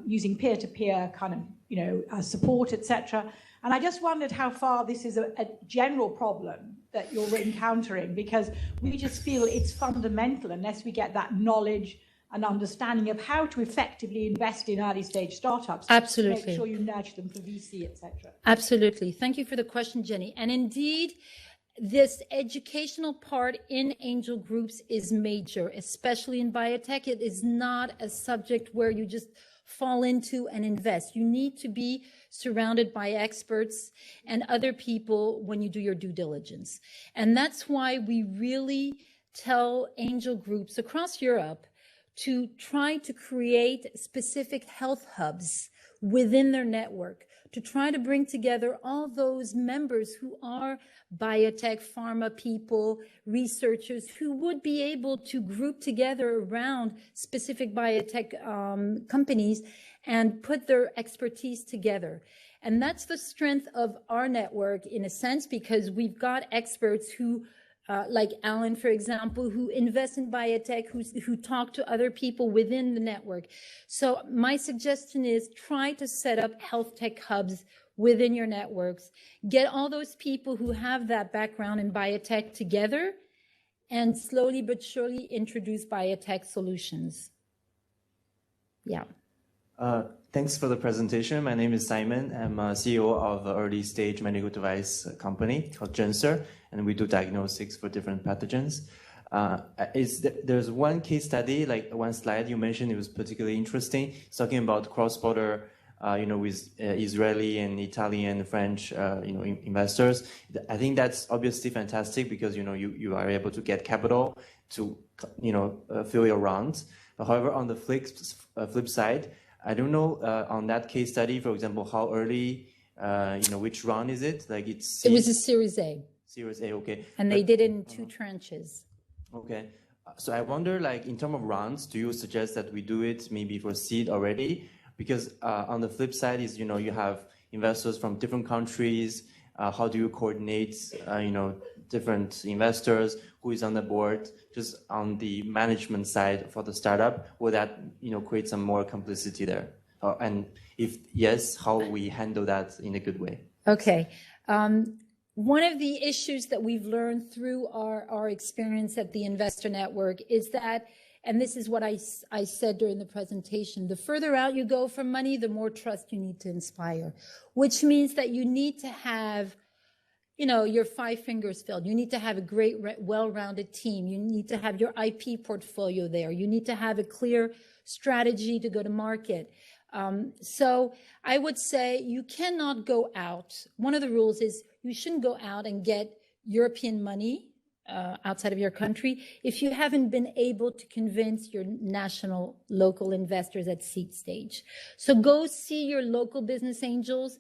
using peer-to-peer kind of, support, etc. And I just wondered how far this is a general problem that you're encountering, because we just feel it's fundamental unless we get that knowledge and understanding of how to effectively invest in early stage startups. Absolutely. To make sure you nurture them for VC, etc. Absolutely. Thank you for the question, Jenny. And indeed, this educational part in angel groups is major, especially in biotech. It is not a subject where you just fall into and invest. You need to be surrounded by experts and other people when you do your due diligence. And that's why we really tell angel groups across Europe to try to create specific health hubs within their network, to try to bring together all those members who are biotech, pharma people, researchers who would be able to group together around specific biotech companies and put their expertise together. And that's the strength of our network in a sense, because we've got experts who like Alan, for example, who invest in biotech, who talk to other people within the network. So my suggestion is try to set up health tech hubs within your networks. Get all those people who have that background in biotech together and slowly but surely introduce biotech solutions. Yeah. Thanks for the presentation. My name is Simon. I'm CEO of an early stage medical device company called Gensur, and we do diagnostics for different pathogens. There's one case study, like one slide you mentioned, it was particularly interesting. It's talking about cross-border, with Israeli and Italian, French, investors. I think that's obviously fantastic because, you are able to get capital to, fill your rounds. However, on the flip side, I don't know on that case study, for example, how early, which round is it? Like it was a Series A. Series A, okay. And they did it in 2 tranches. Okay. So I wonder, like in terms of rounds, do you suggest that we do it maybe for seed already? Because on the flip side is, you have investors from different countries. How do you coordinate, different investors? Who is on the board? Just on the management side for the startup, will that, create some more complicity there? And if yes, how we handle that in a good way? Okay. One of the issues that we've learned through our experience at the Investor Network is that, and this is what I said during the presentation, the further out you go from money, the more trust you need to inspire, which means that you need to have, your 5 fingers filled. You need to have a great, well-rounded team. You need to have your IP portfolio there. You need to have a clear strategy to go to market. So I would say you cannot go out. One of the rules is you shouldn't go out and get European money outside of your country if you haven't been able to convince your national local investors at seed stage. So go see your local business angels,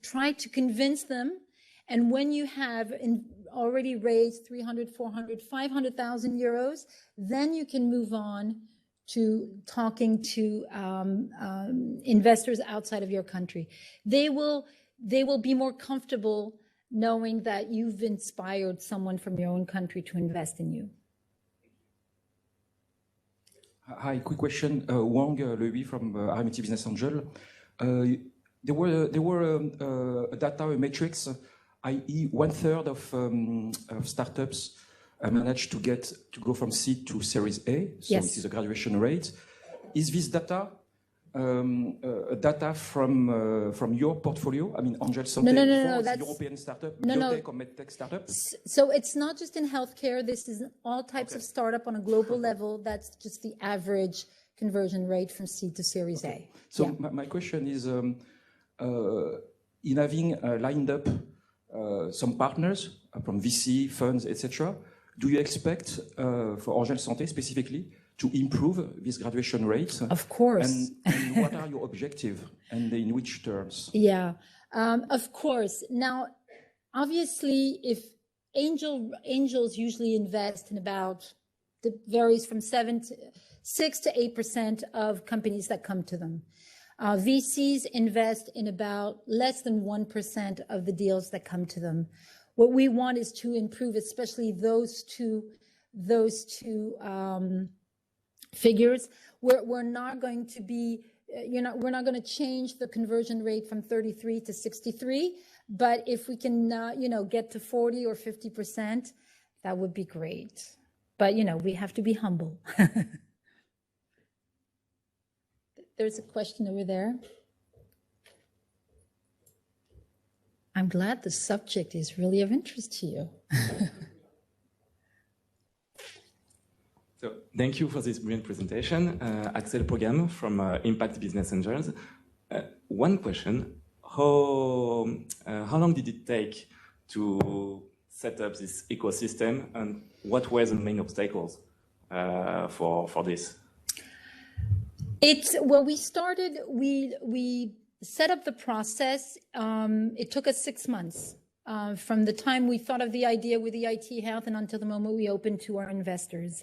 try to convince them. And when you have already raised 300, 400, 500,000 euros, then you can move on to talking to investors outside of your country. They will be more comfortable knowing that you've inspired someone from your own country to invest in you. Hi, quick question. Wang Lui from RMIT Business Angel. There were a data matrix, i.e. 1/3 of startups managed to go from seed to Series A. So yes. It is a graduation rate. Is this data data from your portfolio? I mean, Angel Santé No, for that's European startup, no. biotech or medtech startups? So it's not just in healthcare. This is all types of startup on a global level. That's just the average conversion rate from seed to Series A. So my question is, in having lined up some partners from VC, funds, etc., do you expect for Angel Santé specifically to improve this graduation rate? Of course. And what are your objectives and in which terms? Yeah, of course. Now, obviously, if angels usually invest in about, it varies from 6 to 8% of companies that come to them. VCs invest in about less than 1% of the deals that come to them. What we want is to improve, especially those two figures. We're not going to be, we're not going to change the conversion rate from 33 to 63. But if we can, get to 40 or 50%, that would be great. But we have to be humble. There's a question over there. I'm glad the subject is really of interest to you. So thank you for this brilliant presentation. Axel Pogam from Impact Business Angels. One question, how long did it take to set up this ecosystem, and what were the main obstacles for this? We started, we set up the process. It took us 6 months from the time we thought of the idea with EIT Health and until the moment we opened to our investors.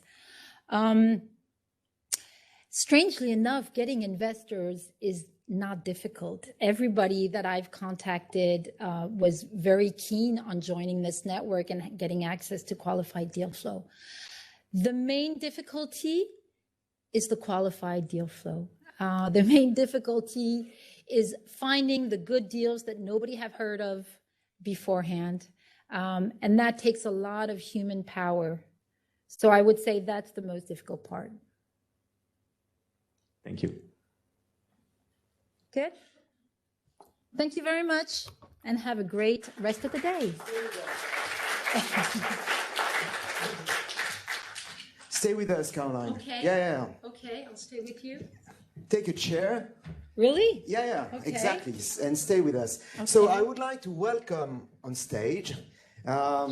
Strangely enough, getting investors is not difficult. Everybody that I've contacted was very keen on joining this network and getting access to qualified deal flow. The main difficulty is the qualified deal flow. The main difficulty is finding the good deals that nobody have heard of beforehand. And that takes a lot of human power. So I would say that's the most difficult part. Thank you. Good. Thank you very much and have a great rest of the day. Stay with us, Caroline. Okay. Yeah. Okay, I'll stay with you. Take a chair. Really? Yeah, okay. Exactly. And stay with us. Okay. So I would like to welcome on stage our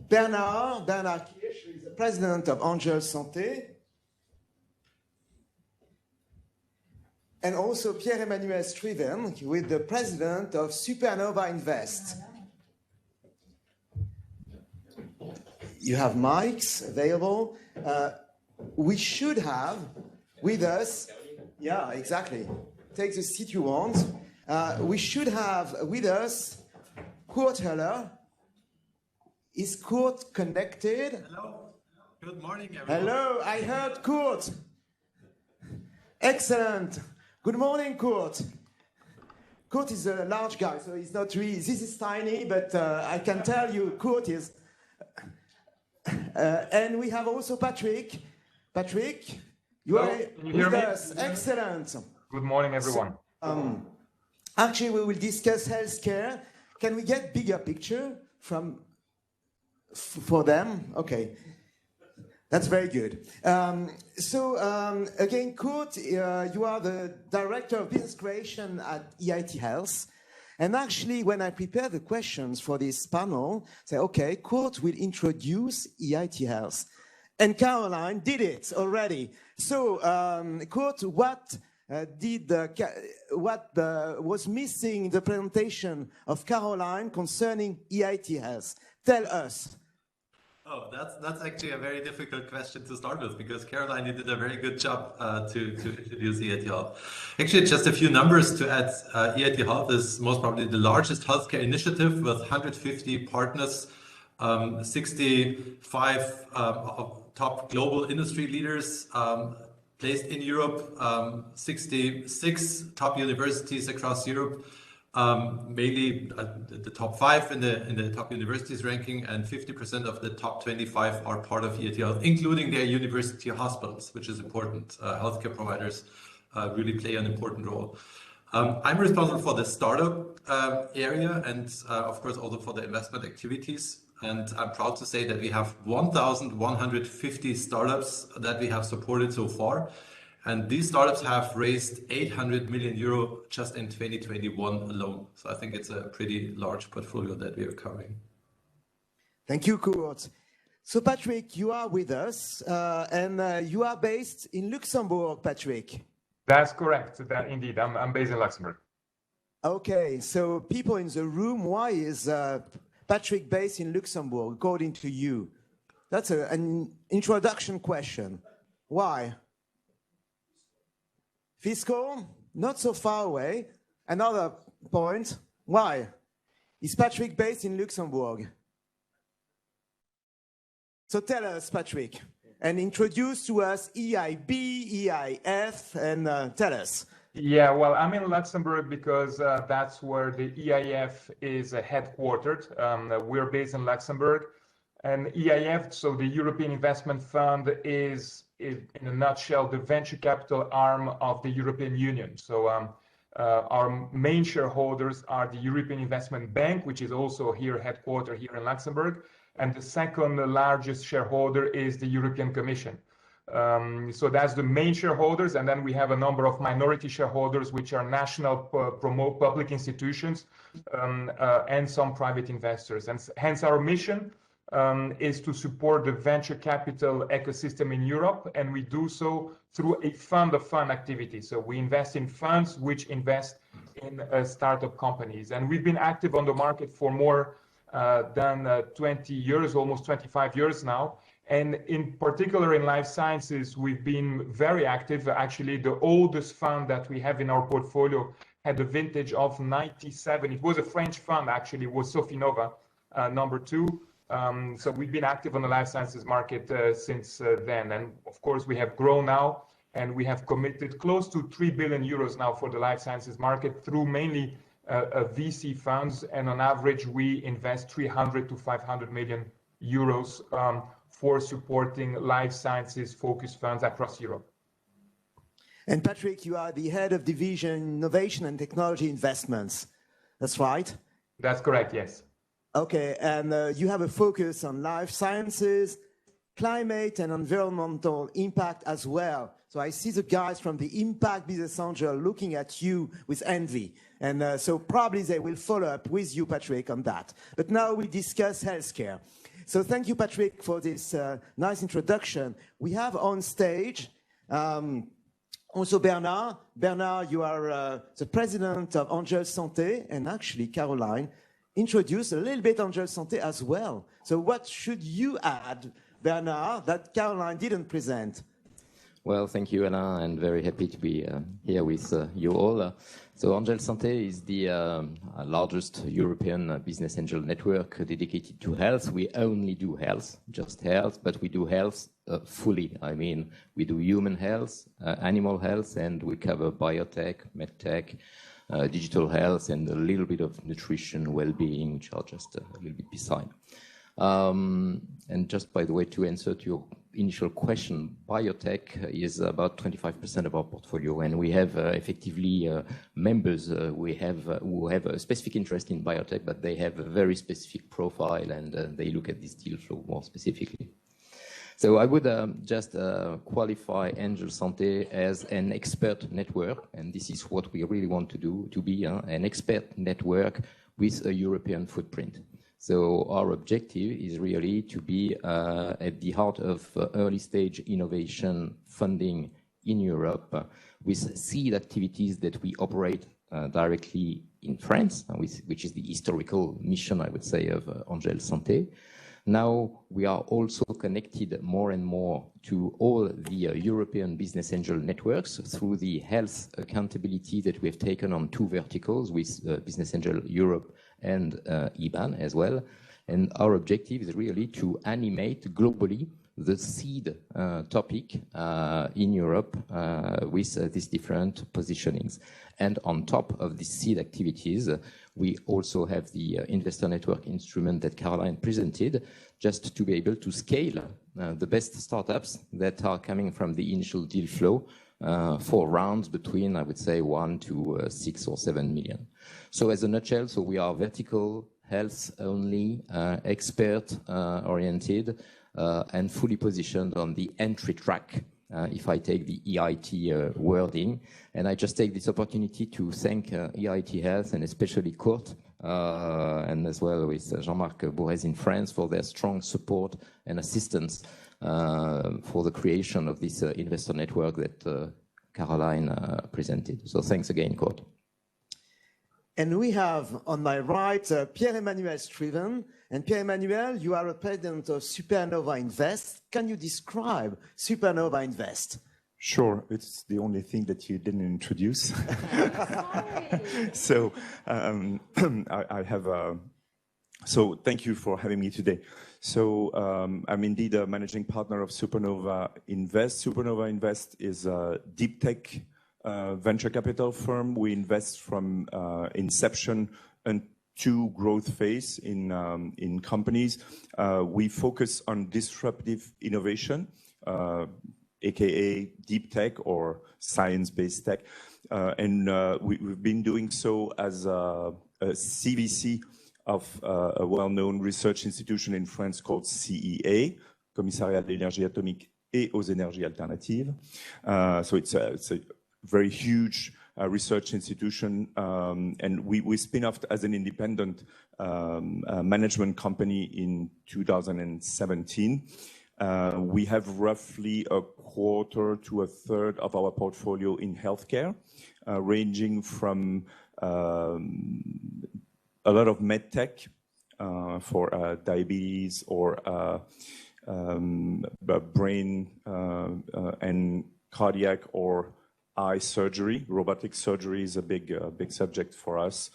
Bernard Kirsch, who is the president of Angel Santé, and also Pierre-Emmanuel Striven, with the president of Supernova Invest. You have mics available. We should have with us, yeah, exactly. Take the seat you want. We should have with us Kurt Heller. Is Kurt connected? Hello. Good morning, everyone. Hello, I heard Kurt. Excellent. Good morning, Kurt. Kurt is a large guy, so he's not really, this is tiny, but I can tell you Kurt is. And we have also Patrick. Patrick, you are with us. Excellent. Good morning, everyone. Actually, we will discuss healthcare. Can we get bigger picture for them? Okay. That's very good. Again, Kurt, you are the Director of Business Creation at EIT Health. And actually, when I prepare the questions for this panel, say, okay, Kurt will introduce EIT Health. And Caroline did it already. So, Kurt, what was missing in the presentation of Caroline concerning EIT Health? Tell us. Oh, that's actually a very difficult question to start with, because Caroline, you did a very good job to introduce EIT Health. Actually, just a few numbers to add. EIT Health is most probably the largest healthcare initiative with 150 partners, 65 top global industry leaders placed in Europe, 66 top universities across Europe, mainly the top 5 in the top universities ranking, and 50% of the top 25 are part of EIT Health, including their university hospitals, which is important. Healthcare providers really play an important role. I'm responsible for the startup area and of course also for the investment activities. And I'm proud to say that we have 1,150 startups that we have supported so far. And these startups have raised 800 million euro just in 2021 alone. So I think it's a pretty large portfolio that we are covering. Thank you, Kurt. So Patrick, you are with us and you are based in Luxembourg, Patrick. That's correct. Indeed, I'm based in Luxembourg. Okay, so people in the room, why is Patrick based in Luxembourg, according to you? That's an introduction question. Why? Fiscal, not so far away. Another point, why? Is Patrick based in Luxembourg? So tell us, Patrick, and introduce to us EIB, EIF, and tell us. Yeah, well, I'm in Luxembourg because that's where the EIF is headquartered. We're based in Luxembourg. And EIF, so the European Investment Fund, is in a nutshell, the venture capital arm of the European Union. So our main shareholders are the European Investment Bank, which is also here headquartered here in Luxembourg. And the second largest shareholder is the European Commission. So that's the main shareholders. And then we have a number of minority shareholders, which are national public institutions and some private investors. And hence our mission is to support the venture capital ecosystem in Europe, and we do so through a fund-of-fund activity. So we invest in funds which invest in startup companies. And we've been active on the market for more than 20 years, almost 25 years now. And in particular in life sciences, we've been very active. Actually, the oldest fund that we have in our portfolio had a vintage of 97. It was a French fund, actually, it was Sofinova, number 2. So we've been active on the life sciences market since then. And of course, we have grown now, and we have committed close to 3 billion euros now for the life sciences market through mainly VC funds. And on average, we invest 300 to 500 million euros for supporting life sciences focused funds across Europe. And Patrick, you are the head of division Innovation and Technology Investments. That's right? That's correct, yes. Okay, and you have a focus on life sciences, climate and environmental impact as well. So I see the guys from the Impact Business Angel looking at you with envy. And so probably they will follow up with you, Patrick, on that. But now we discuss healthcare. So thank you, Patrick, for this nice introduction. We have on stage also Bernard. Bernard, you are the president of Angel Santé, and actually Caroline introduced a little bit Angel Santé as well. So what should you add, Bernard, that Caroline didn't present? Well, thank you, Alain, and very happy to be here with you all. So Angel Santé is the largest European business angel network dedicated to health. We only do health, just health, but we do health fully. I mean, we do human health, animal health, and we cover biotech, medtech, digital health, and a little bit of nutrition, well-being, which are just a little bit beside. And just by the way, to answer to your initial question, biotech is about 25% of our portfolio, and we have effectively members who have a specific interest in biotech, but they have a very specific profile, and they look at this deal flow more specifically. So I would just qualify Angel Santé as an expert network, and this is what we really want to do, to be an expert network with a European footprint. So our objective is really to be at the heart of early stage innovation funding in Europe with seed activities that we operate directly in France, which is the historical mission, I would say, of Angel Santé. Now we are also connected more and more to all the European business angel networks through the health accountability that we have taken on 2 verticals with Business Angel Europe and IBAN as well. And our objective is really to animate globally the seed topic in Europe with these different positionings. And on top of these seed activities, we also have the investor network instrument that Caroline presented, just to be able to scale the best startups that are coming from the initial deal flow for rounds between, I would say, 1 to 6 or 7 million. So as a nutshell, so we are vertical, health only, expert oriented, and fully positioned on the entry track, if I take the EIT wording. And I just take this opportunity to thank EIT Health and especially Kurt, and as well with Jean-Marc Bourrez in France for their strong support and assistance for the creation of this investor network that Caroline presented. So thanks again, Kurt. And we have on my right Pierre-Emmanuel Striven. And Pierre-Emmanuel, you are a president of Supernova Invest. Can you describe Supernova Invest? Sure, it's the only thing that you didn't introduce. So I have so thank you for having me today. So I'm indeed a managing partner of Supernova Invest. Supernova Invest is a deep tech venture capital firm. We invest from inception and to growth phase in companies. We focus on disruptive innovation, aka deep tech or science-based tech. And we've been doing so as a CVC of a well-known research institution in France called CEA, Commissariat de l'énergie atomique et aux énergies alternatives. So it's a very huge research institution, and we spin off as an independent management company in 2017. We have roughly a quarter to a third of our portfolio in healthcare, ranging from a lot of med tech for diabetes or brain and cardiac or eye surgery. Robotic surgery is a big subject for us.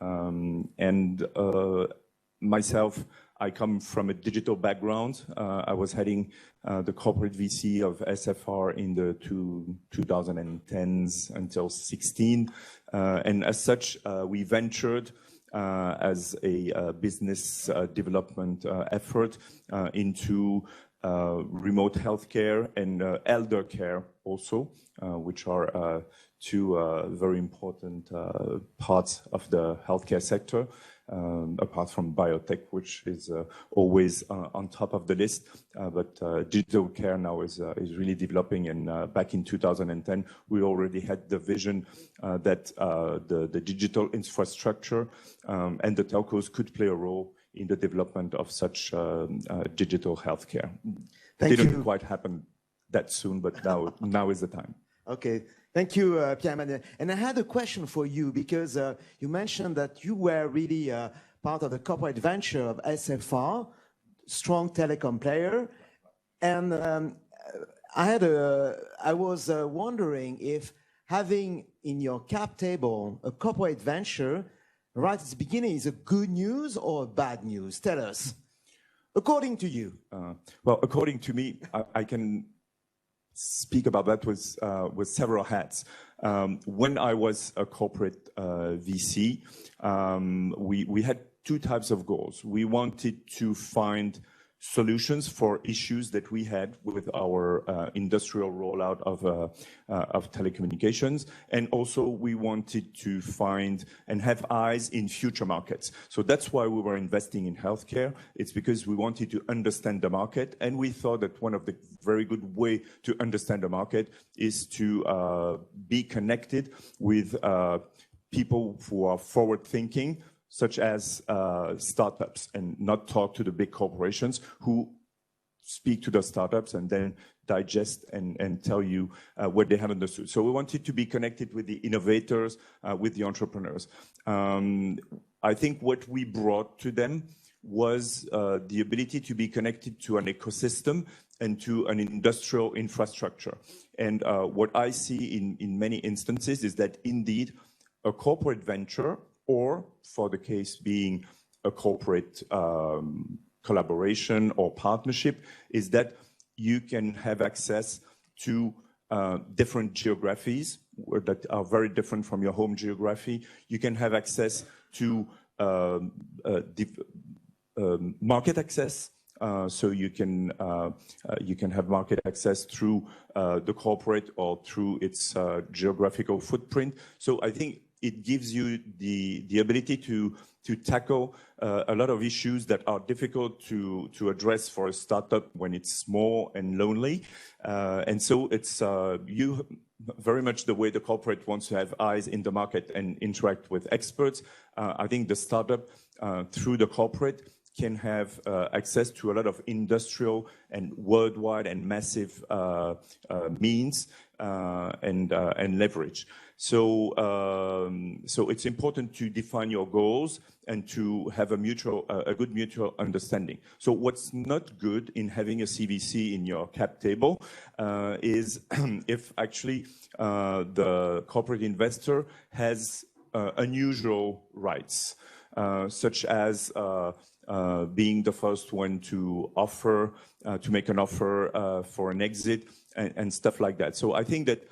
And myself, I come from a digital background. I was heading the corporate VC of SFR in the 2010s until 16. And as such, we ventured as a business development effort into remote healthcare and elder care also, which are two very important parts of the healthcare sector, apart from biotech, which is always on top of the list. But digital care now is really developing. And back in 2010, we already had the vision that the digital infrastructure and the telcos could play a role in the development of such digital healthcare. It didn't quite happen that soon, but now is the time. Okay, thank you, Pierre-Emmanuel. And I had a question for you because you mentioned that you were really part of the corporate venture of SFR, strong telecom player. And I was wondering if having in your cap table a corporate venture right at the beginning is a good news or bad news? Tell us, according to you. Well, according to me, I can speak about that with several hats. When I was a corporate VC, we had two types of goals. We wanted to find solutions for issues that we had with our industrial rollout of telecommunications. And also we wanted to find and have eyes in future markets. So that's why we were investing in healthcare. It's because we wanted to understand the market. And we thought that one of the very good way to understand the market is to be connected with people who are forward thinking, such as startups, and not talk to the big corporations who speak to the startups and then digest and tell you what they have understood. So we wanted to be connected with the innovators, with the entrepreneurs. I think what we brought to them was the ability to be connected to an ecosystem and to an industrial infrastructure. And what I see in many instances is that indeed a corporate venture, or for the case being a corporate collaboration or partnership, is that you can have access to different geographies that are very different from your home geography. You can have access to market access. So you can have market access through the corporate or through its geographical footprint. So I think it gives you the ability to tackle a lot of issues that are difficult to address for a startup when it's small and lonely. And so it's very much the way the corporate wants to have eyes in the market and interact with experts. I think the startup through the corporate can have access to a lot of industrial and worldwide and massive means and leverage. So it's important to define your goals and to have a good mutual understanding. So what's not good in having a CVC in your cap table is if actually the corporate investor has unusual rights, such as being the first one to make an offer for an exit and stuff like that. So I think that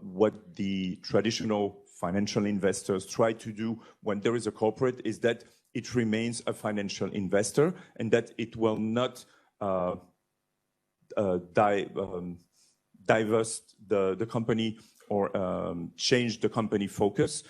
what the traditional financial investors try to do when there is a corporate is that it remains a financial investor and that it will not divest the company or change the company focus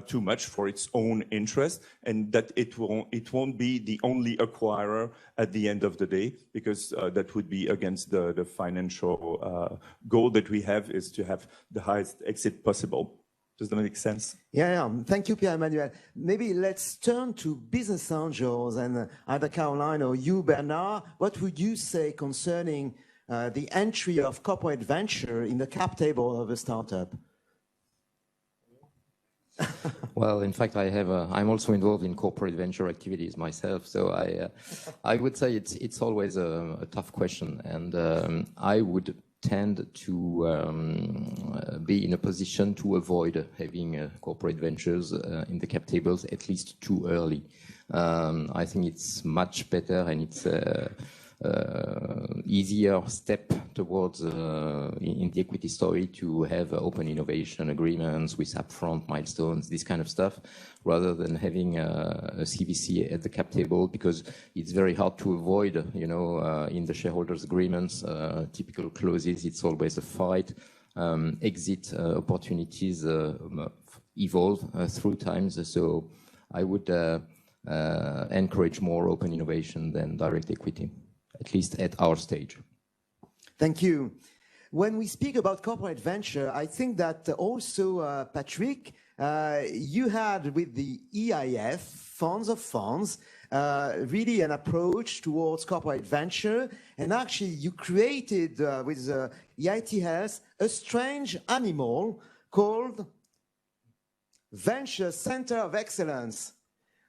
too much for its own interest, and that it won't be the only acquirer at the end of the day, because that would be against the financial goal that we have, is to have the highest exit possible. Does that make sense? Yeah. Thank you, Pierre-Emmanuel. Maybe let's turn to business angels, and either Caroline or you, Bernard, what would you say concerning the entry of corporate venture in the cap table of a startup? Well, in fact, I'm also involved in corporate venture activities myself, so I would say it's always a tough question, and I would tend to be in a position to avoid having corporate ventures in the cap tables, at least too early. I think it's much better, and it's easier step towards in the equity story to have open innovation agreements with upfront milestones, this kind of stuff, rather than having a CVC at the cap table, because it's very hard to avoid, in the shareholders agreements, typical clauses. It's always a fight. Exit opportunities evolve through times. So I would encourage more open innovation than direct equity, at least at our stage. Thank you. When we speak about corporate venture, I think that also, Patrick, you had with the EIF, funds of funds, really an approach towards corporate venture. And actually, you created with EIT Health a strange animal called Venture Center of Excellence.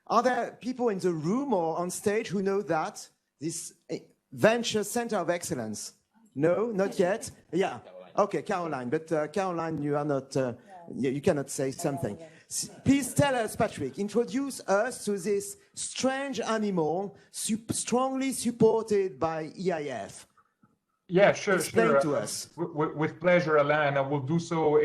Are there people in the room or on stage who know that? This Venture Center of Excellence? No, not yet. Yeah. Okay, Caroline. But Caroline, you are not. You cannot say something. Please tell us, Patrick. Introduce us to this strange animal, strongly supported by EIF. Yeah, sure. Explain to us. With pleasure, Alain. I will do so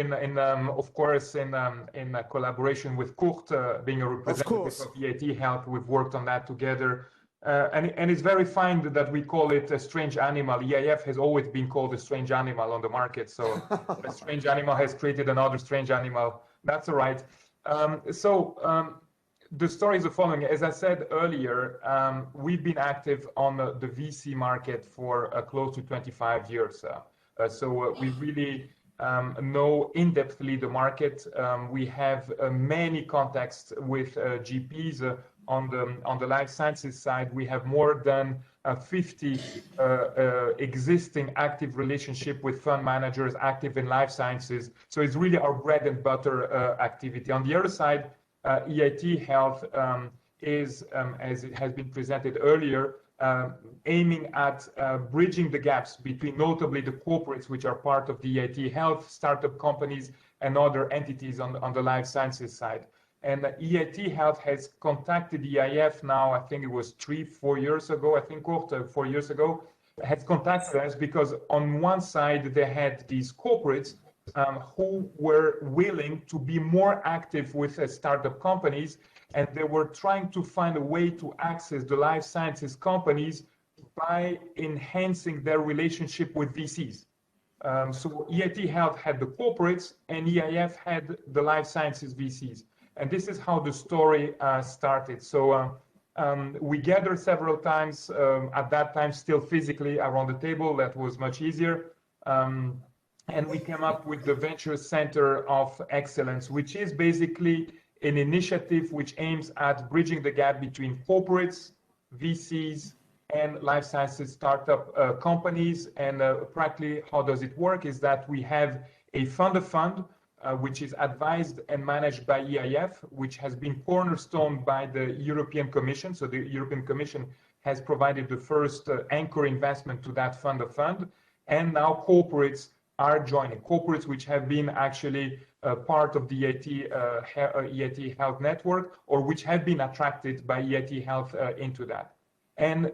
of course, in collaboration with Kurt, being a representative of EIT Health. We've worked on that together. And it's very fine that we call it a strange animal. EIF has always been called a strange animal on the market. So a strange animal has created another strange animal. That's all right. The story is the following. As I said earlier, we've been active on the VC market for close to 25 years. So we really know in-depthly the market. We have many contacts with GPs. On the life sciences side, we have more than 50 existing active relationship with fund managers active in life sciences. So it's really our bread and butter activity. On the other side, EIT Health is, as it has been presented earlier, aiming at bridging the gaps between notably the corporates, which are part of the EIT Health, startup companies, and other entities on the life sciences side. And EIT Health has contacted EIF now, I think it was 3-4 years ago, I think, 4 years ago, has contacted us because on one side they had these corporates who were willing to be more active with startup companies, and they were trying to find a way to access the life sciences companies by enhancing their relationship with VCs. So EIT Health had the corporates and EIF had the life sciences VCs. And this is how the story started. So we gathered several times, at that time still physically around the table. That was much easier. And we came up with the Venture Center of Excellence, which is basically an initiative which aims at bridging the gap between corporates, VCs, and life sciences startup companies. And practically how does it work is that we have a fund of fund, which is advised and managed by EIF, which has been cornerstone by the European Commission. So the European Commission has provided the first anchor investment to that fund of fund. And now corporates are joining, corporates which have been actually part of the EIT Health network, or which have been attracted by EIT Health into that. And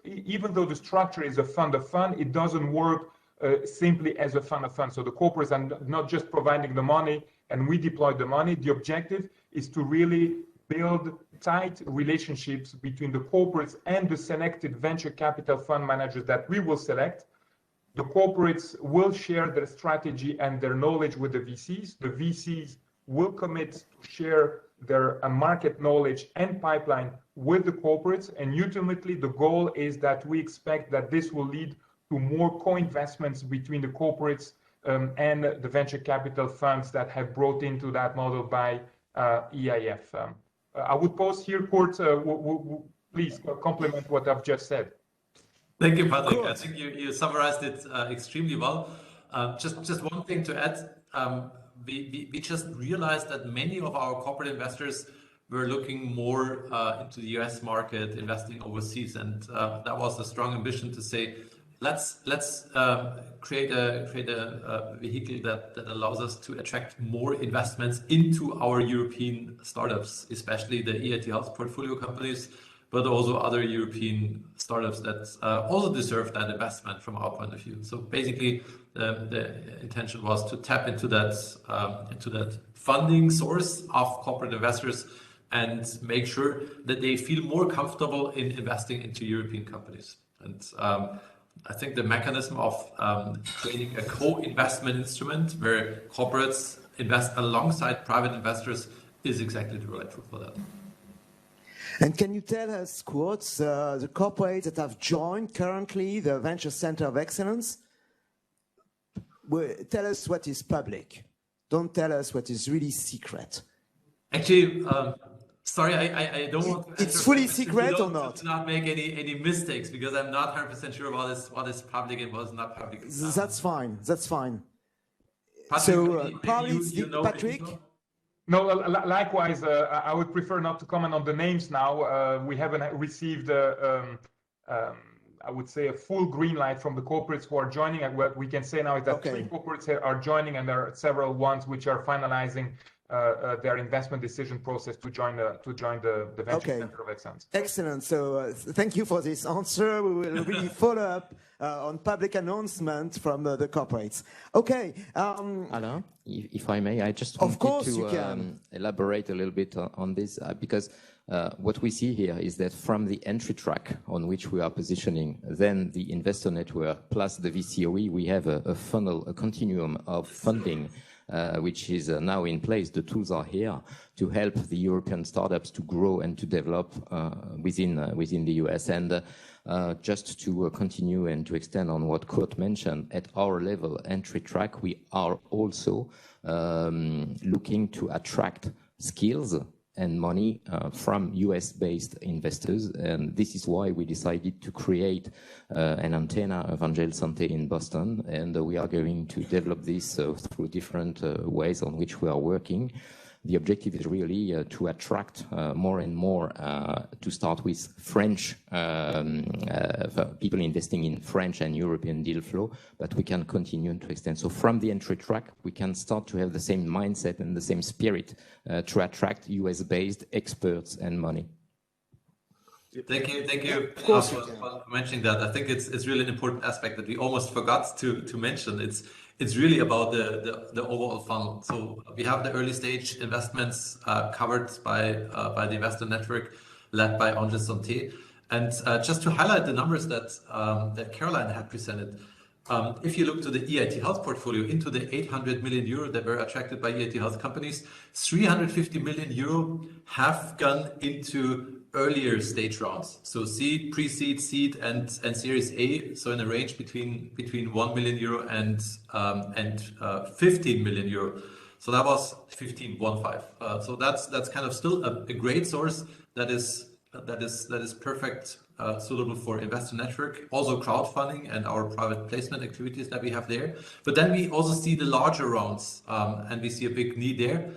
even though the structure is a fund of fund, it doesn't work simply as a fund of fund. So the corporates are not just providing the money and we deploy the money. The objective is to really build tight relationships between the corporates and the selected venture capital fund managers that we will select. The corporates will share their strategy and their knowledge with the VCs. The VCs will commit to share their market knowledge and pipeline with the corporates. And ultimately, the goal is that we expect that this will lead to more co-investments between the corporates and the venture capital funds that have brought into that model by EIF. I would pause here, Kurt. Please complement what I've just said. Thank you, Patrick. I think you summarized it extremely well. Just one thing to add. We just realized that many of our corporate investors were looking more into the US market, investing overseas. And that was a strong ambition to say, let's create a vehicle that allows us to attract more investments into our European startups, especially the EIT Health portfolio companies, but also other European startups that also deserve that investment from our point of view. So basically, the intention was to tap into that funding source of corporate investors and make sure that they feel more comfortable in investing into European companies. And I think the mechanism of creating a co-investment instrument where corporates invest alongside private investors is exactly the right tool for that. And can you tell us, quotes, the corporates that have joined currently the Venture Center of Excellence? Tell us what is public. Don't tell us what is really secret. Actually, sorry, I don't want to. It's fully secret or not? To not make any mistakes, because I'm not 100% sure what is public and what is not public. That's fine. That's fine. Patrick, so probably Patrick. No, likewise, I would prefer not to comment on the names now. We haven't received, I would say, a full green light from the corporates who are joining. And what we can say now is that 3 corporates are joining, and there are several ones which are finalizing their investment decision process to join the Venture Center of Excellence. Excellent. So thank you for this answer. We will really follow up on public announcement from the corporates. Okay. Alain, if I may, I just wanted to elaborate a little bit on this because what we see here is that from the entry track on which we are positioning, then the investor network plus the VCOE, we have a funnel, a continuum of funding which is now in place. The tools are here to help the European startups to grow and to develop within the US. And just to continue and to extend on what Kurt mentioned, at our level entry track, we are also looking to attract skills and money from US-based investors. And this is why we decided to create an antenna of Angel Santé in Boston. And we are going to develop this through different ways on which we are working. The objective is really to attract more and more, to start with French people investing in French and European deal flow, but we can continue to extend. So from the entry track, we can start to have the same mindset and the same spirit to attract US-based experts and money. Thank you Of course for mentioning that. I think it's really an important aspect that we almost forgot to mention. It's really about the overall funnel. So we have the early stage investments covered by the investor network led by Angel Santé. And just to highlight the numbers that Caroline had presented, if you look to the EIT Health portfolio, into the 800 million euro that were attracted by EIT Health companies, 350 million euro have gone into earlier stage rounds. So seed, pre-seed, seed, and Series A. So in a range between 1 million euro and 15 million euro. So that was 15. So that's kind of still a great source that is perfect, suitable for investor network, also crowdfunding and our private placement activities that we have there. But then we also see the larger rounds, and we see a big need there.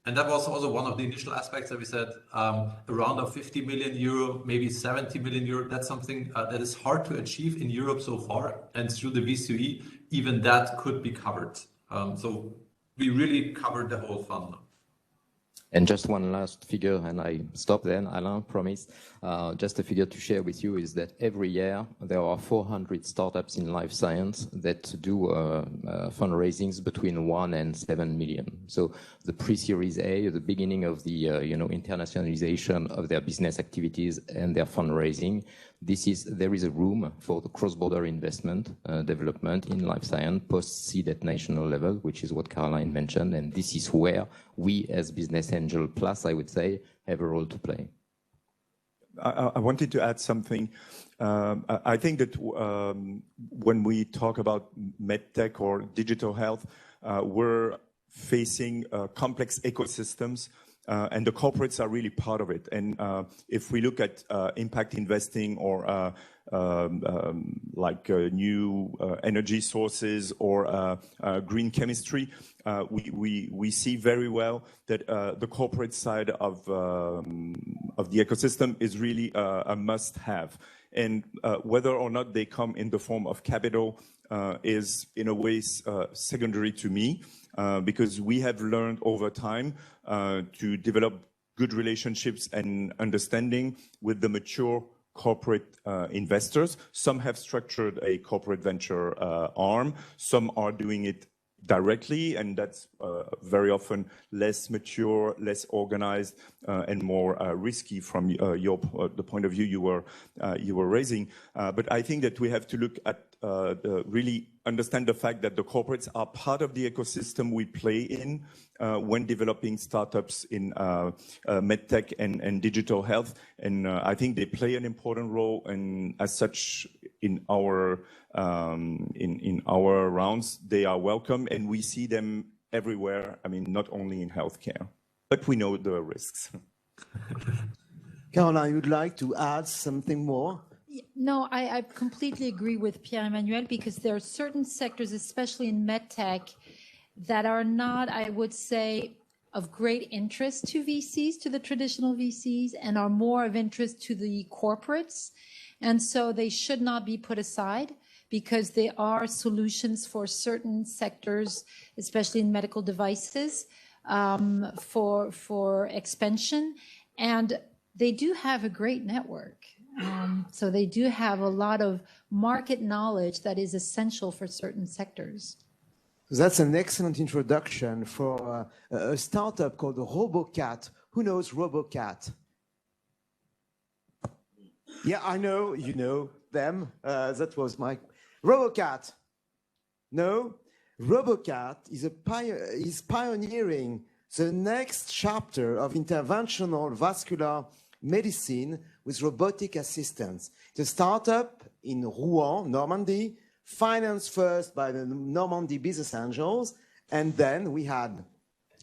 And that was also one of the initial aspects that we said, a round of 50 million euro, maybe 70 million euro. That's something that is hard to achieve in Europe so far. And through the VCE, even that could be covered. So we really covered the whole funnel. And just one last figure, and I stop then, Alain, promise. Just a figure to share with you is that every year there are 400 startups in life science that do fundraisings between 1 and 7 million. So the pre-series A, the beginning of the internationalization of their business activities and their fundraising, there is a room for the cross-border investment development in life science post-seed at national level, which is what Caroline mentioned, and this is where we as Business Angel Plus, I would say, have a role to play. I wanted to add something. I think that when we talk about medtech or digital health, we're facing complex ecosystems. And the corporates are really part of it. And if we look at impact investing or new energy sources or green chemistry, we see very well that the corporate side of the ecosystem is really a must-have. And whether or not they come in the form of capital is in a way secondary to me, because we have learned over time to develop good relationships and understanding with the mature corporate investors. Some have structured a corporate venture arm. Some are doing it directly, and that's very often less mature, less organized, and more risky from the point of view you were raising. But I think that we have to look at really understand the fact that the corporates are part of the ecosystem we play in when developing startups in medtech and digital health. And I think they play an important role, and as such, in our rounds, they are welcome, and we see them everywhere. I mean, not only in healthcare, but we know the risks. Caroline, you'd like to add something more? No, I completely agree with Pierre-Emmanuel, because there are certain sectors, especially in medtech, that are not, I would say, of great interest to VCs, to the traditional VCs, and are more of interest to the corporates. And so they should not be put aside, because they are solutions for certain sectors, especially in medical devices, for expansion. And they do have a great network. So they do have a lot of market knowledge that is essential for certain sectors. That's an excellent introduction for a startup called RoboCat. Who knows RoboCat? Yeah, I know, you know them. That was my... RoboCat. No? RoboCat is pioneering the next chapter of interventional vascular medicine with robotic assistance. It's a startup in Rouen, Normandy, financed first by the Normandy Business Angels, and then we had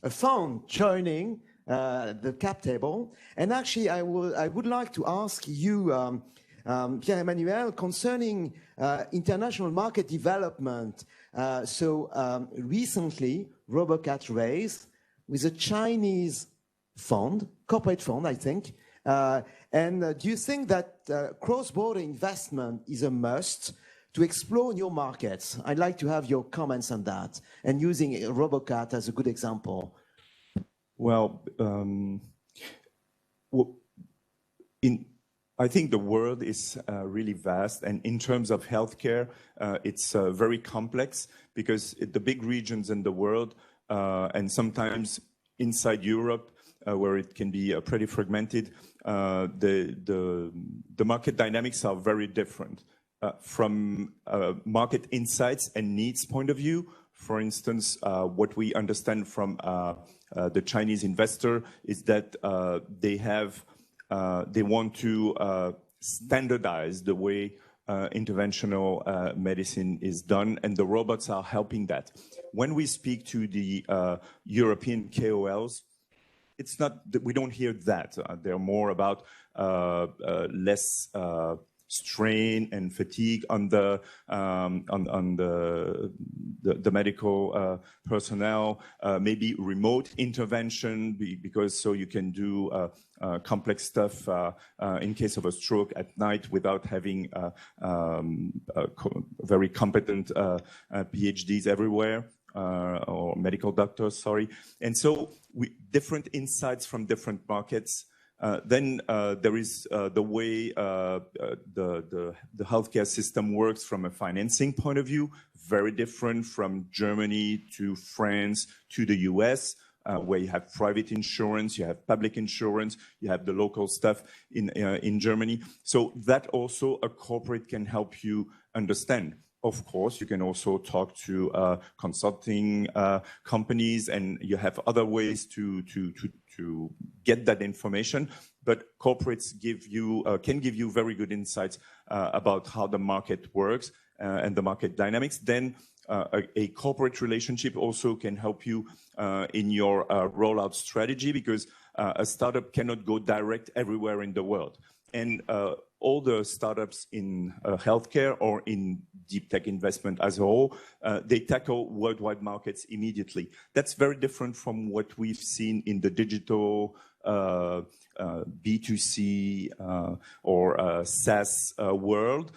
a fund joining the cap table. And actually, I would like to ask you, Pierre-Emmanuel, concerning international market development. Recently, RoboCat raised with a Chinese fund, corporate fund, I think. And do you think that cross-border investment is a must to explore new markets? I'd like to have your comments on that, and using RoboCat as a good example. Well, I think the world is really vast, and in terms of healthcare, it's very complex because the big regions in the world, and sometimes inside Europe, where it can be pretty fragmented, the market dynamics are very different. From market insights and needs point of view, for instance, what we understand from the Chinese investor is that they want to standardize the way interventional medicine is done, and the robots are helping that. When we speak to the European KOLs, it's not that we don't hear that. They're more about less strain and fatigue on the medical personnel, maybe remote intervention because so you can do complex stuff in case of a stroke at night without having very competent PhDs everywhere. Or medical doctors, sorry. And so different insights from different markets. Then there is the way the healthcare system works from a financing point of view, very different from Germany to France to the US, where you have private insurance, you have public insurance, you have the local stuff in Germany. So that also a corporate can help you understand. Of course, you can also talk to consulting companies, and you have other ways to get that information. But corporates can give you very good insights about how the market works and the market dynamics. Then a corporate relationship also can help you in your rollout strategy, because a startup cannot go direct everywhere in the world. And all the startups in healthcare or in deep tech investment as a whole, they tackle worldwide markets immediately. That's very different from what we've seen in the digital B2C or SaaS world,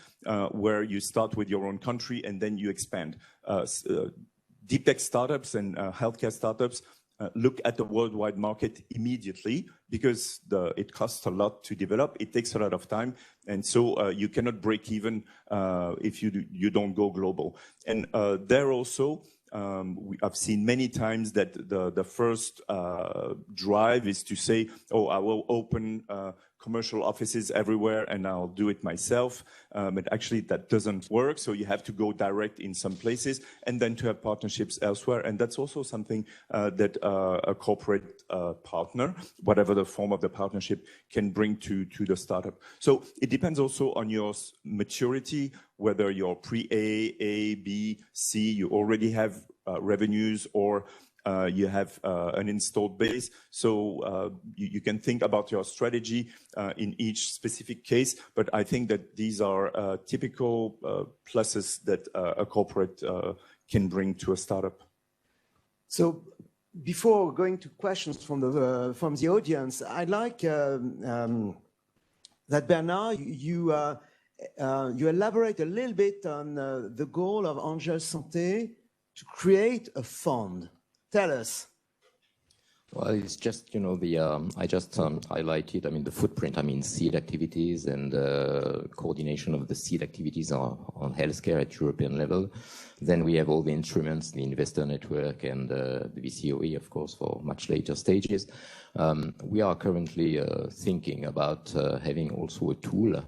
where you start with your own country and then you expand. Deep tech startups and healthcare startups look at the worldwide market immediately because it costs a lot to develop. It takes a lot of time. And so you cannot break even if you don't go global. And there also, I've seen many times that the first drive is to say, oh, I will open commercial offices everywhere and I'll do it myself. But actually that doesn't work. So you have to go direct in some places and then to have partnerships elsewhere. And that's also something that a corporate partner, whatever the form of the partnership, can bring to the startup. So it depends also on your maturity, whether you're pre-A, A, B, C, you already have revenues, or you have an installed base. So you can think about your strategy in each specific case. But I think that these are typical pluses that a corporate can bring to a startup. So before going to questions from the audience, I'd like that Bernard, you elaborate a little bit on the goal of Angel Santé to create a fund. Tell us. Well, it's just, I just highlighted, the footprint, seed activities and coordination of the seed activities on healthcare at European level. Then we have all the instruments, the investor network and the VCOE, of course, for much later stages. We are currently thinking about having also a tool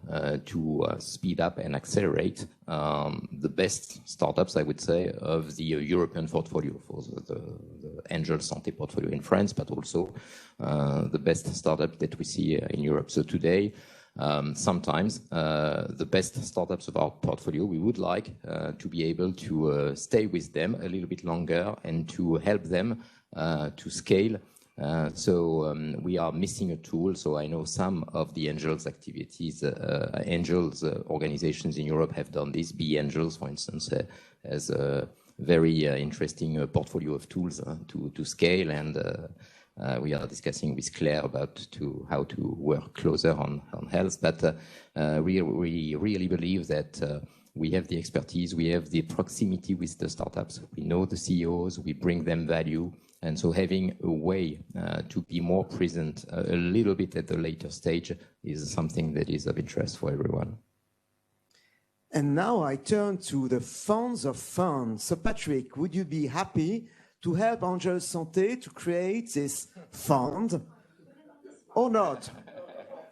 to speed up and accelerate the best startups, I would say, of the European portfolio for the Angel Santé portfolio in France, but also the best startup that we see in Europe. So today, sometimes the best startups of our portfolio, we would like to be able to stay with them a little bit longer and to help them to scale. So we are missing a tool. So I know some of the angels activities, angels organizations in Europe have done this. Be Angels, for instance, has a very interesting portfolio of tools to scale, and we are discussing with Claire about how to work closer on health. But we really believe that we have the expertise, we have the proximity with the startups. We know the CEOs, we bring them value. And so having a way to be more present a little bit at the later stage is something that is of interest for everyone. And now I turn to the funds of funds. So Patrick, would you be happy to help Angel Santé to create this fund or not?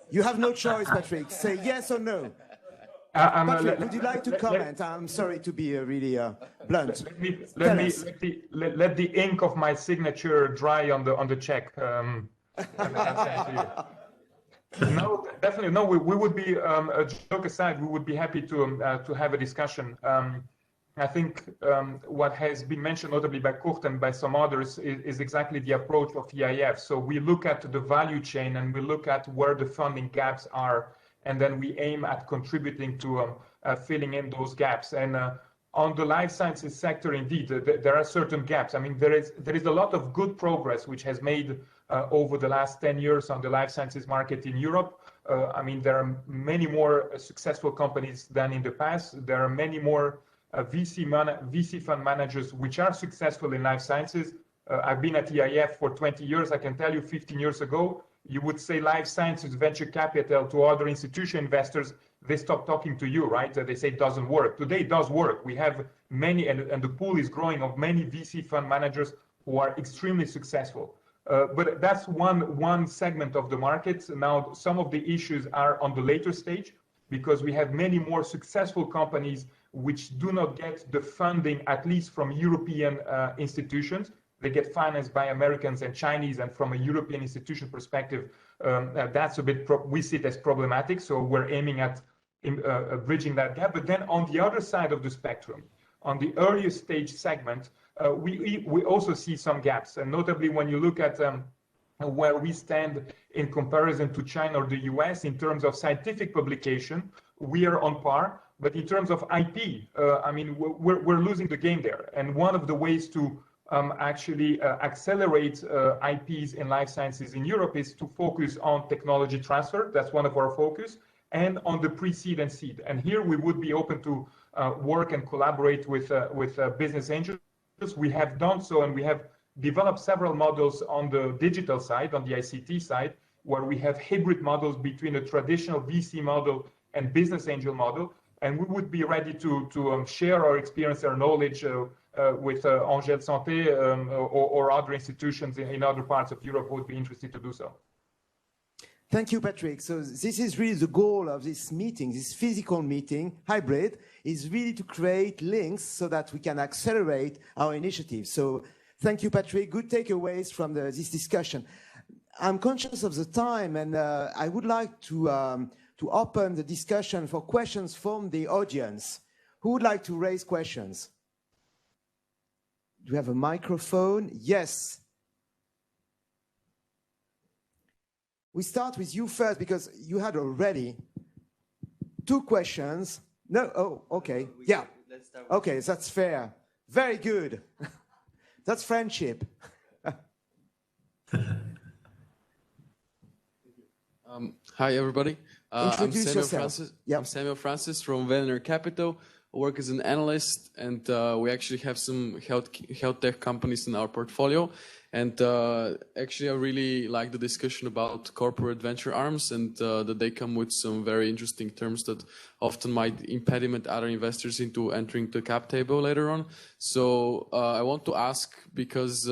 You have no choice, Patrick. Say yes or no. Patrick, would you like to comment? I'm sorry to be really blunt. Let the ink of my signature dry on the check. No, definitely no. We would be a joke aside. We would be happy to have a discussion. I think what has been mentioned, notably by Kurt and by some others, is exactly the approach of EIF. So we look at the value chain and we look at where the funding gaps are, and then we aim at contributing to filling in those gaps. And on the life sciences sector, indeed, there are certain gaps. I mean, there is a lot of good progress which has made over the last 10 years on the life sciences market in Europe. I mean, there are many more successful companies than in the past. There are many more VC fund managers which are successful in life sciences. I've been at EIF for 20 years. I can tell you 15 years ago, you would say life sciences venture capital to other institutional investors, they stop talking to you, right? They say it doesn't work. Today it does work. We have many, and the pool is growing of many VC fund managers who are extremely successful. But that's one segment of the market. Now, some of the issues are on the later stage because we have many more successful companies which do not get the funding, at least from European institutions. They get financed by Americans and Chinese, and from a European institution perspective, that's a bit, we see it as problematic. So we're aiming at bridging that gap. But then on the other side of the spectrum, on the earlier stage segment, we also see some gaps. And notably, when you look at where we stand in comparison to China or the US in terms of scientific publication, we are on par. But in terms of IP, I mean, we're losing the game there. And one of the ways to actually accelerate IPs in life sciences in Europe is to focus on technology transfer. That's one of our focus, and on the pre-seed and seed. And here we would be open to work and collaborate with business angels. We have done so, and we have developed several models on the digital side, on the ICT side, where we have hybrid models between a traditional VC model and business angel model. And we would be ready to share our experience, our knowledge with Angel Santé or other institutions in other parts of Europe who would be interested to do so. Thank you, Patrick. So this is really the goal of this meeting, this physical meeting, hybrid, is really to create links so that we can accelerate our initiatives. So thank you, Patrick. Good takeaways from this discussion. I'm conscious of the time, and I would like to open the discussion for questions from the audience. Who would like to raise questions? Do we have a microphone? Yes. We start with you first because you had already 2 questions. No, oh, okay. Yeah. Okay, that's fair. Very good. That's friendship. Hi, everybody. I'm Samuel yourself. Francis. Yep. I'm Samuel Francis from Venner Capital. I work as an analyst, and we actually have some health tech companies in our portfolio. And actually, I really like the discussion about corporate venture arms, and that they come with some very interesting terms that often might impediment other investors into entering the cap table later on. So I want to ask, because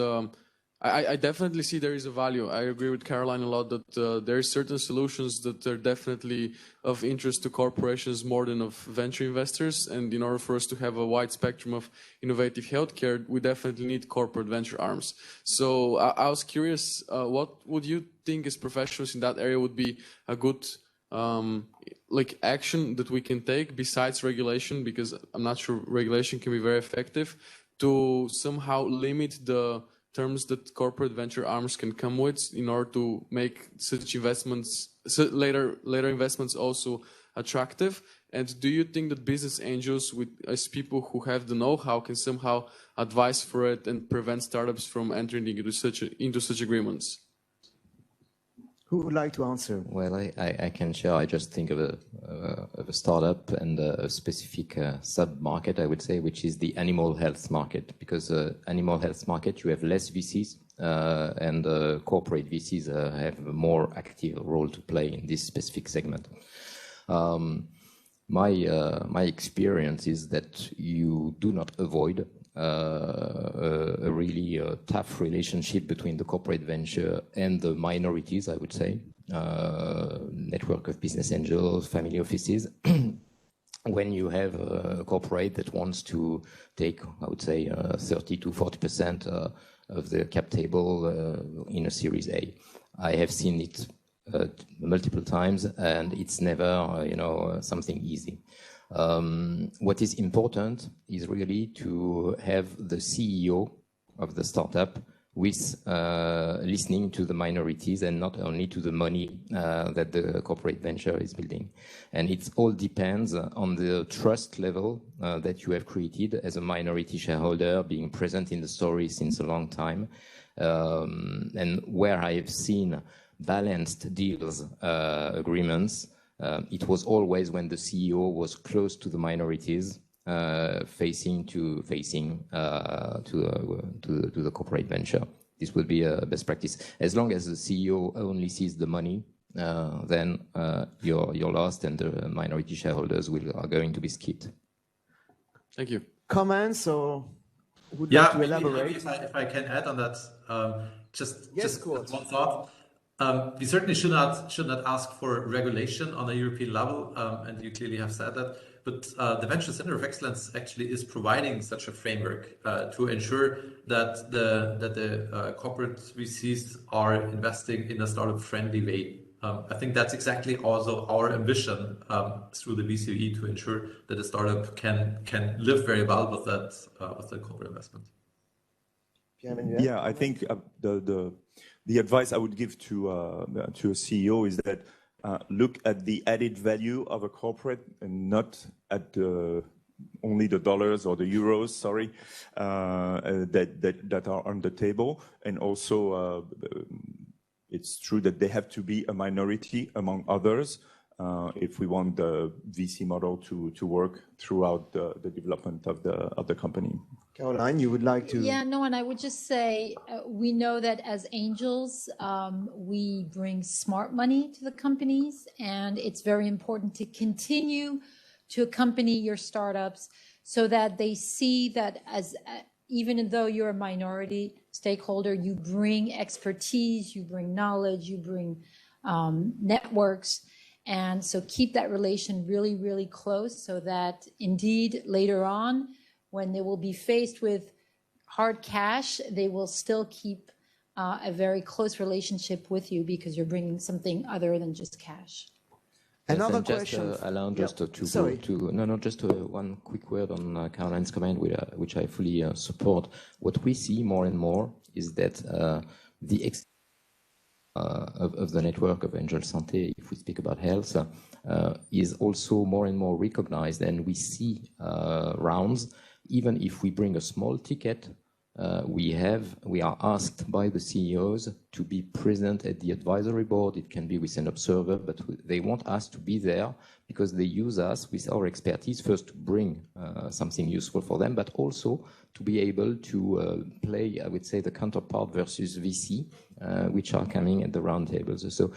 I definitely see there is a value. I agree with Caroline a lot that there are certain solutions that are definitely of interest to corporations more than of venture investors. And in order for us to have a wide spectrum of innovative healthcare, we definitely need corporate venture arms. So I was curious, what would you think as professionals in that area would be a good like action that we can take besides regulation? Because I'm not sure regulation can be very effective to somehow limit the terms that corporate venture arms can come with in order to make such investments, later investments also attractive. And do you think that business angels, as people who have the know-how, can somehow advise for it and prevent startups from entering into such agreements? Who would like to answer? Well, I can share. I just think of a startup and a specific sub-market, I would say, which is the animal health market. Because animal health market, you have less VCs, and corporate VCs have a more active role to play in this specific segment. My experience is that you do not avoid a really tough relationship between the corporate venture and the minorities, I would say, network of business angels, family offices. When you have a corporate that wants to take, I would say, 30 to 40% of the cap table in a Series A. I have seen it multiple times, and it's never, something easy. What is important is really to have the CEO of the startup with listening to the minorities and not only to the money that the corporate venture is building. And it all depends on the trust level that you have created as a minority shareholder, being present in the story since a long time. And where I have seen balanced deals, agreements, it was always when the CEO was close to the minorities, facing to the corporate venture. This would be a best practice. As long as the CEO only sees the money, then you're lost, and the minority shareholders are going to be skipped. Thank you. Comments or would you like to elaborate? If I can add on that, just one thought. We certainly should not ask for regulation on a European level, and you clearly have said that. But the Venture Center of Excellence actually is providing such a framework to ensure that the corporate VCs are investing in a startup-friendly way. I think that's exactly also our ambition through the VCE to ensure that a startup can live very well with the corporate investment. Yeah, I think the advice I would give to a CEO is that look at the added value of a corporate and not at only the dollars or the euros, that are on the table. And also, it's true that they have to be a minority among others if we want the VC model to work throughout the development of the company. Caroline, you would like to? Yeah, no, and I would just say we know that as angels, we bring smart money to the companies, and it's very important to continue to accompany your startups so that they see that as even though you're a minority stakeholder, you bring expertise, you bring knowledge, you bring networks. And so keep that relation really, really close so that indeed later on, when they will be faced with hard cash, they will still keep a very close relationship with you because you're bringing something other than just cash. Another question. Alain, just one quick word on Caroline's comment, which I fully support. What we see more and more is that the of the network of Angel Santé, if we speak about health, is also more and more recognized, and we see rounds. Even if we bring a small ticket, we are asked by the CEOs to be present at the advisory board. It can be with an observer, but they want us to be there because they use us with our expertise first to bring something useful for them, but also to be able to play, I would say, the counterpart versus VC, which are coming at the round tables. So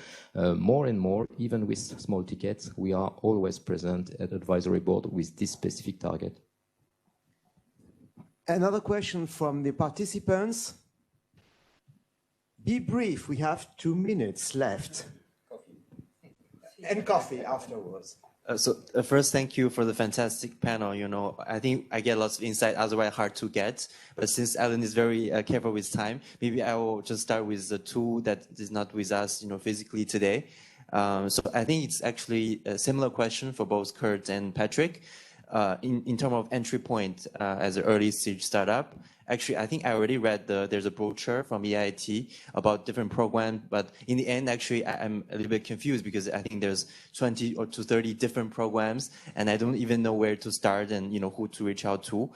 more and more, even with small tickets, we are always present at advisory board with this specific target. Another question from the participants. Be brief, we have 2 minutes left. And coffee afterwards. First, thank you for the fantastic panel. I think I get lots of insight, otherwise hard to get. But since Alan is very careful with time, maybe I will just start with the two that is not with us, physically today. So I think it's actually a similar question for both Kurt and Patrick. In terms of entry point as an early stage startup, actually, I think I already read there's a brochure from EIT about different programs, but in the end, actually, I'm a little bit confused because I think there's 20 or to 30 different programs, and I don't even know where to start and who to reach out to.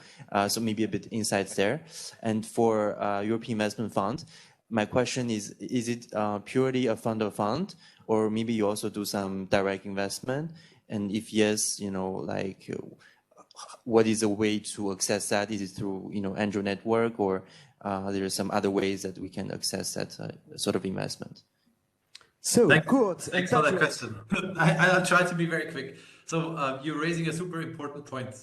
So maybe a bit insights there. And for European Investment Fund, my question is it purely a fund of fund, or maybe you also do some direct investment? And if yes, what is a way to access that? Is it through, Angel Network, or there are some other ways that we can access that sort of investment. So, thanks for that question. I'll try to be very quick. So you're raising a super important point.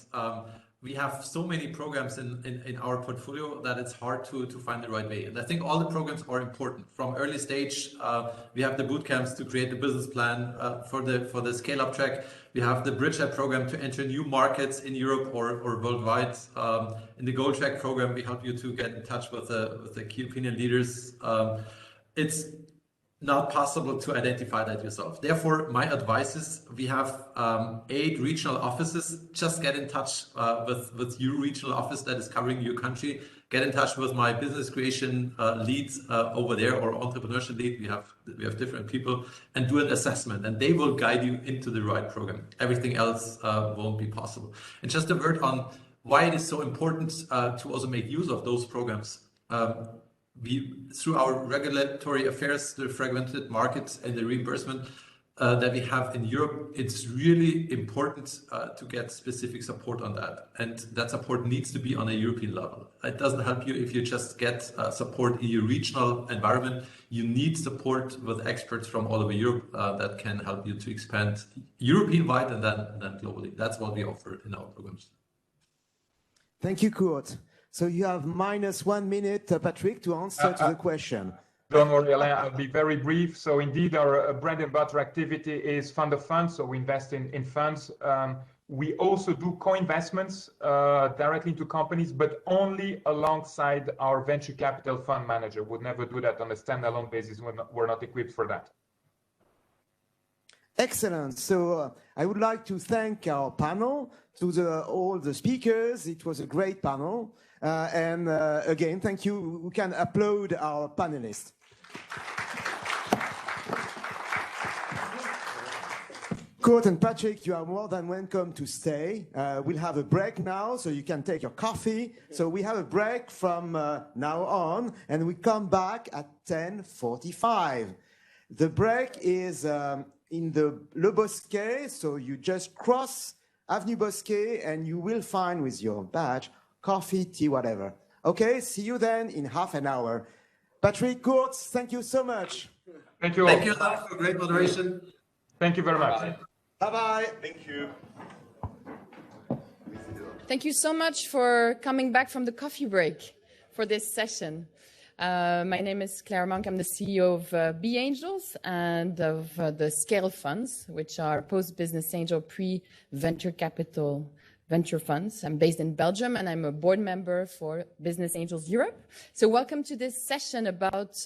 We have so many programs in our portfolio that it's hard to find the right way. And I think all the programs are important. From early stage, we have the boot camps to create the business plan for the scale-up track. We have the Bridge program to enter new markets in Europe or worldwide. In the Gold Track program, we help you to get in touch with the key opinion leaders. It's not possible to identify that yourself. Therefore, my advice is we have 8 regional offices. Just get in touch with your regional office that is covering your country. Get in touch with my business creation leads over there, or entrepreneurship lead. We have different people, and do an assessment, and they will guide you into the right program. Everything else won't be possible. And just a word on why it is so important to also make use of those programs. Through our regulatory affairs, the fragmented markets and the reimbursement that we have in Europe, it's really important to get specific support on that. And that support needs to be on a European level. It doesn't help you if you just get support in your regional environment. You need support with experts from all over Europe that can help you to expand European-wide and then globally. That's what we offer in our programs. Thank you, Kurt. So you have -1 minute, Patrick, to answer to the question. Don't worry, Alain, I'll be very brief. So indeed, our bread and butter activity is fund of funds. So we invest in funds. We also do co-investments directly into companies, but only alongside our venture capital fund manager. Would never do that on a standalone basis. We're not equipped for that. Excellent. So I would like to thank our panel, to all the speakers. It was a great panel. And again, thank you. We can applaud our panelists. Kurt and Patrick, you are more than welcome to stay. We'll have a break now, so you can take your coffee. So we have a break from now on, and we come back at 10:45. The break is in the Le Bosquet, so you just cross Avenue Bosquet, and you will find with your badge coffee, tea, whatever. Okay, see you then in half an hour. Patrick, Kurt, thank you so much. Thank you all. Thank you for great moderation. Thank you very much. Bye-bye. Thank you. Thank you so much for coming back from the coffee break for this session. My name is Claire Monk. I'm the CEO of B Angels and of the Scale Funds, which are post-business angel, pre-venture capital venture funds. I'm based in Belgium, and I'm a board member for Business Angels Europe. So welcome to this session about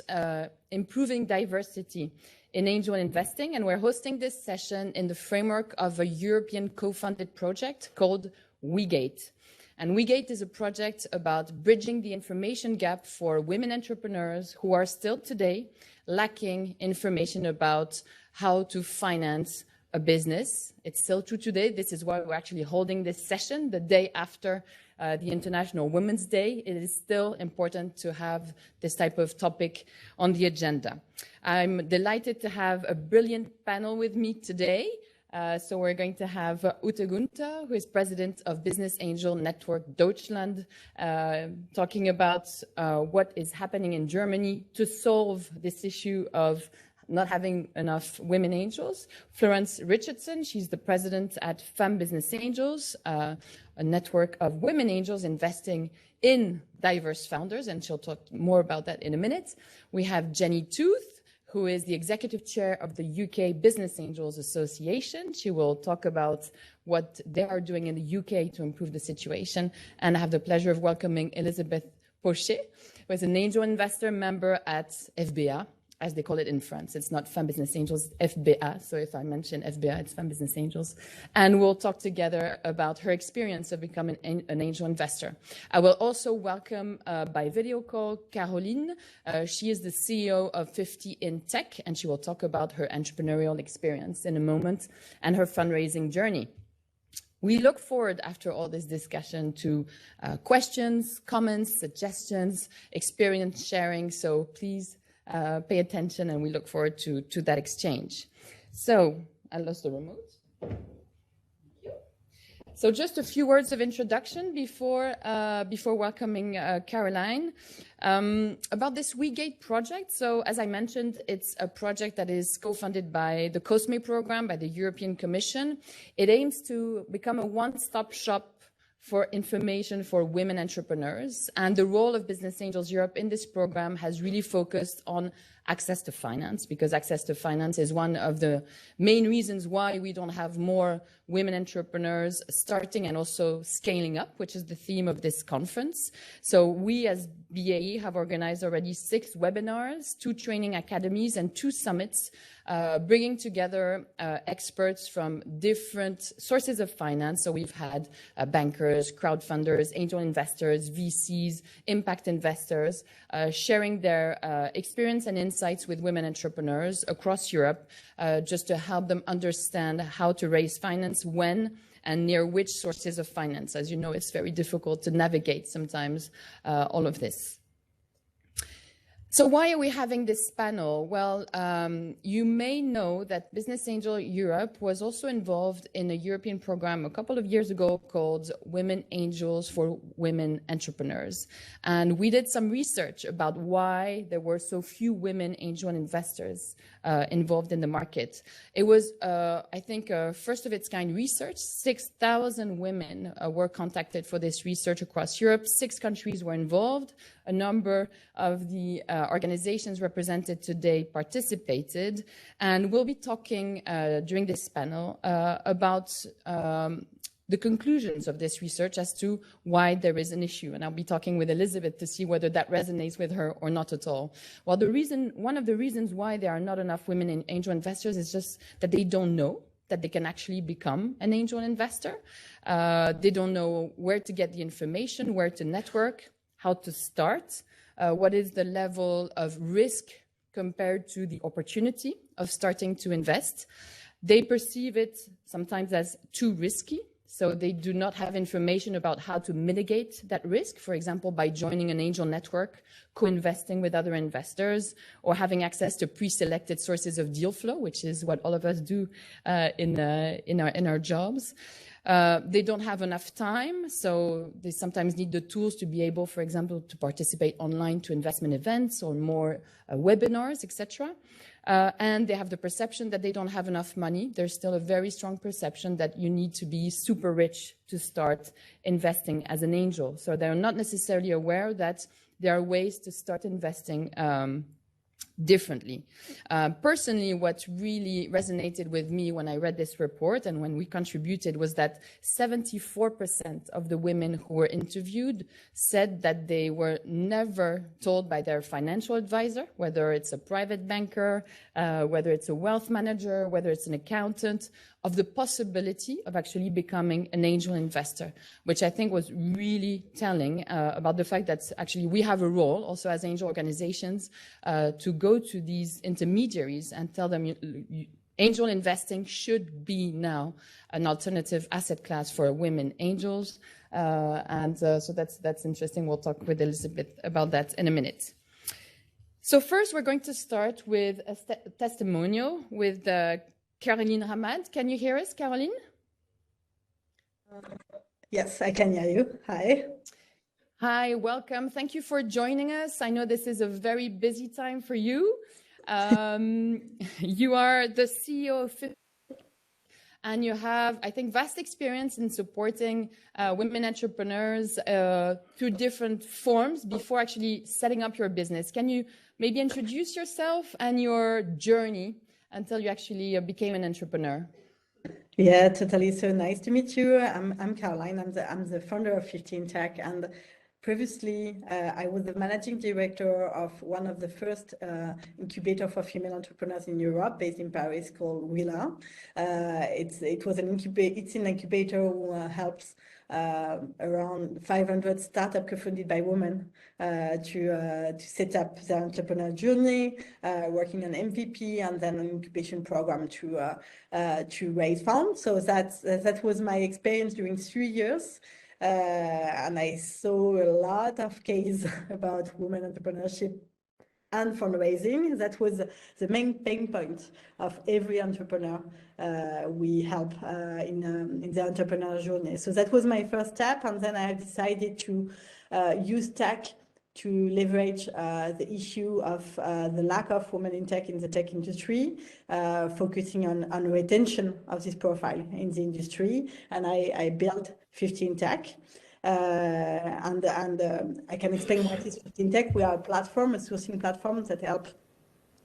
improving diversity in angel investing. And we're hosting this session in the framework of a European co-funded project called WEgate. And WEgate is a project about bridging the information gap for women entrepreneurs who are still today lacking information about how to finance a business. It's still true today. This is why we're actually holding this session the day after the International Women's Day. It is still important to have this type of topic on the agenda. I'm delighted to have a brilliant panel with me today. So we're going to have Ute Gunther, who is president of Business Angel Network Deutschland, talking about what is happening in Germany to solve this issue of not having enough women angels. Florence Richardson, she's the president at Femme Business Angels, a network of women angels investing in diverse founders, and she'll talk more about that in a minute. We have Jenny Tooth, who is the executive chair of the UK Business Angels Association. She will talk about what they are doing in the UK to improve the situation. And I have the pleasure of welcoming Elizabeth Pochet, who is an angel investor member at FBA, as they call it in France. It's not Femme Business Angels, FBA. So if I mention FBA, it's Femme Business Angels. And we'll talk together about her experience of becoming an angel investor. I will also welcome by video call Caroline. She is the CEO of 50 in Tech, and she will talk about her entrepreneurial experience in a moment and her fundraising journey. We look forward, after all this discussion, to questions, comments, suggestions, experience sharing. So please pay attention, and we look forward to that exchange. So I lost the remote. Thank you. So just a few words of introduction before welcoming Caroline. About this WEgate project. So as I mentioned, it's a project that is co-funded by the COSME program, by the European Commission. It aims to become a one-stop shop for information for women entrepreneurs. And the role of Business Angels Europe in this program has really focused on access to finance, because access to finance is one of the main reasons why we don't have more women entrepreneurs starting and also scaling up, which is the theme of this conference. So we as BAE have organized already 6 webinars, 2 training academies, and 2 summits, bringing together experts from different sources of finance. So we've had bankers, crowdfunders, angel investors, VCs, impact investors, sharing their experience and insights with women entrepreneurs across Europe, just to help them understand how to raise finance, when, and near which sources of finance. As you know, it's very difficult to navigate sometimes all of this. So why are we having this panel? Well, you may know that Business Angel Europe was also involved in a European program a couple of years ago called Women Angels for Women Entrepreneurs. And we did some research about why there were so few women angel investors involved in the market. It was, I think, first of its kind research. 6,000 women were contacted for this research across Europe. 6 countries were involved. A number of the organizations represented today participated, and we'll be talking during this panel about the conclusions of this research as to why there is an issue. And I'll be talking with Elizabeth to see whether that resonates with her or not at all. Well, one of the reasons why there are not enough women in angel investors is just that they don't know that they can actually become an angel investor. They don't know where to get the information, where to network, how to start, what is the level of risk compared to the opportunity of starting to invest. They perceive it sometimes as too risky, so they do not have information about how to mitigate that risk, for example, by joining an angel network, co-investing with other investors, or having access to pre-selected sources of deal flow, which is what all of us do in our jobs. They don't have enough time, so they sometimes need the tools to be able, for example, to participate online to investment events or more webinars, etc. And they have the perception that they don't have enough money. There's still a very strong perception that you need to be super rich to start investing as an angel. So they're not necessarily aware that there are ways to start investing differently. Personally, what really resonated with me when I read this report and when we contributed was that 74% of the women who were interviewed said that they were never told by their financial advisor, whether it's a private banker, whether it's a wealth manager, whether it's an accountant, of the possibility of actually becoming an angel investor, which I think was really telling about the fact that actually we have a role also as angel organizations to go to these intermediaries and tell them angel investing should be now an alternative asset class for women angels. So that's interesting. We'll talk with Elizabeth about that in a minute. So first, we're going to start with a testimonial with Caroline Hamad. Can you hear us, Caroline? Yes, I can hear you. Hi. Hi, welcome. Thank you for joining us. I know this is a very busy time for you. You are the CEO of and you have, I think, vast experience in supporting women entrepreneurs through different forms before actually setting up your business. Can you maybe introduce yourself and your journey until you actually became an entrepreneur? Yeah, totally. So nice to meet you. I'm Caroline. I'm the founder of 15 Tech, and previously I was the managing director of one of the first incubator for female entrepreneurs in Europe, based in Paris, called WEgate. It's an incubator who helps around 500 startups co-funded by women to set up their entrepreneur journey, working on MVP and then an incubation program to raise funds. So that was my experience during 3 years. And I saw a lot of cases about women entrepreneurship and fundraising. That was the main pain point of every entrepreneur we help in the entrepreneur journey. So that was my first step, and then I decided to use tech to leverage the issue of the lack of women in tech in the tech industry, focusing on retention of this profile in the industry. And I built 15 Tech. And I can explain what is 15 Tech. We are a platform, a sourcing platform that help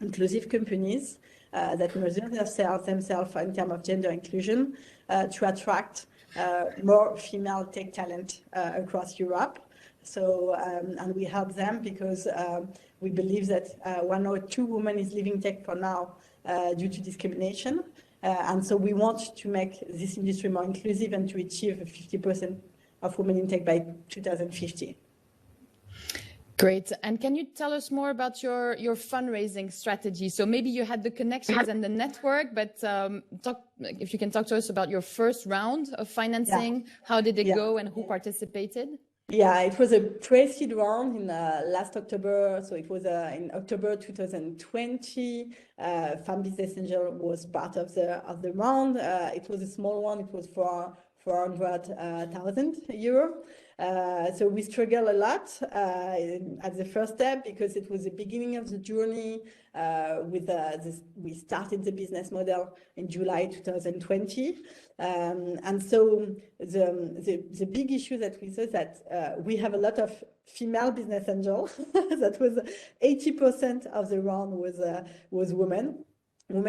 inclusive companies that measure themselves in terms of gender inclusion to attract more female tech talent across Europe. So, and we help them because we believe that 1 or 2 women is leaving tech for now due to discrimination. And so we want to make this industry more inclusive and to achieve 50% of women in tech by 2050. Great. And can you tell us more about your fundraising strategy? So maybe you had the connections and the network, but if you can talk to us about your first round of financing, how did it go and who participated? Yeah, it was a pre-seed round in last October. So it was in October 2020. Femme Business Angel was part of the round. It was a small one. It was for 400,000 euro. So we struggled a lot at the first step because it was the beginning of the journey. We started the business model in July 2020, and so the big issue that we saw is that we have a lot of female business angels. That was 80% of the round was women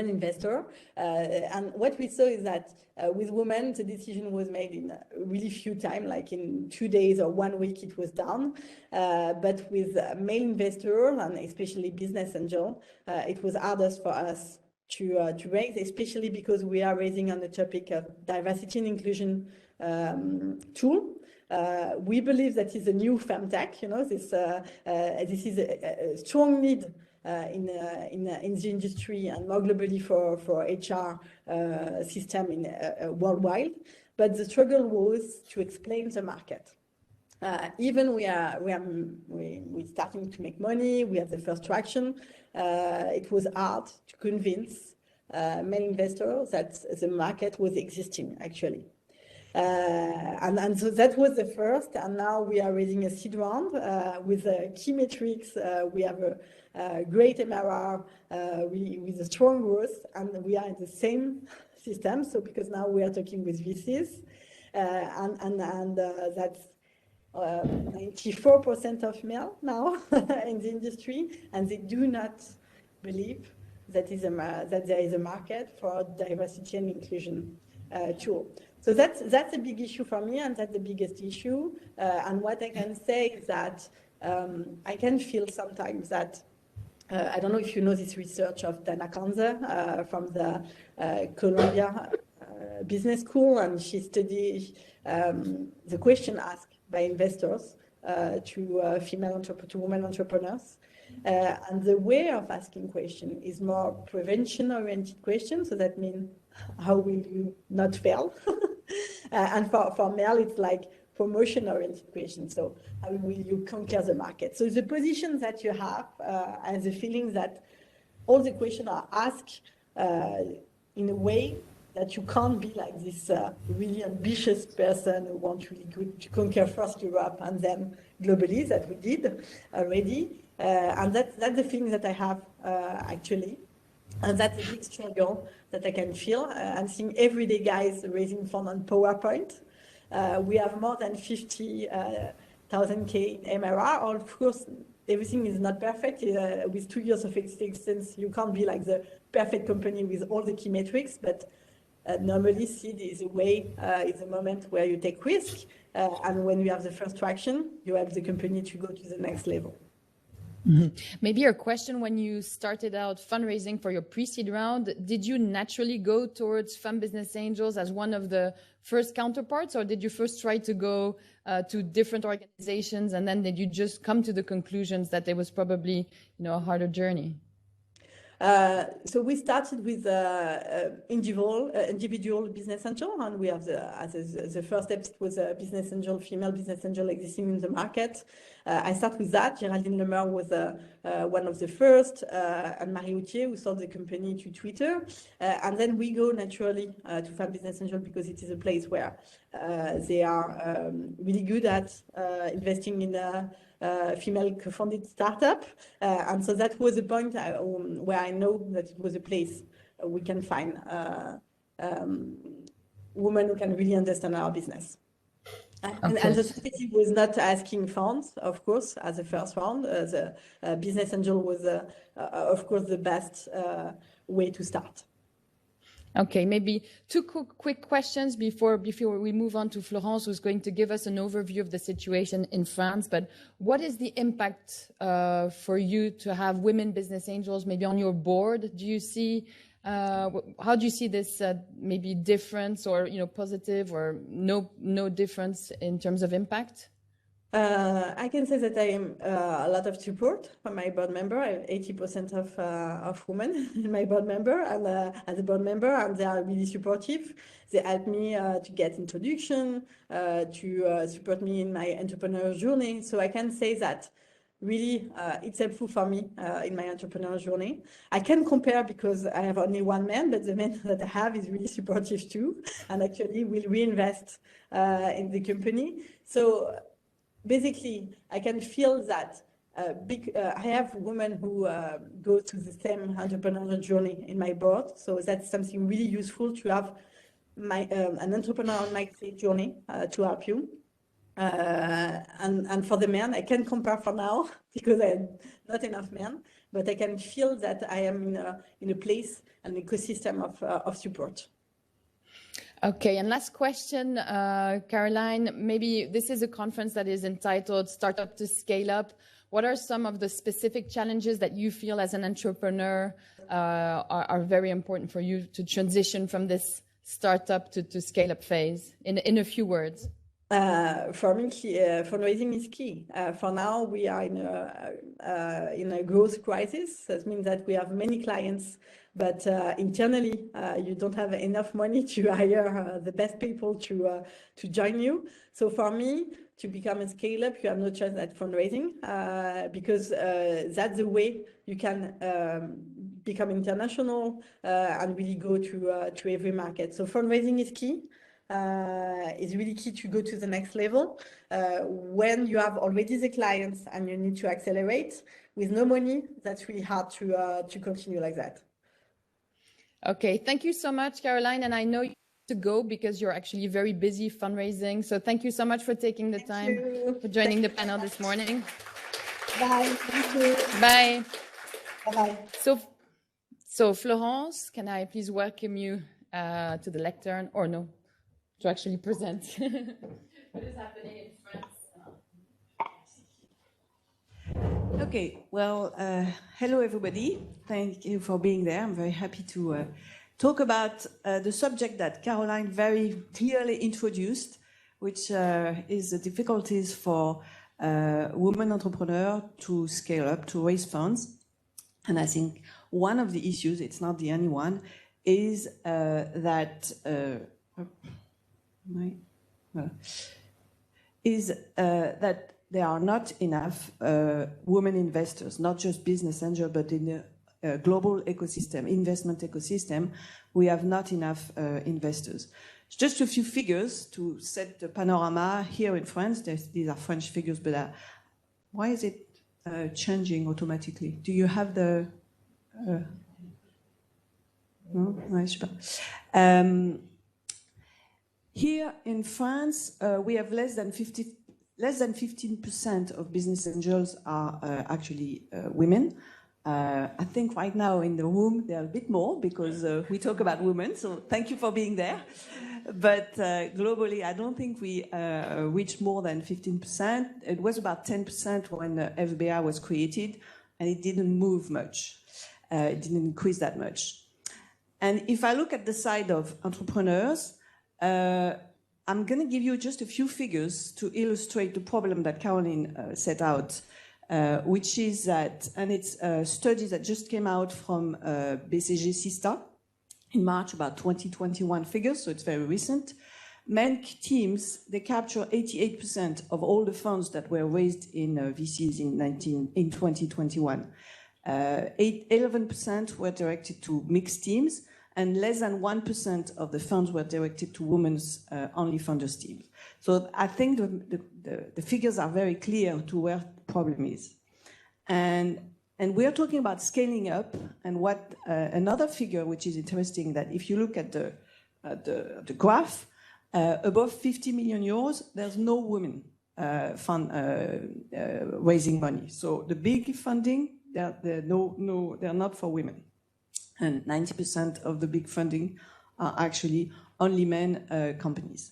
investor, and what we saw is that with women, the decision was made in really few time, like in 2 days or 1 week, it was done. But with male investors and especially business angel, it was hardest for us to raise, especially because we are raising on the topic of diversity and inclusion tool. We believe that is a new femtech. You know, this is a strong need in the industry and more globally for HR system worldwide. But the struggle was to explain the market. Even we starting to make money. We have the first traction. It was hard to convince many investors that the market was existing actually. And so that was the first, and now we are raising a seed round with key metrics. We have a great MRR with a strong growth, and we are in the same system. So because now we are talking with VCs, and that's 94% of male now in the industry, and they do not believe that there is a market for diversity and inclusion tool. So that's a big issue for me, and that's the biggest issue. And what I can say is that I can feel sometimes that I don't know if you know this research of Dana Kanzer from the Columbia Business School, and she studied the question asked by investors to women entrepreneurs. And the way of asking question is more prevention-oriented question. So that means, how will you not fail? And for male, it's like promotion-oriented question. So how will you conquer the market? So the position that you have and the feeling that all the questions are asked in a way that you can't be like this really ambitious person who wants really to conquer first Europe and then globally, that we did already. And that's the feeling that I have actually. And that's a big struggle that I can feel. I'm seeing everyday guys raising funds on PowerPoint. We have more than 50,000 K in MRR. Of course, everything is not perfect. With 2 years of existence, you can't be like the perfect company with all the key metrics. But normally, seed is a way, it's a moment where you take risk. And when you have the first traction, you help the company to go to the next level. Mm-hmm. Maybe a question: when you started out fundraising for your pre-seed round, did you naturally go towards Femme Business Angels as one of the first counterparts, or did you first try to go to different organizations, and then did you just come to the conclusions that there was probably, a harder journey? So we started with individual business angel, and we have the first step was a business angel, female business angel existing in the market. I start with that. Géraldine Lemaire was one of the first, and Marie Autier, who sold the company to Twitter. And then we go naturally to Femmes Business Angels because it is a place where they are really good at investing in female co-founded startup. And so that was a point where I know that it was a place we can find women who can really understand our business. And the strategy was not asking funds, of course, as a first round. The business angel was, of course, the best way to start. Okay, maybe two quick questions before we move on to Florence, who's going to give us an overview of the situation in France. But what is the impact for you to have women business angels maybe on your board? Do you see how do you see this maybe difference, or positive or no difference in terms of impact? I can say that I am a lot of support from my board member. I have 80% of women in my board member, and as a board member, and they are really supportive. They help me to get introduction, to support me in my entrepreneurial journey. So I can say that really it's helpful for me in my entrepreneurial journey. I can compare because I have only one man, but the man that I have is really supportive too, and actually will reinvest in the company. So basically, I can feel that I have women who go through the same entrepreneurial journey in my board. So that's something really useful to have an entrepreneurial mindset journey to help you. And for the men, I can't compare for now because I have not enough men, but I can feel that I am in a place, an ecosystem of support. Okay, and last question, Caroline, maybe this is a conference that is entitled Startup to Scale Up. What are some of the specific challenges that you feel as an entrepreneur are very important for you to transition from this startup to scale up phase in a few words? For me, fundraising is key. For now, we are in a growth crisis. That means that we have many clients, but internally, you don't have enough money to hire the best people to join you. So for me, to become a scale-up, you have no choice at fundraising because that's the way you can become international and really go to every market. So fundraising is key. It's really key to go to the next level. When you have already the clients and you need to accelerate with no money, that's really hard to continue like that. Okay, thank you so much, Caroline. And I know you have to go because you're actually very busy fundraising. So thank you so much for taking the time for joining the panel this morning. Bye. Thank you. Bye. Bye-bye. So Florence, can I please welcome you to the lectern, or no? To actually present what is happening in France. Okay, well, hello everybody. Thank you for being there. I'm very happy to talk about the subject that Caroline very clearly introduced, which is the difficulties for women entrepreneurs to scale up, to raise funds. And I think one of the issues, it's not the only one, is that there are not enough women investors, not just business angels, but in a global ecosystem, investment ecosystem, we have not enough investors. Just a few figures to set the panorama here in France. These are French figures, but why is it changing automatically? Do you have the... No? Ouais, je sais pas. Here in France, we have less than 15% of business angels are actually women. I think right now in the room there are a bit more because we talk about women. So thank you for being there. But globally, I don't think we reached more than 15%. It was about 10% when FBA was created, and it didn't move much. It didn't increase that much. And if I look at the side of entrepreneurs, I'm going to give you just a few figures to illustrate the problem that Caroline set out, which is that, and it's a study that just came out from BCG Sista in March, about 2021 figures, so it's very recent. men teams, they capture 88% of all the funds that were raised in VCs in 2021. 11% were directed to mixed teams, and less than 1% of the funds were directed to women's only funders teams. So I think the figures are very clear to where the problem is. And we're talking about scaling up, and what another figure which is interesting, that if you look at the graph, above 50 million euros, there's no women raising money. So the big funding, they're not for women. And 90% of the big funding are actually only men companies.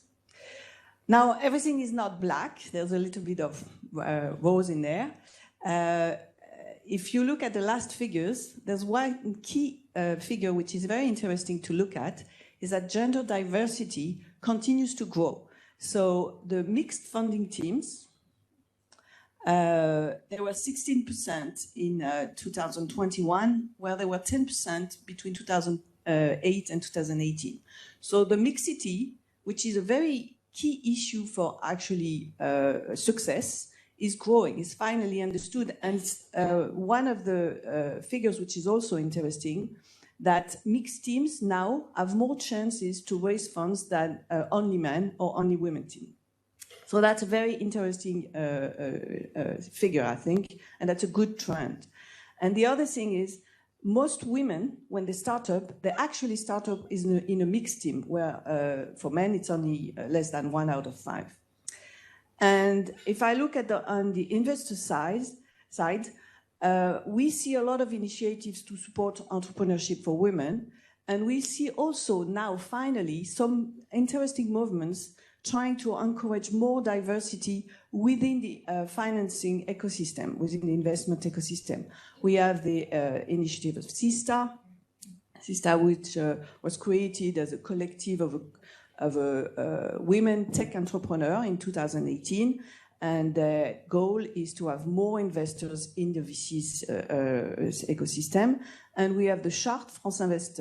Now, everything is not black. There's a little bit of rose in there. If you look at the last figures, there's one key figure which is very interesting to look at, is that gender diversity continues to grow. So the mixed funding teams, there were 16% in 2021, where there were 10% between 2008 and 2018. So the mixity, which is a very key issue for actually success, is growing, is finally understood. And one of the figures which is also interesting, that mixed teams now have more chances to raise funds than only men or only women team. So that's a very interesting figure, I think, and that's a good trend. And the other thing is, most women, when they start up, they actually start up in a mixed team, where for men it's only less than 1 out of 5. And if I look at on the investor side, we see a lot of initiatives to support entrepreneurship for women. And we see also now, finally, some interesting movements trying to encourage more diversity within the financing ecosystem, within the investment ecosystem. We have the initiative of SISTA, which was created as a collective of women tech entrepreneurs in 2018. And the goal is to have more investors in the VC's ecosystem. And we have the Charte, France Invest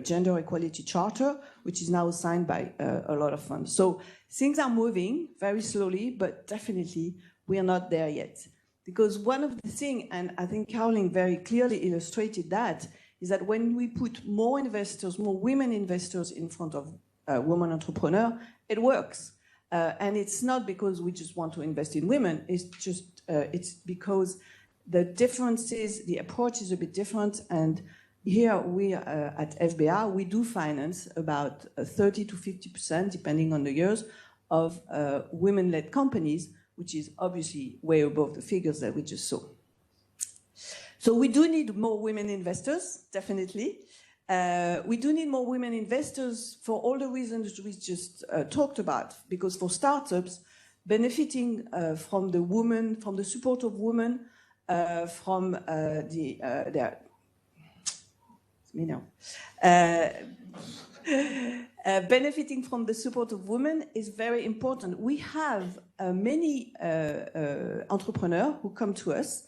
Gender Equality Charter, which is now signed by a lot of funds. So things are moving very slowly, but definitely we are not there yet. Because one of the things, and I think Caroline very clearly illustrated that, is that when we put more investors, more women investors in front of women entrepreneurs, it works. And it's not because we just want to invest in women, it's just, it's because the differences, the approach is a bit different. And here we at FBR, we do finance about 30 to 50%, depending on the years, of women-led companies, which is obviously way above the figures that we just saw. So we do need more women investors, definitely. We do need more women investors for all the reasons we just talked about, because for startups, benefiting from the support of women, from benefiting from the support of women is very important. We have many entrepreneurs who come to us,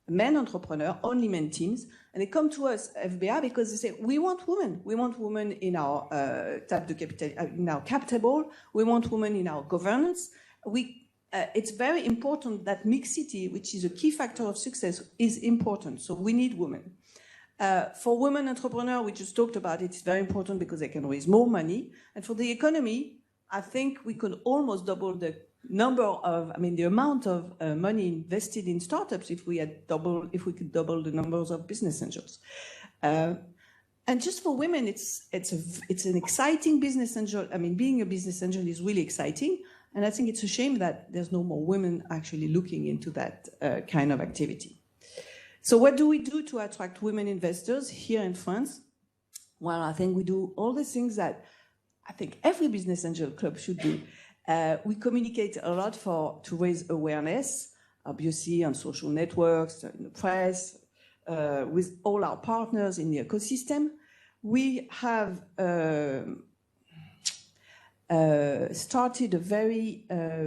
men entrepreneurs, only men teams, and they come to us, FBR, because they say, we want women. We want women in our in our cap table. We want women in our governance. It's very important that mixity, which is a key factor of success, is important. So we need women. For women entrepreneurs, we just talked about it, it's very important because they can raise more money. And for the economy, I think we could almost double the the amount of money invested in startups if we could double the numbers of business angels. And just for women, it's an exciting business angel. I mean, being a business angel is really exciting. And I think it's a shame that there's no more women actually looking into that kind of activity. So what do we do to attract women investors here in France? Well, I think we do all the things that I think every business angel club should do. We communicate a lot to raise awareness, obviously on social networks, in the press, with all our partners in the ecosystem. We have started a very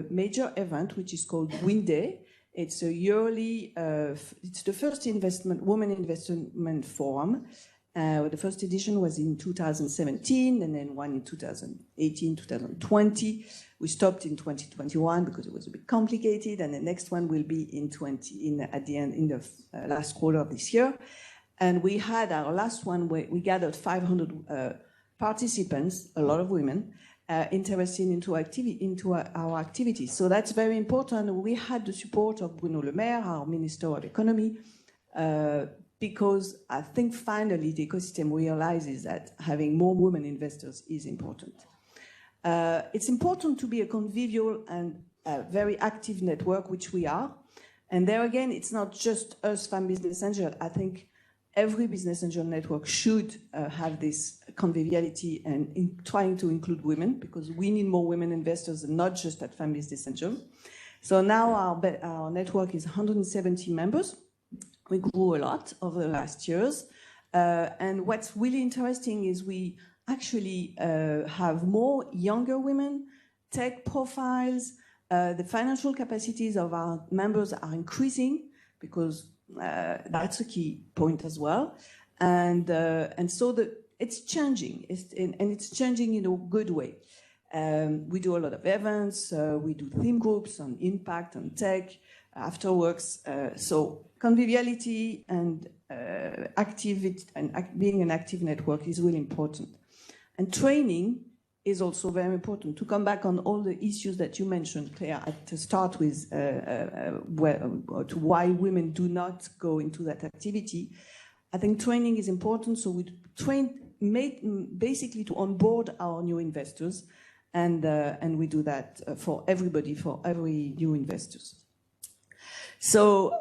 major event, which is called Win Day. It's a yearly, it's the first women investment forum. The first edition was in 2017, and then one in 2018, 2020. We stopped in 2021 because it was a bit complicated, and the next one will be in the last quarter of this year. And we had our last one where we gathered 500 participants, a lot of women, interested into our activities. So that's very important. We had the support of Bruno Le Maire, our Minister of Economy, because I think finally the ecosystem realizes that having more women investors is important. It's important to be a convivial and a very active network, which we are. And there again, it's not just us Femme Business Angel. I think every business angel network should have this conviviality and in trying to include women, because we need more women investors and not just at Femme Business Angel. So now our network is 170 members. We grew a lot over the last years. And what's really interesting is we actually have more younger women, tech profiles. The financial capacities of our members are increasing because that's a key point as well. And so it's changing, and it's changing in a good way. We do a lot of events. We do theme groups on impact, on tech, afterworks. So conviviality and activity and being an active network is really important. And training is also very important. To come back on all the issues that you mentioned, Claire, to start with to why women do not go into that activity, I think training is important. So we train basically to onboard our new investors, and we do that for everybody, for every new investors. So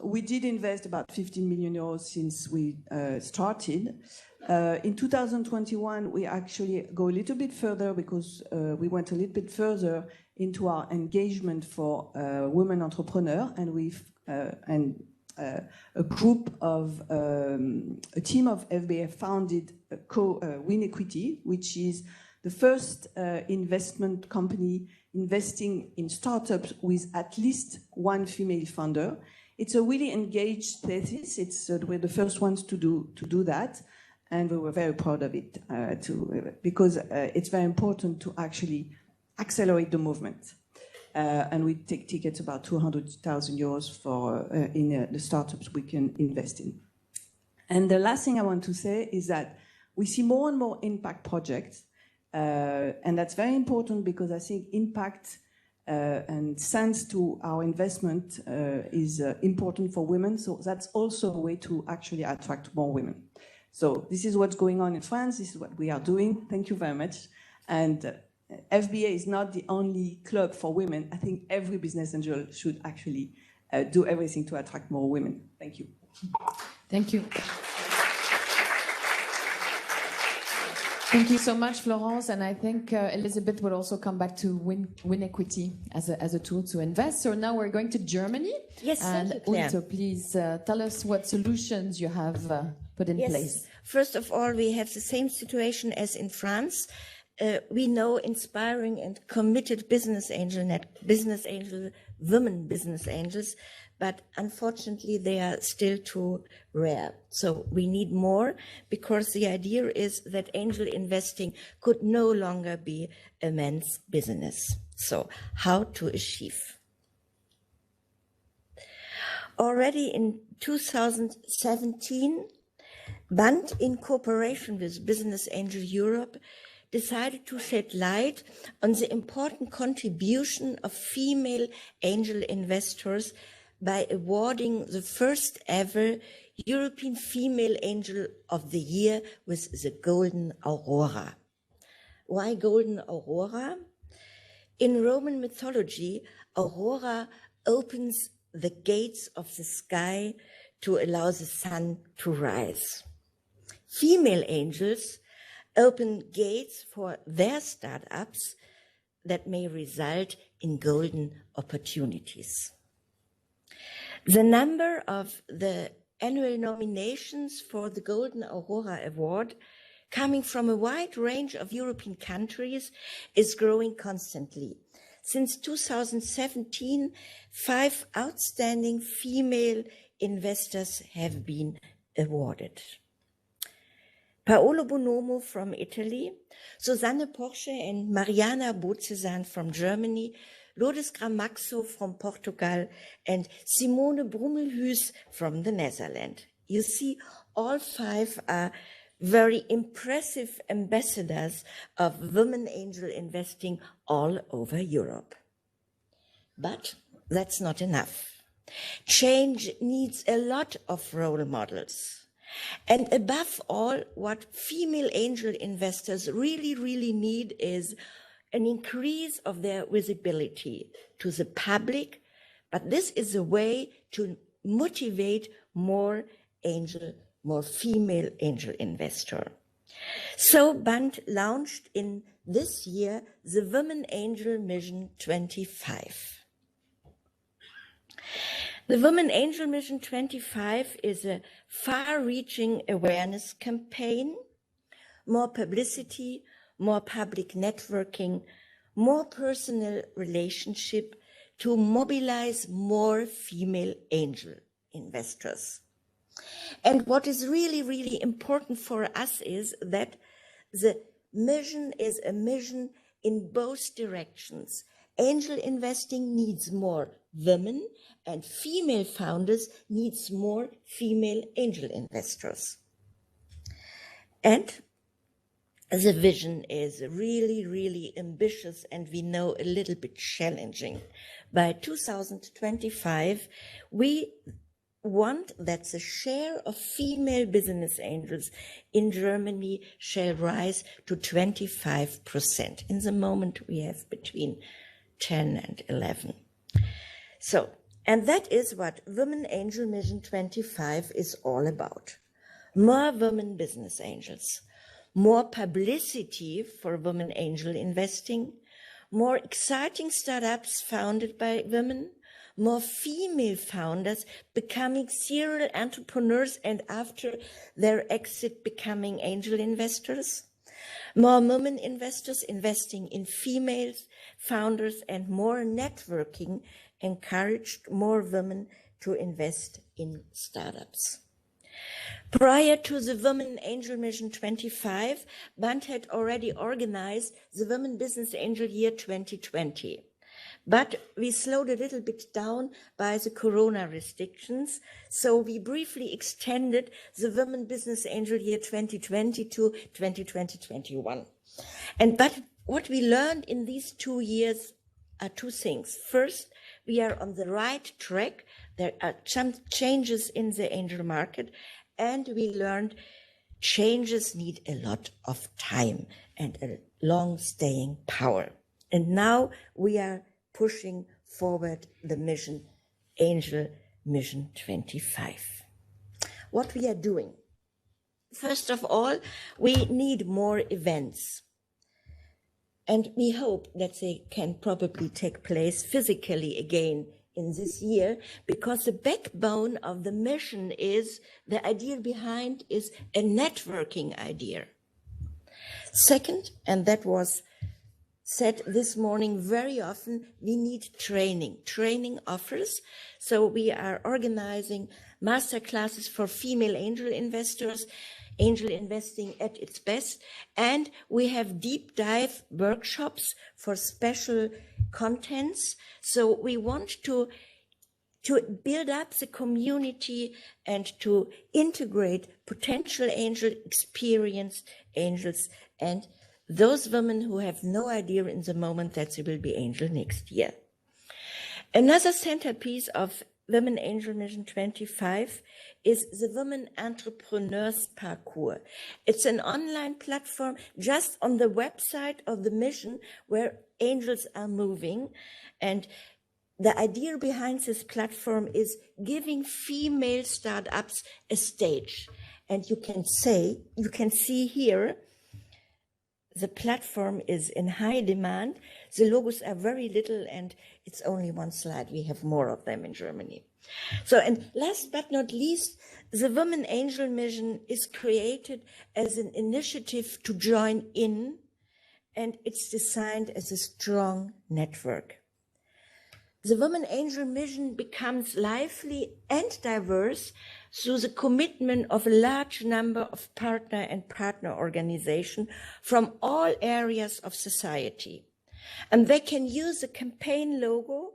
we did invest about 15 million euros since we started. In 2021, we actually go a little bit further because we went a little bit further into our engagement for women entrepreneurs, and we've a group of a team of FBA founded Cohen Equity, which is the first investment company investing in startups with at least one female founder. It's a really engaged thesis. We're the first ones to do that, and we were very proud of it because it's very important to actually accelerate the movement. And we take tickets about 200,000 euros for in the startups we can invest in. And the last thing I want to say is that we see more and more impact projects. And that's very important because I think impact and sense to our investment is important for women. So that's also a way to actually attract more women. So this is what's going on in France. This is what we are doing. Thank you very much. And FBA is not the only club for women. I think every business angel should actually do everything to attract more women. Thank you. Thank you. Thank you so much, Florence. And I think Elizabeth will also come back to Win Equity as a tool to invest. So now we're going to Germany. Yes, and thank you, Claire. Otto, please tell us what solutions you have put in place. First of all, we have the same situation as in France. We know inspiring and committed women business angels, but unfortunately they are still too rare. So we need more, because the idea is that angel investing could no longer be a man's business. So how to achieve? Already in 2017, Band, in cooperation with Business Angel Europe, decided to shed light on the important contribution of female angel investors by awarding the first ever European Female Angel of the Year with the Golden Aurora. Why Golden Aurora? In Roman mythology, Aurora opens the gates of the sky to allow the sun to rise. Female angels open gates for their startups that may result in golden opportunities. The number of the annual nominations for the Golden Aurora Award, coming from a wide range of European countries, is growing constantly. Since 2017, 5 outstanding female investors have been awarded. Paolo Bonomo from Italy, Susanne Porsche and Mariana Bozezan from Germany, Lourdes Gramaxo from Portugal, and Simone Brummelhuis from the Netherlands. You see, all 5 are very impressive ambassadors of women angel investing all over Europe. But that's not enough. Change needs a lot of role models. And above all, what female angel investors really, really need is an increase of their visibility to the public. But this is a way to motivate more female angel investor. So Bund launched in this year the Women Angel Mission 25. The Women Angel Mission 25 is a far-reaching awareness campaign, more publicity, more public networking, more personal relationship to mobilize more female angel investors. And what is really, really important for us is that the mission is a mission in both directions. Angel investing needs more women, and female founders needs more female angel investors. And the vision is really, really ambitious, and we know a little bit challenging. By 2025, we want that the share of female business angels in Germany shall rise to 25%. In the moment, we have between 10 and 11. So, and that is what Women Angel Mission 25 is all about. More women business angels, more publicity for women angel investing, more exciting startups founded by women, more female founders becoming serial entrepreneurs and after their exit becoming angel investors, more women investors investing in female founders, and more networking encouraged more women to invest in startups. Prior to the Women Angel Mission 25, Bund had already organized the Women Business Angel Year 2020. But we slowed a little bit down by the corona restrictions, so we briefly extended the Women Business Angel Year 2020 to 2020-21. But what we learned in these 2 years are 2 things. First, we are on the right track. There are some changes in the angel market, and we learned changes need a lot of time and a long staying power. And now we are pushing forward the mission, Angel Mission 25. What we are doing? First of all, we need more events. And we hope that they can probably take place physically again in this year, because the backbone of the mission is, the idea behind is a networking idea. Second, and that was said this morning very often, we need training offers. So we are organizing master classes for female angel investors, angel investing at its best. And we have deep dive workshops for special contents. So we want to build up the community and to integrate potential angel experienced angels and those women who have no idea in the moment that they will be angel next year. Another centerpiece of Women Angel Mission 25 is the Women Entrepreneurs Parcours. It's an online platform just on the website of the mission where angels are moving. And the idea behind this platform is giving female startups a stage. And you can see here, the platform is in high demand. The logos are very little and it's only one slide. We have more of them in Germany. So, and last but not least, the Women Angel Mission is created as an initiative to join in, and it's designed as a strong network. the Women Angel mission becomes lively and diverse through the commitment of a large number of partner organizations from all areas of society. And they can use the campaign logo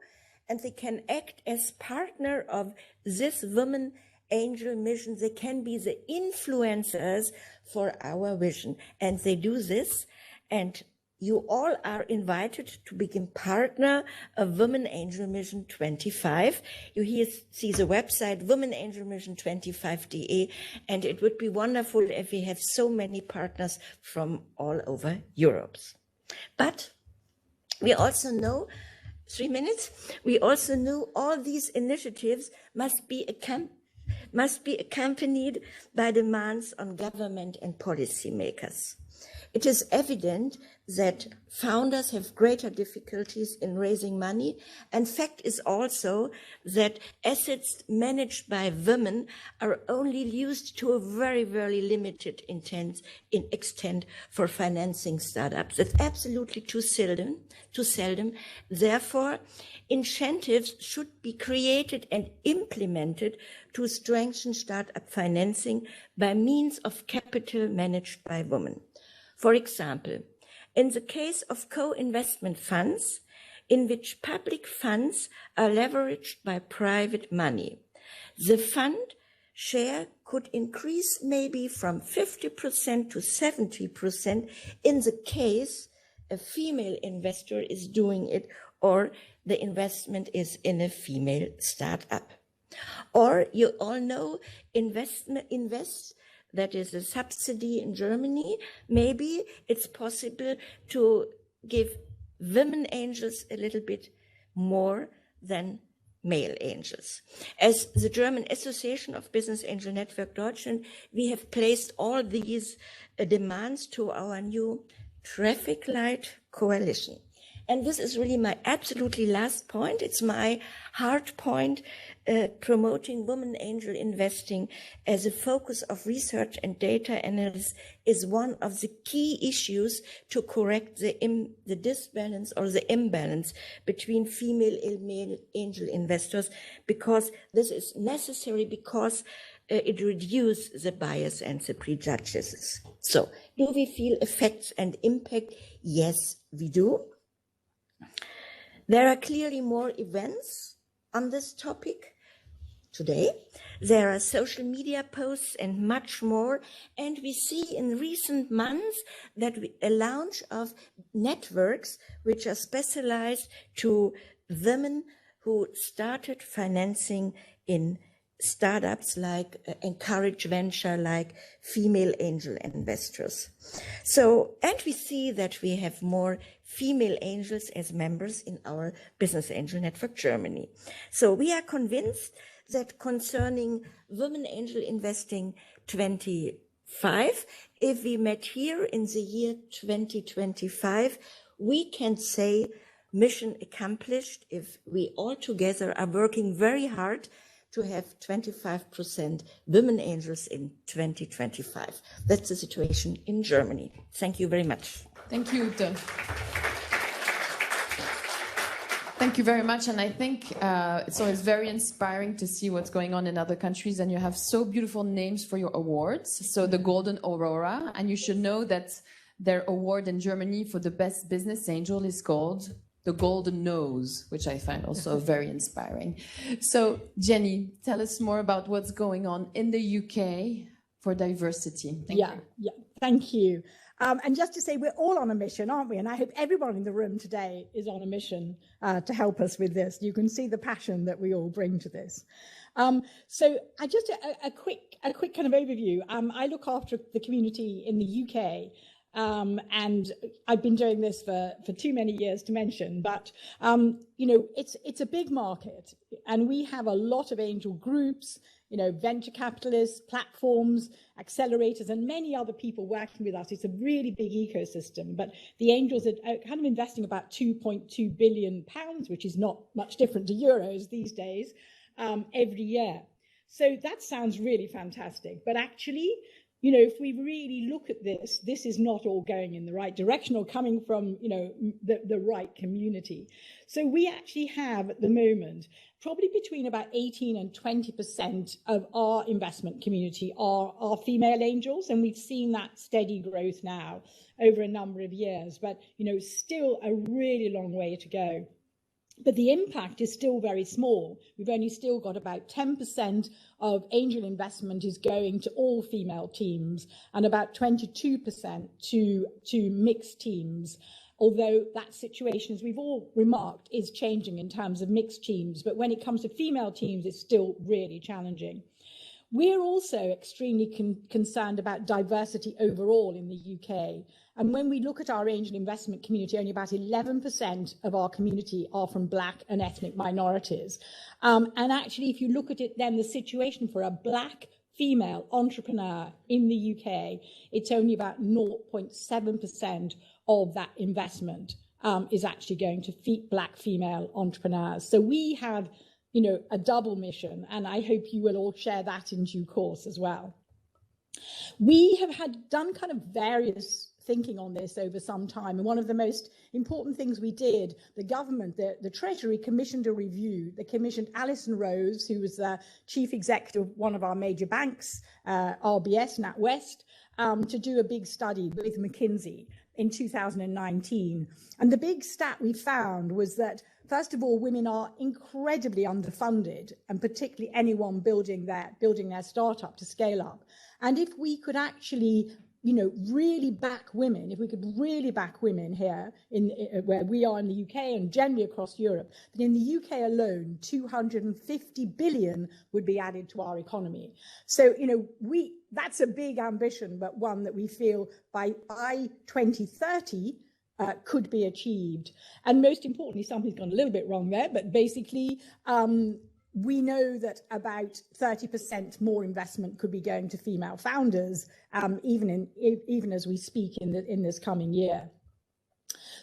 and they can act as partner of this Women Angel mission. They can be the influencers for our vision. And they do this, and you all are invited to become partner of Women Angel Mission 25. You here see the website Women Angel Mission 25.de, and it would be wonderful if we have so many partners from all over Europe. But we also know, 3 minutes, we also know all these initiatives must be accompanied by demands on government and policymakers. It is evident that founders have greater difficulties in raising money, and fact is also that assets managed by women are only used to a very, very limited extent for financing startups. It's absolutely too seldom. Therefore, incentives should be created and implemented to strengthen startup financing by means of capital managed by women. For example, in the case of co-investment funds, in which public funds are leveraged by private money, the fund share could increase maybe from 50% to 70% in the case a female investor is doing it or the investment is in a female startup. Or you all know Invest, that is a subsidy in Germany. Maybe it's possible to give women angels a little bit more than male angels. As the German Association of Business Angel Network Deutschland, we have placed all these demands to our new traffic light coalition. And this is really my absolutely last point. It's my hard point. Promoting women angel investing as a focus of research and data analysis is one of the key issues to correct the disbalance or the imbalance between female and male angel investors, because this is necessary because it reduces the bias and the prejudices. So, do we feel effects and impact? Yes, we do. There are clearly more events on this topic today. There are social media posts and much more. And we see in recent months that a launch of networks which are specialized to women who started financing in startups like Encourage Venture, like female angel investors. So, and we see that we have more female angels as members in our Business Angel Network Germany. So we are convinced that concerning Women Angel Investing 25, if we met here in the year 2025, we can say mission accomplished if we all together are working very hard to have 25% women angels in 2025. That's the situation in Germany. Thank you very much. Thank you, Ute. Thank you very much. And I think it's always very inspiring to see what's going on in other countries. And you have so beautiful names for your awards. So the Golden Aurora, and you should know that their award in Germany for the best business angel is called the Golden Nose, which I find also very inspiring. So Jenny, tell us more about what's going on in the UK for diversity. Thank you. Thank you. And just to say, we're all on a mission, aren't we? And I hope everyone in the room today is on a mission to help us with this. You can see the passion that we all bring to this. So I just a quick kind of overview. I look after the community in the UK. And I've been doing this for too many years to mention, but you know, it's a big market, and we have a lot of angel groups, you know, venture capitalists, platforms, accelerators, and many other people working with us. It's a really big ecosystem, but the angels are kind of investing about £2.2 billion, which is not much different to euros these days, every year. So that sounds really fantastic, but actually, you know, if we really look at this, this is not all going in the right direction or coming from, you know, the right community. So we actually have at the moment probably between about 18 and 20% of our investment community are female angels, and we've seen that steady growth now over a number of years, but, you know, still a really long way to go. But the impact is still very small. We've only still got about 10% of angel investment is going to all female teams and about 22% to mixed teams. Although that situation, as we've all remarked, is changing in terms of mixed teams. But when it comes to female teams, it's still really challenging. We're also extremely concerned about diversity overall in the UK. And when we look at our angel investment community, only about 11% of our community are from Black and ethnic minorities. And actually, if you look at it, then the situation for a Black female entrepreneur in the UK, it's only about 0.7% of that investment is actually going to Black female entrepreneurs. So we have, you know, a double mission, and I hope you will all share that in due course as well. We have done kind of various thinking on this over some time, and one of the most important things we did, the government, the Treasury commissioned a review. They commissioned Alison Rose, who was the chief executive of one of our major banks, RBS, NatWest, to do a big study with McKinsey in 2019. And the big stat we found was that, first of all, women are incredibly underfunded, and particularly anyone building their startup to scale up. And if we could actually, you know, really back women, if we could really back women here in where we are in the UK and generally across Europe, then in the UK alone, 250 billion would be added to our economy. So, you know, that's a big ambition, but one that we feel by 2030 could be achieved. And most importantly, something's gone a little bit wrong there, but basically, we know that about 30% more investment could be going to female founders, even as we speak in this coming year.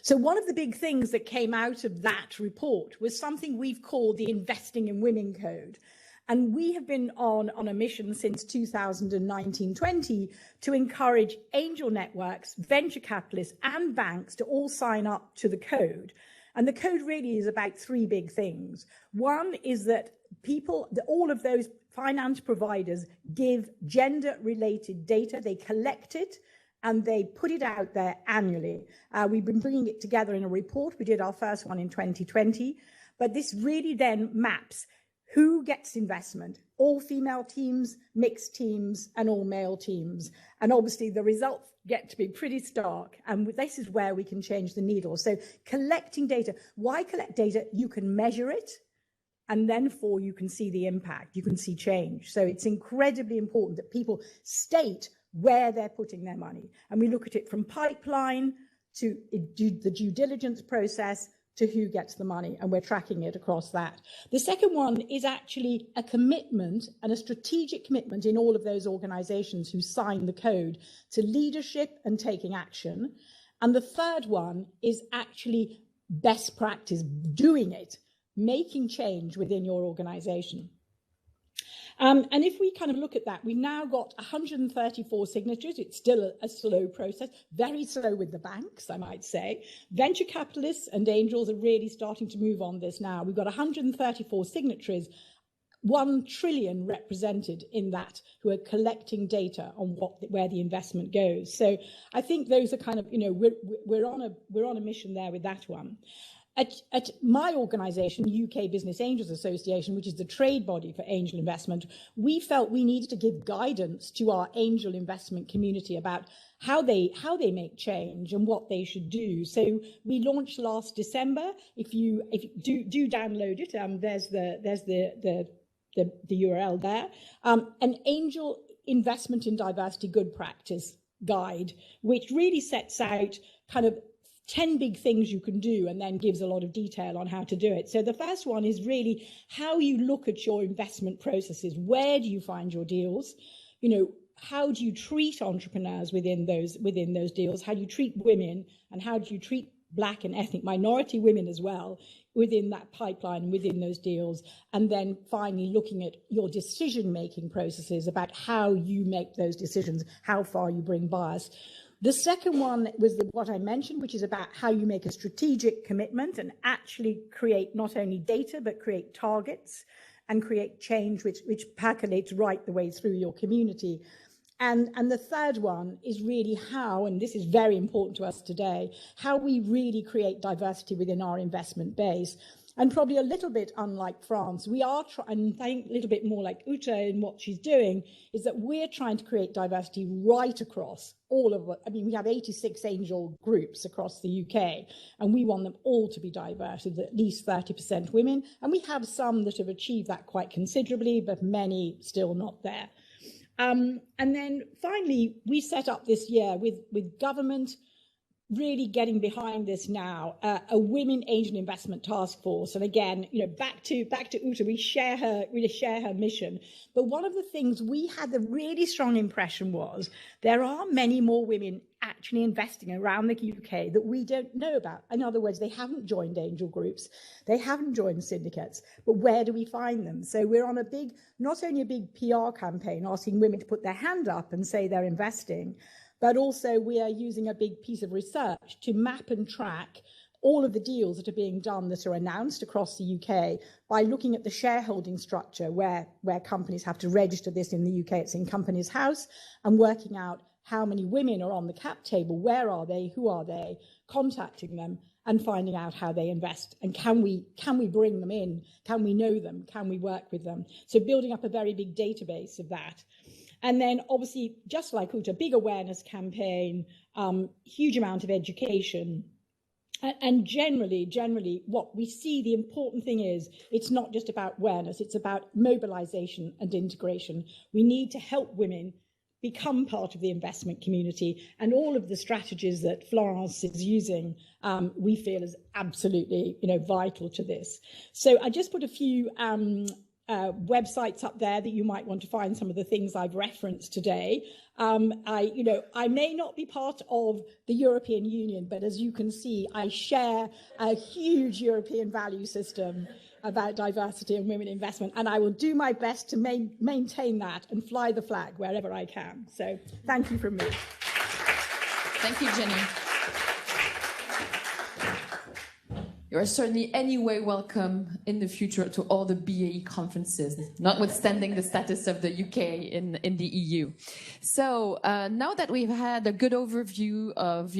So one of the big things that came out of that report was something we've called the Investing in Women Code. And we have been on a mission since 2019-20 to encourage angel networks, venture capitalists, and banks to all sign up to the code. And the code really is about three big things. One is that all of those finance providers give gender-related data. They collect it and they put it out there annually. We've been bringing it together in a report. We did our first one in 2020, but this really then maps who gets investment, all female teams, mixed teams, and all male teams. And obviously the results get to be pretty stark, and this is where we can change the needle. So collecting data. Why collect data? You can measure it, and then you can see the impact, you can see change. So it's incredibly important that people state where they're putting their money. And we look at it from pipeline to the due diligence process to who gets the money, and we're tracking it across that. The second one is actually a commitment and a strategic commitment in all of those organizations who sign the code to leadership and taking action. And the third one is actually best practice, doing it, making change within your organization. And if we kind of look at that, we've now got 134 signatures. It's still a slow process, very slow with the banks, I might say. Venture capitalists and angels are really starting to move on this now. We've got 134 signatories, 1 trillion represented in that, who are collecting data on where the investment goes. So I think those are kind of, you know, we're on a mission there with that one. At my organization, UK Business Angels Association, which is the trade body for angel investment, we felt we needed to give guidance to our angel investment community about how they make change and what they should do. So we launched last December. If you do download it, there's the URL there. An angel investment in diversity good practice guide, which really sets out kind of 10 big things you can do and then gives a lot of detail on how to do it. So the first one is really how you look at your investment processes. Where do you find your deals? You know, how do you treat entrepreneurs within those deals? How do you treat women, and how do you treat Black and ethnic minority women as well within that pipeline, within those deals. And then finally looking at your decision-making processes about how you make those decisions, how far you bring bias. The second one was what I mentioned, which is about how you make a strategic commitment and actually create not only data, but create targets and create change which percolates right the way through your community. And the third one is really how, and this is very important to us today, how we really create diversity within our investment base. And probably a little bit unlike France, we are trying, I think a little bit more like Ute in what she's doing, is that we're trying to create diversity right across all of what, I mean, we have 86 angel groups across the UK, and we want them all to be diverse, with at least 30% women. And we have some that have achieved that quite considerably, but many still not there. And then finally, we set up this year with government really getting behind this now, a women angel investment task force. And again, you know, back to Ute, we share her mission. But one of the things we had the really strong impression was there are many more women actually investing around the UK that we don't know about. In other words, they haven't joined angel groups, they haven't joined syndicates, but where do we find them? So we're on not only a big PR campaign asking women to put their hand up and say they're investing, but also we are using a big piece of research to map and track all of the deals that are being done that are announced across the UK by looking at the shareholding structure where companies have to register this in the UK, it's in Companies House, and working out how many women are on the cap table, where are they, who are they, contacting them and finding out how they invest, and can we bring them in, can we know them, can we work with them? So building up a very big database of that. And then obviously, just like Ute, a big awareness campaign, huge amount of education. And generally, what we see, the important thing is, it's not just about awareness, it's about mobilization and integration. We need to help women become part of the investment community, and all of the strategies that Florence is using, we feel is absolutely, vital to this. So I just put a few websites up there that you might want to find some of the things I've referenced today. I may not be part of the European Union, but as you can see, I share a huge European value system about diversity and women investment, and I will do my best to maintain that and fly the flag wherever I can. So thank you from me. Thank you, Jenny. You are certainly anyway welcome in the future to all the BAE conferences, notwithstanding the status of the UK in the EU. So now that we've had a good overview of,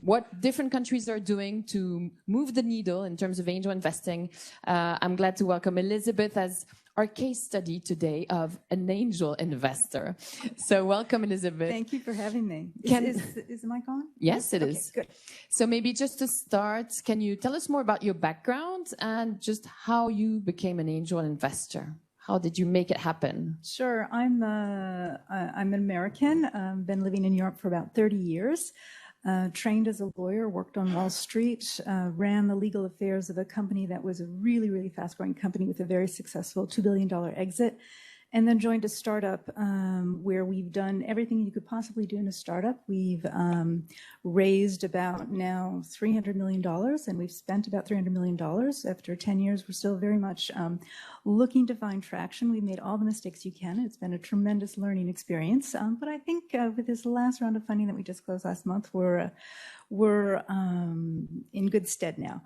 what different countries are doing to move the needle in terms of angel investing, I'm glad to welcome Elizabeth as our case study today of an angel investor. So welcome, Elizabeth. Thank you for having me. Is the mic on? Yes, it is. Good. So maybe just to start, can you tell us more about your background and just how you became an angel investor? How did you make it happen? Sure. I'm an American. Been living in Europe for about 30 years. Trained as a lawyer, worked on Wall Street, ran the legal affairs of a company that was a really, really fast-growing company with a very successful $2 billion exit, and then joined a startup where we've done everything you could possibly do in a startup. We've raised about now $300 million, and we've spent about $300 million. After 10 years, we're still very much looking to find traction. We've made all the mistakes you can. It's been a tremendous learning experience. But I think with this last round of funding that we just closed last month, we're in good stead now.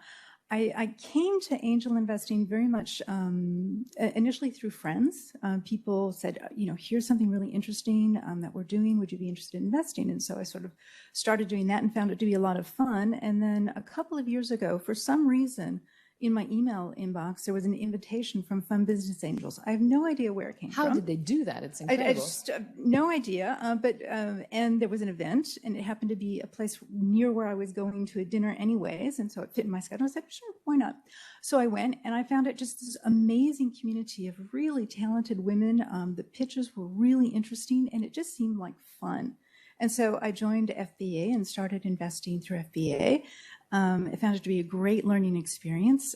I came to angel investing very much initially through friends. People said, here's something really interesting that we're doing. Would you be interested in investing? And so I sort of started doing that and found it to be a lot of fun. And then a couple of years ago, for some reason, in my email inbox, there was an invitation from Fund Business Angels. I have no idea where it came from. How did they do that? It's incredible. I just no idea. And there was an event, and it happened to be a place near where I was going to a dinner anyways, and so it fit in my schedule. I said, sure, why not? So I went, and I found it just this amazing community of really talented women. The pitches were really interesting, and it just seemed like fun. And so I joined FBA and started investing through FBA. I found it to be a great learning experience.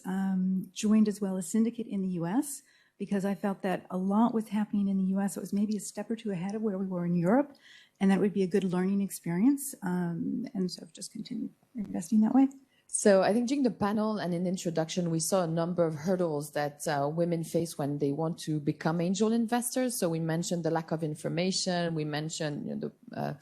Joined as well a syndicate in the US because I felt that a lot was happening in the US. It was maybe a step or two ahead of where we were in Europe. and that would be a good learning experience. And so I've just continued investing that way. So I think during the panel and in the introduction, we saw a number of hurdles that women face when they want to become angel investors. So we mentioned the lack of information. We mentioned the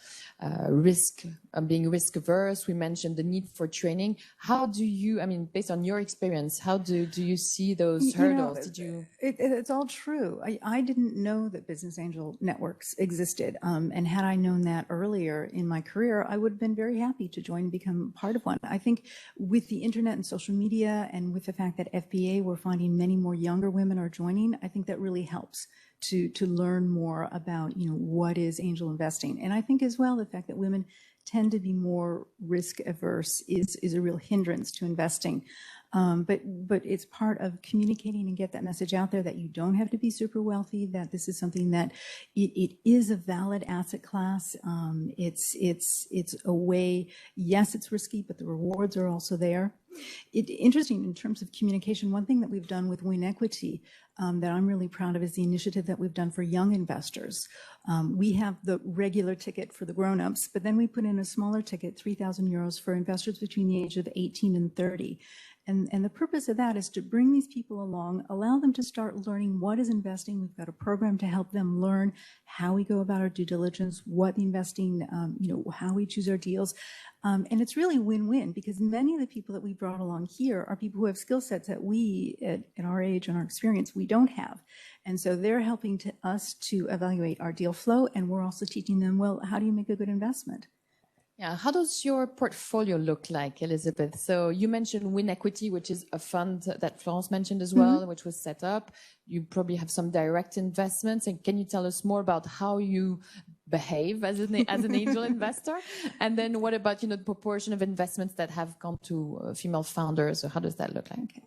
risk, being risk averse. We mentioned the need for training. How do you, I mean, based on your experience, how do you see those hurdles? Did you? It's all true. I didn't know that business angel networks existed. And had I known that earlier in my career, I would have been very happy to join and become part of one. I think with the internet and social media and with the fact that FBA, we're finding many more younger women are joining, I think that really helps to learn more about, what is angel investing. And I think as well, the fact that women tend to be more risk averse is a real hindrance to investing. But it's part of communicating and get that message out there that you don't have to be super wealthy, that this is something that it is a valid asset class. It's a way, yes, it's risky, but the rewards are also there. Interesting in terms of communication, one thing that we've done with WEgate that I'm really proud of is the initiative that we've done for young investors. We have the regular ticket for the grown-ups, but then we put in a smaller ticket, 3,000 euros for investors between the age of 18 and 30. And the purpose of that is to bring these people along, allow them to start learning what is investing. We've got a program to help them learn how we go about our due diligence, what the investing, how we choose our deals. And it's really win-win because many of the people that we brought along here are people who have skill sets that we, at our age and our experience, we don't have. And so they're helping us to evaluate our deal flow, and we're also teaching them, well, how do you make a good investment? Yeah, how does your portfolio look like, Elizabeth? So you mentioned WEgate, which is a fund that Florence mentioned as well, which was set up. You probably have some direct investments. And can you tell us more about how you behave as an angel investor? And then what about, the proportion of investments that have gone to female founders? So how does that look like? Okay.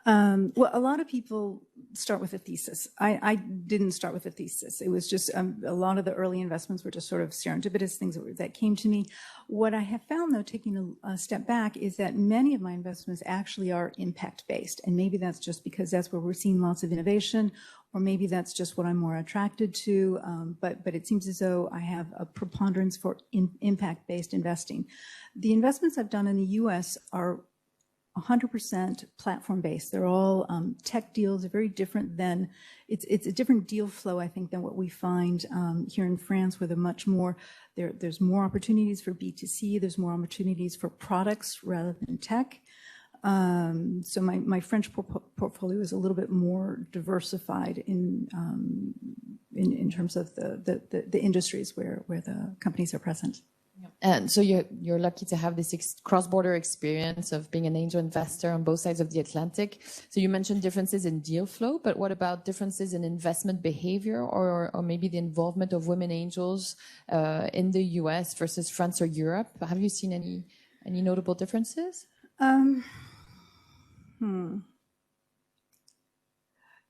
Well, a lot of people start with a thesis. I didn't start with a thesis. It was just a lot of the early investments were just sort of serendipitous things that came to me. What I have found, though, taking a step back, is that many of my investments actually are impact-based. And maybe that's just because that's where we're seeing lots of innovation, or maybe that's just what I'm more attracted to. But it seems as though I have a preponderance for impact-based investing. The investments I've done in the U.S. are 100% platform-based. They're all tech deals. They're very different than, it's a different deal flow, I think, than what we find here in France, where they're much more, there's more opportunities for B2C. There's more opportunities for products rather than tech. So my French portfolio is a little bit more diversified in terms of the industries where the companies are present. And so you're lucky to have this cross-border experience of being an angel investor on both sides of the Atlantic. So you mentioned differences in deal flow, but what about differences in investment behavior or maybe the involvement of women angels in the US versus France or Europe? Have you seen any notable differences?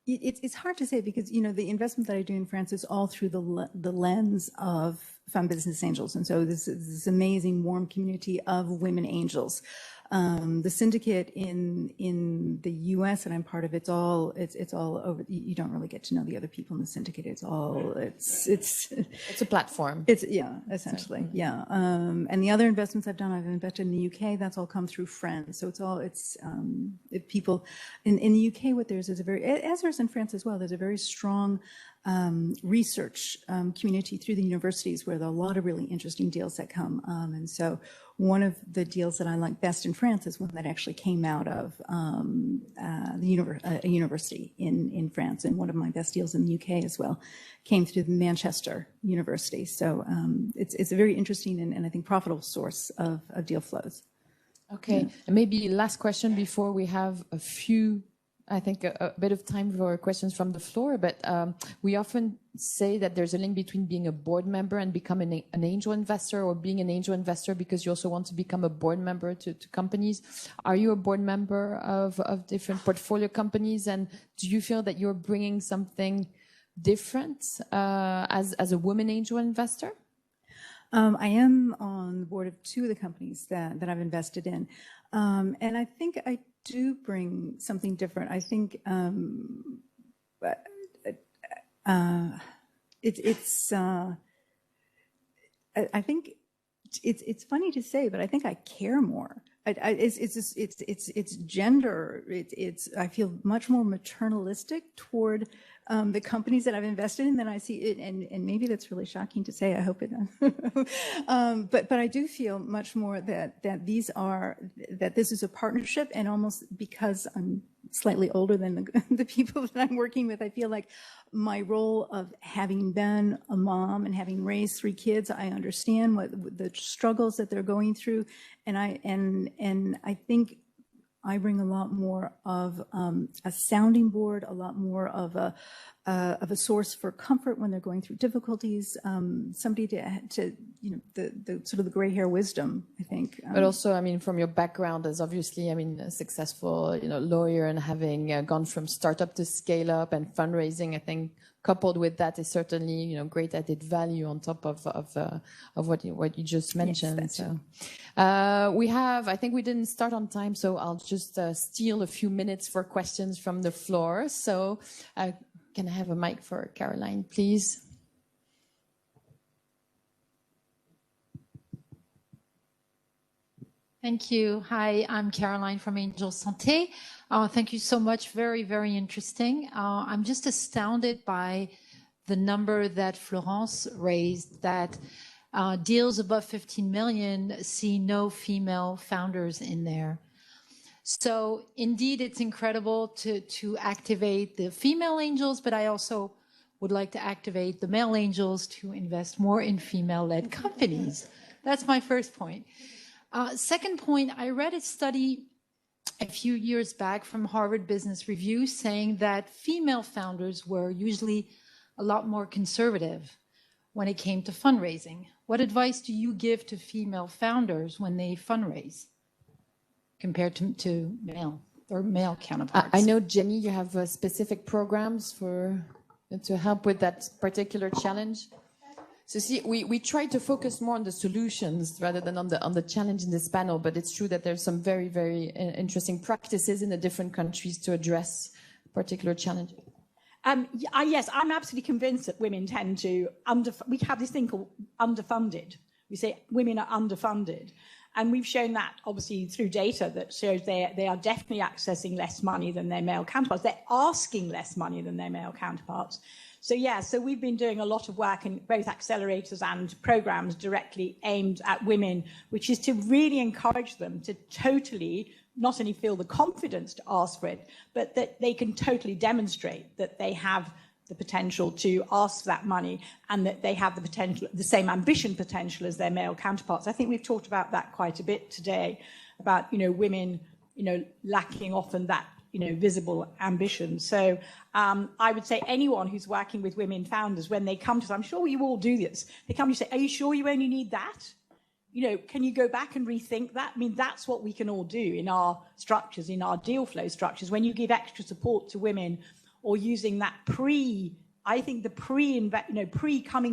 It's hard to say because, the investment that I do in France is all through the lens of femme business angels. And so this is this amazing, warm community of women angels. The syndicate in the US that I'm part of, it's all over. You don't really get to know the other people in the syndicate. It's a platform. Essentially. Yeah. And the other investments I've done, I've invested in the UK. That's all come through friends. So if people in the UK, what there's is as there's in France as well, there's a very strong research community through the universities where there are a lot of really interesting deals that come. And so one of the deals that I like best in France is one that actually came out of a university in France. And one of my best deals in the UK as well came through the Manchester University. So it's a very interesting and I think profitable source of deal flows. Okay. Yeah. And maybe last question before we have a bit of time for questions from the floor, but we often say that there's a link between being a board member and becoming an angel investor, or being an angel investor because you also want to become a board member to companies. Are you a board member of different portfolio companies, and do you feel that you're bringing something different as a woman angel investor? I am on the board of 2 of the companies that I've invested in. And I think I do bring something different. I think I think it's funny to say, but I think I care more. It's gender. I feel much more maternalistic toward the companies that I've invested in than I see it, and maybe that's really shocking to say. I hope it. But I do feel much more that this is a partnership, and almost because I'm slightly older than the people that I'm working with, I feel like my role of having been a mom and having raised 3 kids, I understand what the struggles that they're going through, and I think I bring a lot more of a sounding board, a lot more of a source for comfort when they're going through difficulties. Somebody to the sort of the gray hair wisdom, I think. But also, I mean, from your background as obviously, I mean, a successful lawyer, and having gone from startup to scale up and fundraising, I think coupled with that is certainly great added value on top of what you just mentioned. Yes, so I think we didn't start on time, so I'll just steal a few minutes for questions from the floor. So can I have a mic for Caroline, please? Thank you. Hi, I'm Caroline from Angel Santé. Thank you so much. Very, very interesting. I'm just astounded by the number that Florence raised, that deals above 15 million see no female founders in there. So indeed, it's incredible to activate the female angels, but I also would like to activate the male angels to invest more in female-led companies. That's my first point. Second point, I read a study a few years back from Harvard Business Review saying that female founders were usually a lot more conservative when it came to fundraising. What advice do you give to female founders when they fundraise compared to male counterparts? I know, Jenny, you have specific programs to help with that particular challenge. So see, we try to focus more on the solutions rather than on the challenge in this panel, but it's true that there's some very, very interesting practices in the different countries to address particular challenges. Yes, I'm absolutely convinced that women tend to we have this thing called underfunded. We say women are underfunded. And we've shown that obviously through data that shows they are definitely accessing less money than their male counterparts. They're asking less money than their male counterparts. So yeah, so we've been doing a lot of work in both accelerators and programs directly aimed at women, which is to really encourage them to totally not only feel the confidence to ask for it, but that they can totally demonstrate that they have the potential to ask for that money and that they have the potential, the same ambition potential as their male counterparts. I think we've talked about that quite a bit today, about, women, lacking often that, visible ambition. So I would say anyone who's working with women founders, when they come to us, I'm sure you all do this, they come to you and say, are you sure you only need that? Can you go back and rethink that? I mean, that's what we can all do in our structures, in our deal flow structures. When you give extra support to women or using that pre-coming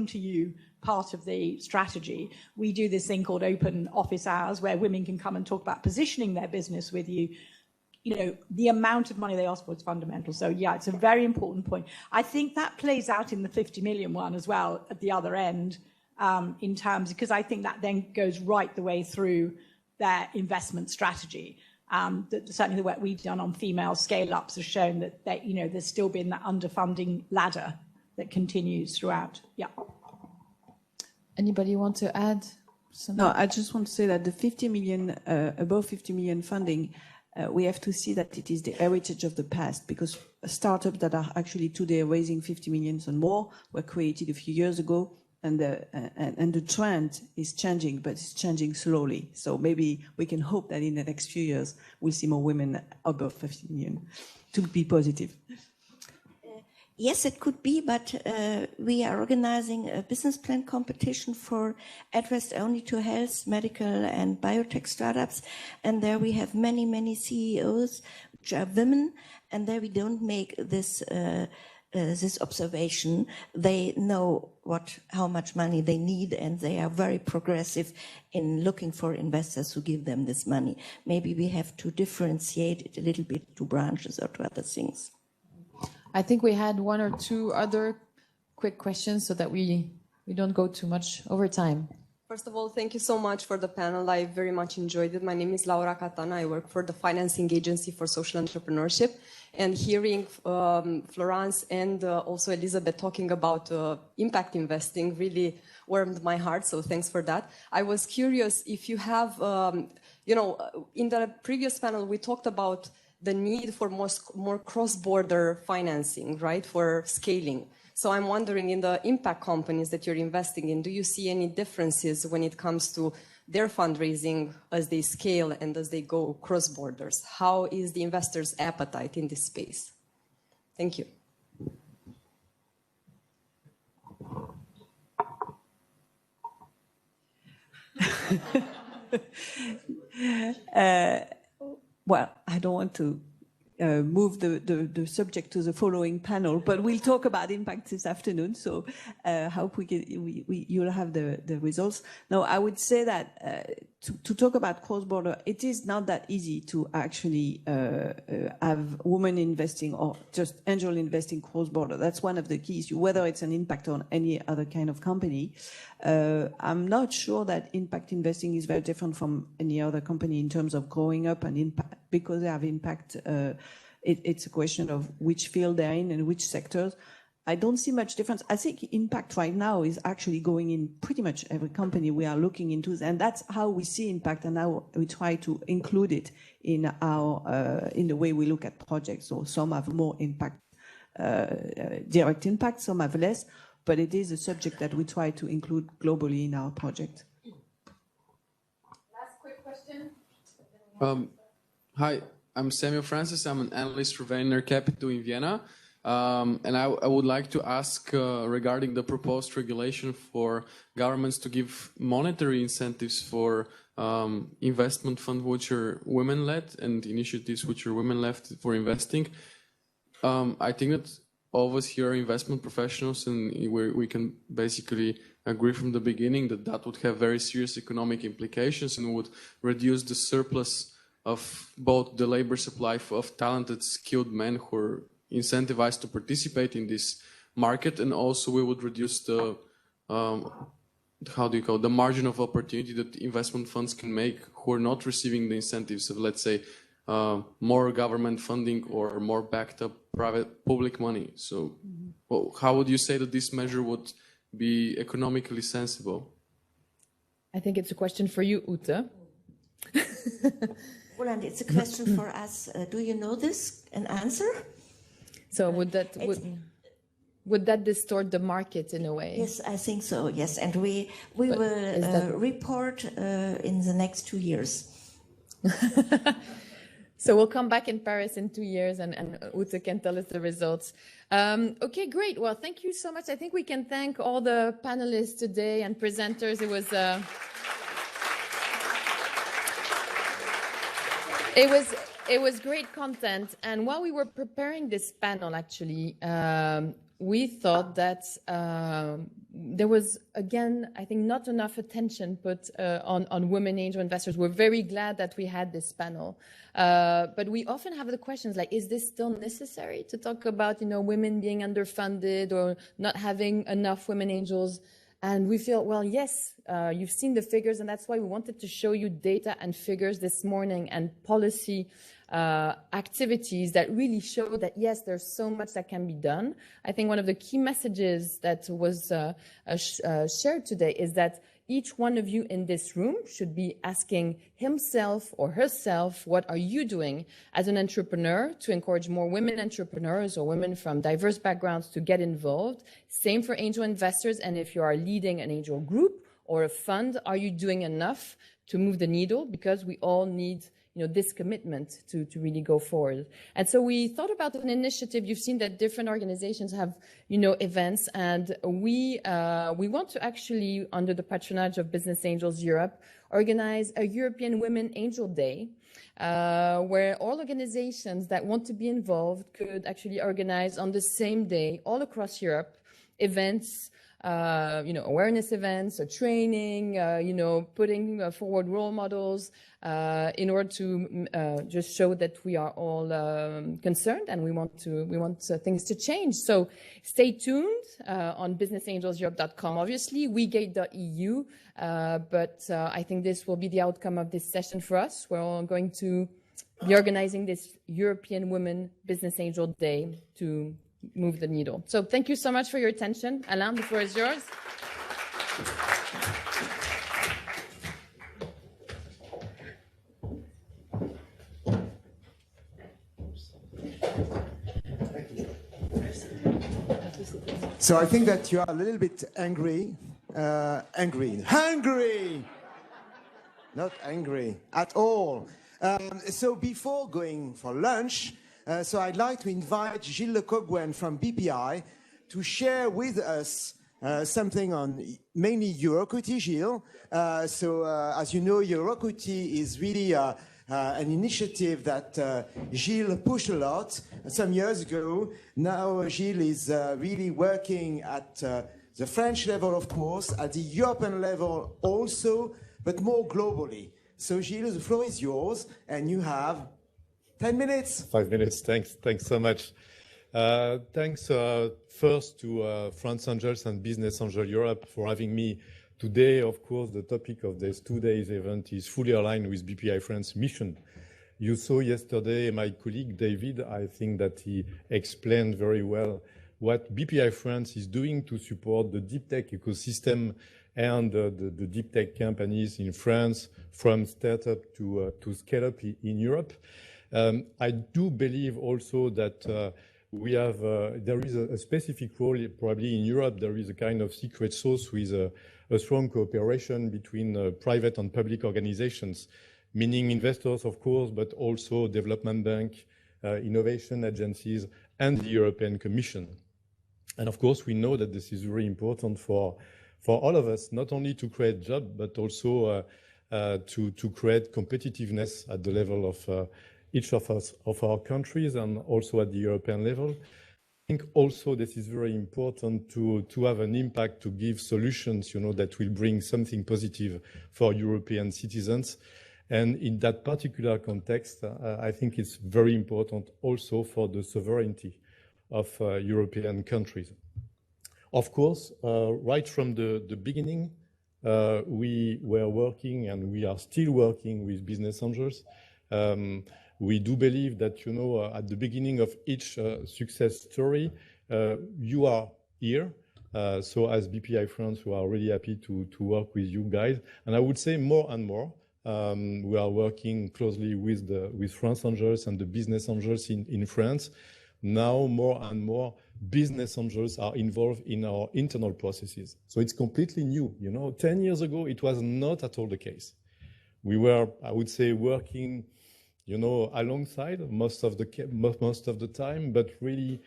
to you part of the strategy, we do this thing called open office hours where women can come and talk about positioning their business with you. The amount of money they ask for is fundamental. So yeah, it's a very important point. I think that plays out in the 50 million one as well at the other end in terms, because I think that then goes right the way through their investment strategy. Certainly the work we've done on female scale-ups has shown that there's still been that underfunding ladder that continues throughout. Yeah. Anybody want to add something? No, I just want to say that the 50 million, above 50 million funding, we have to see that it is the heritage of the past, because startups that are actually today raising 50 million and more were created a few years ago, and the trend is changing, but it's changing slowly. So maybe we can hope that in the next few years we'll see more women above 50 million, to be positive. Yes, it could be, but we are organizing a business plan competition for addressed only to health, medical, and biotech startups. And there we have many, many CEOs, which are women, and there we don't make this this observation. They know how much money they need, and they are very progressive in looking for investors who give them this money. Maybe we have to differentiate it a little bit to branches or to other things. I think we had one or two other quick questions so that we don't go too much over time. First of all, thank you so much for the panel. I very much enjoyed it. My name is Laura Catana. I work for the Financing Agency for Social Entrepreneurship. And hearing Florence and also Elizabeth talking about impact investing really warmed my heart. So thanks for that. I was curious if you have, in the previous panel, we talked about the need for more cross-border financing, right, for scaling. So I'm wondering, in the impact companies that you're investing in, do you see any differences when it comes to their fundraising as they scale and as they go cross borders? How is the investors' appetite in this space? Thank you. Well, I don't want to move the subject to the following panel, but we'll talk about impact this afternoon. So I hope you'll have the results. Now, I would say that to talk about cross-border, it is not that easy to actually have women investing or just angel investing cross-border. That's one of the keys, whether it's an impact on any other kind of company. I'm not sure that impact investing is very different from any other company in terms of growing up and impact, because they have impact. It's a question of which field they're in and which sectors. I don't see much difference. I think impact right now is actually going in pretty much every company we are looking into, and that's how we see impact, and now we try to include it in the way we look at projects. So some have more impact, direct impact, some have less, but it is a subject that we try to include globally in our project. Last quick question. Hi, I'm Samuel Francis. I'm an analyst for Venner Capital in Vienna. And I would like to ask regarding the proposed regulation for governments to give monetary incentives for investment funds which are women-led and initiatives which are women-led for investing. I think that all of us here are investment professionals, and we can basically agree from the beginning that that would have very serious economic implications and would reduce the surplus of both the labor supply of talented, skilled men who are incentivized to participate in this market, and also we would reduce the the margin of opportunity that investment funds can make who are not receiving the incentives of, let's say, more government funding or more backed up public money. So well, how would you say that this measure would be economically sensible? I think it's a question for you, Ute. Roland, it's a question for us. Do you know this, an answer? So would that distort the market in a way? Yes, I think so, yes. And we will report in the next 2 years. So we'll come back in Paris in 2 years and Ute can tell us the results. Okay, great. Well, thank you so much. I think we can thank all the panelists today and presenters. It was great content. And while we were preparing this panel, actually, we thought that there was, again, I think not enough attention put on women angel investors. We're very glad that we had this panel. But we often have the questions like, is this still necessary to talk about, women being underfunded or not having enough women angels? And we feel, well, yes, you've seen the figures, and that's why we wanted to show you data and figures this morning and policy activities that really show that, yes, there's so much that can be done. I think one of the key messages that was shared today is that each one of you in this room should be asking himself or herself, what are you doing as an entrepreneur to encourage more women entrepreneurs or women from diverse backgrounds to get involved? Same for angel investors. And if you are leading an angel group or a fund, are you doing enough to move the needle? Because we all need this commitment to really go forward. And so we thought about an initiative. You've seen that different organizations have, events, and we want to actually, under the patronage of Business Angels Europe, organize a European Women Angel Day, where all organizations that want to be involved could actually organize on the same day all across Europe events awareness events, training, putting forward role models in order to just show that we are all concerned and we want things to change. So stay tuned on businessangelseurope.com, obviously, WEgate.eu. But I think this will be the outcome of this session for us. We're all going to be organizing this European Women Business Angel Day to move the needle. So thank you so much for your attention. Alain, the floor is yours. So I think that you are a little bit hungry, not angry at all. So before going for lunch, so I'd like to invite Gilles Cocguen from BPI to share with us something on mainly Euroequity, Gilles. As you know, Euroequity is really an initiative that Gilles pushed a lot some years ago. Now Gilles is really working at the French level, of course, at the European level also, but more globally. So Gilles, the floor is yours, and you have 10 minutes. 5 minutes, thanks so much. Thanks first to France Angels and Business Angel Europe for having me today. Of course, the topic of this 2 days event is fully aligned with BPI France mission. You saw yesterday my colleague David, I think that he explained very well what BPI France is doing to support the deep tech ecosystem and the deep tech companies in France, from startup to scale up in Europe. I do believe also that there is a specific role probably in Europe. There is a kind of secret sauce with a strong cooperation between private and public organizations, meaning investors, of course, but also development bank, innovation agencies, and the European Commission. And of course, we know that this is very important for all of us, not only to create jobs, but also to create competitiveness at the level of each of us, of our countries, and also at the European level. I think also this is very important to have an impact, to give solutions, that will bring something positive for European citizens. And in that particular context, I think it's very important also for the sovereignty of European countries. Of course, right from the beginning, we were working and we are still working with business angels. We do believe that, at the beginning of each success story, you are here. So as BPI France, we are really happy to work with you guys. And I would say more and more, we are working closely with France Angels and the business angels in France. Now more and more business angels are involved in our internal processes. So it's completely new. 10 years ago, it was not at all the case. We were, I would say, working alongside most of the time, but really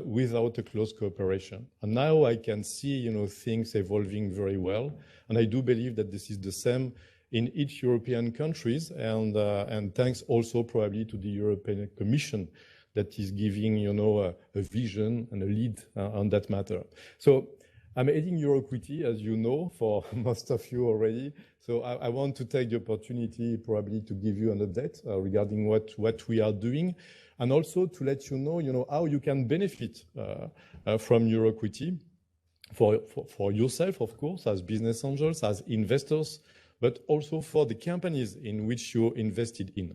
without a close cooperation. And now I can see, things evolving very well. And I do believe that this is the same in each European countries, and thanks also probably to the European Commission that is giving, a vision and a lead on that matter. So I'm heading Euroequity, as you know, for most of you already. So I want to take the opportunity probably to give you an update regarding what we are doing, and also to let you know, how you can benefit from Euroequity for yourself, of course, as business angels, as investors, but also for the companies in which you invested in.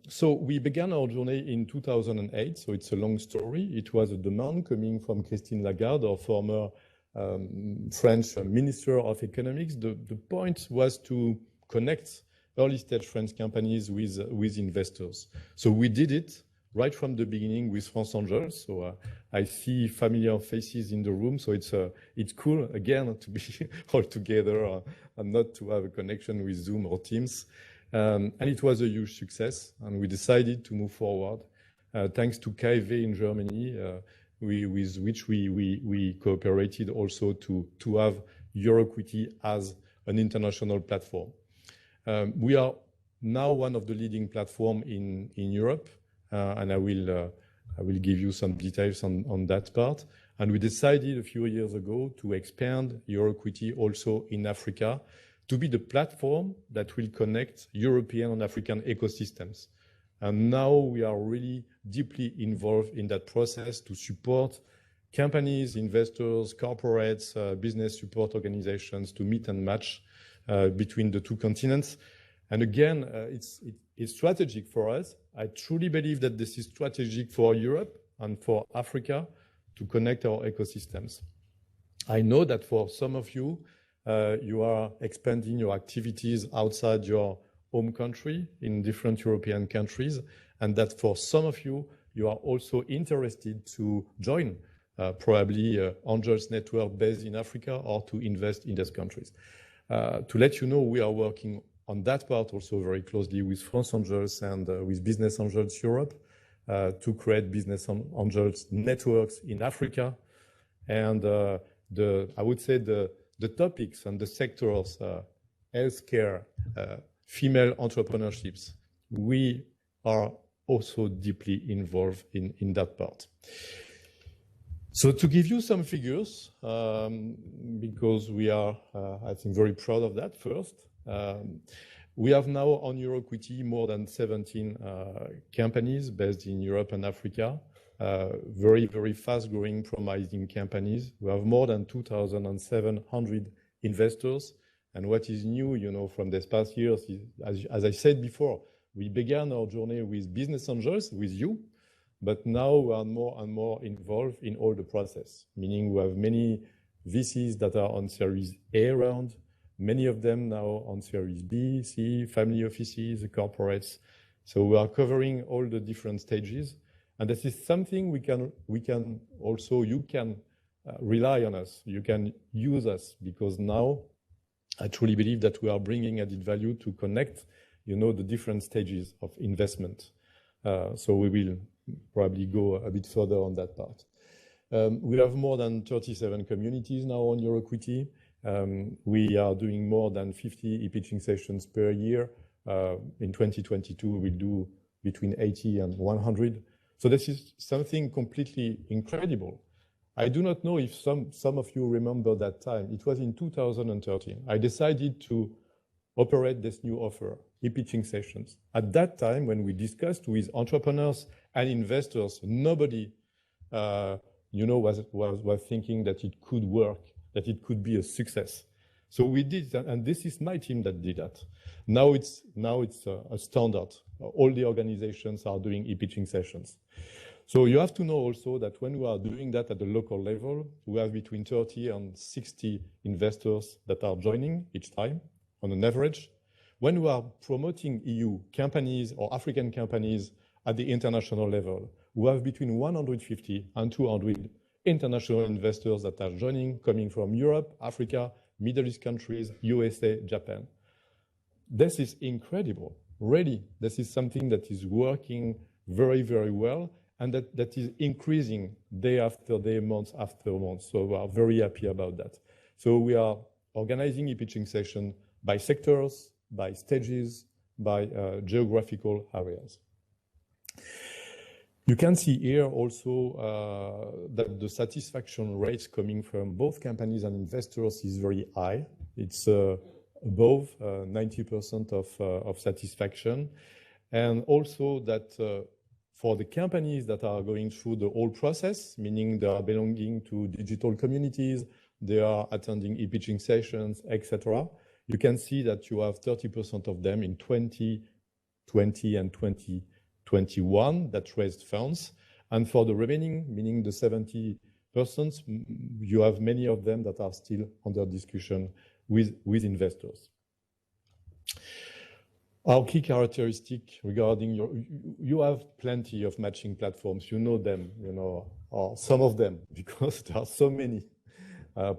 So we began our journey in 2008, so it's a long story. It was a demand coming from Christine Lagarde, our former French Minister of Economics. The point was to connect early-stage French companies with investors. So we did it right from the beginning with France Angels. So I see familiar faces in the room, so it's cool, again, to be all together and not to have a connection with Zoom or Teams. And it was a huge success, and we decided to move forward thanks to KfW in Germany, with which we cooperated also to have Euroequity as an international platform. We are now one of the leading platforms in Europe, and I will give you some details on that part. And we decided a few years ago to expand EuroEquity also in Africa to be the platform that will connect European and African ecosystems. And now we are really deeply involved in that process to support companies, investors, corporates, business support organizations to meet and match between the two continents. And again, it's strategic for us. I truly believe that this is strategic for Europe and for Africa to connect our ecosystems. I know that for some of you, you are expanding your activities outside your home country in different European countries, and that for some of you, you are also interested to join probably Angels Network based in Africa or to invest in those countries. To let you know, we are working on that part also very closely with France Angels and with Business Angels Europe to create Business Angels networks in Africa. And I would say the topics and the sectors, healthcare, female entrepreneurships, we are also deeply involved in that part. So to give you some figures, because we are, I think, very proud of that first, we have now on EuroEquity more than 17 companies based in Europe and Africa, very, very fast-growing, promising companies. We have more than 2,700 investors. And what is new, you know, from these past years is, as I said before, we began our journey with business angels, with you, but now we are more and more involved in all the process, meaning we have many VCs that are on Series A round, many of them now on Series B, C, family offices, corporates. So we are covering all the different stages. And this is something we can also, you can rely on us, you can use us, because now I truly believe that we are bringing added value to connect, you know, the different stages of investment. So we will probably go a bit further on that part. We have more than 37 communities now on EuroEquity. We are doing more than 50 e-pitching sessions per year. In 2022, we'll do between 80 and 100. So this is something completely incredible. I do not know if some of you remember that time. It was in 2013. I decided to operate this new offer, e-pitching sessions. At that time, when we discussed with entrepreneurs and investors, nobody, was thinking that it could work, that it could be a success. So we did that, and this is my team that did that. Now it's a standard. All the organizations are doing e-pitching sessions. So you have to know also that when we are doing that at the local level, we have between 30 and 60 investors that are joining each time on an average. When we are promoting EU companies or African companies at the international level, we have between 150 and 200 international investors that are joining, coming from Europe, Africa, Middle East countries, USA, Japan. This is incredible. Really, this is something that is working very, very well, and that is increasing day after day, month after month. So we are very happy about that. So we are organizing e-pitching session by sectors, by stages, by geographical areas. You can see here also that the satisfaction rates coming from both companies and investors is very high. It's above 90% of satisfaction. And also that for the companies that are going through the whole process, meaning they are belonging to digital communities, they are attending e-pitching sessions, etc., you can see that you have 30% of them in 2020 and 2021 that raised funds. And for the remaining, meaning the 70%, you have many of them that are still under discussion with investors. Our key characteristic regarding you have plenty of matching platforms, you know them, or some of them, because there are so many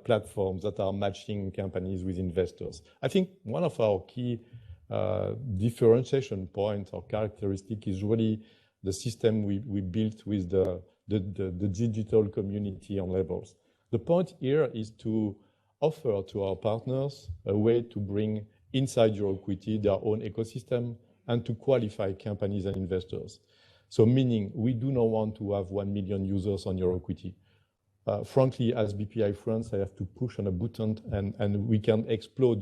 platforms that are matching companies with investors. I think one of our key differentiation points or characteristic is really the system we built with the digital community on levels. The point here is to offer to our partners a way to bring inside EuroEquity their own ecosystem and to qualify companies and investors. So meaning we do not want to have 1 million users on EuroEquity. frankly, as BPI France, I have to push on a button and we can explode,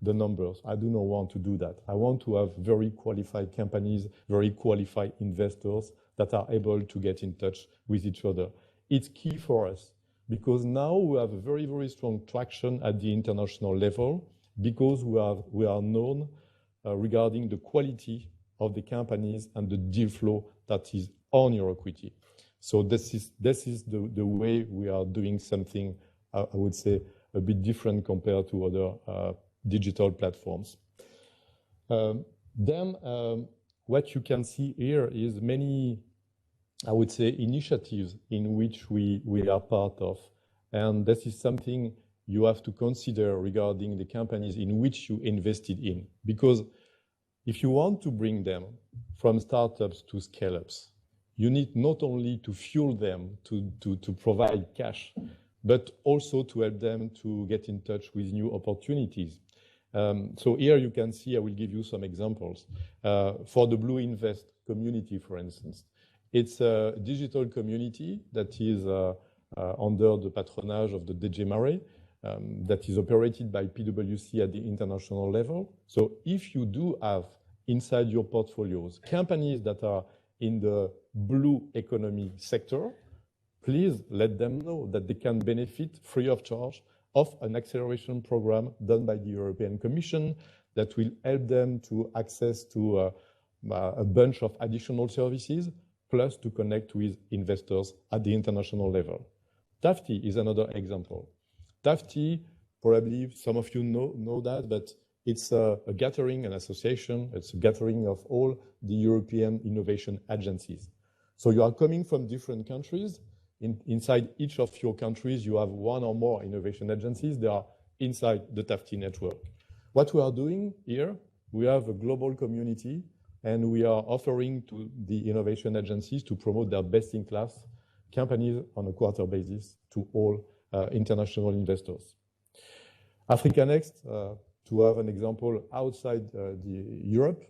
the numbers. I do not want to do that. I want to have very qualified companies, very qualified investors that are able to get in touch with each other. It's key for us because now we have a very, very strong traction at the international level because we are known regarding the quality of the companies and the deal flow that is on your equity. So this is the way we are doing something, I would say, a bit different compared to other digital platforms. Then what you can see here is many, I would say, initiatives in which we are part of. And this is something you have to consider regarding the companies in which you invested in. Because if you want to bring them from startups to scale-ups, you need not only to fuel them to provide cash, but also to help them to get in touch with new opportunities. So here you can see, I will give you some examples. For the Blue Invest community, for instance, it's a digital community that is under the patronage of the DG Marais, that is operated by PwC at the international level. So if you do have inside your portfolios companies that are in the blue economy sector, please let them know that they can benefit free of charge of an acceleration program done by the European Commission that will help them to access to a bunch of additional services, plus to connect with investors at the international level. TAFTI is another example. TAFTI, probably some of you know that, but it's a gathering, an association. It's a gathering of all the European innovation agencies. So you are coming from different countries. Inside each of your countries, you have one or more innovation agencies. They are inside the TAFTI network. What we are doing here, we have a global community, and we are offering to the innovation agencies to promote their best-in-class companies on a quarter basis to all international investors. Africa Next, to have an example outside Europe,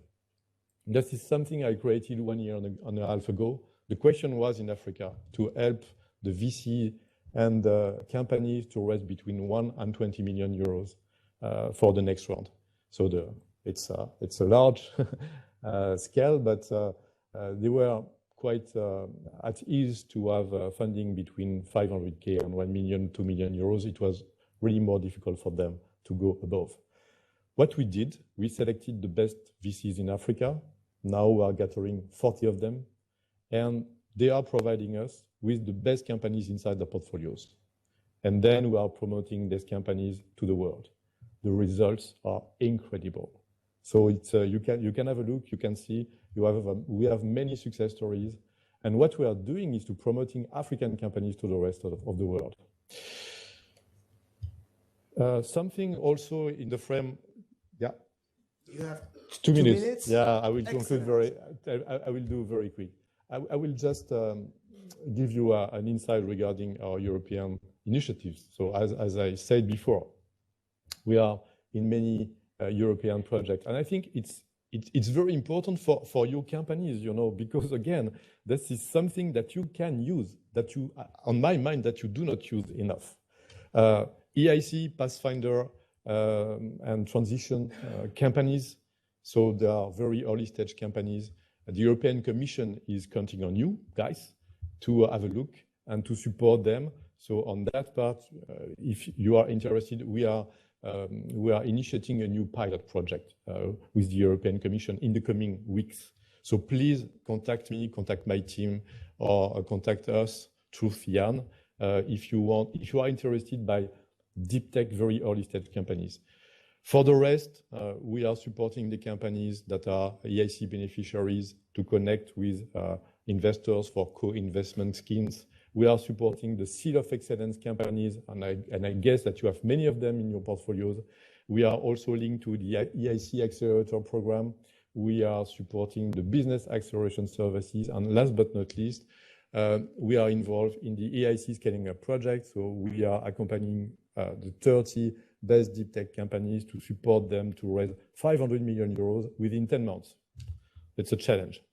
this is something I created 1 year and a half ago. The question was in Africa to help the VC and companies to raise between 1 and 20 million euros for the next round. So it's a large scale, but they were quite at ease to have funding between 500K and 1 million, 2 million euros. It was really more difficult for them to go above. What we did, we selected the best VCs in Africa. Now we are gathering 40 of them, and they are providing us with the best companies inside the portfolios. And then we are promoting these companies to the world. The results are incredible. So it's you can have a look, you can see we have many success stories. And what we are doing is to promoting African companies to the rest of the world. Something also in the frame, yeah. You have 2 minutes. Yeah, I will Excellent. conclude I will do very quick. I will just give you an insight regarding our European initiatives. So as I said before, we are in many European projects, and I think it's very important for your companies, because again, this is something that you can use, that you, on my mind, that you do not use enough. EIC, Pathfinder, and transition companies. So they are very early stage companies. The European Commission is counting on you guys to have a look and to support them. So on that part, if you are interested, we are initiating a new pilot project with the European Commission in the coming weeks. So please contact me, contact my team, or contact us through Fian if you are interested by deep tech, very early stage companies. For the rest, we are supporting the companies that are EIC beneficiaries to connect with investors for co-investment schemes. We are supporting the Seal of Excellence companies, and I guess that you have many of them in your portfolios. We are also linked to the EIC Accelerator program. We are supporting the business acceleration services. And last but not least, we are involved in the EIC Scaling Up project. So we are accompanying the 30 best deep tech companies to support them to raise 500 million euros within 10 months. It's a challenge.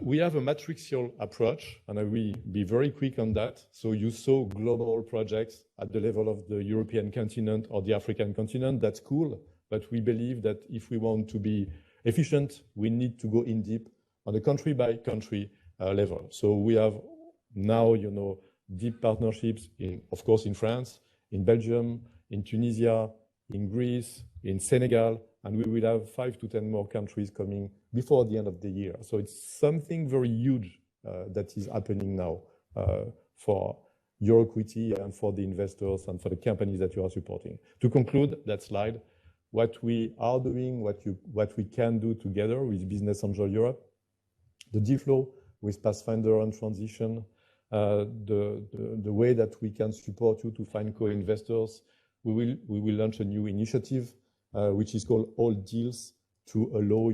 We have a matricial approach, and I will be very quick on that. So you saw global projects at the level of the European continent or the African continent. That's cool, but we believe that if we want to be efficient, we need to go in deep on a country-by-country level. So we have now, deep partnerships of course, in France, in Belgium, in Tunisia, in Greece, in Senegal, and we will have 5 to 10 more countries coming before the end of the year. So it's something very huge that is happening now for your equity and for the investors and for the companies that you are supporting. To conclude that slide, what we are doing, what we can do together with Business Angel Europe, the deal flow with Pathfinder and Transition, the way that we can support you to find co-investors. We will launch a new initiative which is called All Deals, to allow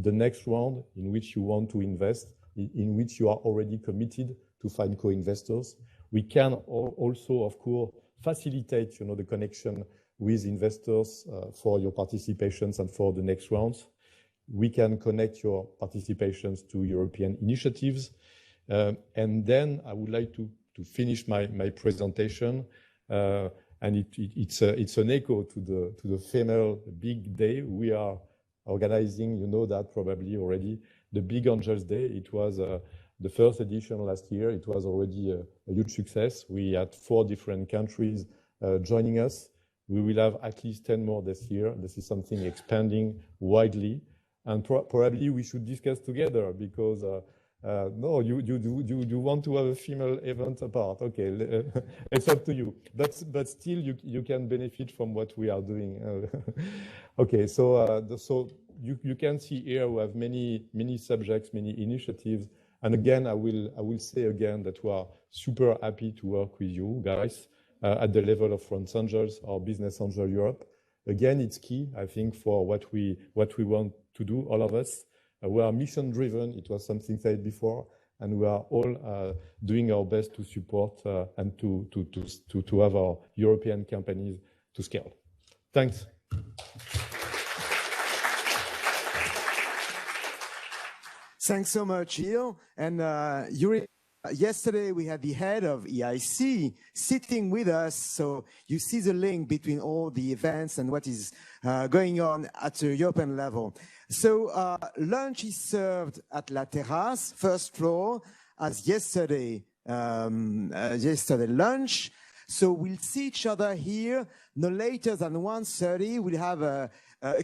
the next round in which you want to invest, in which you are already committed to find co-investors. We can also, of course, facilitate the connection with investors for your participations and for the next rounds. We can connect your participations to European initiatives. And then I would like to finish my presentation. And it's an echo to the female big day. We are organizing, you know that probably already, the Big Angels Day. It was the first edition last year. It was already a huge success. We had 4 different countries joining us. We will have at least 10 more this year. This is something expanding widely. And probably we should discuss together, because no, you want to have a female event apart. Okay, it's up to you. But still, you can benefit from what we are doing. Okay, so you can see here we have many subjects, many initiatives. And again, I will say again that we are super happy to work with you guys at the level of Front Angels or Business Angel Europe. Again, it's key, I think, for what we want to do, all of us. We are mission driven. It was something said before, and we are all doing our best to support and to have our European companies to scale. Thanks. Thanks so much, Gilles. And yesterday we had the head of EIC sitting with us, so you see the link between all the events and what is going on at the European level. So lunch is served at La Terrace, first floor, as yesterday lunch. So we'll see each other here no later than 1:30. We'll have a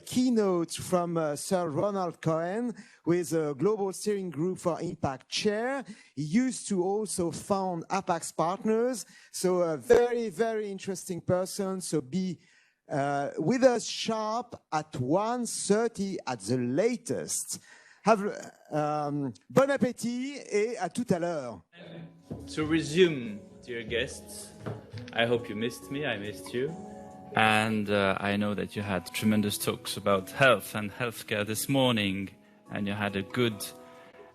keynote from Sir Ronald Cohen, who is a Global Steering Group for Impact Chair. He used to also found Apax Partners. So a very, very interesting person. So be with us sharp at 1:30 at the latest. Have bon appétit et à tout à l'heure. To resume, dear guests, I hope you missed me. I missed you. And I know that you had tremendous talks about health and healthcare this morning, and you had a good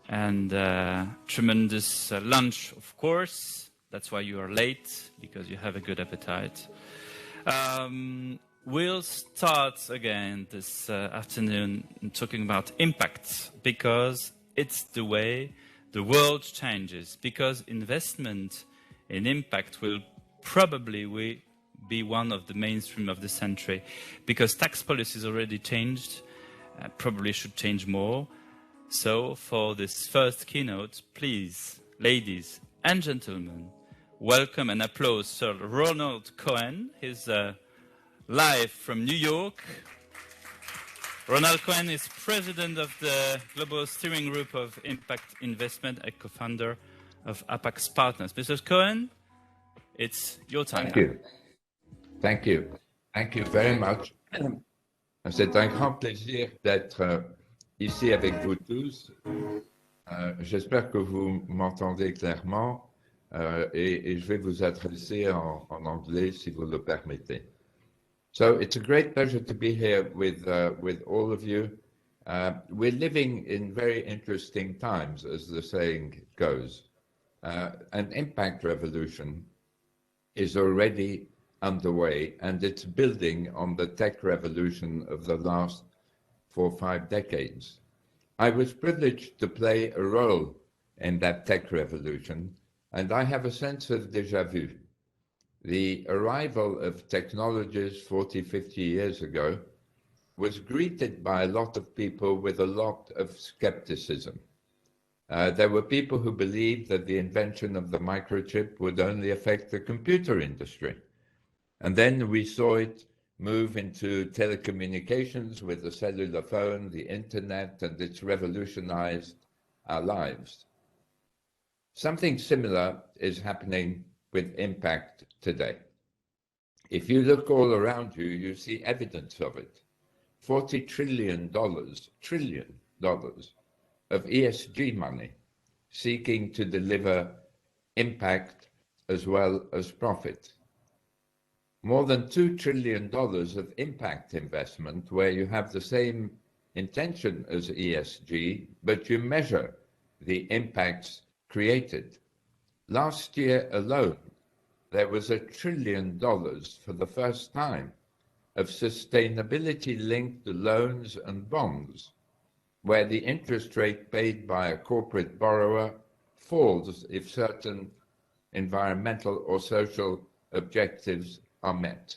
and tremendous lunch, of course. That's why you are late, because you have a good appetite. We'll start again this afternoon talking about impact, because it's the way the world changes, because investment in impact will probably be one of the mainstream of the century, because tax policies already changed, probably should change more. So for this first keynote, please, ladies and gentlemen, welcome and applause Sir Ronald Cohen. He's live from New York. Ronald Cohen is president of the Global Steering Group of Impact Investment and co-founder of Apax Partners. Mr. Cohen, it's your time. Thank you. Thank you. Thank you very much. C'est un grand plaisir d'être ici avec vous tous. J'espère que vous m'entendez clairement et je vais vous adresser en anglais si vous le permettez. So it's a great pleasure to be here with all of you. We're living in very interesting times, as the saying goes. An impact revolution is already underway, and it's building on the tech revolution of the last 4 or 5 decades. I was privileged to play a role in that tech revolution, and I have a sense of déjà vu. The arrival of technologies 40, 50 years ago was greeted by a lot of people with a lot of skepticism. There were people who believed that the invention of the microchip would only affect the computer industry. And then we saw it move into telecommunications with the cellular phone, the internet, and it's revolutionized our lives. Something similar is happening with impact today. If you look all around you, you see evidence of it. $40 trillion of ESG money seeking to deliver impact as well as profit. More than $2 trillion of impact investment where you have the same intention as ESG, but you measure the impacts created. Last year alone, there was $1 trillion for the first time of sustainability-linked loans and bonds, where the interest rate paid by a corporate borrower falls if certain environmental or social objectives are met.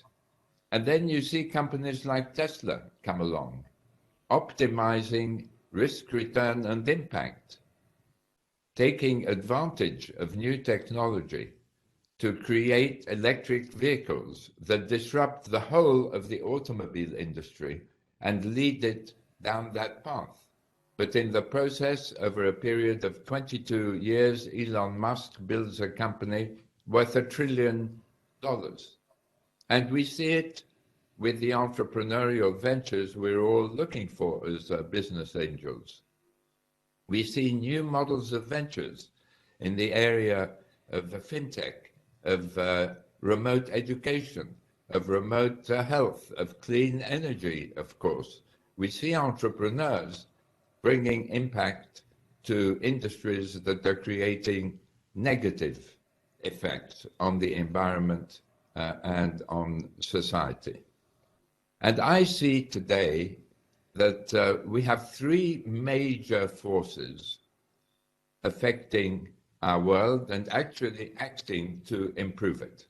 And then you see companies like Tesla come along, optimizing risk, return, and impact, taking advantage of new technology to create electric vehicles that disrupt the whole of the automobile industry and lead it down that path. But in the process, over a period of 22 years, Elon Musk builds a company worth $1 trillion. And we see it with the entrepreneurial ventures we're all looking for as business angels. We see new models of ventures in the area of fintech, of remote education, of remote health, of clean energy, of course. We see entrepreneurs bringing impact to industries that are creating negative effects on the environment and on society. And I see today that we have three major forces affecting our world and actually acting to improve it.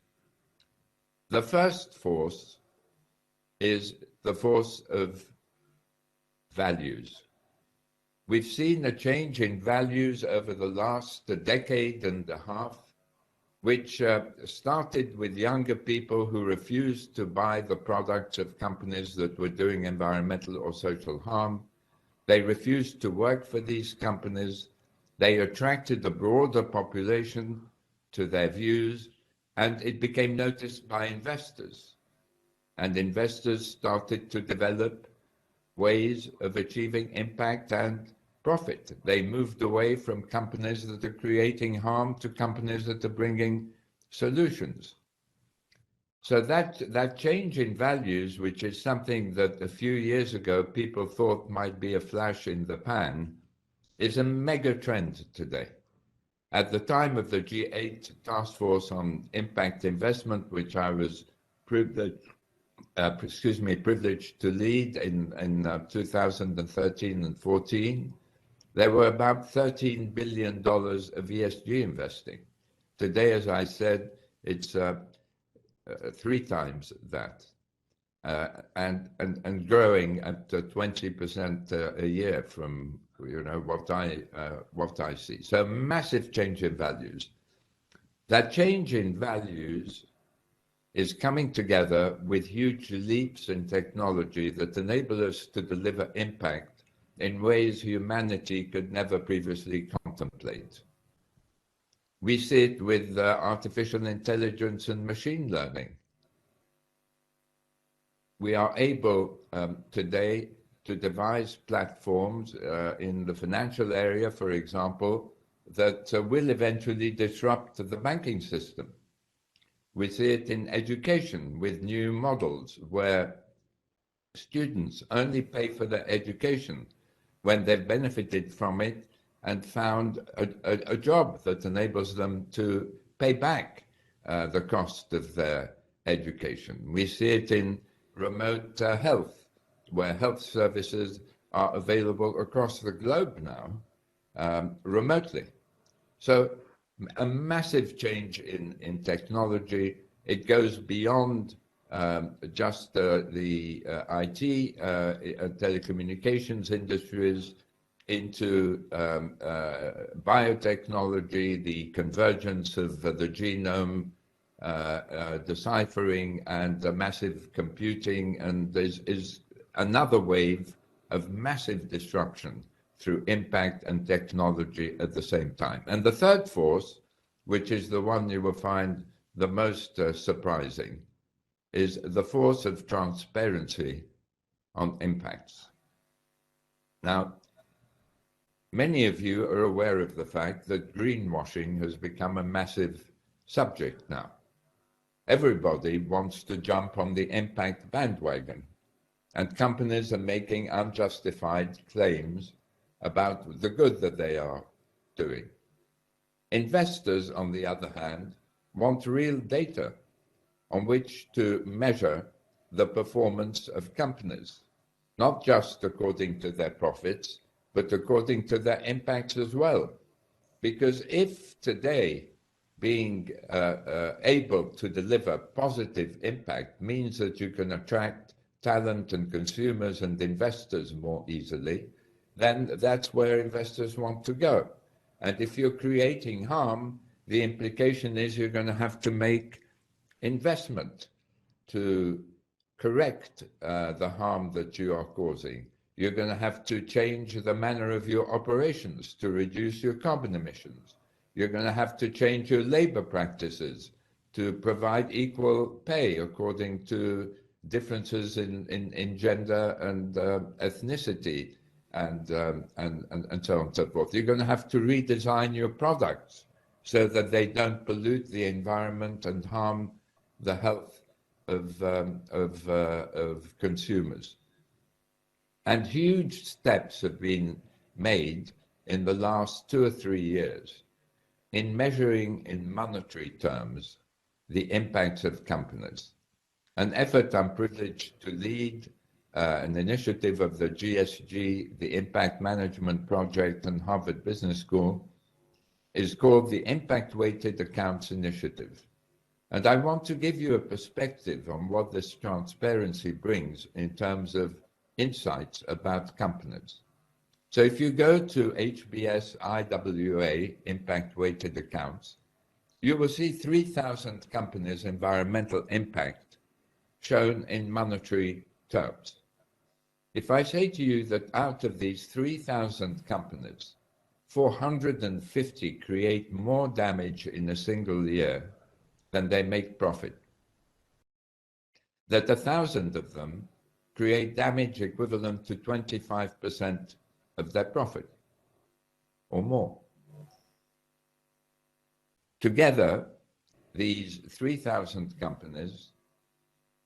The first force is the force of values. We've seen a change in values over the last decade and a half, which started with younger people who refused to buy the products of companies that were doing environmental or social harm. They refused to work for these companies. They attracted a broader population to their views, and it became noticed by investors. And investors started to develop ways of achieving impact and profit. They moved away from companies that are creating harm to companies that are bringing solutions. So that change in values, which is something that a few years ago people thought might be a flash in the pan, is a mega trend today. At the time of the G8 task force on impact investment, which I was privileged to lead in 2013 and 14, there were about $13 billion of ESG investing. Today, as I said, it's 3 times that, and growing at 20% a year from what I see. So massive change in values. That change in values is coming together with huge leaps in technology that enable us to deliver impact in ways humanity could never previously contemplate. We see it with artificial intelligence and machine learning. We are able today to devise platforms in the financial area, for example, that will eventually disrupt the banking system. We see it in education with new models where students only pay for their education when they've benefited from it and found a job that enables them to pay back the cost of their education. We see it in remote health, where health services are available across the globe now, remotely. So a massive change in technology. It goes beyond just the IT, telecommunications industries, into biotechnology, the convergence of the genome, deciphering, and massive computing, and is another wave of massive disruption through impact and technology at the same time. And the third force, which is the one you will find the most surprising, is the force of transparency on impacts. Now, many of you are aware of the fact that greenwashing has become a massive subject now. Everybody wants to jump on the impact bandwagon, and companies are making unjustified claims about the good that they are doing. Investors, on the other hand, want real data on which to measure the performance of companies, not just according to their profits, but according to their impacts as well. Because if today being able to deliver positive impact means that you can attract talent and consumers and investors more easily, then that's where investors want to go. And if you're creating harm, the implication is you're going to have to make investment to correct the harm that you are causing. You're going to have to change the manner of your operations to reduce your carbon emissions. You're going to have to change your labor practices to provide equal pay according to differences in gender and ethnicity and so on and so forth. You're going to have to redesign your products so that they don't pollute the environment and harm the health of consumers. And huge steps have been made in the last 2 or 3 years in measuring in monetary terms the impacts of companies. An effort I'm privileged to lead, an initiative of the GSG, the Impact Management Project, and Harvard Business School, is called the Impact Weighted Accounts Initiative. And I want to give you a perspective on what this transparency brings in terms of insights about companies. So if you go to HBS IWA, Impact Weighted Accounts, you will see 3,000 companies' environmental impact shown in monetary terms. If I say to you that out of these 3,000 companies, 450 create more damage in a single year than they make profit, that 1,000 of them create damage equivalent to 25% of their profit or more. Together, these 3,000 companies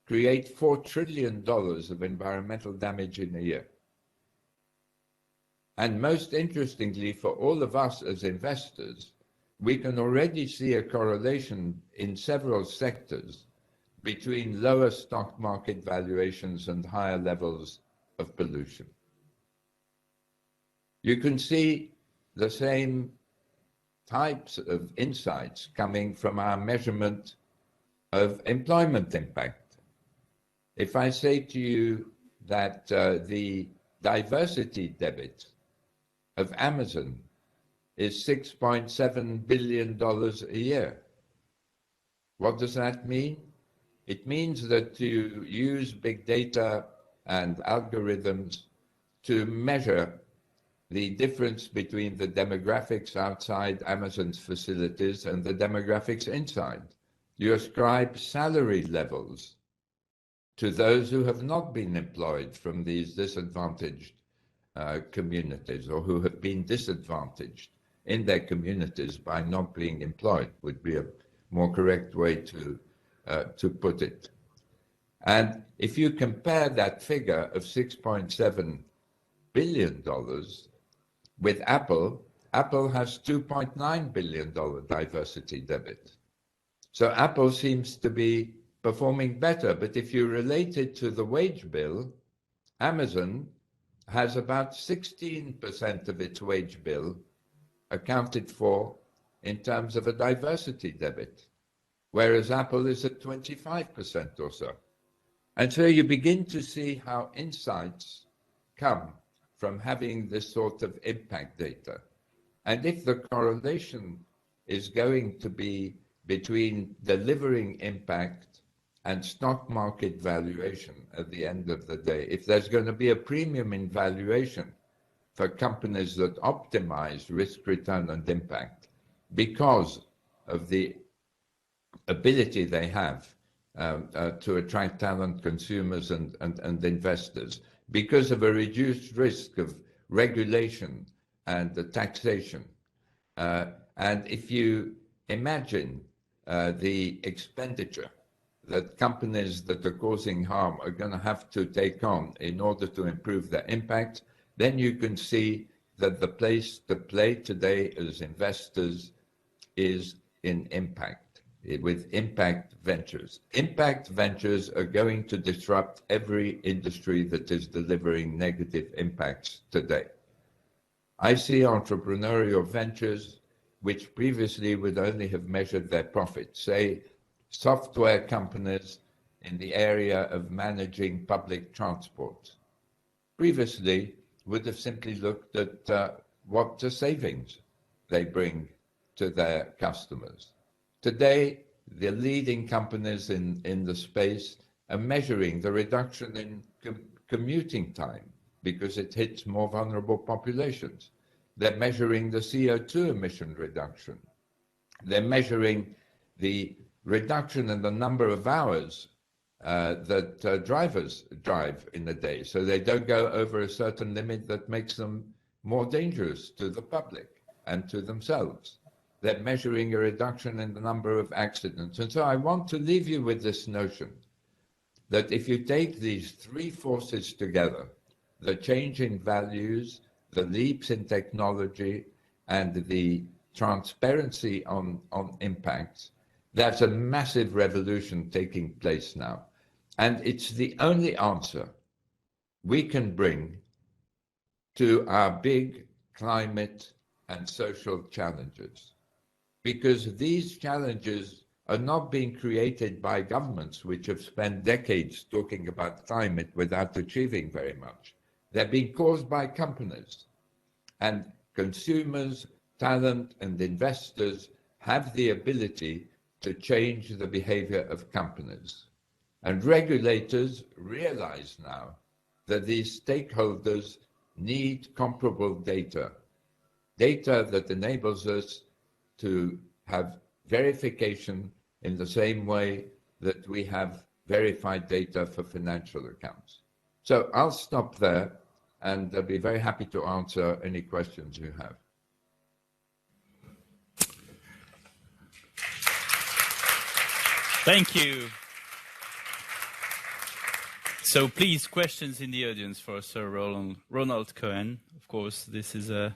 create $4 trillion of environmental damage in a year. And most interestingly, for all of us as investors, we can already see a correlation in several sectors between lower stock market valuations and higher levels of pollution. You can see the same types of insights coming from our measurement of employment impact. If I say to you that the diversity debit of Amazon is $6.7 billion a year, what does that mean? It means that you use big data and algorithms to measure the difference between the demographics outside Amazon's facilities and the demographics inside. You ascribe salary levels to those who have not been employed from these disadvantaged communities, or who have been disadvantaged in their communities by not being employed, would be a more correct way to put it. And if you compare that figure of $6.7 billion with Apple, Apple has $2.9 billion diversity debit. So Apple seems to be performing better. But if you relate it to the wage bill, Amazon has about 16% of its wage bill accounted for in terms of a diversity debit, whereas Apple is at 25% or so. And so you begin to see how insights come from having this sort of impact data. And if the correlation is going to be between delivering impact and stock market valuation at the end of the day, if there's going to be a premium in valuation for companies that optimize risk, return, and impact because of the ability they have to attract talent, consumers, and investors, because of a reduced risk of regulation and the taxation. And if you imagine the expenditure that companies that are causing harm are going to have to take on in order to improve their impact, then you can see that the place to play today as investors is in impact, with impact ventures. Impact ventures are going to disrupt every industry that is delivering negative impacts today. I see entrepreneurial ventures which previously would only have measured their profit, say software companies in the area of managing public transport. Previously would have simply looked at what the savings they bring to their customers. Today, the leading companies in the space are measuring the reduction in commuting time because it hits more vulnerable populations. They're measuring the CO2 emission reduction. They're measuring the reduction in the number of hours that drivers drive in a day, so they don't go over a certain limit that makes them more dangerous to the public and to themselves. They're measuring a reduction in the number of accidents. And so I want to leave you with this notion that if you take these three forces together, the change in values, the leaps in technology, and the transparency on impacts, that's a massive revolution taking place now. And it's the only answer we can bring to our big climate and social challenges. Because these challenges are not being created by governments which have spent decades talking about climate without achieving very much. They're being caused by companies. And consumers, talent, and investors have the ability to change the behavior of companies. And regulators realize now that these stakeholders need comparable data, data that enables us to have verification in the same way that we have verified data for financial accounts. So I'll stop there, and I'll be very happy to answer any questions you have. Thank you. So please, questions in the audience for Sir Ronald Cohen. Of course, this is a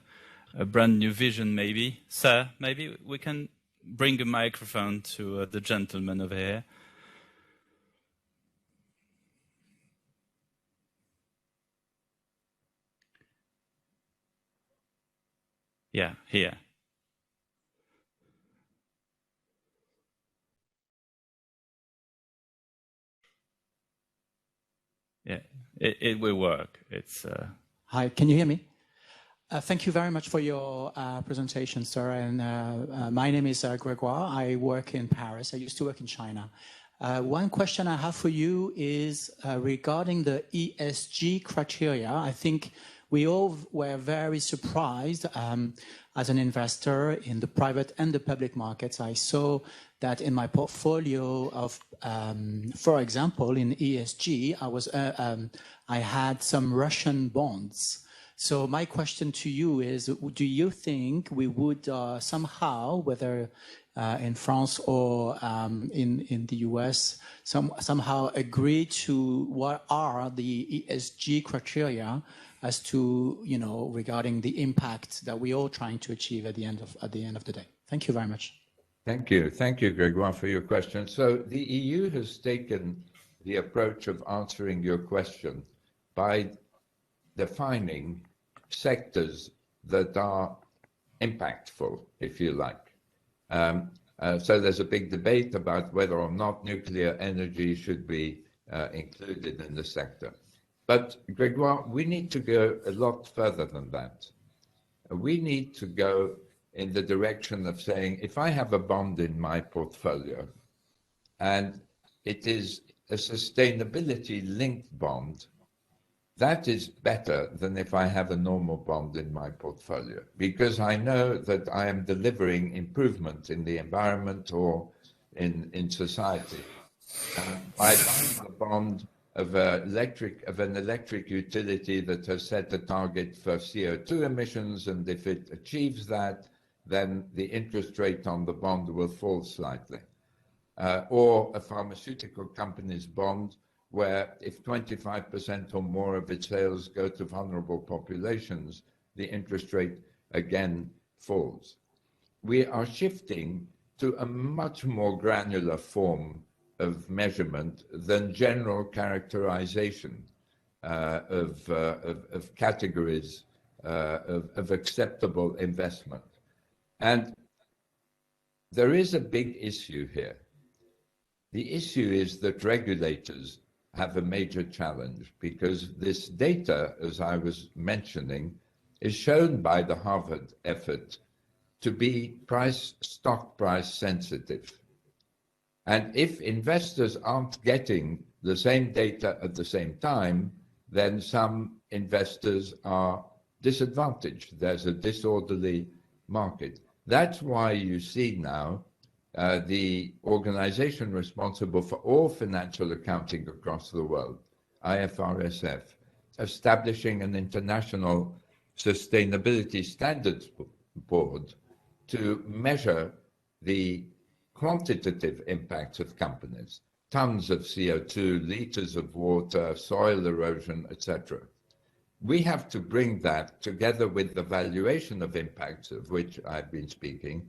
brand new vision, maybe. Sir, maybe we can bring a microphone to the gentleman over here. Yeah, here. Yeah, it will work. It's. Hi, can you hear me? Thank you very much for your presentation, sir. And my name is Grégoire. I work in Paris. I used to work in China. One question I have for you is regarding the ESG criteria. I think we all were very surprised as an investor in the private and the public markets. I saw that in my portfolio of, for example, in ESG, I had some Russian bonds. So my question to you is, do you think we would somehow, whether in France or in the US, somehow agree to what are the ESG criteria as to, you know, regarding the impact that we're all trying to achieve at the end of the day? Thank you very much. Thank you, Grégoire, for your question. So the EU has taken the approach of answering your question by defining sectors that are impactful, if you like. So there's a big debate about whether or not nuclear energy should be included in the sector. But Grégoire, we need to go a lot further than that. We need to go in the direction of saying, if I have a bond in my portfolio and it is a sustainability-linked bond, that is better than if I have a normal bond in my portfolio, because I know that I am delivering improvement in the environment or in society. By buying a bond of an electric utility that has set a target for CO2 emissions, and if it achieves that, then the interest rate on the bond will fall slightly. Or a pharmaceutical company's bond, where if 25% or more of its sales go to vulnerable populations, the interest rate again falls. We are shifting to a much more granular form of measurement than general characterization of categories of acceptable investment. And there is a big issue here. The issue is that regulators have a major challenge, because this data, as I was mentioning, is shown by the Harvard effort to be stock price sensitive. And if investors aren't getting the same data at the same time, then some investors are disadvantaged. There's a disorderly market. That's why you see now the organization responsible for all financial accounting across the world, IFRSF, establishing an international sustainability standards board to measure the quantitative impacts of companies, tons of CO2, liters of water, soil erosion, etc. We have to bring that together with the valuation of impacts, of which I've been speaking,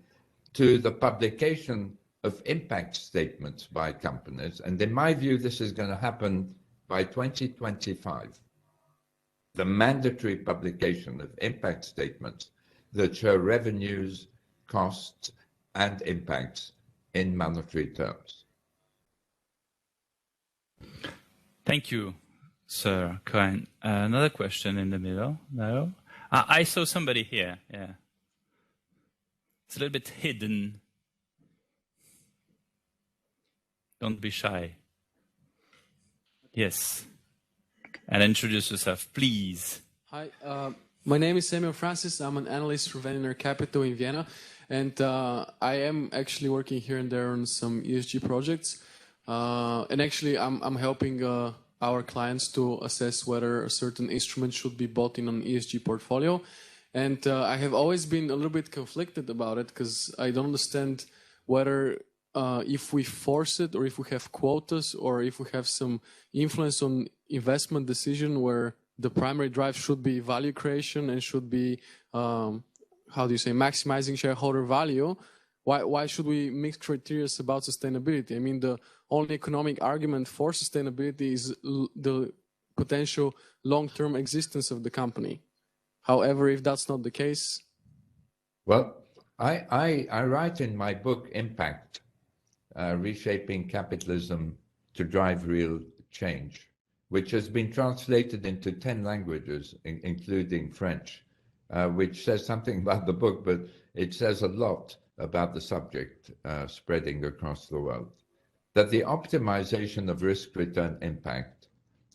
to the publication of impact statements by companies. And in my view, this is going to happen by 2025. The mandatory publication of impact statements that show revenues, costs, and impacts in monetary terms. Thank you, Sir Cohen. Another question in the middle. No? I saw somebody here. Yeah. It's a little bit hidden. Don't be shy. Yes. And introduce yourself, please. Hi, my name is Samuel Francis. I'm an analyst for Venner Capital in Vienna. And I am actually working here and there on some ESG projects. And actually, I'm helping our clients to assess whether a certain instrument should be bought in an ESG portfolio. And I have always been a little bit conflicted about it, because I don't understand whether if we force it, or if we have quotas, or if we have some influence on investment decision where the primary drive should be value creation and should be, how do you say, maximizing shareholder value. Why should we mix criteria about sustainability? I mean, the only economic argument for sustainability is the potential long-term existence of the company. However, if that's not the case... Well, I write in my book, Impact, Reshaping Capitalism to Drive Real Change, which has been translated into 10 languages, including French, which says something about the book, but it says a lot about the subject spreading across the world. That the optimization of risk-return impact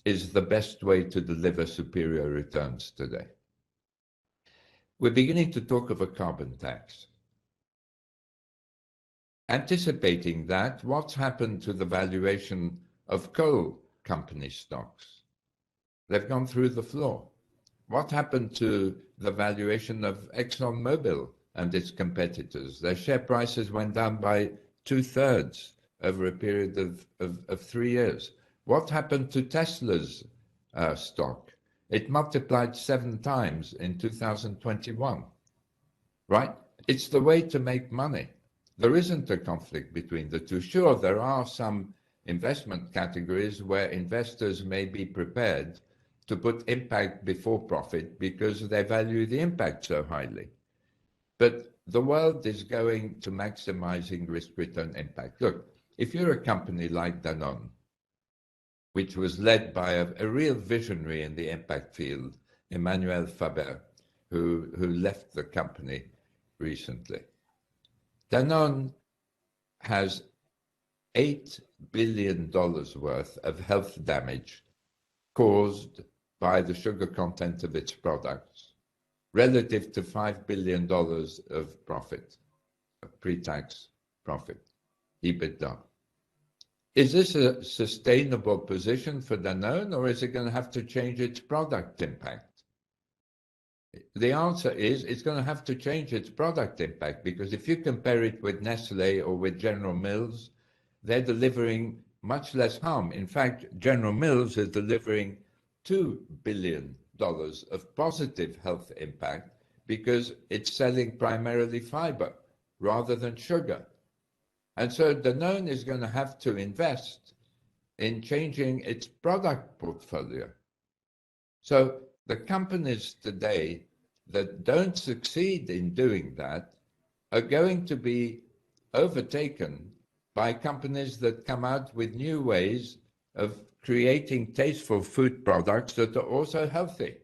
is the best way to deliver superior returns today. We're beginning to talk of a carbon tax. Anticipating that, what's happened to the valuation of coal company stocks? They've gone through the floor. What happened to the valuation of ExxonMobil and its competitors? Their share prices went down by 2/3 over a period of 3 years. What happened to Tesla's stock? It multiplied 7 times in 2021, right? It's the way to make money. There isn't a conflict between the two. Sure, there are some investment categories where investors may be prepared to put impact before profit because they value the impact so highly. But the world is going to maximizing risk-return impact. Look, if you're a company like Danone, which was led by a real visionary in the impact field, Emmanuel Faber, who left the company recently. Danone has $8 billion worth of health damage caused by the sugar content of its products, relative to $5 billion of profit, of pre-tax profit, EBITDA. Is this a sustainable position for Danone, or is it going to have to change its product impact? The answer is it's going to have to change its product impact, because if you compare it with Nestle or with General Mills, they're delivering much less harm. In fact, General Mills is delivering $2 billion of positive health impact because it's selling primarily fiber rather than sugar. And so Danone is going to have to invest in changing its product portfolio. So the companies today that don't succeed in doing that are going to be overtaken by companies that come out with new ways of creating tasteful food products that are also healthy.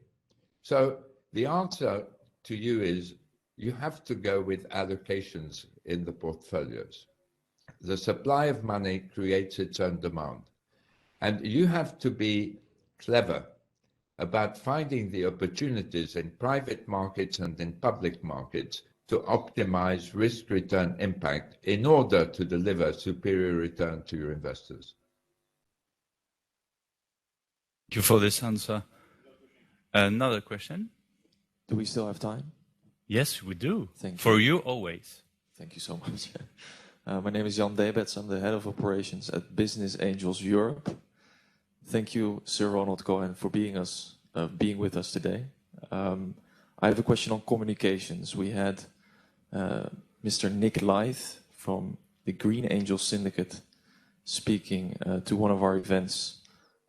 So the answer to you is you have to go with allocations in the portfolios. The supply of money creates its own demand. And you have to be clever about finding the opportunities in private markets and in public markets to optimize risk-return impact in order to deliver superior return to your investors. Thank you for this answer. Another question? Do we still have time? Yes, we do. Thank you. For you, always. Thank you so much. My name is Jan Debets. I'm the head of operations at Business Angels Europe. Thank you, Sir Ronald Cohen, for being with us today. I have a question on communications. We had Mr. Nick Lyth from the Green Angel Syndicate speaking to one of our events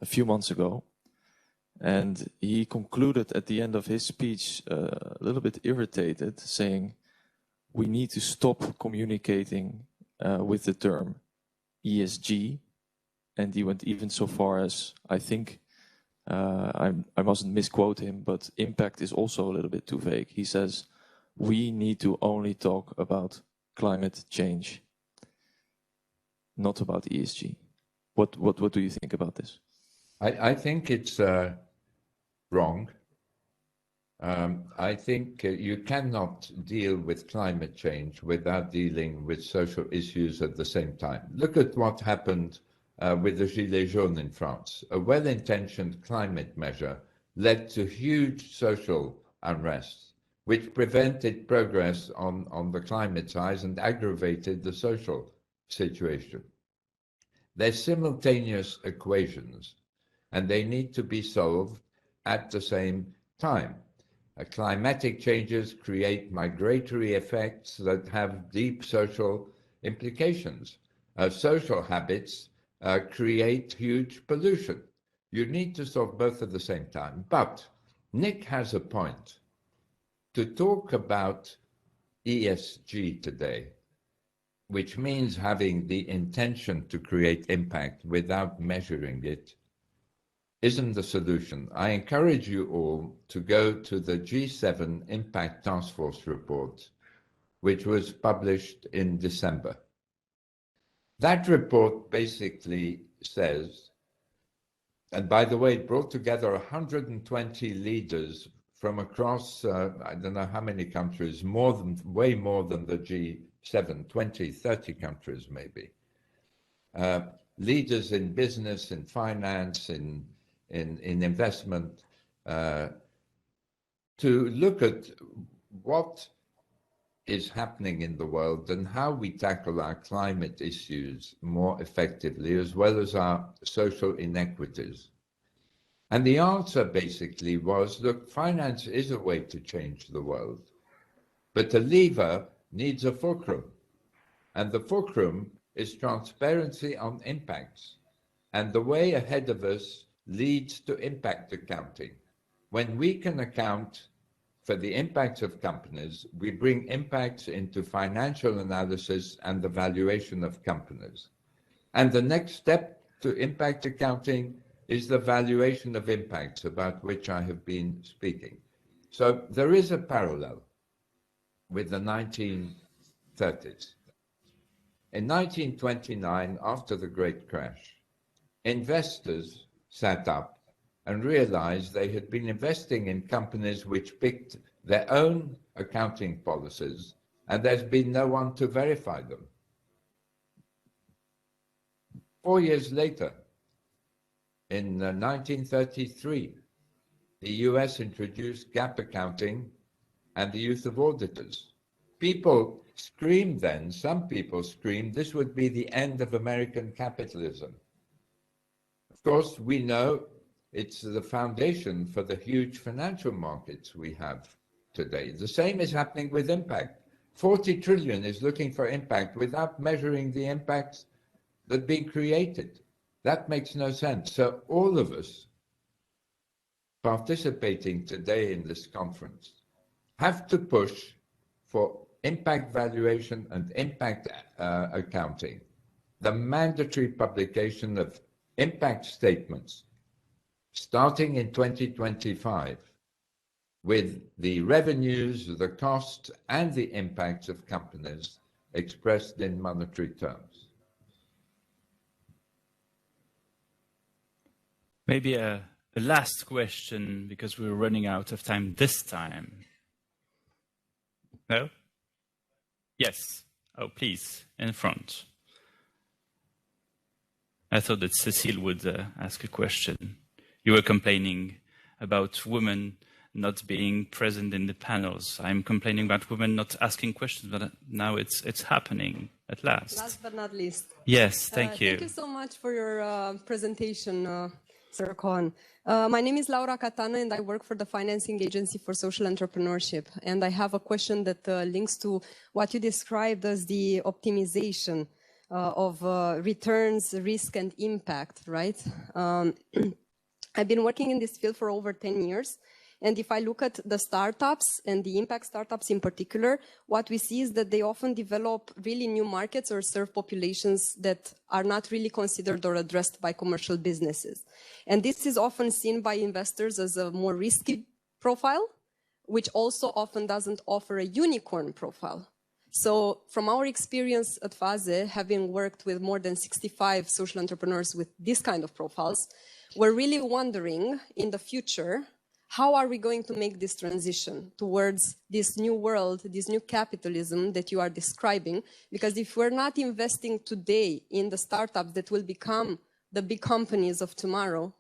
a few months ago. And he concluded at the end of his speech a little bit irritated, saying, we need to stop communicating with the term ESG. And he went even so far as, I think, I mustn't misquote him, but impact is also a little bit too vague. He says, we need to only talk about climate change, not about ESG. What do you think about this? I think it's wrong. I think you cannot deal with climate change without dealing with social issues at the same time. Look at what happened with the Gilets jaunes in France. A well-intentioned climate measure led to huge social unrest, which prevented progress on the climate side and aggravated the social situation. They're simultaneous equations, and they need to be solved at the same time. Climatic changes create migratory effects that have deep social implications. Social habits create huge pollution. You need to solve both at the same time. But Nick has a point. To talk about ESG today, which means having the intention to create impact without measuring it, isn't the solution. I encourage you all to go to the G7 Impact Task Force report, which was published in December. That report basically says, and by the way, it brought together 120 leaders from across, I don't know how many countries, way more than the G7, 20, 30 countries maybe. Leaders in business, in finance, in investment, to look at what is happening in the world and how we tackle our climate issues more effectively, as well as our social inequities. And the answer basically was, look, finance is a way to change the world, but the lever needs a fulcrum. And the fulcrum is transparency on impacts. And the way ahead of us leads to impact accounting. When we can account for the impacts of companies, we bring impacts into financial analysis and the valuation of companies. And the next step to impact accounting is the valuation of impacts, about which I have been speaking. So there is a parallel with the 1930s. In 1929, after the Great Crash, investors sat up and realized they had been investing in companies which picked their own accounting policies, and there's been no one to verify them. 4 years later, in 1933, the US introduced GAAP accounting and the use of auditors. People screamed then, some people screamed, this would be the end of American capitalism. Of course, we know it's the foundation for the huge financial markets we have today. The same is happening with impact. 40 trillion is looking for impact without measuring the impacts that are being created. That makes no sense. So all of us participating today in this conference have to push for impact valuation and impact accounting, the mandatory publication of impact statements starting in 2025 with the revenues, the costs, and the impacts of companies expressed in monetary terms. Maybe a last question, because we're running out of time this time. No? Yes. Oh, please, in front. I thought that Cécile would ask a question. You were complaining about women not being present in the panels. I'm complaining about women not asking questions, but now it's happening at last. Last but not least. Yes, thank you. Thank you so much for your presentation, Sir Cohen. My name is Laura Catana, and I work for the Financing Agency for Social Entrepreneurship. And I have a question that links to what you described as the optimization of returns, risk, and impact, right? I've been working in this field for over 10 years. And if I look at the startups and the impact startups in particular, what we see is that they often develop really new markets or serve populations that are not really considered or addressed by commercial businesses. And this is often seen by investors as a more risky profile, which also often doesn't offer a unicorn profile. So from our experience at FASE, having worked with more than 65 social entrepreneurs with this kind of profiles, we're really wondering in the future, how are we going to make this transition towards this new world, this new capitalism that you are describing? Because if we're not investing today in the startups that will become the big companies of tomorrow,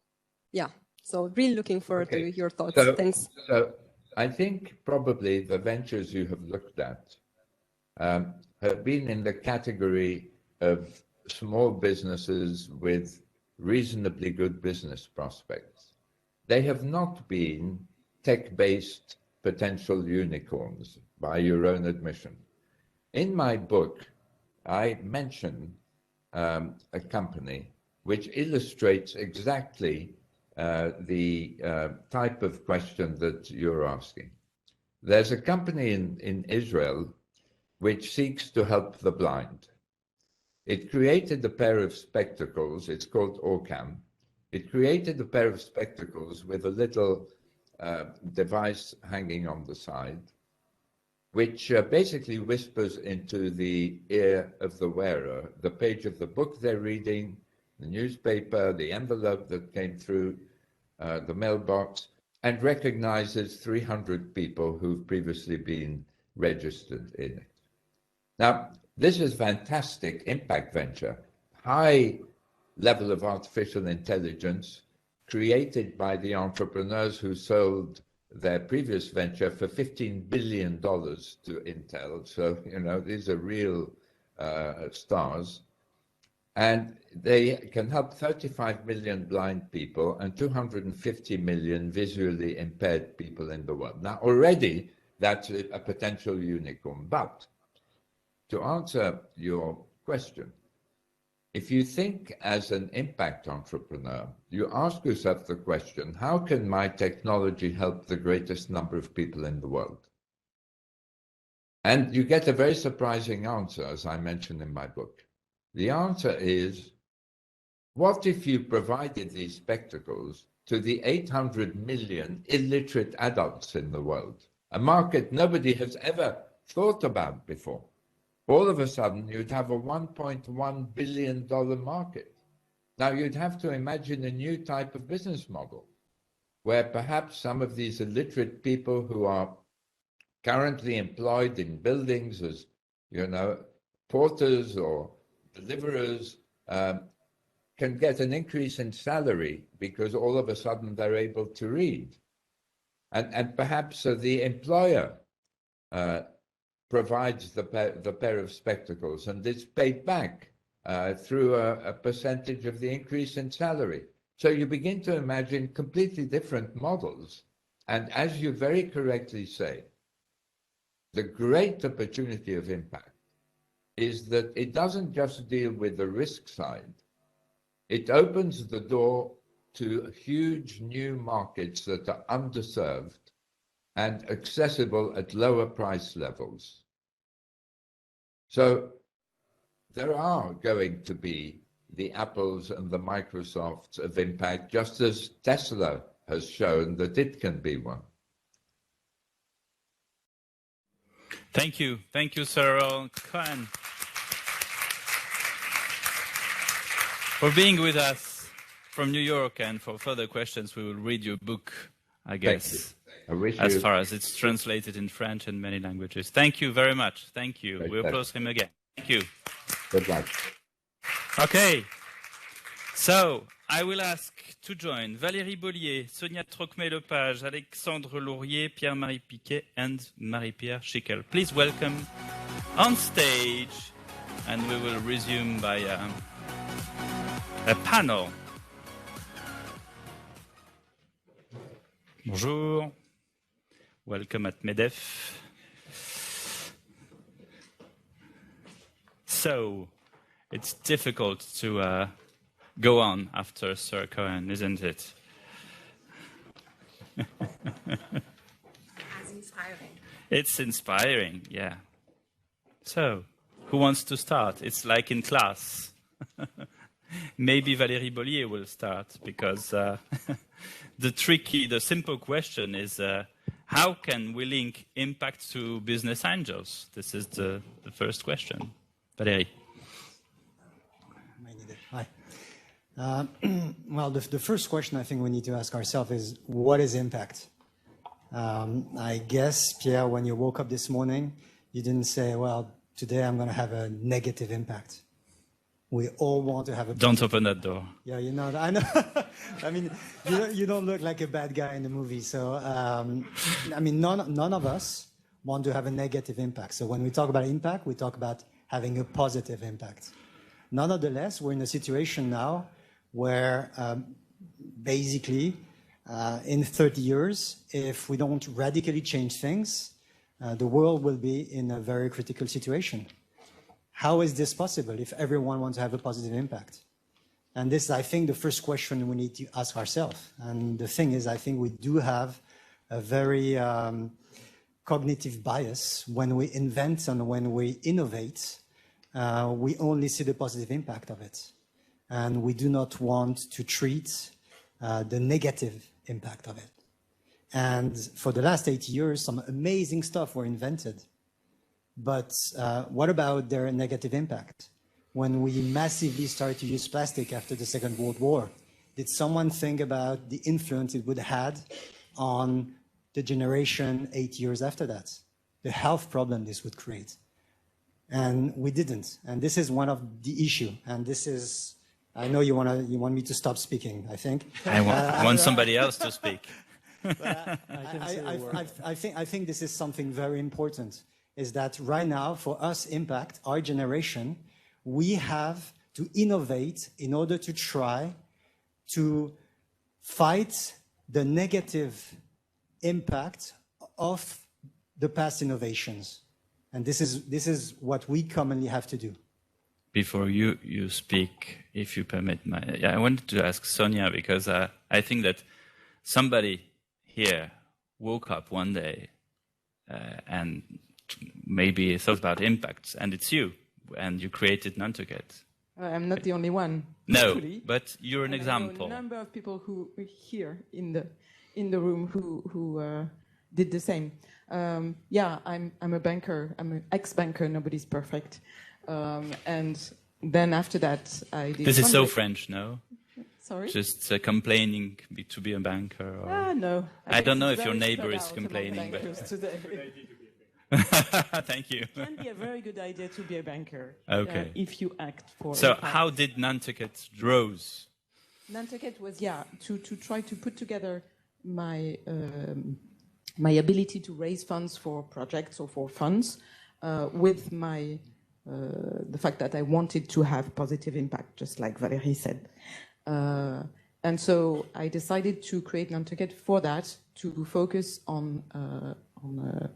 yeah. So really looking forward to your thoughts. Thanks. So I think probably the ventures you have looked at have been in the category of small businesses with reasonably good business prospects. They have not been tech-based potential unicorns, by your own admission. In my book, I mention a company which illustrates exactly the type of question that you're asking. There's a company in Israel which seeks to help the blind. It created a pair of spectacles, it's called Ocam. It created a pair of spectacles with a little device hanging on the side, which basically whispers into the ear of the wearer the page of the book they're reading, the newspaper, the envelope that came through the mailbox, and recognizes 300 people who've previously been registered in it. Now, this is fantastic impact venture, high level of artificial intelligence created by the entrepreneurs who sold their previous venture for $15 billion to Intel. So, you know, these are real stars. And they can help 35 million blind people and 250 million visually impaired people in the world. Now, already that's a potential unicorn. But to answer your question, if you think as an impact entrepreneur, you ask yourself the question, how can my technology help the greatest number of people in the world? And you get a very surprising answer, as I mentioned in my book. The answer is, what if you provided these spectacles to the 800 million illiterate adults in the world, a market nobody has ever thought about before? All of a sudden, you'd have a $1.1 billion market. Now, you'd have to imagine a new type of business model, where perhaps some of these illiterate people who are currently employed in buildings as, porters or deliverers, can get an increase in salary because all of a sudden they're able to read. And perhaps the employer provides the pair of spectacles, and it's paid back through a percentage of the increase in salary. So you begin to imagine completely different models. And as you very correctly say, the great opportunity of impact is that it doesn't just deal with the risk side. It opens the door to huge new markets that are underserved and accessible at lower price levels. So there are going to be the Apples and the Microsofts of impact, just as Tesla has shown that it can be one. Thank you. Thank you, Cédric Cohen, for being with us from New York. And for further questions, we will read your book, I guess, as far as it's translated in French and many languages. Thank you very much. Thank you. We applaud him again. Thank you. Good luck. Okay. So I will ask to join Valérie Bollier, Sonia Trocmé-Lepage, Alexandre Laurier, Pierre-Marie Piquet, and Marie-Pierre Schickel. Please welcome on stage, and we will resume by a panel. Bonjour. Welcome at MEDEF. So, it's difficult to go on after Sir Cohen, isn't it? As inspiring. It's inspiring, yeah. So, who wants to start? It's like in class. Maybe Valérie Bollier will start, because the simple question is, how can we link impact to business angels? This is the first question. Valérie. Hi. Well, the first question I think we need to ask ourselves is, what is impact? I guess, Pierre, when you woke up this morning, you didn't say, well, today I'm going to have a negative impact. We all want to have a... Don't open that door. Yeah, you know, I know. I mean, you don't look like a bad guy in the movie. So, I mean, none of us want to have a negative impact. So when we talk about impact, we talk about having a positive impact. Nonetheless, we're in a situation now where basically in 30 years, if we don't radically change things, the world will be in a very critical situation. How is this possible if everyone wants to have a positive impact? And this is, I think, the first question we need to ask ourselves. And the thing is, I think we do have a very cognitive bias when we invent and when we innovate. We only see the positive impact of it. And we do not want to treat the negative impact of it. And for the last 80 years, some amazing stuff were invented. But what about their negative impact? When we massively started to use plastic after the Second World War, did someone think about the influence it would have had on the generation 8 years after that? The health problem this would create. And we didn't. And this is one of the issue. And this is, I know you want me to stop speaking, I think. I want somebody else to speak. I think this is something very important, is that right now, for us, impact, our generation, we have to innovate in order to try to fight the negative impact of the past innovations. And this is what we commonly have to do. before you speak, if you permit I wanted to ask Sonia, because I think that somebody here woke up one day and maybe thought about impacts, and it's you, and you created Nantucket. I'm not the only one. No, actually. but you're an example. I know a number of people who are here in the room who did the same. Yeah, I'm a banker. I'm an ex-banker. Nobody's perfect. And then after that, I did. This is so French, no? Sorry? Just complaining to be a banker? Or... no. I don't know if your neighbor is complaining. But... Thank you. It can be a very good idea to be a banker if you act for So impact. how did Nantucket rose? Nantucket was, to try to put together my my ability to raise funds for projects or for funds with my the fact that I wanted to have positive impact, just like Valérie said. And so I decided to create Nantucket for that, to focus on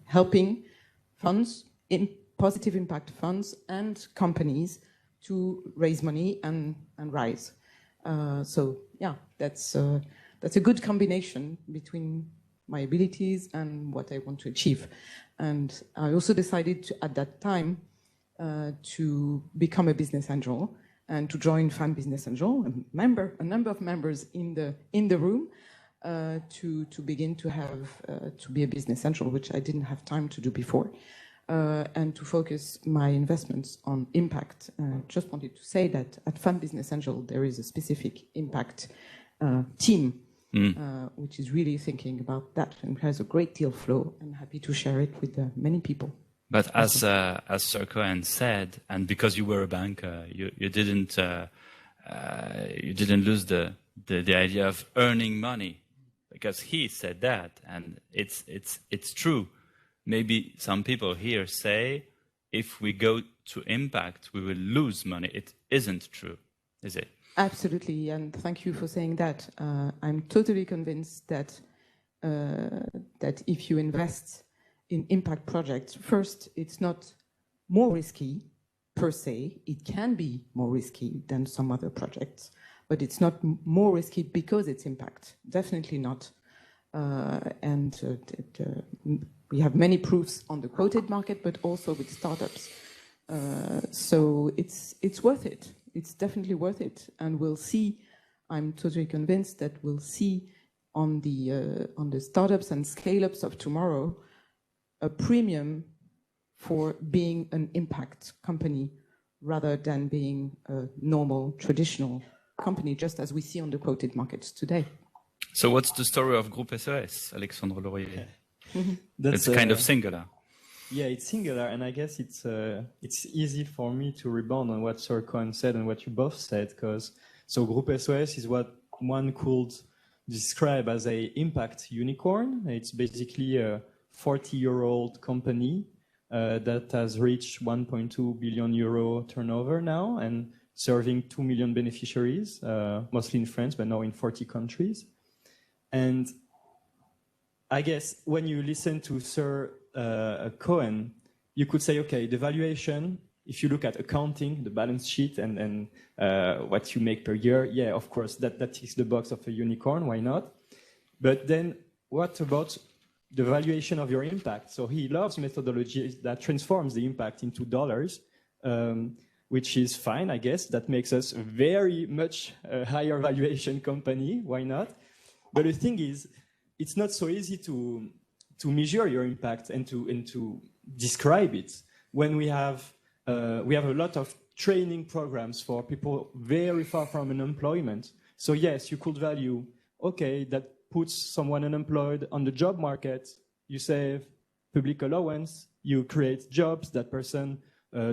helping funds, in positive impact funds and companies to raise money and rise. So yeah, that's a good combination between my abilities and what I want to achieve. And I also decided at that time to become a business angel and to join Fan Business Angel, a number of members in the room, to begin to have to be a business angel, which I didn't have time to do before, and to focus my investments on impact. Just wanted to say that at Fan Business Angel there is a specific impact team, which is really thinking about that and has a great deal flow. I'm happy to share it with many people. But as Sir Cohen said, and because you were a banker, you didn't lose the idea of earning money, because he said that, and it's true. Maybe some people here say, if we go to impact, we will lose money. It isn't true, is it? Absolutely, and thank you for saying that. I'm totally convinced that if you invest in impact projects, first, it's not more risky per se. It can be more risky than some other projects, but it's not more risky because it's impact. Definitely not. We have many proofs on the quoted market, but also with startups. So it's worth it. It's definitely worth it, and we'll see. I'm totally convinced that we'll see on the startups and scale-ups of tomorrow a premium for being an impact company rather than being a normal, traditional company, just as we see on the quoted markets today. So what's the story of Groupe SOS, Alexandre Laurier? That's it's kind of singular. Yeah, it's singular, and I guess it's easy for me to rebound on what Sir Cohen said and what you both said, because Groupe SOS is what one could describe as a impact unicorn. It's basically a 40-year-old company that has reached 1.2 billion euro turnover now and serving 2 million beneficiaries, mostly in France, but now in 40 countries. And I guess when you listen to Sir Cohen, you could say, okay, the valuation, if you look at accounting, the balance sheet and what you make per year, yeah, of course, that ticks the box of a unicorn, why not? But then what about the valuation of your impact? So he loves methodologies that transforms the impact into dollars, which is fine, I guess. That makes us a very much higher valuation company, why not? But the thing is, it's not so easy to measure your impact and to describe it when we have a lot of training programs for people very far from unemployment. So yes, you could value, okay, that puts someone unemployed on the job market, you save public allowance, you create jobs, that person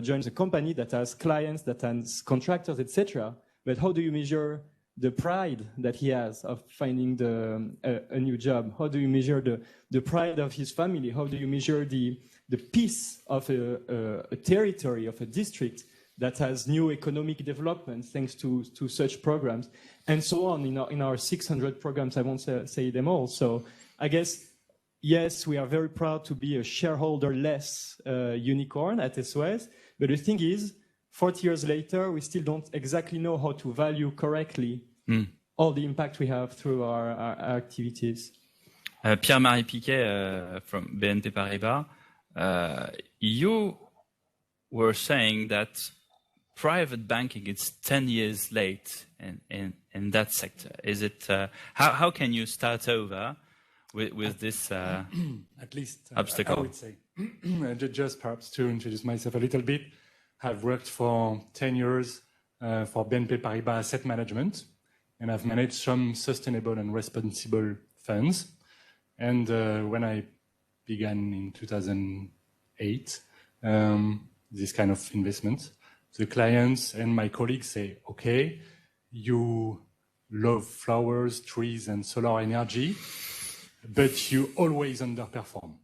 joins a company that has clients, that has contractors, etc. But how do you measure the pride that he has of finding a new job? How do you measure the pride of his family? How do you measure the peace of a territory, of a district that has new economic development thanks to such programs, and so on in our 600 programs? I won't say them all. So I guess, yes, we are very proud to be a shareholder-less unicorn at SOS, but the thing is, 40 years later, we still don't exactly know how to value correctly all the impact we have through our activities. Pierre-Marie Piquet from BNP Paribas, you were saying that private banking is 10 years late in that sector. Is it how can you start over with this at least obstacle? I would say just perhaps to introduce myself a little bit. I've worked for 10 years for BNP Paribas Asset Management, and I've managed some sustainable and responsible funds. And when I began in 2008 this kind of investment, the clients and my colleagues say, okay, you love flowers, trees, and solar energy, but you always underperform.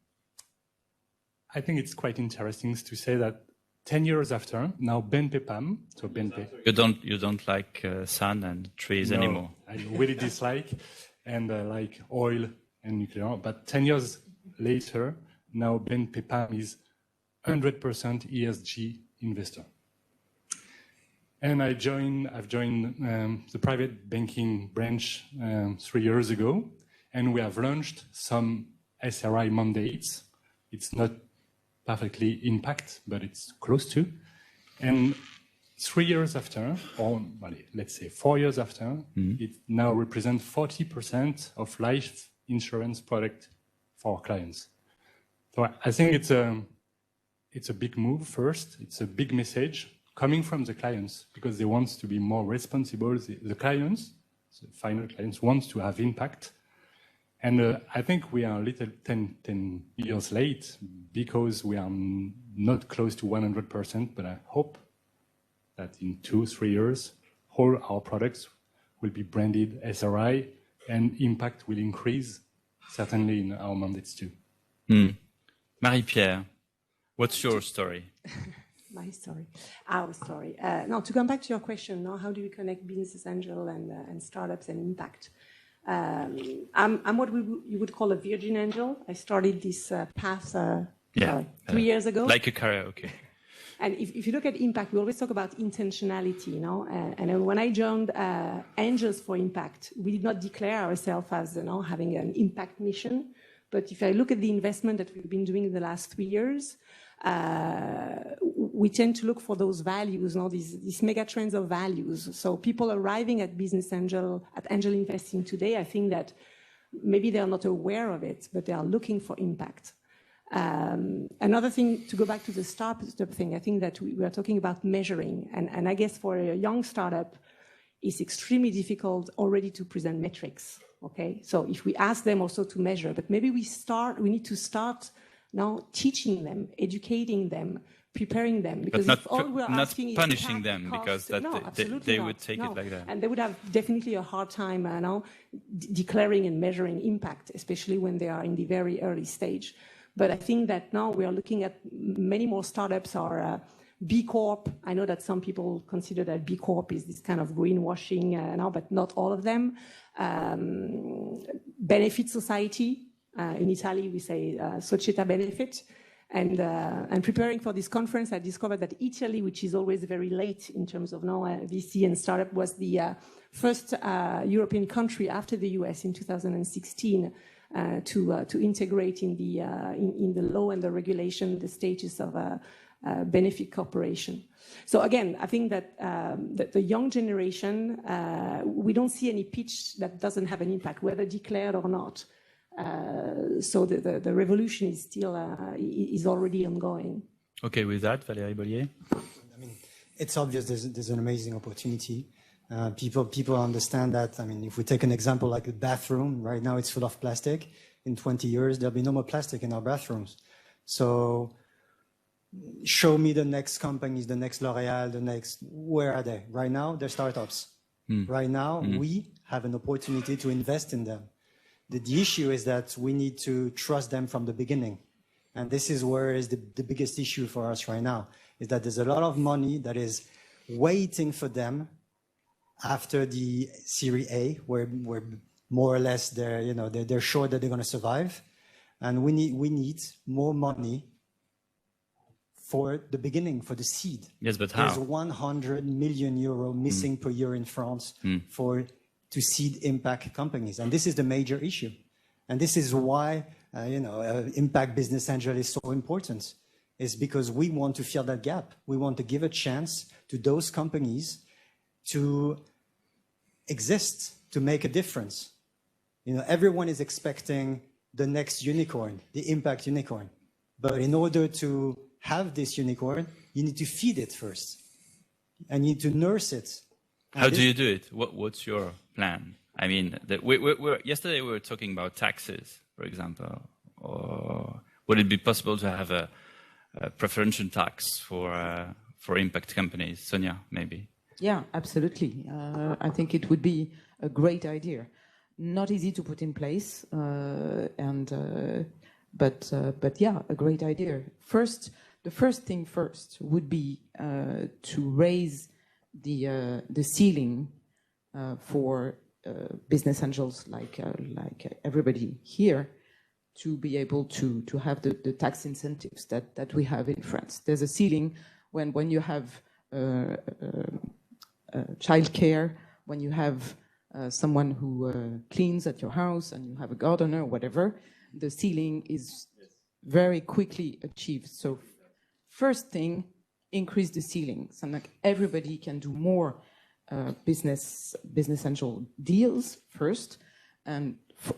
I think it's quite interesting to say that 10 years after, now BNP PAM, so BNP. You don't like sun and trees anymore. I really dislike and like oil and nuclear. But 10 years later, now BNP PAM is 100% ESG investor. And I've joined the private banking branch 3 years ago, and we have launched some SRI mandates. It's not perfectly impact, but it's close to. And 3 years after, or let's say 4 years after, it now represents 40% of life insurance product for our clients. So I think it's a big move first. It's a big message coming from the clients because they want to be more responsible. The clients, the final clients, want to have impact. And I think we are a little 10 years late because we are not close to 100%, but I hope that in 2-3 years, all our products will be branded SRI and impact will increase, certainly in our mandates too. Marie-Pierre, what's your story? My story, our story. Now, to come back to your question, how do we connect business angel and startups and impact? I'm what you would call a virgin angel. I started this path 3 years ago. Like a karaoke. And if you look at impact, we always talk about intentionality, And when I joined Angels for Impact, we did not declare ourselves as having an impact mission. But if I look at the investment that we've been doing in the last 3 years, we tend to look for those values, these mega trends of values. So people arriving at angel investing today, I think that maybe they are not aware of it, but they are looking for impact. Another thing, to go back to the startup thing, I think that we are talking about measuring. And I guess for a young startup, it's extremely difficult already to present metrics. Okay, so if we ask them also to measure, but maybe we need to start now teaching them, educating them, preparing them, because but if all we're asking is punishing them because they would take it like that, and they would have definitely a hard time now declaring and measuring impact, especially when they are in the very early stage. But I think that now we are looking at many more startups are B Corp. I know that some people consider that B Corp is this kind of greenwashing now, but not all of them. Benefit society. In Italy, we say società benefit. And preparing for this conference, I discovered that Italy, which is always very late in terms of VC and startup, was the first European country after the US in 2016 to integrate in the law and the regulation the status of a benefit corporation. So again, I think that the young generation, we don't see any pitch that doesn't have an impact, whether declared or not. So the revolution is still is already ongoing. Okay, with that, Valérie Bollier. I mean, it's obvious there's an amazing opportunity. People understand that. I mean, if we take an example like a bathroom, right now it's full of plastic. In 20 years, there'll be no more plastic in our bathrooms. So show me the next companies, the next L'Oréal, where are they? Right now, they're startups. Right now, we have an opportunity to invest in them. The issue is that we need to trust them from the beginning. And this is where is the biggest issue for us right now, is that there's a lot of money that is waiting for them after the Series A, where more or less they're sure that they're going to survive. And we need more money for the beginning, for the seed. Yes, but how? There's 100 million euro missing per year in France to seed impact companies. And this is the major issue. And this is why, impact business angel is so important. Is because we want to fill that gap. We want to give a chance to those companies to exist, to make a difference. Everyone is expecting the next unicorn, the impact unicorn. But in order to have this unicorn, you need to feed it first. And you need to nurse it. How do you do it? What's your plan? I mean, yesterday we were talking about taxes, for example. Or would it be possible to have a preferential tax for impact companies? Sonia, maybe. Yeah, absolutely. I think it would be a great idea. Not easy to put in place, but yeah, a great idea. The first thing first would be to raise the ceiling for business angels like everybody here, to be able to have the tax incentives that we have in France. There's a ceiling when you have childcare, when you have someone who cleans at your house and you have a gardener or whatever, the ceiling is very quickly achieved. So first thing, increase the ceiling. So like everybody can do more business angel deals first, and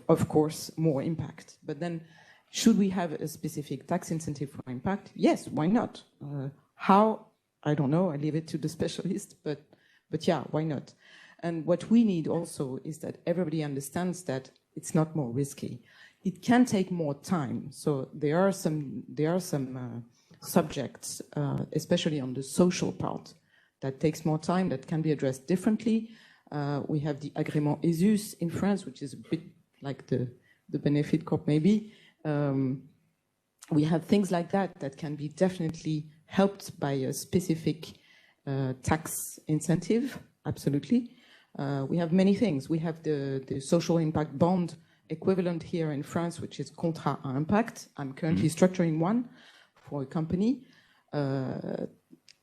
of course, more impact. But then, should we have a specific tax incentive for impact? Yes, why not? How? I don't know. I leave it to the specialist. But yeah, why not? And what we need also is that everybody understands that it's not more risky. It can take more time. So there are some subjects, especially on the social part, that takes more time, that can be addressed differently. We have the Agrément ESUS in France, which is a bit like the benefit corp maybe. We have things like that can be definitely helped by a specific tax incentive, absolutely. We have many things. We have the social impact bond equivalent here in France, which is contrat à impact. I'm currently structuring one for a company.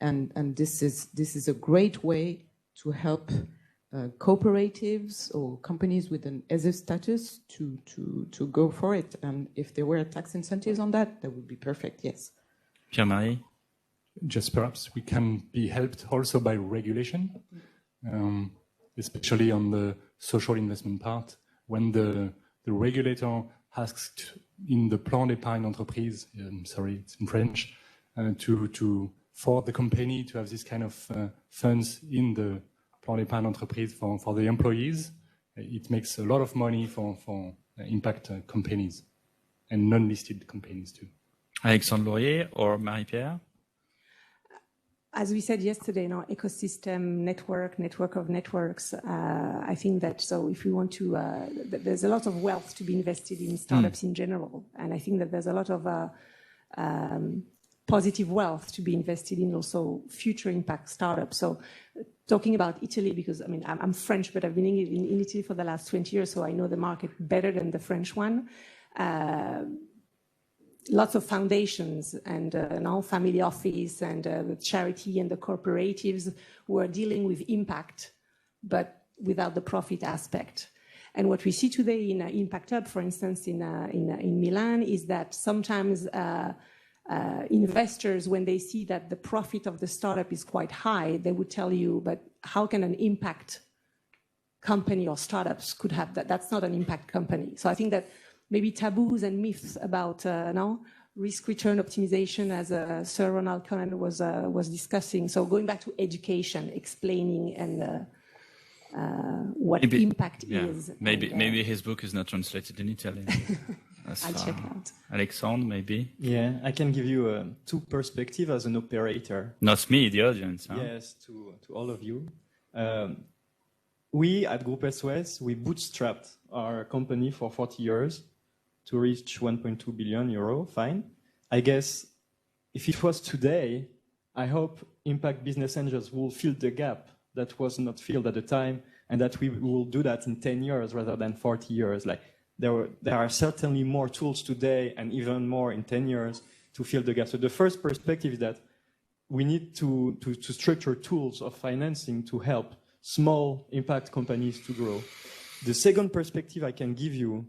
And this is a great way to help cooperatives or companies with an ESE status to go for it. And if there were tax incentives on that would be perfect, yes. Pierre-Marie? Just perhaps we can be helped also by regulation, especially on the social investment part. When the regulator asks in the plan d'épargne d'entreprise, sorry, it's in French, for the company to have this kind of funds in the plan d'épargne d'entreprise for the employees, it makes a lot of money for impact companies and non-listed companies too. Alexandre Laurier or Marie-Pierre? As we said yesterday, in our ecosystem network of networks, I think that so if we want to, there's a lot of wealth to be invested in startups in general. And I think that there's a lot of positive wealth to be invested in also future impact startups. So talking about Italy, because I mean, I'm French, but I've been in Italy for the last 20 years, so I know the market better than the French one. Lots of foundations and now family office and the charity and the cooperatives who are dealing with impact, but without the profit aspect. And what we see today in Impact Hub, for instance, in Milan, is that sometimes investors, when they see that the profit of the startup is quite high, they would tell you, but how can an impact company or startups could have that? That's not an impact company. So I think that maybe taboos and myths about risk-return optimization, as Sir Ronald Cohen was discussing. So going back to education, explaining and what impact is. Maybe his book is not translated in Italian. I'll check out. Alexandre, maybe? Yeah, I can give you two perspectives as an operator. Not me, the audience. Huh? Yes, to all of you. We at Groupe SOS, we bootstrapped our company for 40 years to reach 1.2 billion euro, fine. I guess if it was today, I hope impact business angels will fill the gap that was not filled at the time, and that we will do that in 10 years rather than 40 years. Like there are certainly more tools today and even more in 10 years fill the gap. So the first perspective is that we need to structure tools of financing to help small impact companies to grow. The second perspective I can give you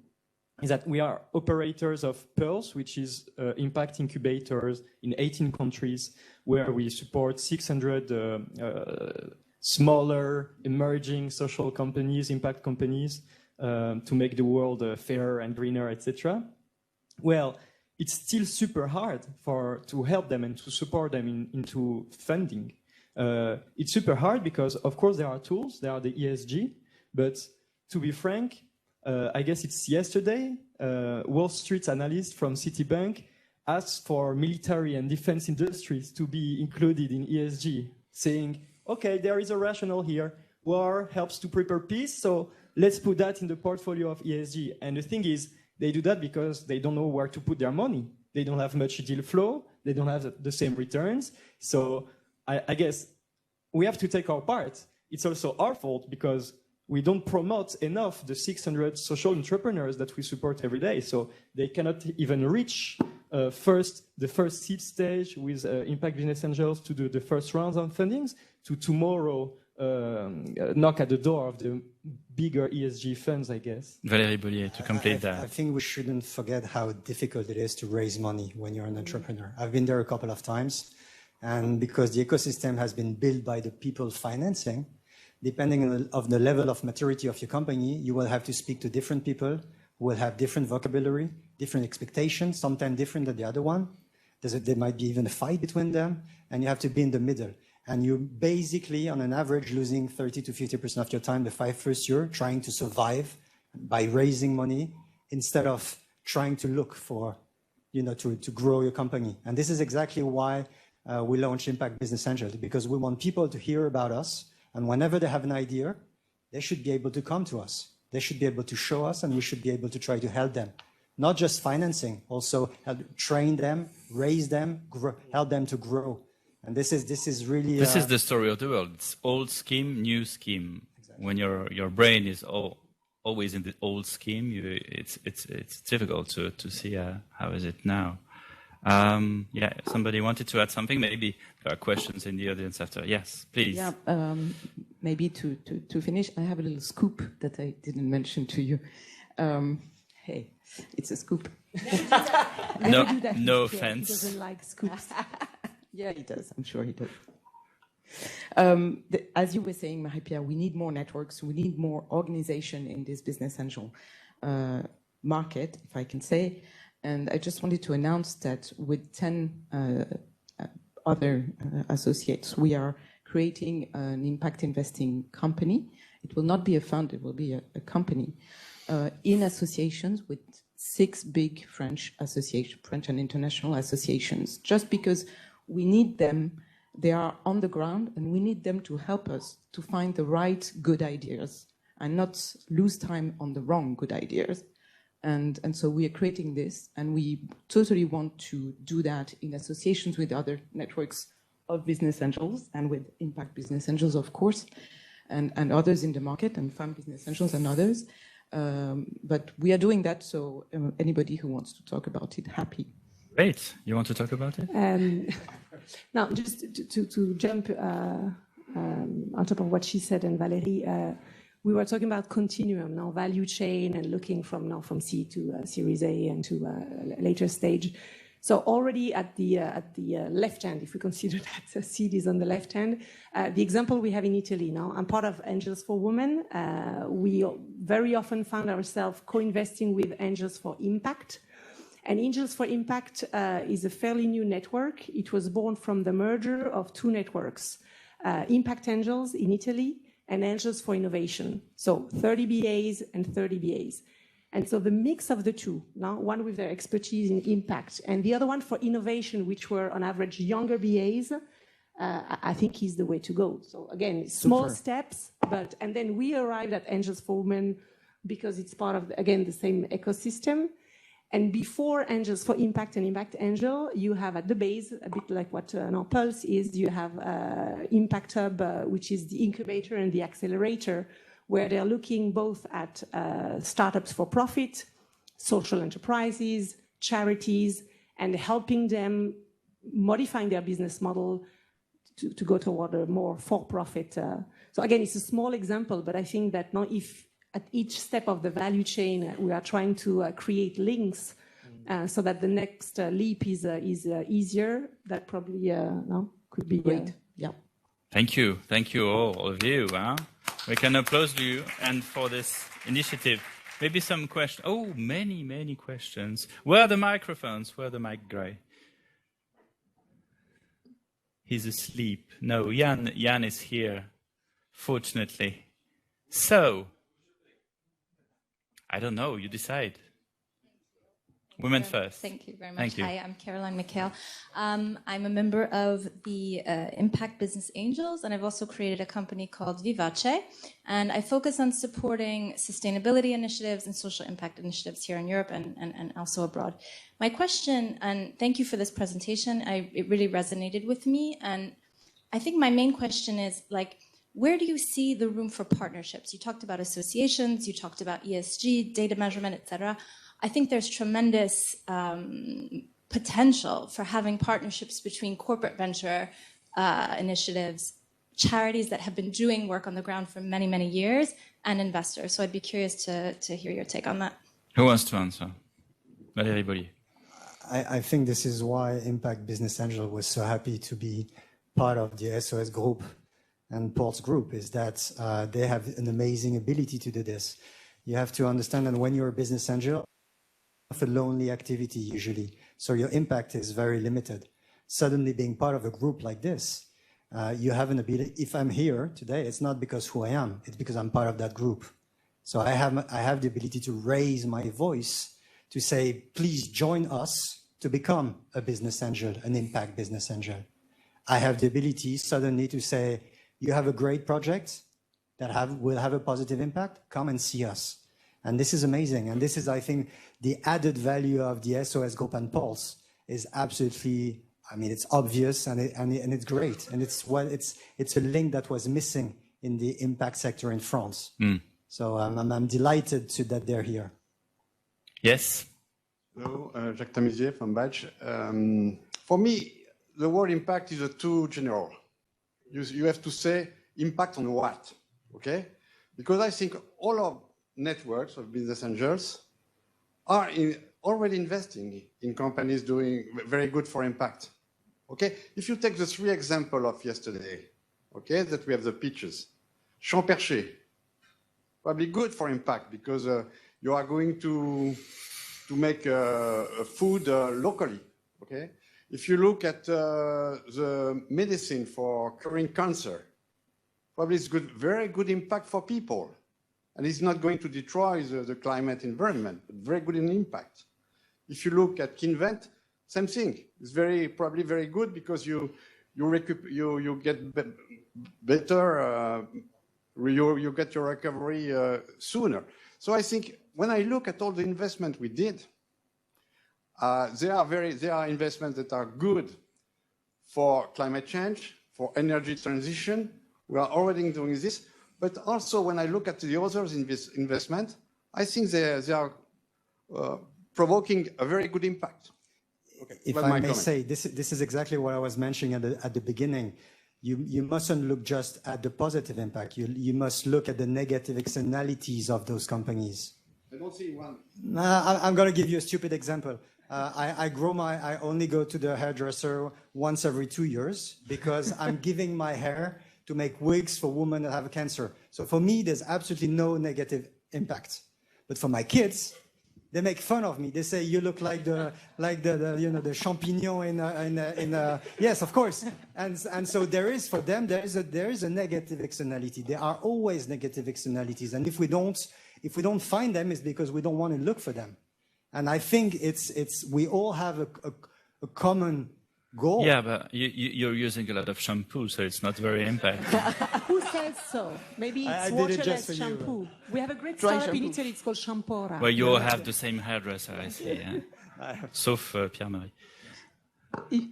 is that we are operators of Pulse, which is impact incubators in 18 countries, where we support 600 smaller, emerging social companies, impact companies, to make the world fairer and greener, etc. Well, it's still super hard to help them and to support them into funding. It's super hard because, of course, there are tools, there are the ESG, but to be frank, I guess it's yesterday, Wall Street analyst from Citibank asked for military and defense industries to be included in ESG, saying, okay, there is a rationale here. War helps to prepare peace, so let's put that in the portfolio of ESG. And the thing is, they do that because they don't know where to put their money. They don't have much deal flow. They don't have the same returns. So I guess we have to take our part. It's also our fault because we don't promote enough the 600 social entrepreneurs that we support every day. So they cannot even reach the first seed stage with Impact Business Angels to do the first rounds of fundings, to tomorrow knock at the door of the bigger ESG funds, I guess. Valérie Bollier, to complete that. I think we shouldn't forget how difficult it is to raise money when you're an entrepreneur. I've been there a couple of times, and because the ecosystem has been built by the people financing, depending on the level of maturity of your company, you will have to speak to different people who will have different vocabulary, different expectations, sometimes different than the other one. There might be even a fight between them, and you have to be in the middle. And you're basically, on an average, losing 30 to 50% of your time the first year trying to survive by raising money instead of trying to look for, to grow your company. And this is exactly why we launched Impact Business Angels, because we want people to hear about us. And whenever they have an idea, they should be able to come to us. They should be able to show us, and we should be able to try to help them. Not just financing, also help train them, raise them, help them to grow. And this is really... This is the story of the world. It's old scheme, new scheme. Exactly. When your brain is always in the old scheme, it's difficult to see how is it now. Yeah, somebody wanted to add something. Maybe there are questions in the audience after. Yes, please. Yeah, maybe to finish, I have a little scoop that I didn't mention to you. Hey, it's a scoop. No offense. He doesn't like scoops. Yeah, he does. I'm sure he does. As you were saying, Marie-Pierre, we need more networks. We need more organization in this business angel market, if I can say. And I just wanted to announce that with 10 other associates, we are creating an impact investing company. It will not be a fund, it will be a company in associations with 6 big French and international associations, just because we need them. They are on the ground, and we need them to help us to find the right good ideas and not lose time on the wrong good ideas. And so we are creating this, and we totally want to do that in associations with other networks of business angels and with impact business angels, of course, and others in the market, and fund business angels and others. But we are doing that, so anybody who wants to talk about it, happy. Great. You want to talk about it? Now, just to jump on top of what she said and Valérie, we were talking about continuum, now value chain, and looking from C to Series A and to a later stage. So already at the left hand, if we consider that seed is on the left hand, the example we have in Italy now, I'm part of Angels for Women. We very often found ourselves co-investing with Angels for Impact. And Angels for Impact is a fairly new network. It was born from the merger of 2 networks, Impact Angels in Italy and Angels for Innovation. So 30 BAs and 30 BAs. And so the mix of the two, now one with their expertise in impact and the other one for innovation, which were on average younger BAs, I think is the way to go. So again, small steps, and then we arrived at Angels for Women because it's part of, again, the same ecosystem. And before Angels for Impact and Impact Angel, you have at the base, a bit like what Pulse is, you have Impact Hub, which is the incubator and the accelerator, where they're looking both at startups for profit, social enterprises, charities, and helping them modifying their business model to go toward a more for-profit. So again, it's a small example, but I think that now if at each step of the value chain, we are trying to create links so that the next leap is easier, that probably could be great. Yeah. Thank you all of you. Huh? We can applaud you and for this initiative. Maybe some questions. Oh, many questions. Where are the microphones? Where are the mic guy? He's asleep. No, Jan is here, fortunately. So, I don't know, you decide. Women first. Thank you very much. Thank you. Hi, I'm Caroline McHale. I'm a member of the Impact Business Angels, and I've also created a company called Vivace, and I focus on supporting sustainability initiatives and social impact initiatives here in Europe and also abroad. My question, and thank you for this presentation, it really resonated with me, and I think my main question is, like, where do you see the room for partnerships? You talked about associations, you talked about ESG, data measurement, etc. I think there's tremendous potential for having partnerships between corporate venture initiatives, charities that have been doing work on the ground for many, many years, and investors. So I'd be curious to hear your take on that. Who wants to answer? Not everybody. I think this is why Impact Business Angel was so happy to be part of the SOS group and Paul's group, is that they have an amazing ability to do this. You have to understand that when you're a business angel, of a lonely activity usually, so your impact is very limited. Suddenly being part of a group like this, you have an ability. If I'm here today, it's not because who I am, it's because I'm part of that group. So I have the ability to raise my voice to say, please join us to become a business angel, an impact business angel. I have the ability suddenly to say, you have a great project that will have a positive impact, come and see us. And this is amazing. And this is, I think, the added value of the SOS Group and Pulse is absolutely, I mean, it's obvious and it's great. And it's a link that was missing in the impact sector in France. Mm. So I'm delighted that they're here. Yes. Hello, Jacques Tamizier from Badge. For me, the word impact is too general. You have to say impact on what, okay? Because I think all of networks of business angels are already investing in companies doing very good for impact. Okay, if you take the 3 examples of yesterday, okay, that we have the pitches, Champerché, probably good for impact because you are going to make food locally. Okay, if you look at the medicine for curing cancer, probably it's good, very good impact for people. And it's not going to destroy the climate environment, but very good in impact. If you look at Kinvent, same thing. It's probably very good because you get better, you get your recovery sooner. So I think when I look at all the investment we did, they are investments that are good for climate change, for energy transition. We are already doing this. But also, when I look at the others in this investment, I think they are provoking a very good impact. Okay, if I may say, this is exactly what I was mentioning at the beginning. You mustn't look just at the positive impact. You must look at the negative externalities of those companies. I don't see one. I'm going to give you a stupid example. I only go to the hairdresser once every 2 years because I'm giving my hair to make wigs for women that have cancer. So for me, there's absolutely no negative impact. But for my kids, they make fun of me. They say, you look like the champignon in yes, of course. And so there is, for them, there is a negative externality. There are always negative externalities. And if we don't find them, it's because we don't want to look for them. And I think we all have a common goal. Yeah, but you're using a lot of shampoo, so it's not very impactful. Who says so? Maybe it's waterless shampoo. We have a great startup in Italy, it's called Shampora. Well, you all have the same hairdresser, I see. Yeah? Sauf Pierre-Marie.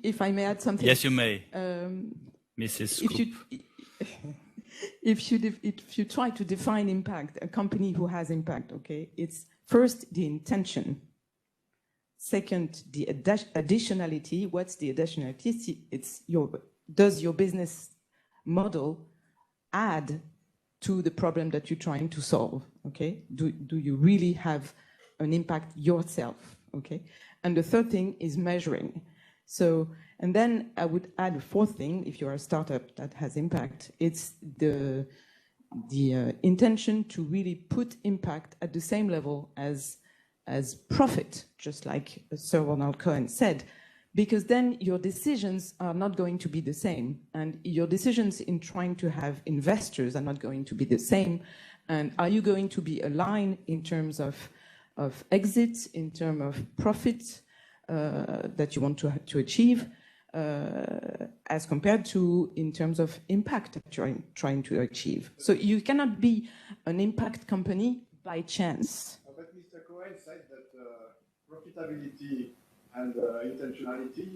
If I may add something. Yes, you may. Mrs. Scoop. If you try to define impact, a company who has impact, okay, it's first the intention. Second, the additionality. What's the additionality? It's does your business model add to the problem that you're trying to solve? Okay, do you really have an impact yourself? Okay, and the third thing is measuring. So, and then I would add a fourth thing. If you're a startup that has impact, it's the intention to really put impact at the same level as profit, just like Sir Ronald Cohen said, because then your decisions are not going to be the same, and your decisions in trying to have investors are not going to be the same. And are you going to be aligned in terms of exit, in terms of profit that you want to achieve, as compared to in terms of impact that you're trying to achieve? So you cannot be an impact company by chance. But Mr. Cohen said that profitability and intentionality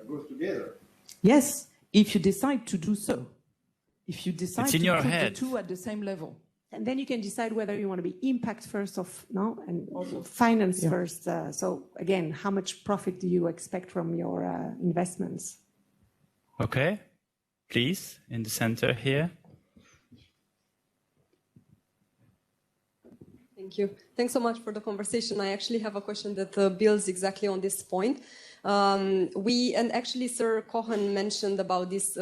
goes together. Yes, if you decide to do so. If you decide it's in to your put head. the two at the same level. And then you can decide whether you want to be impact first and also finance first. So again, how much profit do you expect from your investments? Okay, please, in the center here. Thank you. Thanks so much for the conversation. I actually have a question that builds exactly on this point. And actually Sir Cohen mentioned about this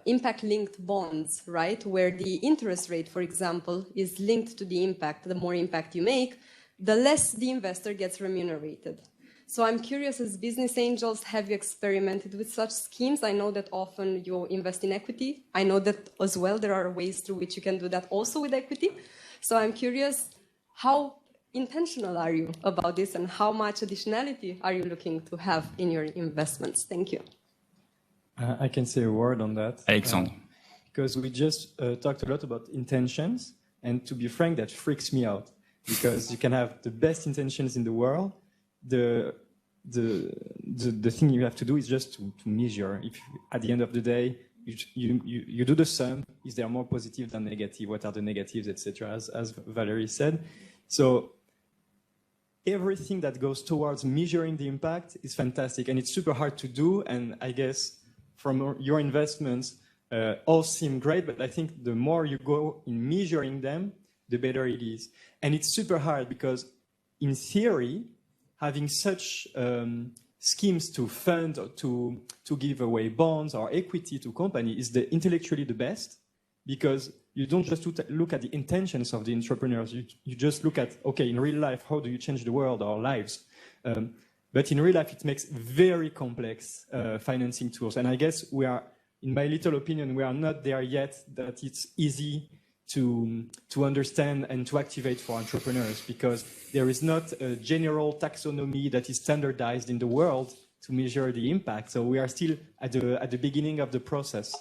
impact-linked bonds, right? Where the interest rate, for example, is linked to the impact. The more impact you make, the less the investor gets remunerated. So I'm curious, as business angels, have you experimented with such schemes? I know that often you invest in equity. I know that as well there are ways through which you can do that also with equity. So I'm curious, how intentional are you about this, and how much additionality are you looking to have in your investments? Thank you. I can say a word on that. Alexandre. Because we just talked a lot about intentions, and to be frank, that freaks me out. Because you can have the best intentions in the world. The thing you have to do is just to measure. If at the end of the day, you do the sum, is there more positive than negative? What are the negatives, etc., as Valerie said. So everything that goes towards measuring the impact is fantastic, and it's super hard to do. And I guess from your investments, all seem great, but I think the more you go in measuring them, the better it is. And it's super hard because, in theory, having such schemes to fund or to give away bonds or equity to companies is intellectually the best, because you don't just look at the intentions of the entrepreneurs. You just look at, okay, in real life, how do you change the world or lives? But in real life, it makes very complex financing tools. And I guess we are, in my little opinion, we are not there yet that it's easy to understand and to activate for entrepreneurs, because there is not a general taxonomy that is standardized in the world to measure the impact. So we are still at the beginning of the process.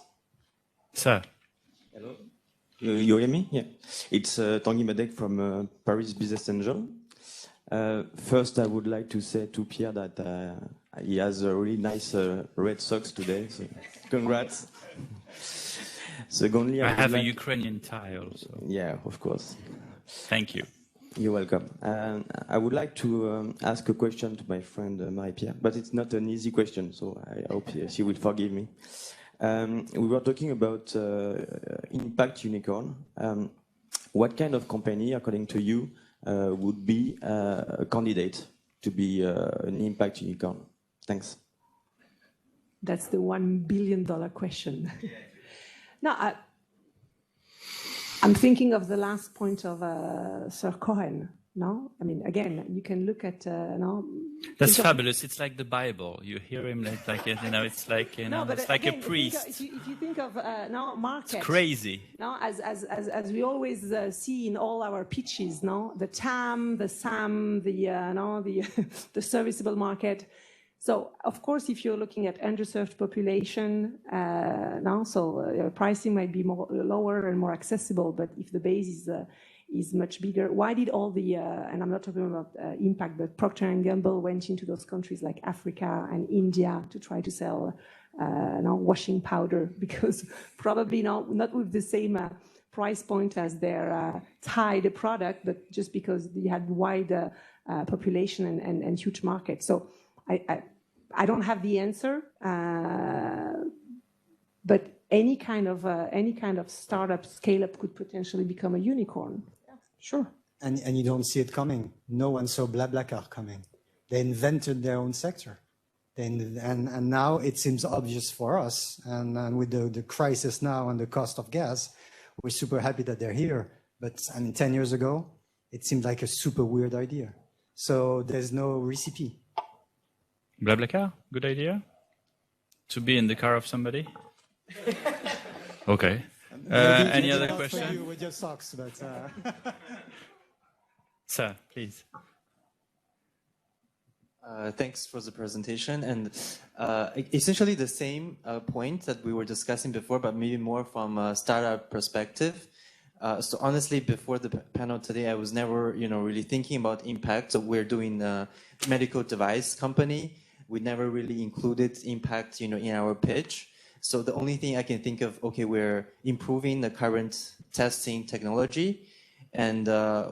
Sir. Hello. You hear me? Yeah. It's Tanguy Madec from Paris Business Angel. First, I would like to say to Pierre that he has a really nice red socks today. So congrats. Secondly, I have a Ukrainian tie also. Yeah, of course. Thank you. You're welcome. I would like to ask a question to my friend Marie-Pierre, but it's not an easy question, so I hope she will forgive me. We were talking about impact unicorn. What kind of company, according to you, would be a candidate to be an impact unicorn? Thanks. That's the $1 billion question. No, I'm thinking of the last point of Sir Cohen. No, I mean, again, you can look at That's fabulous. It's like the Bible. You hear him like it's like it's like again, a priest. If you think of market, it's crazy. No, as we always see in all our pitches, the TAM, the SAM, the serviceable market. So, of course, if you're looking at underserved population, pricing might be lower and more accessible. But if the base is much bigger, why did all the and I'm not talking about impact, but Procter & Gamble went into those countries like Africa and India to try to sell washing powder, because probably not with the same price point as their tied product, but just because they had wide population and huge market. So I don't have the answer, but any kind of startup scale-up could potentially become a unicorn. Yeah, sure. And you don't see it coming. No one saw BlaBlaCar coming. They invented their own sector. And now it seems obvious for us. And with the crisis now and the cost of gas, we're super happy that they're here. But I mean, 10 years ago, it seemed like a super weird idea. So there's no recipe. BlaBlaCar, good idea? To be in the car of somebody? Okay. Any other question? You with your socks, but Sir, please. Thanks for the presentation, and essentially the same point that we were discussing before, but maybe more from a startup perspective. So honestly, before the panel today, I was never, really thinking about impact. So we're doing a medical device company. We never really included impact, in our pitch. So the only thing I can think of, okay, we're improving the current testing technology, and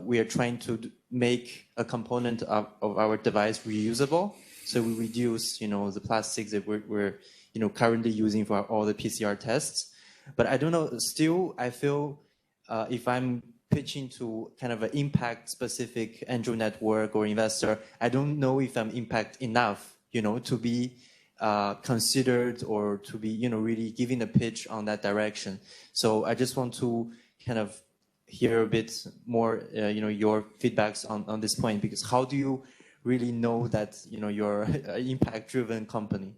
we are trying to make a component of our device reusable. So we reduce, the plastics that we're currently using for all the PCR tests. But I don't know, still, I feel if I'm pitching to kind of an impact-specific angel network or investor, I don't know if I'm impact enough, to be considered or to be, really giving a pitch on that direction. So I just want to kind of hear a bit more, your feedbacks on this point, because how do you really know that, you're an impact-driven company?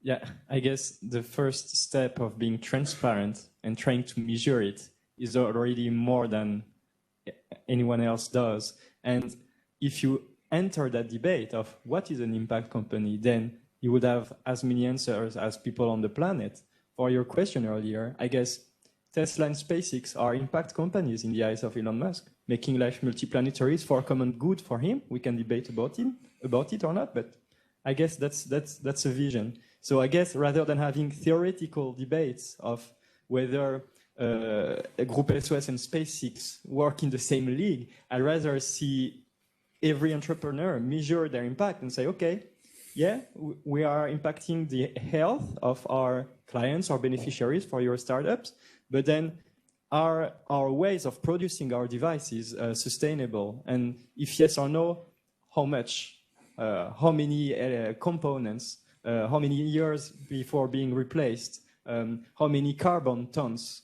Yeah, I guess the first step of being transparent and trying to measure it is already more than anyone else does. And if you enter that debate of what is an impact company, then you would have as many answers as people on the planet. For your question earlier, I guess Tesla and SpaceX are impact companies in the eyes of Elon Musk, making life multiplanetary for common good for him. We can debate about it or not, but I guess that's a vision. So I guess rather than having theoretical debates of whether Group SOS and SpaceX work in the same league, I'd rather see every entrepreneur measure their impact and say, okay, yeah, we are impacting the health of our clients or beneficiaries for your startups, but then are our ways of producing our devices sustainable? And if yes or no, how much? How many components? How many years before being replaced? How many carbon tons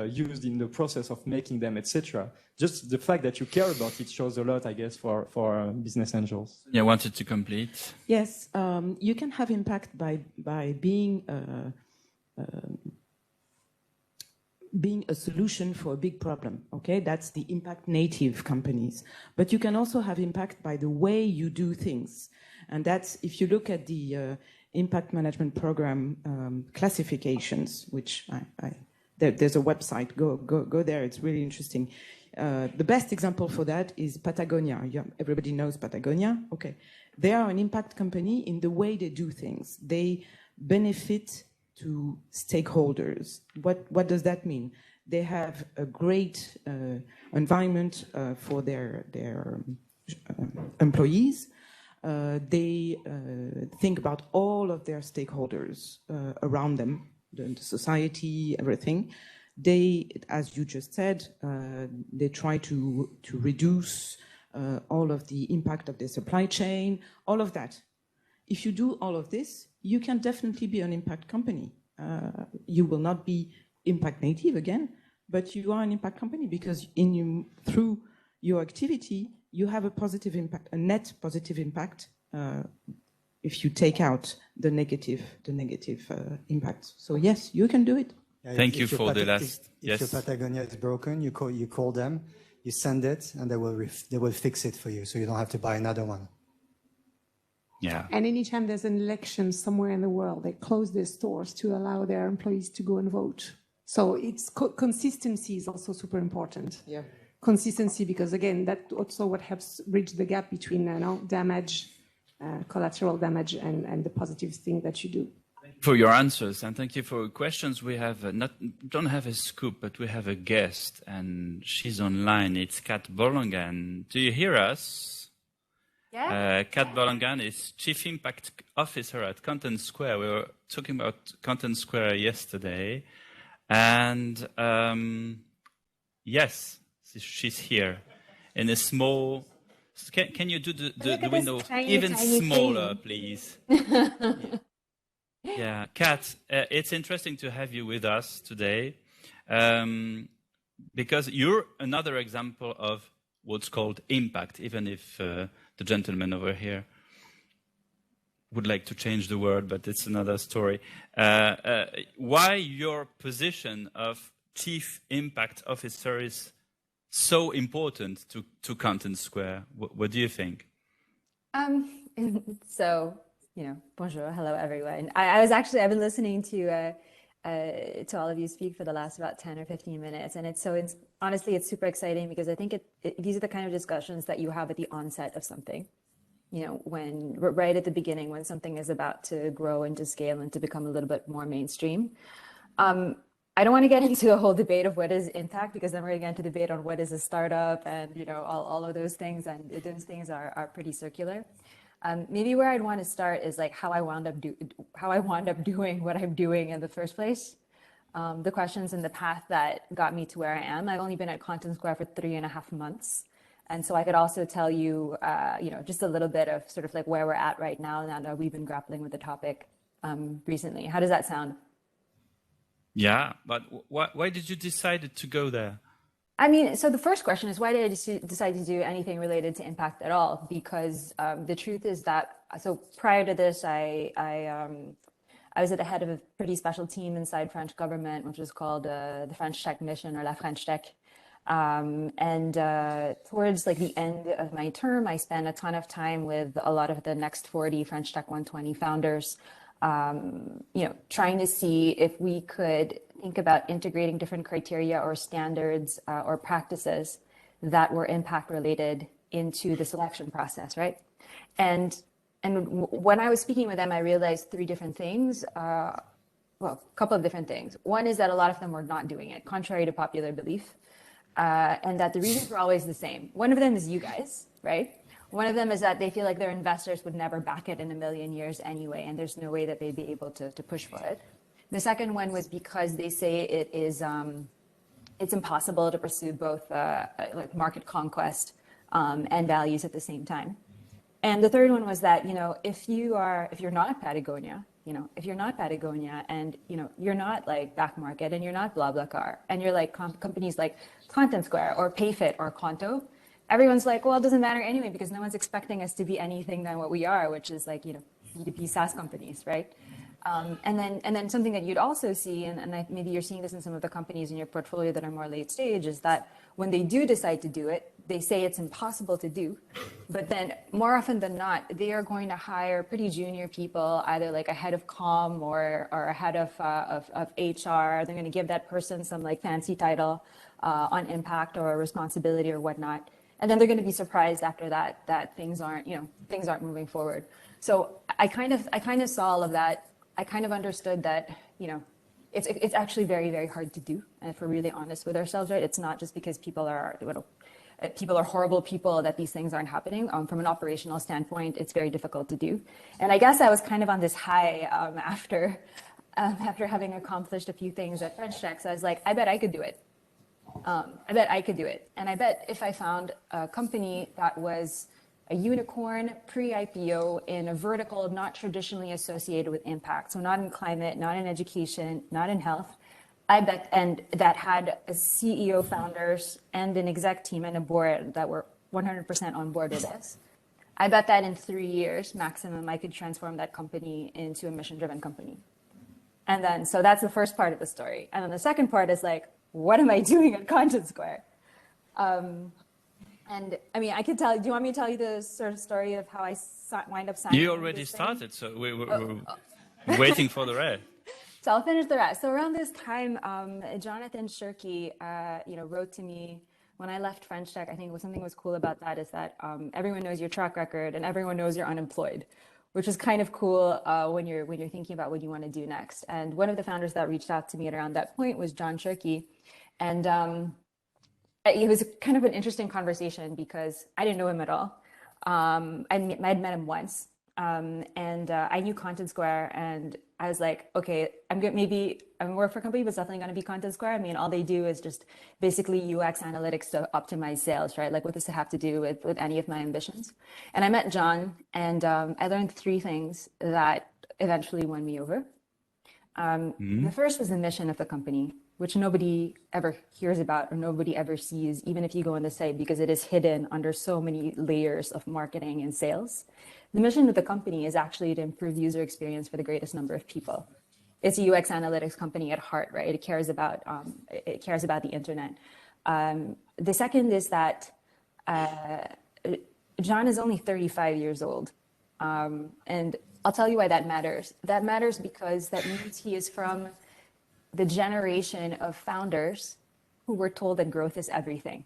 used in the process of making them, etc. Just the fact that you care about it shows a lot, I guess, for business angels. Yeah, wanted to complete. Yes, you can have impact by being a solution for a big problem, okay? That's the impact native companies. But you can also have impact by the way you do things. And that's, if you look at the impact management program classifications, which there's a website, go there, it's really interesting. The best example for that is Patagonia. Everybody knows Patagonia, okay. They are an impact company in the way they do things. They benefit to stakeholders. What does that mean? They have a great environment for their employees. They think about all of their stakeholders around them, the society, everything. They, as you just said, they try to reduce all of the impact of their supply chain, all of that. If you do all of this, you can definitely be an impact company. You will not be impact native again, but you are an impact company because through your activity, you have a positive impact, a net positive impact, if you take out the negative impact. So yes, you can do it. Yeah, Thank you for the last. If your Patagonia is broken, you call them, you send it, and they will fix it for you, so you don't have to buy another one. Yeah. And anytime there's an election somewhere in the world, they close their stores to allow their employees to go and vote. So it's consistency is also super important. Yeah. Consistency, because again, that's also what helps bridge the gap between damage, collateral damage, and the positive thing that you do. for your answers, and thank you for your questions. We have don't have a scoop, but we have a guest, and she's online. It's Kat Borlongan. Do you hear us? Yeah. Kat Borlongan is Chief Impact Officer at Content Square. We were talking about Content Square yesterday, and yes, she's here in a small. Can you do the window even smaller, please? Yeah, Kat, it's interesting to have you with us today because you're another example of what's called impact, even if the gentleman over here would like to change the word, but it's another story. Why your position of Chief Impact Officer is so important to Content Square? What do you think? So, bonjour, hello everyone. I've been listening to all of you speak for the last about 10 or 15 minutes, and honestly, it's super exciting because I think these are the kind of discussions that you have at the onset of something. When right at the beginning, when something is about to grow and to scale and to become a little bit more mainstream. I don't want to get into the whole debate of what is impact, because then we're going to get into debate on what is a startup and all of those things, and those things are pretty circular. Maybe where I'd want to start is like how I wound up doing what I'm doing in the first place. The questions and the path that got me to where I am. I've only been at Content Square for 3.5 months. And so I could also tell you, just a little bit of sort of like where we're at right now that we've been grappling with the topic recently. How does that sound? Yeah, but why did you decide to go there? I mean, so the first question is, why did I decide to do anything related to impact at all? Because the truth is that, so prior to this, I was at the head of a pretty special team inside French government, which is called the French Tech Mission, or La French Tech. Towards like the end of my term, I spent a ton of time with a lot of the next 40 French Tech 120 founders, trying to see if we could think about integrating different criteria or standards or practices that were impact related into the selection process, right? And when I was speaking with them, I realized 3 different things. A couple of different things. One is that a lot of them were not doing it, contrary to popular belief, and that the reasons were always the same. One of them is you guys, right? One of them is that they feel like their investors would never back it in a million years anyway, and there's no way that they'd be able to push for it. The second one was because they say it is it's impossible to pursue both like market conquest and values at the same time. And the third one was that if you're not Patagonia, if you're not Patagonia and you're not like Back Market and you're not BlaBlaCar and you're like companies like Content Square or PayFit or Conto, everyone's like, well, it doesn't matter anyway because no one's expecting us to be anything than what we are, which is like B2B SaaS companies, right? And then something that you'd also see, and maybe you're seeing this in some of the companies in your portfolio that are more late stage, is that when they do decide to do it, they say it's impossible to do. But then more often than not, they are going to hire pretty junior people, either like a head of comm or a head of HR. They're going to give that person some like fancy title on impact or responsibility or whatnot. And then they're going to be surprised after that things aren't moving forward. So I kind of saw all of that. I kind of understood that, it's actually very, very hard to do. And if we're really honest with ourselves, right, it's not just because people are horrible people that these things aren't happening. From an operational standpoint, it's very difficult to do. And I guess I was kind of on this high after having accomplished a few things at French Tech. So I was like, I bet I could do it. And I bet if I found a company that was a unicorn pre-IPO in a vertical not traditionally associated with impact, so not in climate, not in education, not in health, I bet, and that had a CEO, founders, and an exec team and a board that were 100% on board with this, I bet that in 3 years maximum, I could transform that company into a mission-driven company. And then, so that's the first part of the story. And then the second part is like, what am I doing at Content Square? And I mean, I could tell. Do you want me to tell you the sort of story of how I wind up signing? You already started, so we're waiting for the rest. So I'll finish the rest. So around this time, Jonathan Shirky, wrote to me when I left French Tech. I think something was cool about that is that everyone knows your track record and everyone knows you're unemployed, which is kind of cool when you're thinking about what you want to do next. And one of the founders that reached out to me at around that point was John Cherky. And it was kind of an interesting conversation because I didn't know him at all. I'd met him once. I knew Content Square, and I was like, okay, I'm gonna work for a company, but it's definitely gonna be Content Square. I mean, all they do is just basically UX analytics to optimize sales, right? Like, what does it have to do with any of my ambitions? And I met John, and I learned 3 things that eventually won me over. The first was the mission of the company, which nobody ever hears about or nobody ever sees, even if you go on the site, because it is hidden under so many layers of marketing and sales. The mission of the company is actually to improve user experience for the greatest number of people. It's a UX analytics company at heart, right? It cares about the internet. The second is that John is only 35 years old. And I'll tell you why that matters. That matters because that means he is from the generation of founders who were told that growth is everything.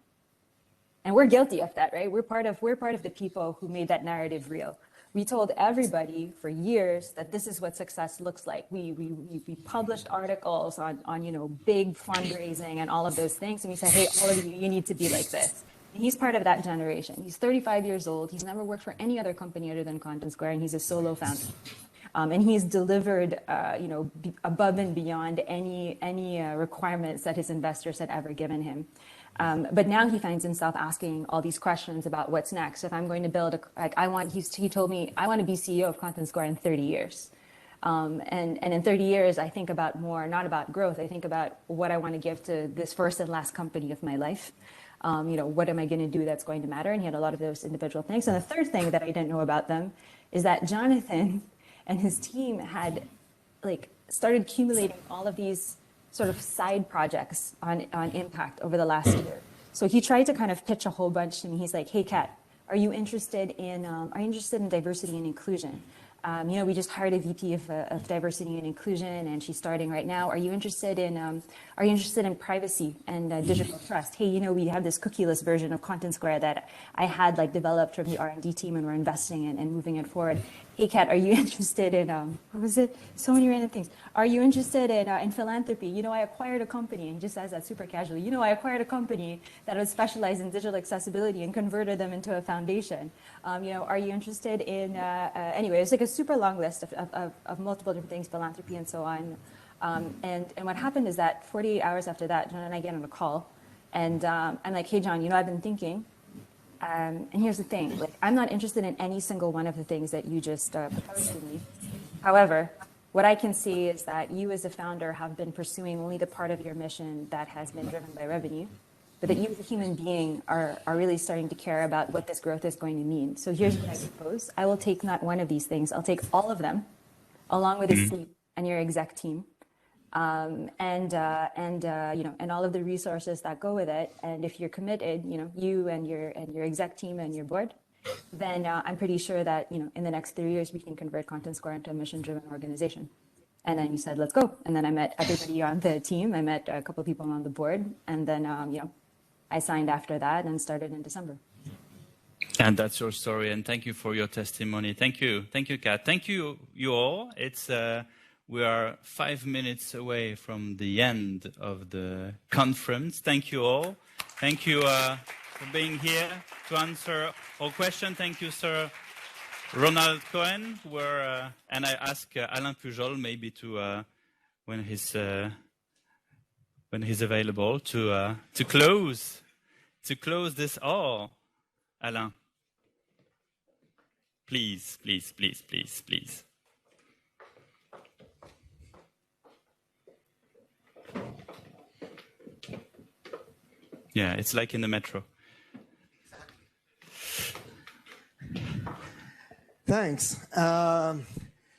And we're guilty of that, right? We're part of the people who made that narrative real. We told everybody for years that this is what success looks like. We published articles on big fundraising and all of those things, and we said, hey, all of you need to be like this. And he's part of that generation. He's 35 years old. He's never worked for any other company other than Content Square, and he's a solo founder. And he's delivered, above and beyond any requirements that his investors had ever given him. But now he finds himself asking all these questions about what's next. If I'm going to build he told me, I want to be CEO of Content Square in 30 years. And in 30 years, I think about more, not about growth. I think about what I want to give to this first and last company of my life. What am I going to do that's going to matter? And he had a lot of those individual things. And the third thing that I didn't know about them is that Jonathan and his team had started accumulating all of these sort of side projects on impact over the last year. So he tried to kind of pitch a whole bunch to me. He's like, hey, Kat, are you interested in diversity and inclusion? We just hired a VP of diversity and inclusion, and she's starting right now. Are you interested in privacy and digital trust? Hey, we have this cookieless version of Content Square that I had developed from the R&D team, and we're investing in and moving it forward. Hey, Kat, are you interested in what was it? So many random things. Are you interested in philanthropy? I acquired a company, and just says that super casually. I acquired a company that was specialized in digital accessibility and converted them into a foundation. Are you interested in anyway? It's like a super long list of multiple different things, philanthropy and so on. And what happened is that 48 hours after that, John and I get on a call, and I'm like, hey, John, I've been thinking. And here's the thing, I'm not interested in any single one of the things that you just proposed to me. However, what I can see is that you as a founder have been pursuing only the part of your mission that has been driven by revenue, but that you as a human being are really starting to care about what this growth is going to mean. So here's what I propose. I will take not one of these things. I'll take all of them, along with the seat and your exec team. And all of the resources that go with it. And if you're committed, you and your exec team and your board, then I'm pretty sure that, in the next 3 years, we can convert Content Square into a mission-driven organization. And then you said, let's go. And then I met everybody on the team. I met a couple of people on the board. And then, I signed after that and started in December. And that's your story. And thank you for your testimony. Thank you. Thank you, Kat. Thank you, you all. We are 5 minutes away from the end of the conference. Thank you all. Thank you for being here to answer all questions. Thank you, Sir Ronald Cohen. And I ask Alain Pujol maybe to, when he's available, to close this. Oh, Alain, please, please, please, please, please. Yeah, it's like in the metro. Thanks.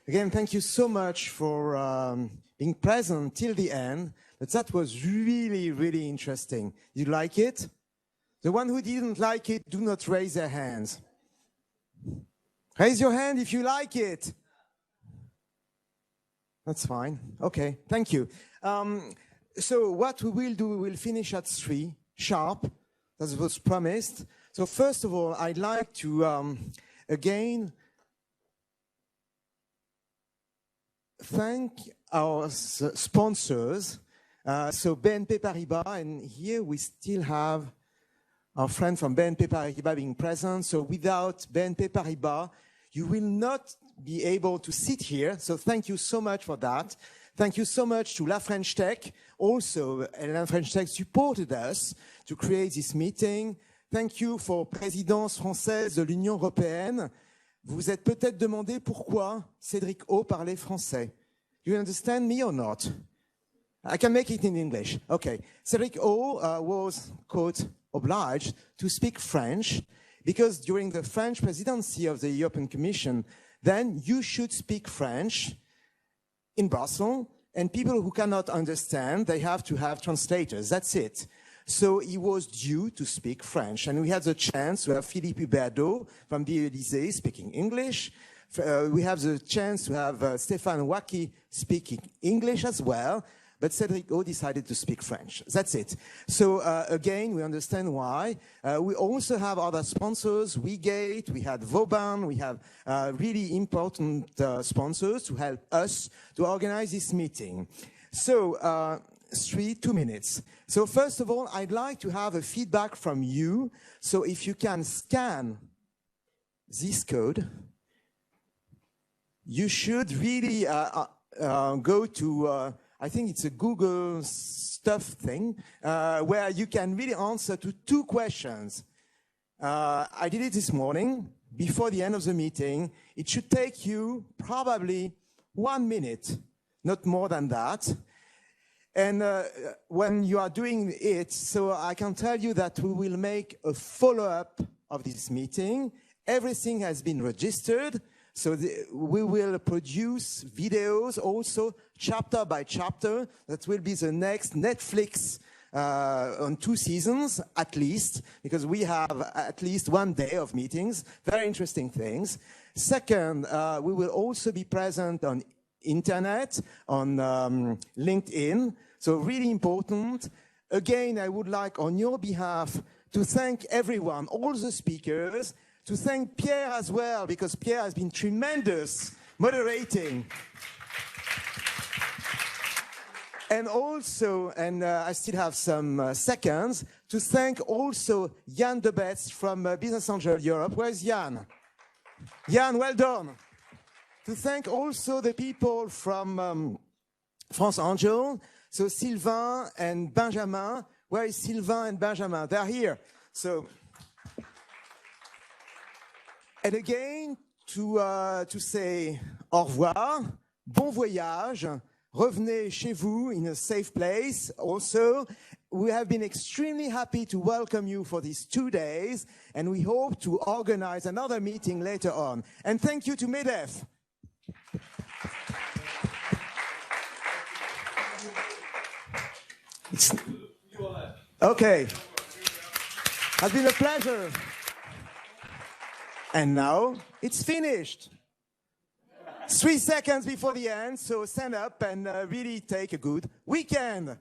Again, thank you so much for being present till the end. But that was really, really interesting. You like it? The one who didn't like it, do not raise their hands. Raise your hand if you like it. That's fine. Okay, thank you. So what we will do, we will finish at 3 sharp. That was promised. So first of all, I'd like to, again, thank our sponsors. So BNP Paribas, and here we still have our friend from BNP Paribas being present. So without BNP Paribas, you will not be able to sit here. So thank you so much for that. Thank you so much to La French Tech. Also, La French Tech supported us to create this meeting. Thank you for Présidence française de l'Union européenne. Vous êtes peut-être demandé pourquoi Cédric O parlait français. You understand me or not? I can make it in English. Okay. Cédric O was, quote, obliged to speak French because during the French presidency of the European Commission, then you should speak French in Brussels, and people who cannot understand, they have to have translators. That's it. So he was due to speak French, and we had the chance to have Philippe Huberdeau from the Élysée speaking English. We have the chance to have Stéphane Ouaki speaking English as well, but Cédric O decided to speak French. That's it. So again, we understand why. We also have other sponsors, WEgate, we had Vauban, we have really important sponsors to help us to organize this meeting. So 2 minutes. So first of all, I'd like to have a feedback from you. So if you can scan this code, you should really go to I think it's a Google stuff thing, where you can really answer to 2 questions. I did it this morning, before the end of the meeting. It should take you probably 1 minute, not more than that. And when you are doing it, so I can tell you that we will make a follow-up of this meeting. Everything has been registered. So we will produce videos also chapter by chapter. That will be the next Netflix on 2 seasons at least, because we have at least 1 day of meetings, very interesting things. Second, we will also be present on internet, on LinkedIn, so really important. Again, I would like on your behalf to thank everyone, all the speakers, to thank Pierre as well, because Pierre has been tremendous moderating. And also, and I still have some seconds, to thank also Jan de Betz from Business Angel Europe. Where's Jan? Jan, well done. To thank also the people from France Angel, so Sylvain and Benjamin. Where is Sylvain and Benjamin? They're here. So. And again, to say au revoir, bon voyage, revenez chez vous in a safe place. Also, we have been extremely happy to welcome you for these 2 days, and we hope to organize another meeting later on. And thank you to MEDEF. Okay. It's been a pleasure. And now it's finished. 3 seconds before the end, so stand up and really take a good weekend.